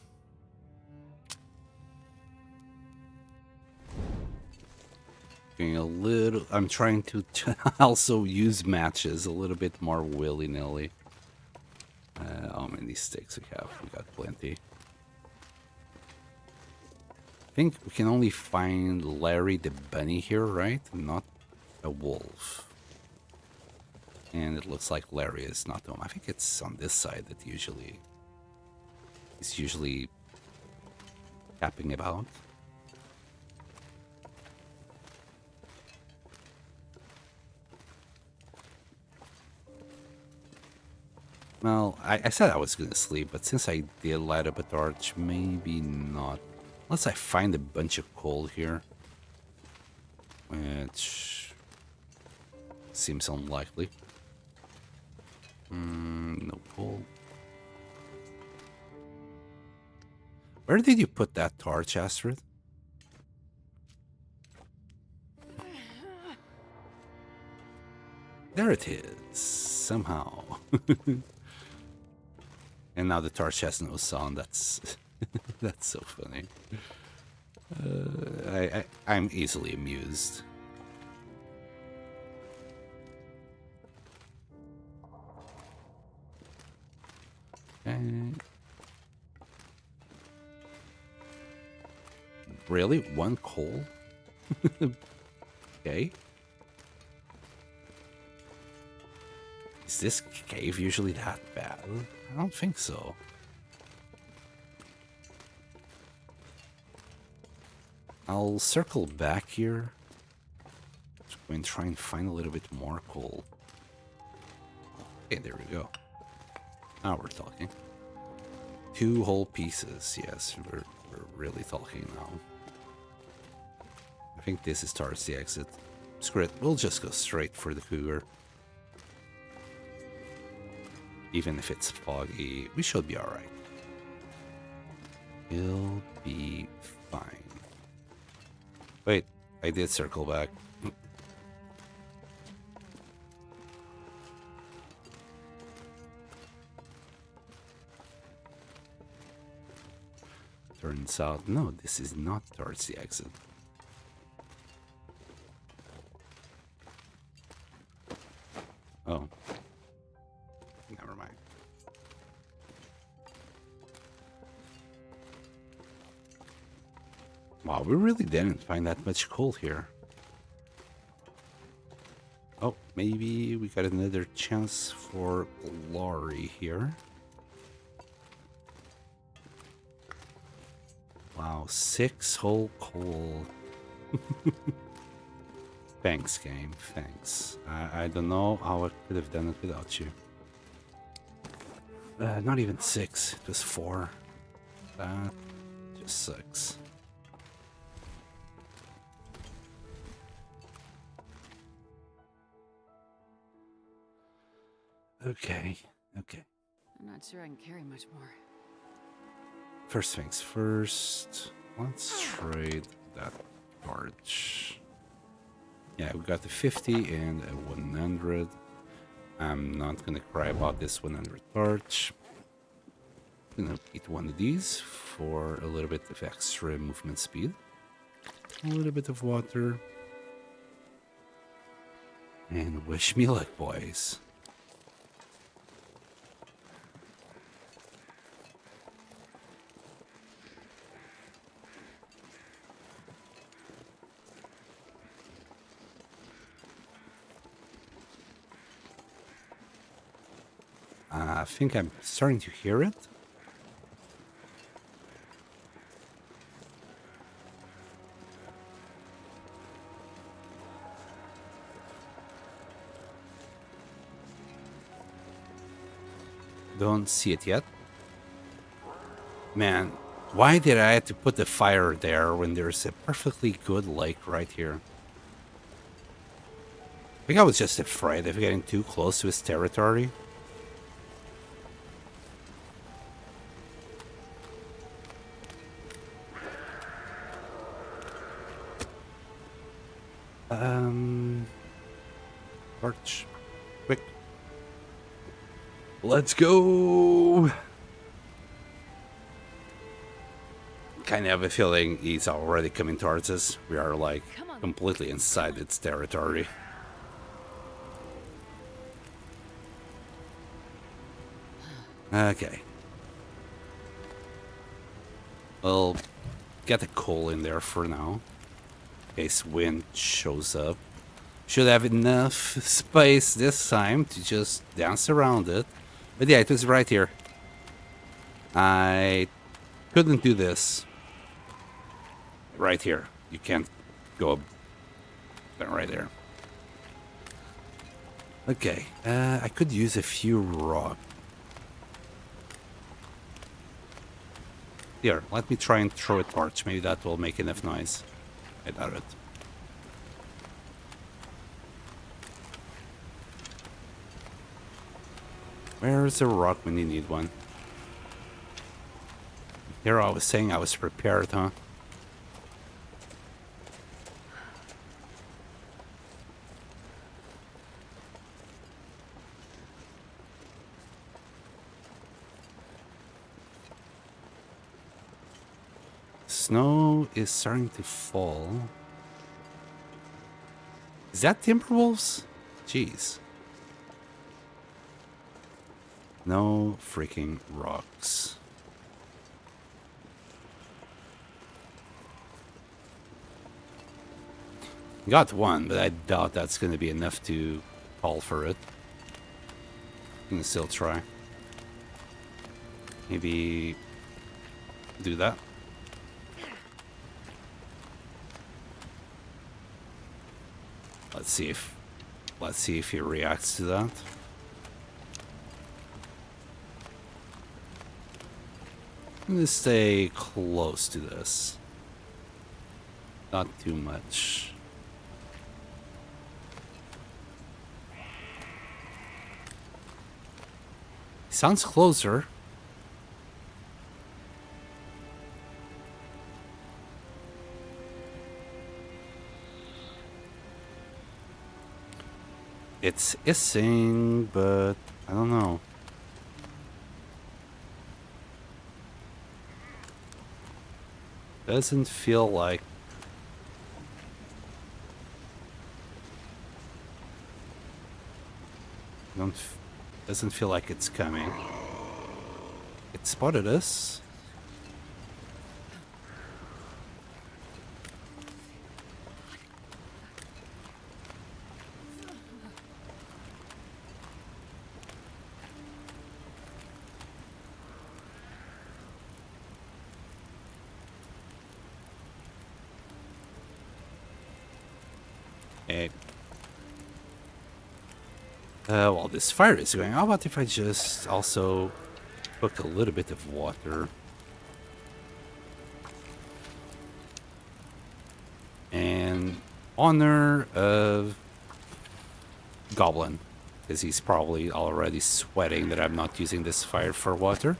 Getting a little. I'm trying to also use matches a little bit more willy-nilly. How many sticks we have? We got plenty. I think we can only find Larry the bunny here, right? Not a wolf. And it looks like Larry is not home. I think it's on this side that he's usually tapping about. Well, I said I was gonna sleep, but since I did light up a torch, maybe not. Unless I find a bunch of coal here. Which seems unlikely. No coal. Where did you put that torch, Astrid? There it is, somehow. And now the torch has no sound. That's that's so funny. I'm easily amused. Okay. Really? One coal? Okay. Is this cave usually that bad? I don't think so. I'll circle back here. Let's go and try and find a little bit more coal. Okay, there we go. Now we're talking. 2 whole pieces. Yes, we're really talking now. I think this is towards the exit. Screw it, we'll just go straight for the cougar. Even if it's foggy, we should be alright. We'll be fine. Wait, I did circle back. Turns out, no, this is not towards the exit. Oh. Never mind. Wow, we really didn't find that much coal here. Oh, maybe we got another chance for glory here. Wow, 6 whole coal. Thanks, game. Thanks. I don't know how I could have done it without you. Not even 6. It was 4. That just sucks. Okay. Okay. I'm not sure I can carry much more. First things first. Let's trade that torch. Yeah, we got the 50 and a 100. I'm not gonna cry about this 100 torch. I'm gonna eat one of these for a little bit of extra movement speed. A little bit of water. And wish me luck, boys. I think I'm starting to hear it. Don't see it yet. Man, why did I have to put the fire there when there's a perfectly good lake right here? I think I was just afraid of getting too close to his territory. Torch. Quick. Let's go! Kind of have a feeling he's already coming towards us. We are like completely inside its territory. Okay. We'll get the coal in there for now. In case wind shows up. Should have enough space this time to just dance around it. But yeah, it was right here. I couldn't do this. Right here. You can't go up right there. Okay. I could use a few rock. Here, let me try and throw a torch. Maybe that will make enough noise. I doubt it. Where's a rock when you need one? Here I was saying I was prepared, huh? Snow is starting to fall. Is that Timberwolves? Jeez. No freaking rocks. Got one, but I doubt that's going to be enough to call for it. I'm going to still try. Maybe do that. Let's see if he reacts to that. I'm gonna stay close to this. Not too much. Sounds closer. It's hissing, but I don't know. Doesn't feel like... Doesn't feel like it's coming. It spotted us. Okay. While this fire is going, how about if I just also cook a little bit of water? And honor of Goblin, because he's probably already sweating that I'm not using this fire for water.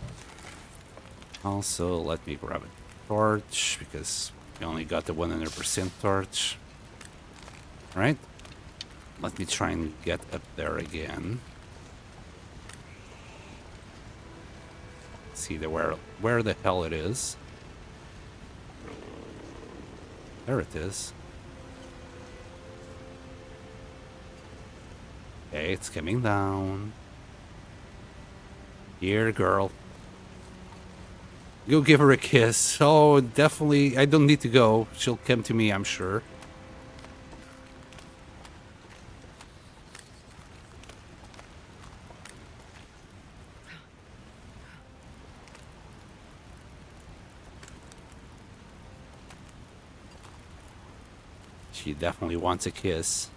Also, let me grab a torch, because we only got the 100% torch. Right? Let me try and get up there again. See where the hell it is. There it is. Okay, it's coming down. Here, girl. Go give her a kiss. Oh, definitely. I don't need to go. She'll come to me, I'm sure. She definitely wants a kiss.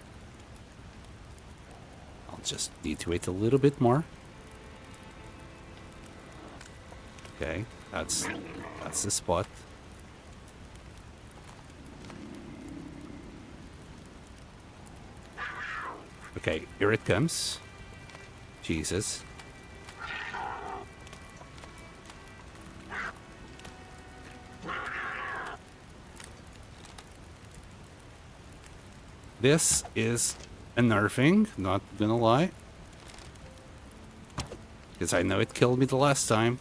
I'll just need to wait a little bit more. Okay, that's the spot. Okay, here it comes. Jesus. This is unnerving, not gonna lie. Because I know it killed me the last time.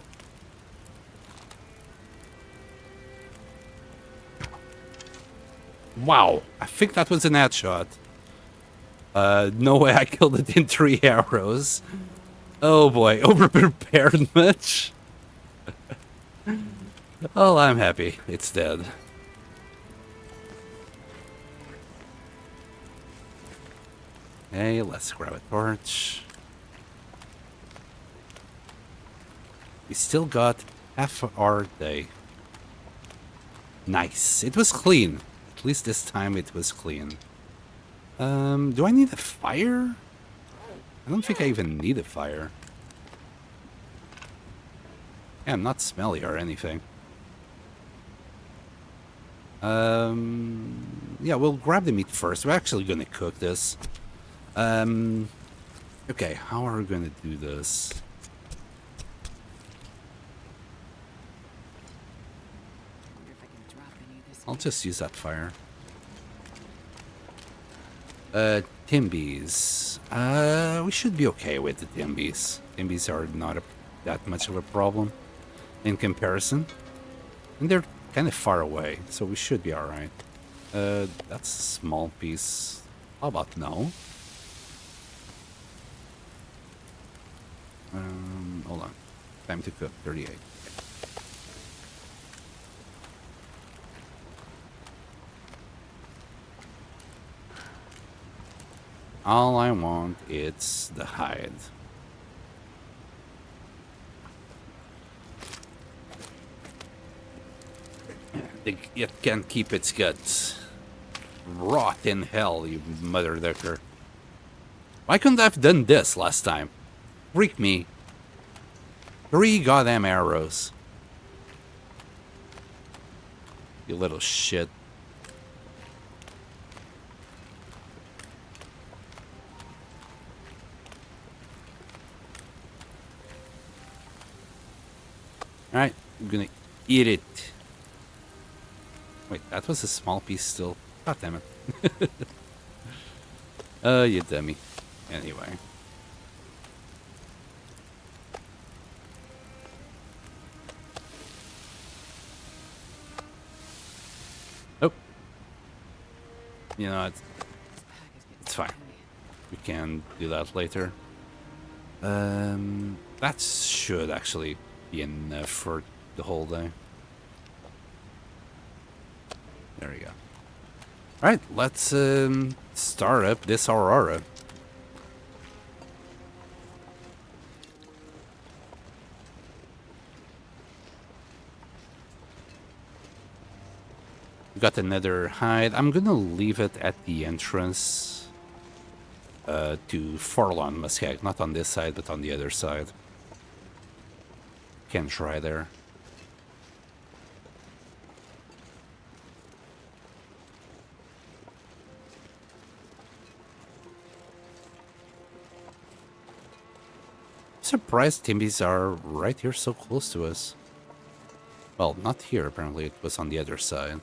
Wow, I think that was an headshot. No way I killed it in 3 arrows. Oh boy, overprepared much? Oh, I'm happy. It's dead. Okay, let's grab a torch. We still got half our day. Nice. It was clean. At least this time it was clean. Do I need a fire? I don't think I even need a fire. Yeah, I'm not smelly or anything. Yeah, we'll grab the meat first. We're actually gonna cook this. Okay, how are we gonna do this? I'll just use that fire. Timbies. We should be okay with the Timbies. Timbies are not that much of a problem in comparison. And they're kind of far away, so we should be alright. That's a small piece. How about no? Hold on. Time to cook. 38. All I want is the hide. It can't keep its guts. Rot in hell, you mother ducker. Why couldn't I have done this last time? Freak me. 3 goddamn arrows. You little shit. Alright, I'm gonna eat it. Wait, that was a small piece still. God damn it. You dummy. Anyway. Oh. You know what? It's fine. We can do that later. That should actually be enough for the whole day. There we go. Alright, let's start up this Aurora. We got another hide. I'm gonna leave it at the entrance to Forlorn Muskeg. Not on this side, but on the other side. Can try there. Surprised Timbies are right here so close to us. Well, not here, apparently it was on the other side.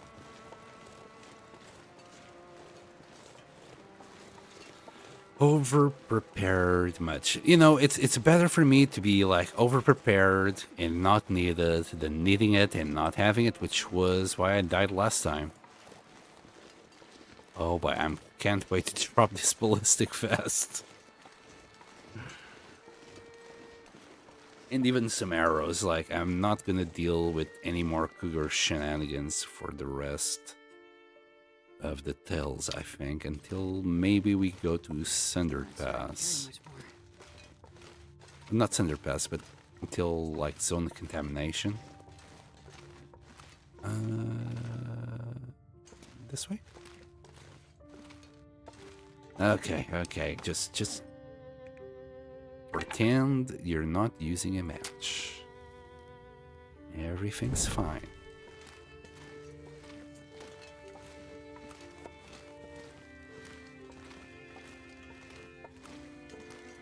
Over-prepared much. You know, it's better for me to be like over-prepared and not need it than needing it and not having it, which was why I died last time. Oh, but I can't wait to drop this ballistic fast. And even some arrows, like, I'm not gonna deal with any more cougar shenanigans for the rest of the tales, I think, until maybe we go to Cinder Pass. Not Cinder Pass, but until, like, Zone of Contamination. This way? Okay, just pretend you're not using a match. Everything's fine.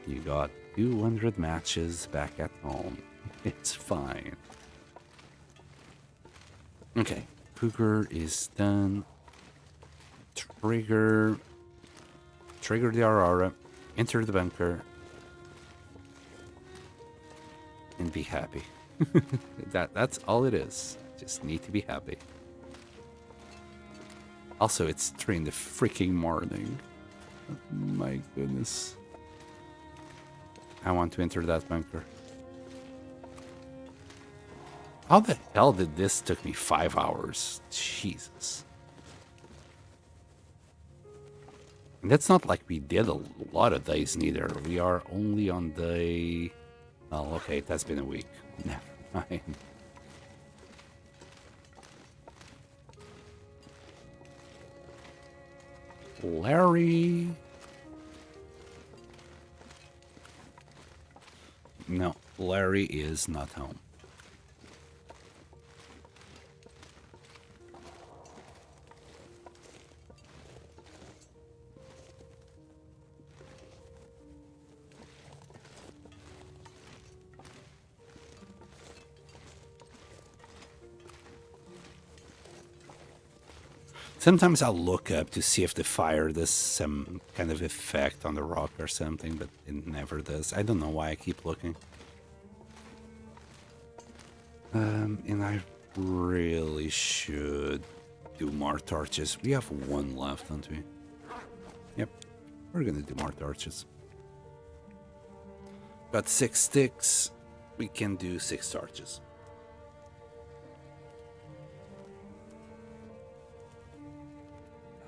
You got 200 matches back at home. It's fine. Okay, Cougar is done. Trigger the Aurora. Enter the bunker. And be happy. That's all it is. Just need to be happy. Also, it's 3 in the freaking morning. Oh, my goodness. I want to enter that bunker. How the hell did this took me 5 hours? Jesus. And that's not like we did a lot of days neither. We are only on day... Oh, okay, that's been a week. Never mind. Larry... No, Larry is not home. Sometimes I'll look up to see if the fire does some kind of effect on the rock or something, but it never does. I don't know why I keep looking. And I really should do more torches. We have 1 left, don't we? Yep, we're gonna do more torches. Got 6 sticks. We can do 6 torches.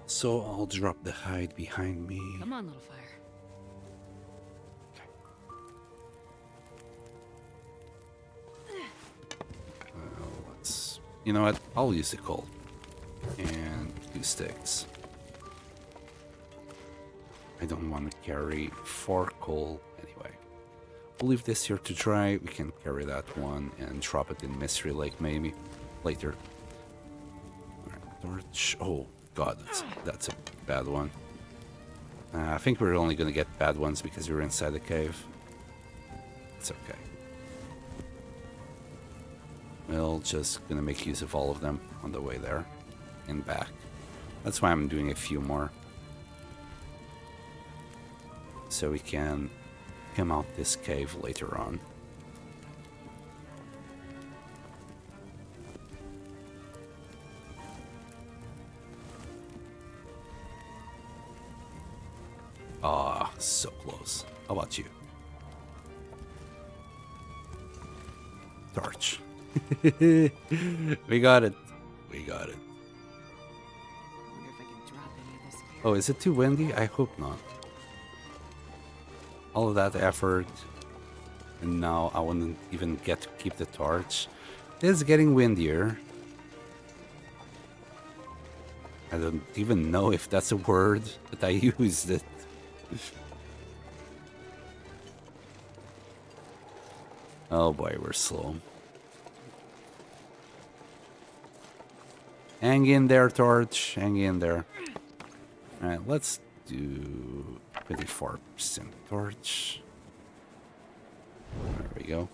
So I'll drop the hide behind me. Come on, little fire. You know what? I'll use the coal. And 2 sticks. I don't want to carry 4 coal anyway. We'll leave this here to dry. We can carry that one and drop it in Mystery Lake maybe later. Alright, torch. Oh god, that's a bad one. I think we're only gonna get bad ones because we're inside the cave. It's okay. We'll just gonna make use of all of them on the way there and back. That's why I'm doing a few more. So we can come out this cave later on. Ah, so close. How about you? Torch. We got it. We got it. I wonder if I can drop any of this here. Oh, is it too windy? I hope not. All of that effort, and now I wouldn't even get to keep the torch. It is getting windier. I don't even know if that's a word, but I used it. Oh boy, we're slow. Hang in there, torch. Hang in there. Alright, let's do 24% torch. There we go.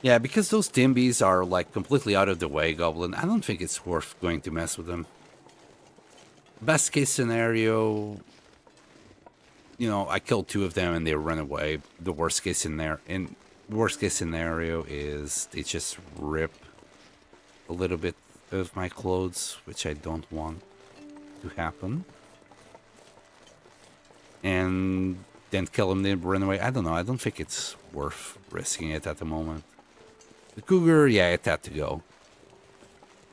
Yeah, because those Timbies are like completely out of the way, Goblin. I don't think it's worth going to mess with them. Best case scenario, you know, I killed 2 of them and they run away. The worst case scenario is they just rip a little bit of my clothes, which I don't want to happen. And then kill them, then run away. I don't know. I don't think it's worth risking it at the moment. The cougar, yeah, it had to go.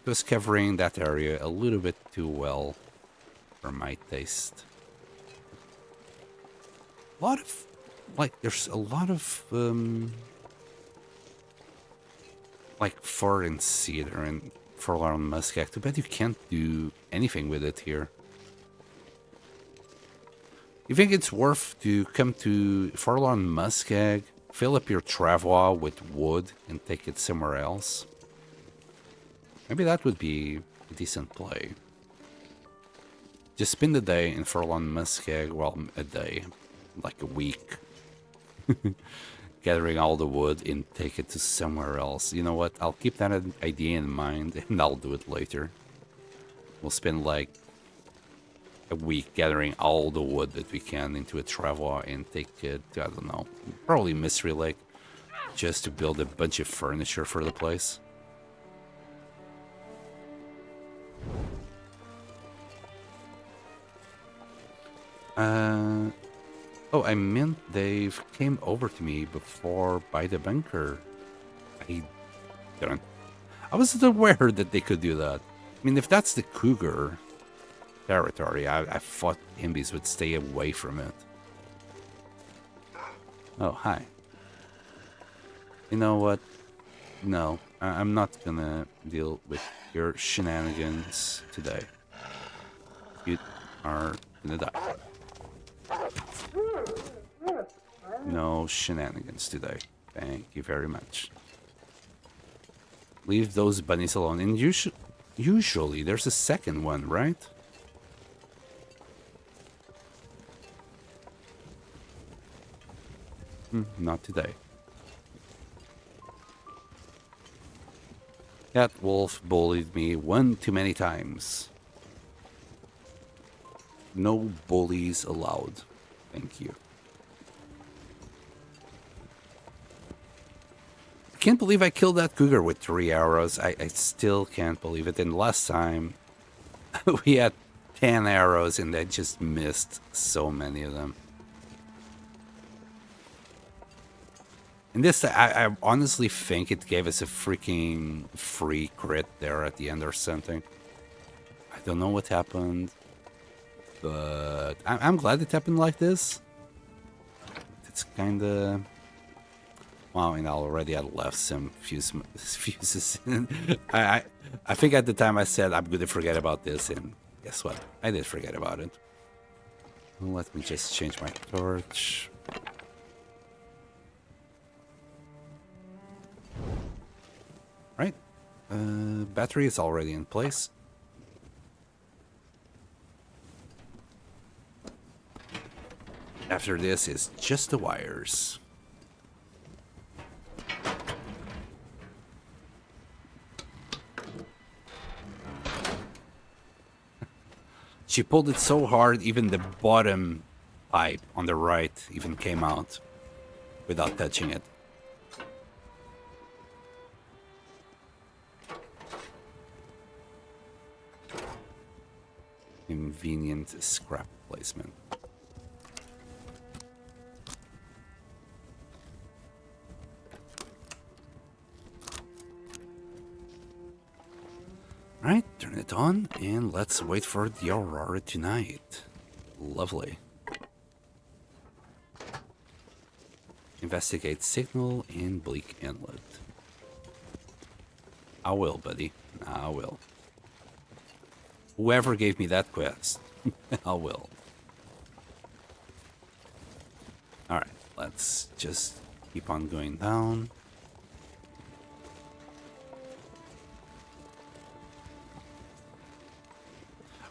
It was covering that area a little bit too well for my taste. A lot of, like, there's a lot of, like, foreign cedar and forlorn muskeg. Too bad you can't do anything with it here. You think it's worth to come to forlorn muskeg, fill up your travois with wood, and take it somewhere else? Maybe that would be a decent play. Just spend the day in forlorn muskeg, well, a day, like a week. Gathering all the wood and take it to somewhere else. You know what? I'll keep that idea in mind and I'll do it later. We'll spend like a week gathering all the wood that we can into a travois and take it to, I don't know, probably Mystery Lake, just to build a bunch of furniture for the place. Oh, I meant they came over to me before by the bunker. I wasn't aware that they could do that. I mean, if that's the cougar territory, I thought Imbies would stay away from it. Oh, hi. You know what? No, I'm not gonna deal with your shenanigans today. You are gonna die. No shenanigans today. Thank you very much. Leave those bunnies alone. And usually there's a second one, right? Not today. That wolf bullied me one too many times. No bullies allowed. Thank you. I can't believe I killed that cougar with 3 arrows. I still can't believe it. And last time, we had 10 arrows and I just missed so many of them. And this, I honestly think it gave us a freaking free crit there at the end or something. I don't know what happened, but I'm glad it happened like this. It's kind of... Wow, and I already had left some fuses. I think at the time I said I'm going to forget about this, and guess what? I did forget about it. Let me just change my torch. Right. Battery is already in place. After this is just the wires. She pulled it so hard, even the bottom pipe on the right even came out without touching it. Convenient scrap placement. Alright, turn it on and let's wait for the aurora tonight. Lovely. Investigate signal in Bleak Inlet. I will, buddy. I will. Whoever gave me that quest, I will. Alright, let's just keep on going down.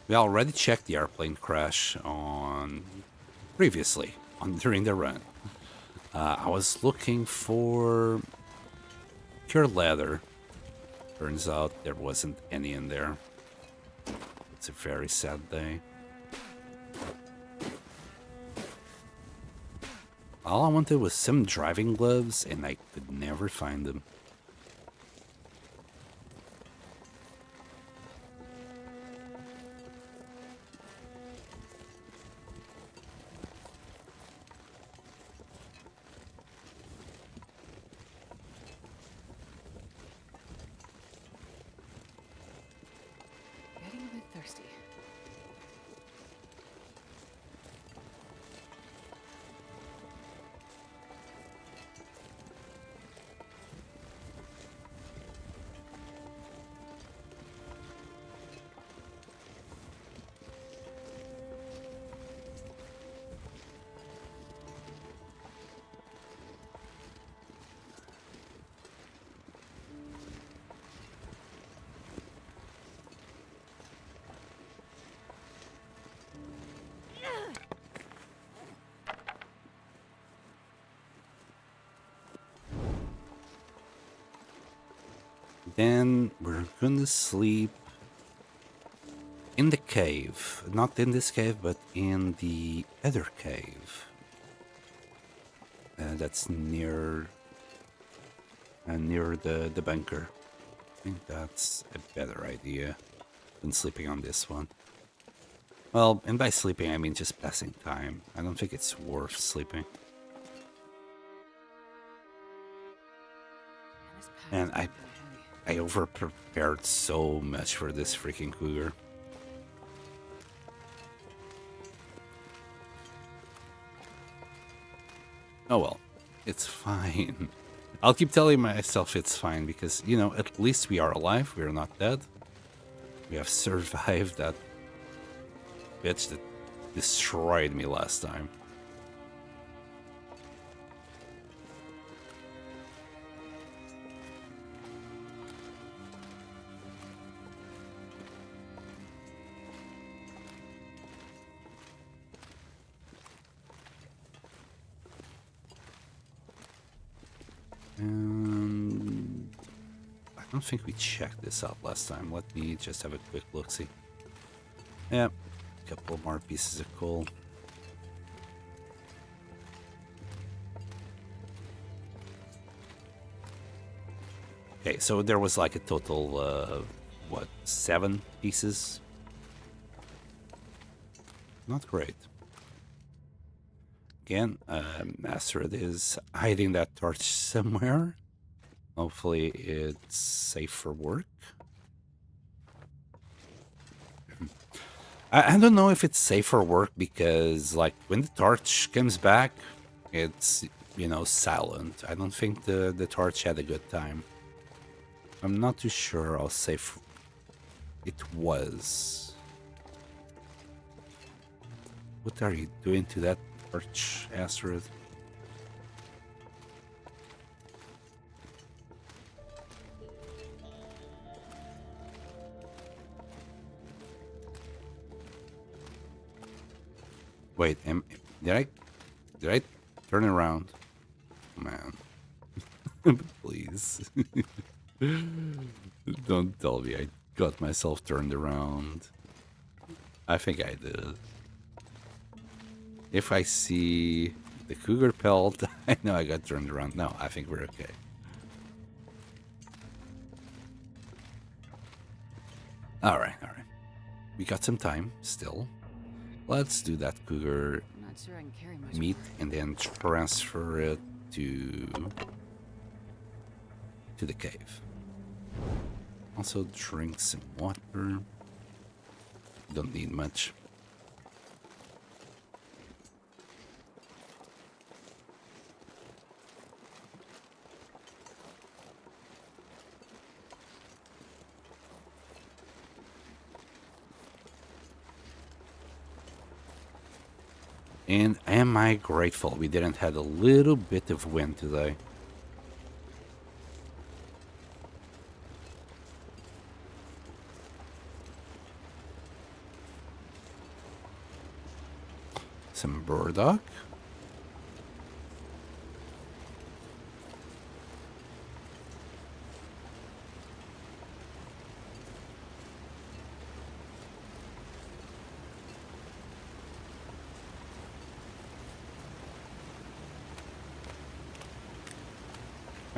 We already checked the airplane crash previously during the run. I was looking for pure leather. Turns out there wasn't any in there. It's a very sad day. All I wanted was some driving gloves, and I could never find them. Getting a bit thirsty. Then we're gonna sleep in the cave. Not in this cave, but in the other cave. That's near the bunker. I think that's a better idea than sleeping on this one. Well, and by sleeping I mean just passing time. I don't think it's worth sleeping. And I over-prepared so much for this freaking cougar. Oh well, it's fine. I'll keep telling myself it's fine because, you know, at least we are alive, we are not dead. We have survived that bitch that destroyed me last time. I don't think we checked this out last time. Let me just have a quick look-see. Yeah, a couple more pieces of coal. Okay, so there was like a total, what, 7 pieces? Not great. Again, Astrid is hiding that torch somewhere. Hopefully it's safe for work. I don't know if it's safe for work because, like, when the torch comes back, it's, silent. I don't think the torch had a good time. I'm not too sure how safe it was. What are you doing to that torch, Astrid? Wait, did I turn around? Man. Please. Don't tell me I got myself turned around. I think I did. If I see the cougar pelt, I know I got turned around. No, I think we're okay. Alright. We got some time still. Let's do that cougar I'm not sure I can carry much meat more. and then transfer it to the cave. Also drink some water. Don't need much. And am I grateful we didn't have a little bit of wind today. Some burdock.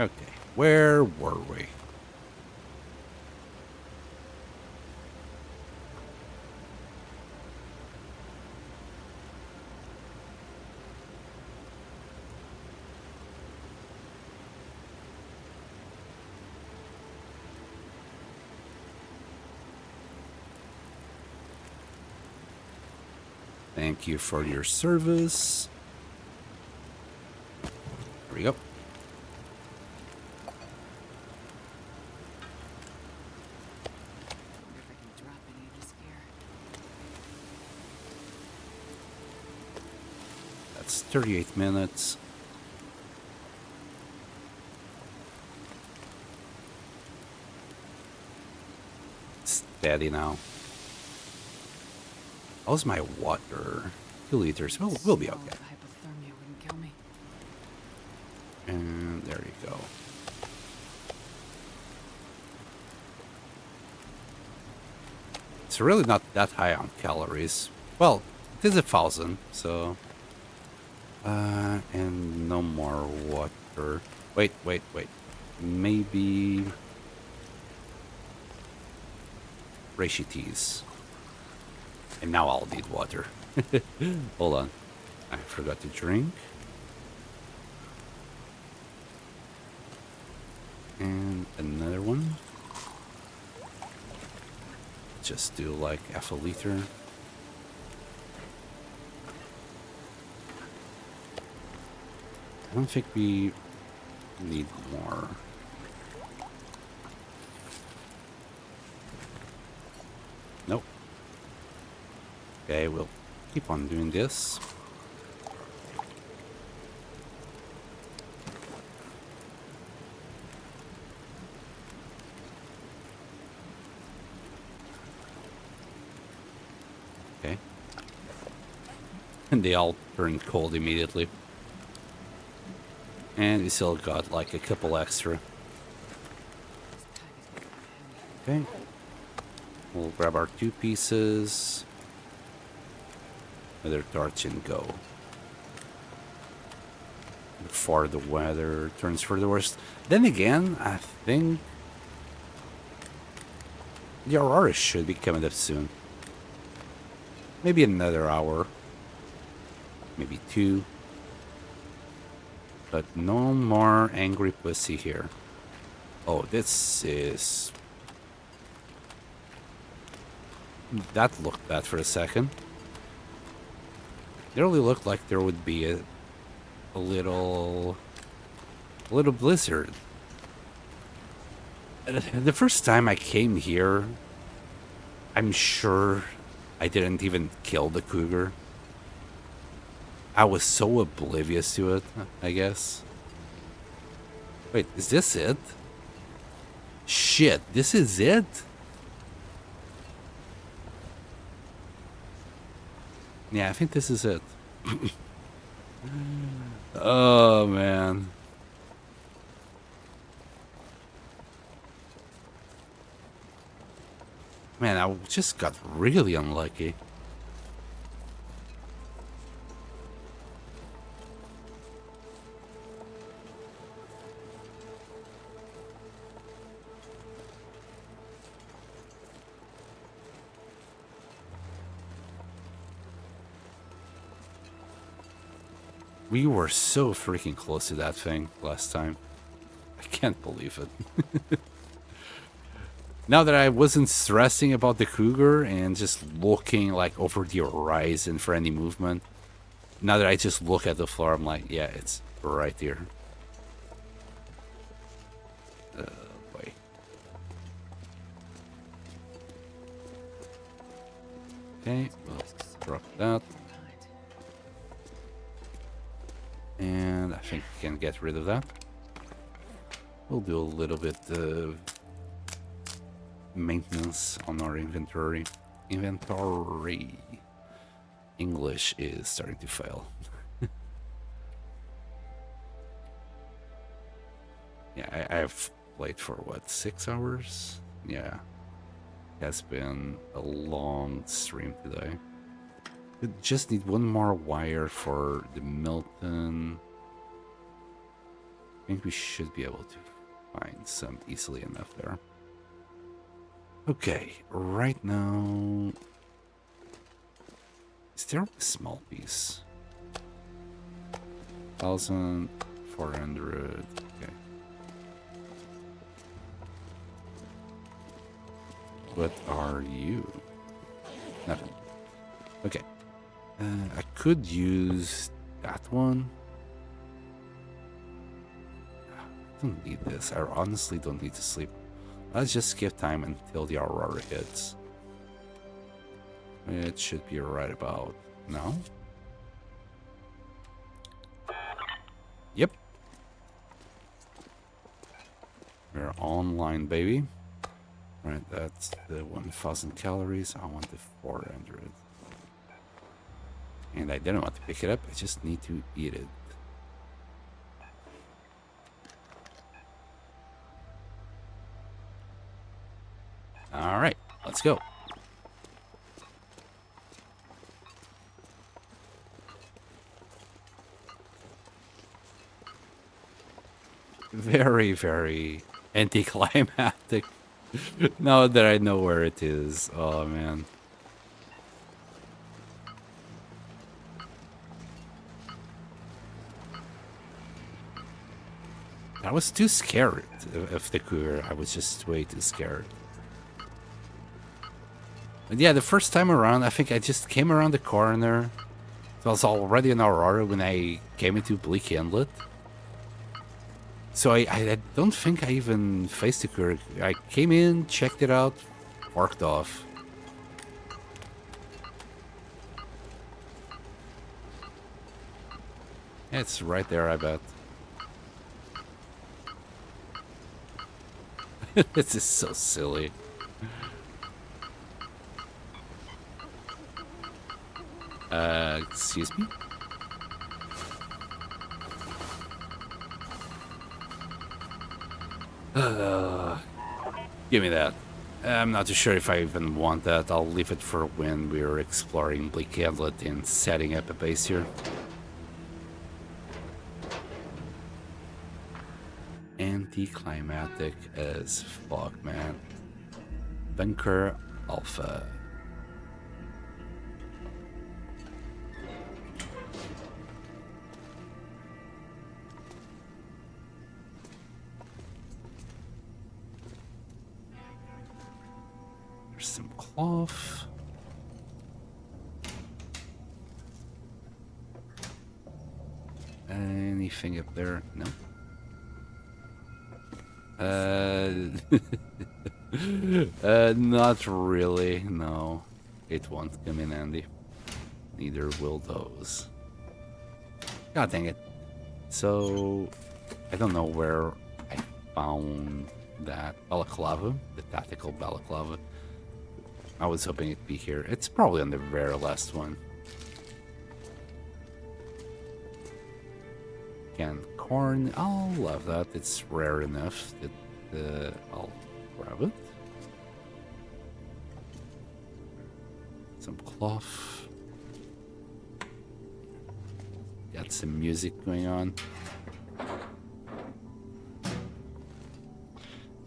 Okay, where were we? Thank you for your service. There we go. Wonder if I can drop any of this gear. That's 38 minutes. Steady now. How's my water? 2 liters. We'll be okay. Hypothermia wouldn't kill me. And there you go. It's really not that high on calories. Well, it is 1,000, so... and no more water. Wait. Maybe... reishi teas. And now I'll need water. Hold on. I forgot to drink. And another one. Just do like half a liter. I don't think we need more. Nope. Okay, we'll keep on doing this. Okay. And they all turn cold immediately. And we still got like a couple extra. Okay. We'll grab our 2 pieces. Another torch and go. Before the weather turns for the worst. Then again, I think the Aurora should be coming up soon. Maybe another hour. Maybe 2. But no more angry pussy here. Oh, this is... That looked bad for a second. It really looked like there would be a a little blizzard. The first time I came here, I'm sure I didn't even kill the cougar. I was so oblivious to it, I guess. Wait, is this it? Shit, this is it? Yeah, I think this is it. Oh, man. Man, I just got really unlucky. We were so freaking close to that thing last time. I can't believe it. Now that I wasn't stressing about the cougar and just looking like over the horizon for any movement, now that I just look at the floor, I'm like, yeah, it's right there. Oh boy. Okay, well, drop that. And I think we can get rid of that. We'll do a little bit of maintenance on our inventory. English is starting to fail. Yeah, I've played for what, 6 hours? Yeah. It has been a long stream today. We just need one more wire for the Milton. I think we should be able to find some easily enough there. Okay, right now... Is there a small piece? 1,400... Okay. What are you? Nothing. Okay. I could use that one. I don't need this. I honestly don't need to sleep. Let's just skip time until the aurora hits. It should be right about now. Yep. We're online, baby. Right, that's the 1,000 calories. I want the 400. And I didn't want to pick it up. I just need to eat it. All right, let's go. Very, very anticlimactic. Now that I know where it is. Oh, man. I was too scared of the cougar. I was just way too scared. But yeah, the first time around, I think I just came around the corner. It was already an aurora when I came into Bleak Inlet. So I don't think I even faced the cougar. I came in, checked it out, walked off. It's right there, I bet. This is so silly. Excuse me? Give me that. I'm not too sure if I even want that. I'll leave it for when we're exploring Bleak Inlet and setting up a base here. Anticlimactic as fuck, man. Bunker Alpha. There's some cloth. And anything up there? No. Not really, no. It won't come in handy. Neither will those. God dang it. So, I don't know where I found that balaclava, the tactical balaclava. I was hoping it'd be here. It's probably on the very last one. Canned corn, I'll love that. It's rare enough that I'll grab it. Some cloth. Got some music going on.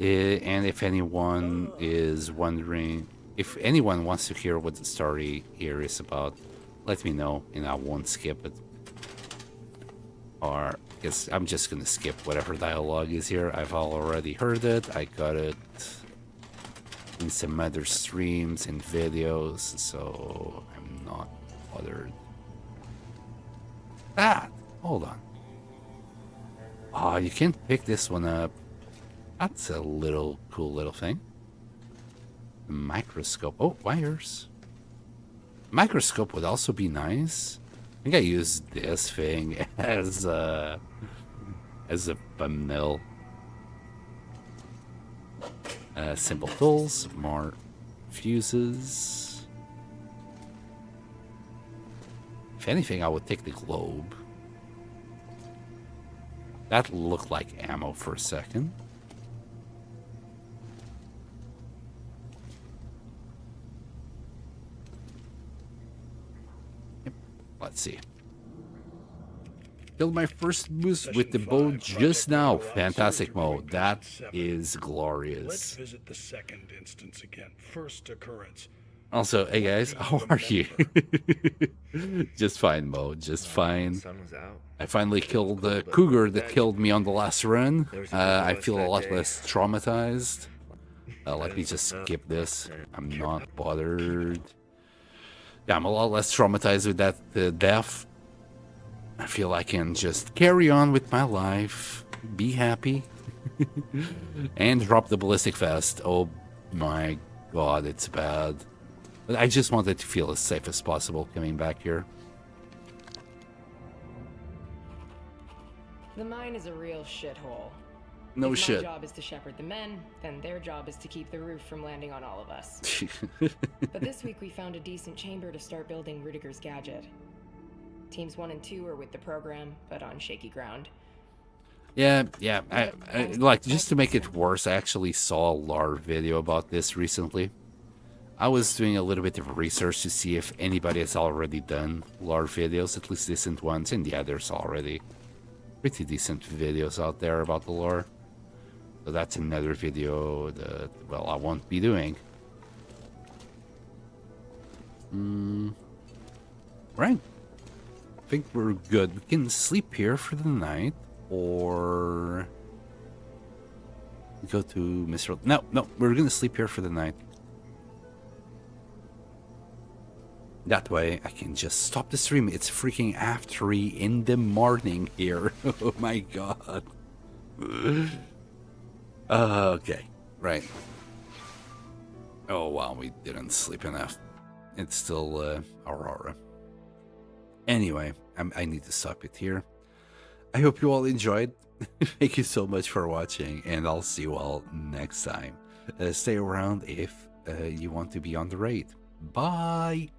And if anyone is wondering, if anyone wants to hear what the story here is about, let me know and I won't skip it. Or I guess I'm just gonna skip whatever dialogue is here. I've already heard it. I got it in some other streams and videos, so I'm not bothered. Ah, hold on. Oh, you can't pick this one up. That's a little cool little thing. Microscope. Oh, wires. Microscope would also be nice. I think I use this thing as a thumbnail. Simple tools, more fuses. If anything, I would take the globe. That looked like ammo for a second. Let's see. Killed my first moose with the bow just now. Fantastic mode. That is glorious. Let's visit the second instance again. First occurrence. Also, hey guys, how are you? Just fine, Mo. Just fine. I finally killed the cougar that killed me on the last run. I feel a lot less traumatized. Let me just skip this. I'm not bothered. Yeah, I'm a lot less traumatized with that death. I feel I can just carry on with my life, be happy, and drop the ballistic vest. Oh my god, it's bad. But I just wanted to feel as safe as possible coming back here. The mine is a real shithole. No if shit. My job is to shepherd the men, then their job is to keep the roof from landing on all of us. But this week we found a decent chamber to start building Rudiger's gadget. Teams 1 and 2 are with the program, but on shaky ground. Yeah. I like, just to make it worse, I actually saw a LAR video about this recently. I was doing a little bit of research to see if anybody has already done LAR videos, at least decent ones, and yeah, there's already pretty decent videos out there about the lore. So that's another video that, well, I won't be doing. Right. I think we're good. We can sleep here for the night, or go to Mr. No, we're gonna sleep here for the night. That way I can just stop the stream. It's freaking after 3 in the morning here. Oh my god. Okay, right. Oh wow, we didn't sleep enough. It's still Aurora. Anyway, I need to stop it here. I hope you all enjoyed. Thank you so much for watching, and I'll see you all next time. Stay around if you want to be on the raid. Bye!